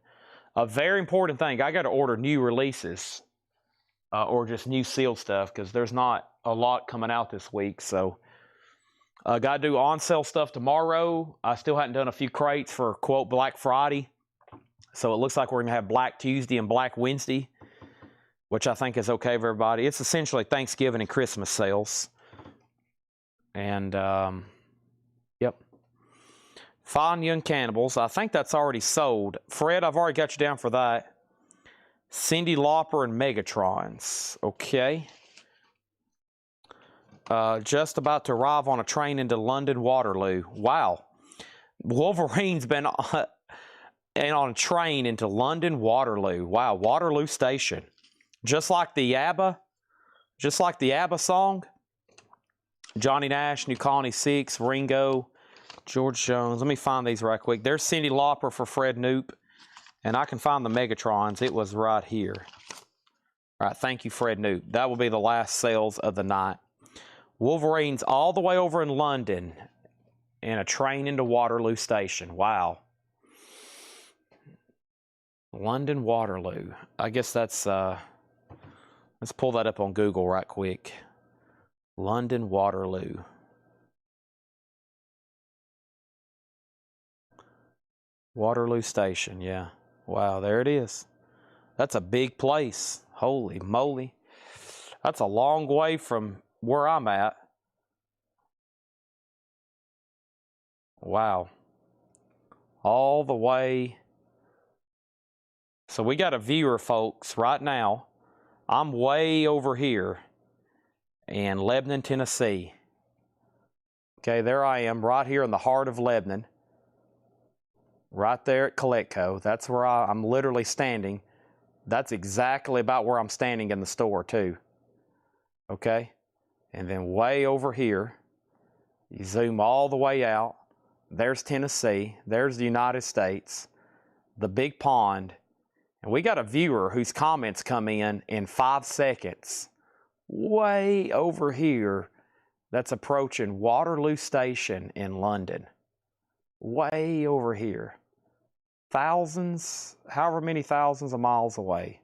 A: A very important thing, I got to order new releases or just new seal stuff because there's not a lot coming out this week. So got to do on-sale stuff tomorrow. I still hadn't done a few crates for, quote, Black Friday. So it looks like we're going to have Black Tuesday and Black Wednesday, which I think is okay for everybody. It's essentially Thanksgiving and Christmas sales. And, yep. Fine Young Cannibals. I think that's already sold. Fred, I've already got you down for that. Cyndi Lauper and Megatrons. Okay. Just about to arrive on a train into London Waterloo. Wow. Wolverine's been on a train into London Waterloo. Wow, Waterloo Station. Just like the ABBA song. Johnny Nash, New Colony 6, Ringo, George Jones. Let me find these right quick. There's Cyndi Lauper for Fred Noop. And I can find the Megatrons. It was right here. All right, thank you, Fred Noop. That will be the last sales of the night. Wolverine's all the way over in London in a train into Waterloo Station. Wow. London Waterloo. I guess that's, let's pull that up on Google right quick. London Waterloo. Waterloo Station, yeah. Wow, there it is. That's a big place. Holy moly. That's a long way from where I'm at. Wow. All the way. So we got a viewer, folks, right now. I'm way over here in Lebanon, Tennessee. Okay, there I am, right here in the heart of Lebanon. Right there at Kletco. That's where I'm literally standing. That's exactly about where I'm standing in the store, too. Okay? And then way over here, you zoom all the way out. There's Tennessee. There's the United States. The big pond. And we got a viewer whose comments come in 5 seconds. Way over here, that's approaching Waterloo Station in London. Way over here. Thousands, however many thousands of miles away.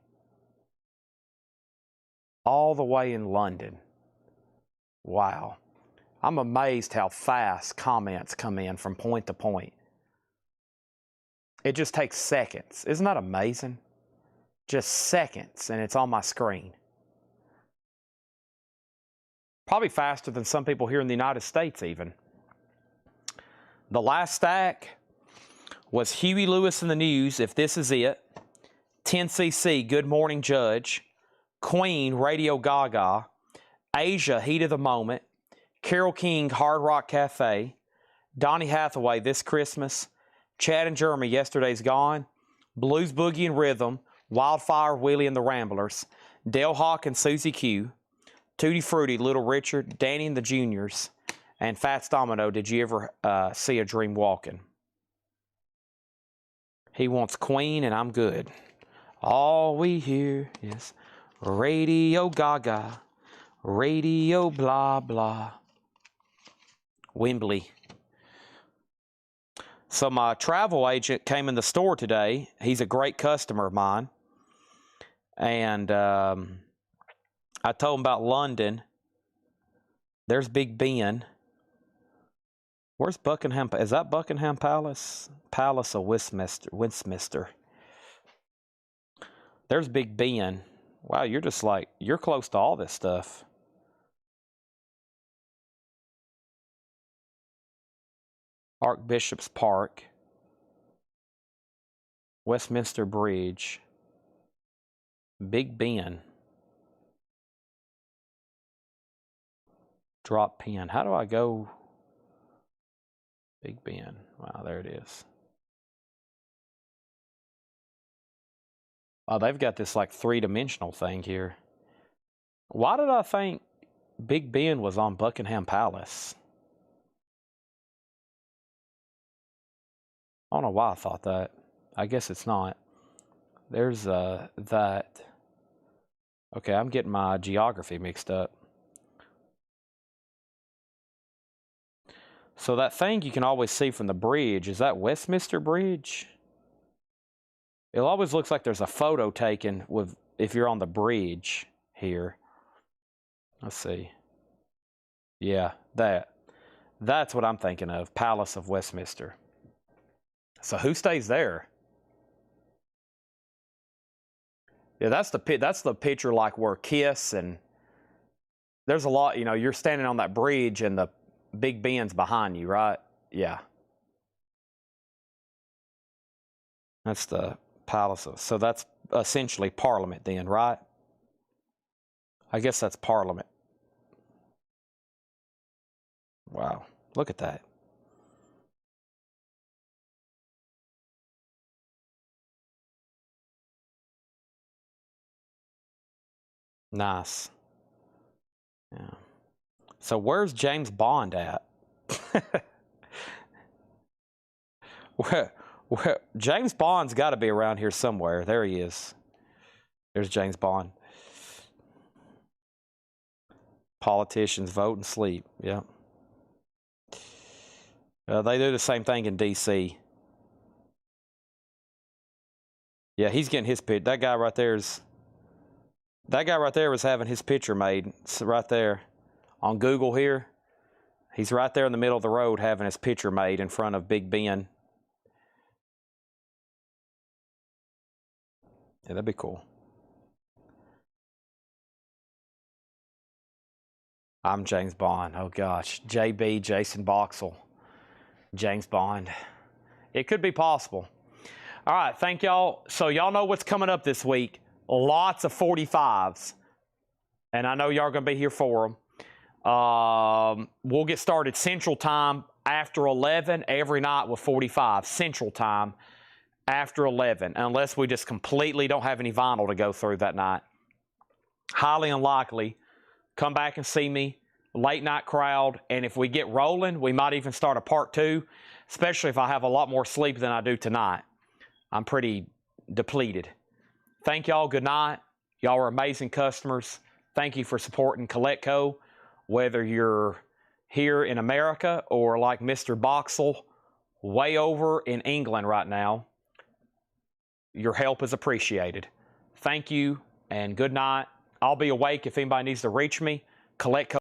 A: All the way in London. Wow. I'm amazed how fast comments come in from point to point. It just takes seconds. Isn't that amazing? Just seconds, and it's on my screen. Probably faster than some people here in the United States even. The last stack was Huey Lewis in the News, If This Is It, 10cc, Good Morning Judge, Queen, Radio Gaga, Asia, Heat of the Moment, Carole King, Hard Rock Cafe, Donny Hathaway, This Christmas, Chad and Jeremy, Yesterday's Gone, Blues Boogie and Rhythm, Wildfire, Willie and the Ramblers, Dale Hawk and Susie Q, Tutti Frutti, Little Richard, Danny and the Juniors, and Fats Domino, Did You Ever See a Dream Walking? He wants Queen and I'm good. All we hear is Radio Gaga, Radio blah blah. Wembley. So my travel agent came in the store today. He's a great customer of mine. And I told him about London. There's Big Ben. Where's Buckingham? Is that Buckingham Palace? Palace of Westminster. There's Big Ben. Wow, you're just like, you're close to all this stuff. Archbishop's Park. Westminster Bridge. Big Ben. Drop pin. How do I go? Big Ben. Wow, there it is. Oh, they've got this like three-dimensional thing here. Why did I think Big Ben was on Buckingham Palace? I don't know why I thought that. I guess it's not. There's that. Okay, I'm getting my geography mixed up. So that thing you can always see from the bridge, is that Westminster Bridge? It always looks like there's a photo taken with if you're on the bridge here. Let's see. Yeah, that's what I'm thinking of. Palace of Westminster. So who stays there? Yeah, that's the picture like where Kiss and there's a lot, you know, you're standing on that bridge and the Big Ben's behind you, right? Yeah. That's the Palace of, so that's essentially Parliament then, right? I guess that's Parliament. Wow, look at that. Nice. Yeah. So where's James Bond at? where James Bond's got to be around here somewhere. There he is. There's James Bond. Politicians vote and sleep. Yeah. They do the same thing in D.C. Yeah, he's getting his picture. That guy right there was having his picture made. It's right there on Google here. He's right there in the middle of the road having his picture made in front of Big Ben. Yeah, that'd be cool. I'm James Bond. Oh, gosh. JB, Jason Boxell. James Bond. It could be possible. All right, thank y'all. So y'all know what's coming up this week. Lots of 45s. And I know y'all are going to be here for them. We'll get started Central Time after 11 every night with 45. Central Time after 11, unless we just completely don't have any vinyl to go through that night. Highly unlikely. Come back and see me. Late night crowd. And if we get rolling, we might even start a part 2, especially if I have a lot more sleep than I do tonight. I'm pretty depleted. Thank y'all. Good night. Y'all are amazing customers. Thank you for supporting Kletco, whether you're here in America or like Mr. Boxell way over in England right now. Your help is appreciated. Thank you and good night. I'll be awake if anybody needs to reach me. Kletco.